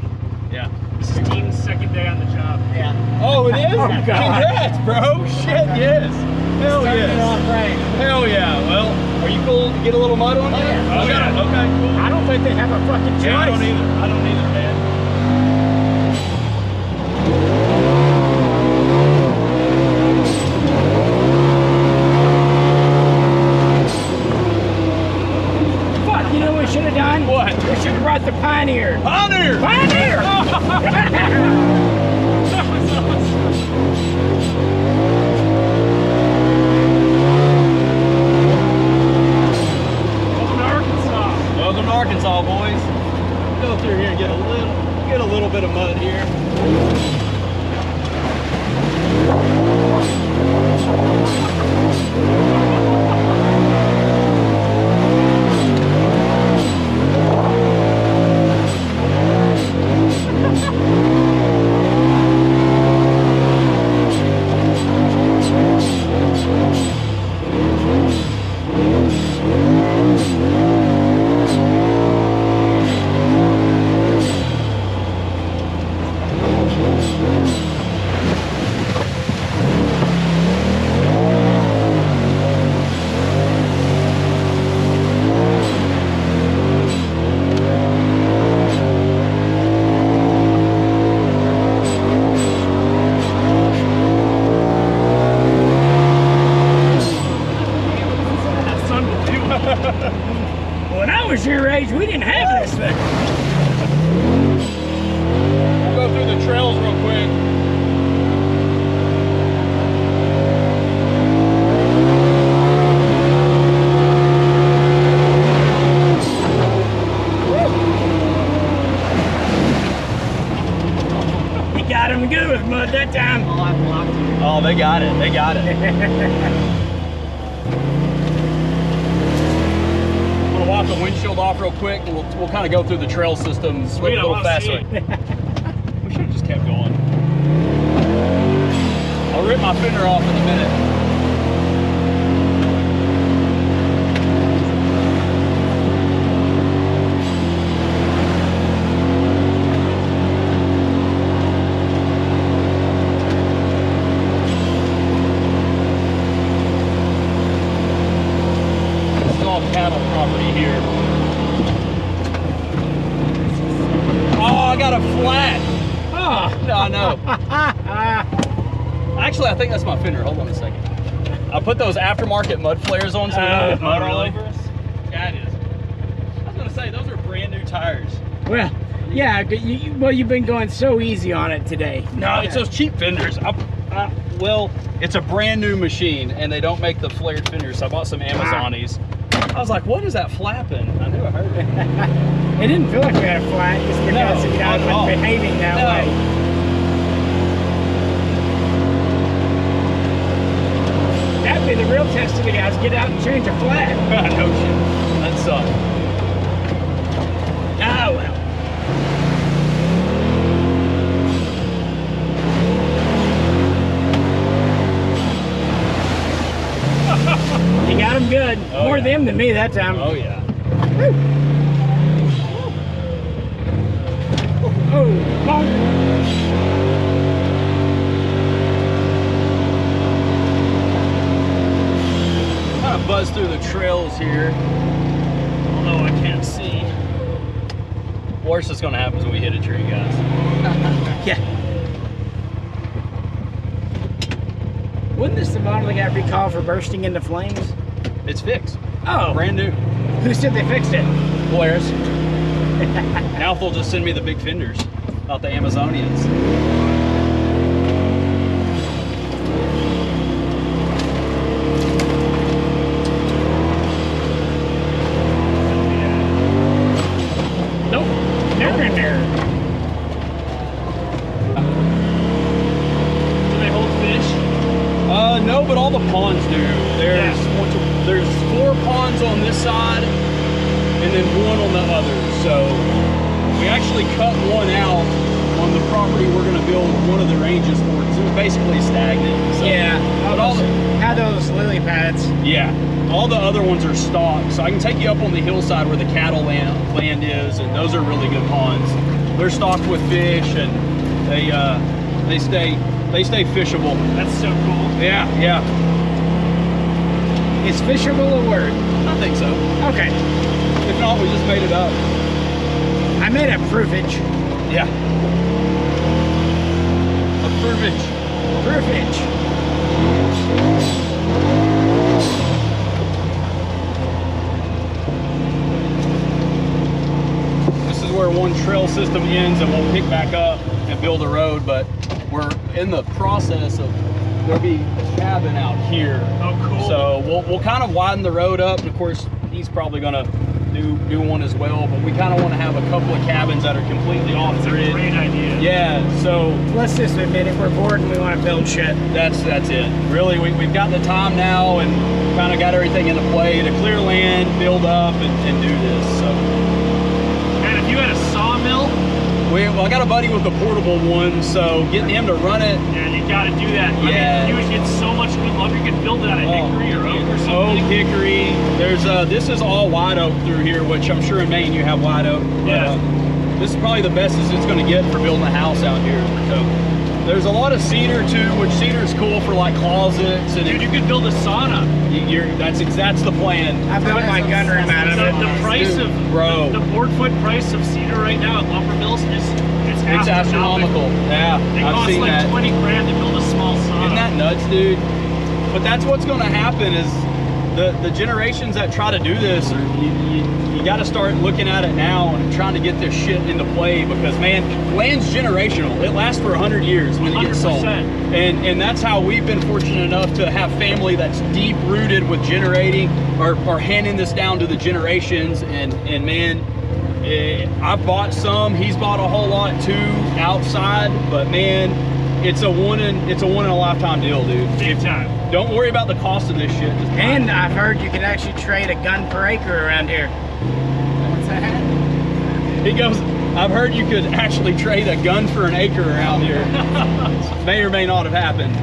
Yeah. This is Dean's second day on the job. Yeah. Oh, it is? Oh, God. Congrats, bro. Shit, yes. Hell Starting it yes. off right. Hell yeah. Well, are you cool to get a little mud on you? yeah. Oh, yeah. Okay, cool. I don't think they have a fucking choice. Yeah, I don't either, man. Fuck, you know what we should have done? What? We should have brought the Pioneer. Pioneer! Pioneer! That was awesome. Welcome to Arkansas. Welcome to Arkansas, boys. Go through here and get a little bit of mud here. That's unbelievable. When I was your age, we didn't have this thing. We'll go through the trails real quick. You got him good with mud that time. Oh, they got it. They got it. I'm gonna walk the windshield off real quick, and we'll kind of go through the trail system Sweet, a I little wanna see faster. it. We should have just kept going. I'll rip my fender off in a minute. This is all cattle property here. Oh, I got a flat. Oh. No, no. Actually, I think that's my fender. Hold on a second. I put those aftermarket mud flares on so we don't get mud all really? over us. Yeah, it is. I was gonna say those are brand new tires. Well, yeah, you've been going so easy on it today. No, it's those cheap fenders. Well, it's a brand new machine and they don't make the flared fenders. So I bought some Amazonis. I was like, what is that flapping? I knew I heard it. It didn't feel like we had a flat, just because No, you not at all. was behaving that No. way. That'd be the real test of the guys. Get out and change a flat. No shit. That sucked. Oh well. You got them good. Oh, More yeah. them than me that time. Oh yeah. Oh, bonk. Kind of buzz through the trails here. Although I can't see. Worst that's gonna happen is we hit a tree, guys. Yeah. Wasn't this the model that got recalled for bursting into flames? It's fixed. Oh, Brand new. who said they fixed it? Polaris. Now they'll just send me the big fenders, not the Amazonians. Nope, they're in there. side and then one on the other. So we actually cut one out on the property we're going to build one of the ranges for, because it was basically stagnant. So, Yeah, but all the, had those lily pads. yeah, all the other ones are stocked. So I can take you up on the hillside where the cattle land is, and those are really good ponds. They're stocked with fish, and they stay fishable. That's so cool. Yeah, yeah. Is fishable a word? I think so. Okay. If not, we just made it up. I made a proofage. Yeah. A proofage. Proofage. This is where one trail system ends, and we'll pick back up and build a road, but we're in the process of, there'll be a cabin out here. Oh, cool. So we'll kind of widen the road up, and of course he's probably gonna do one as well, but we kind of want to have a couple of cabins that are completely off That's a grid. great idea. Yeah, so Let's just admit it, we're bored and we want to build shit. that's it. Really, we've got the time now and kind of got everything into play to clear land, build up, and do this. So And if you had a sawmill, well, I got a buddy with a portable one, so getting him to run it. yeah, you got to do that. Yeah. I mean, you would get so much good luck. You could build it out of hickory or oak or Oak, something. hickory. There's this is all white oak through here, which I'm sure in Maine you have white oak. But, Yeah. this is probably the best as it's going to get for building a house out here. So there's a lot of cedar too, which cedar is cool for like closets and Dude, you could build a sauna. that's the plan. I built my gun room out of it. The price Dude, of bro. the board foot price of cedar right now at lumber mills is It's astronomical. Yeah, It I've costs seen like that. 20 grand to build a small sauna. Isn't that nuts, dude? But that's what's going to happen is the generations that try to do this, you got to start looking at it now and trying to get this shit into play, because man, land's generational. It lasts for 100 years when it gets sold. 100%. And that's how we've been fortunate enough to have family that's deep rooted with generating or handing this down to the generations. And man, I bought some, he's bought a whole lot too outside, but man, it's a one in a lifetime deal, dude. Big time. Don't worry about the cost of this shit. Just buy And it. I've heard you can actually trade a gun per acre around here. What's that? He goes, I've heard you could actually trade a gun for an acre around here. May or may not have happened.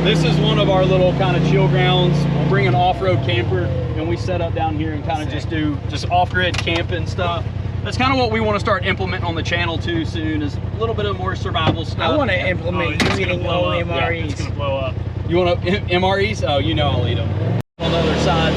This is one of our little kind of chill grounds. We'll bring an off-road camper and we set up down here and kind of just do off-grid camping stuff. That's kind of what we want to start implementing on the channel too soon, is a little bit of more survival stuff. I want to implement it's you gonna eating blow only up. Yeah, it's MREs. gonna blow up. You want MREs? Oh, you know I'll eat them. On the other side.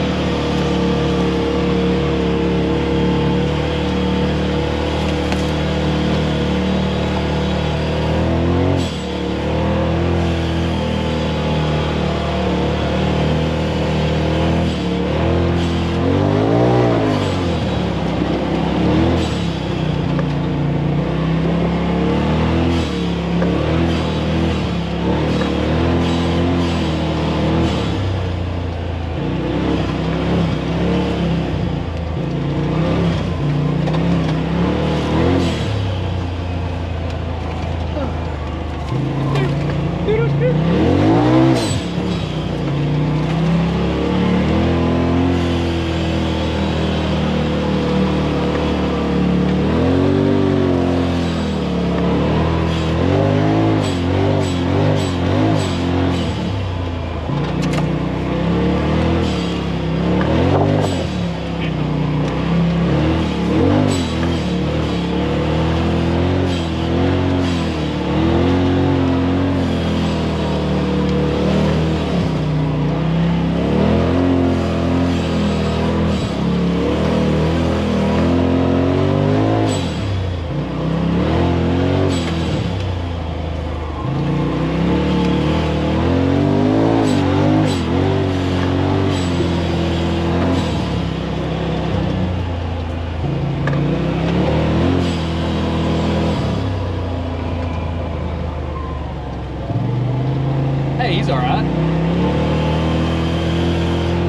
Hey, he's all right.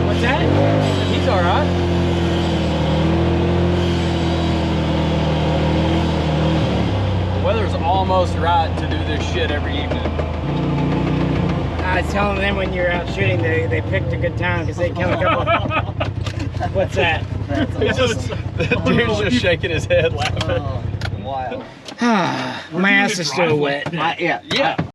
What's that? He's all right. The weather's almost right to do this shit every evening. I was telling them when you're out shooting, they picked a good time because they killed a couple. What's that? The dude's just shaking his head laughing. Wild. My ass is still wet. Yeah. Yeah.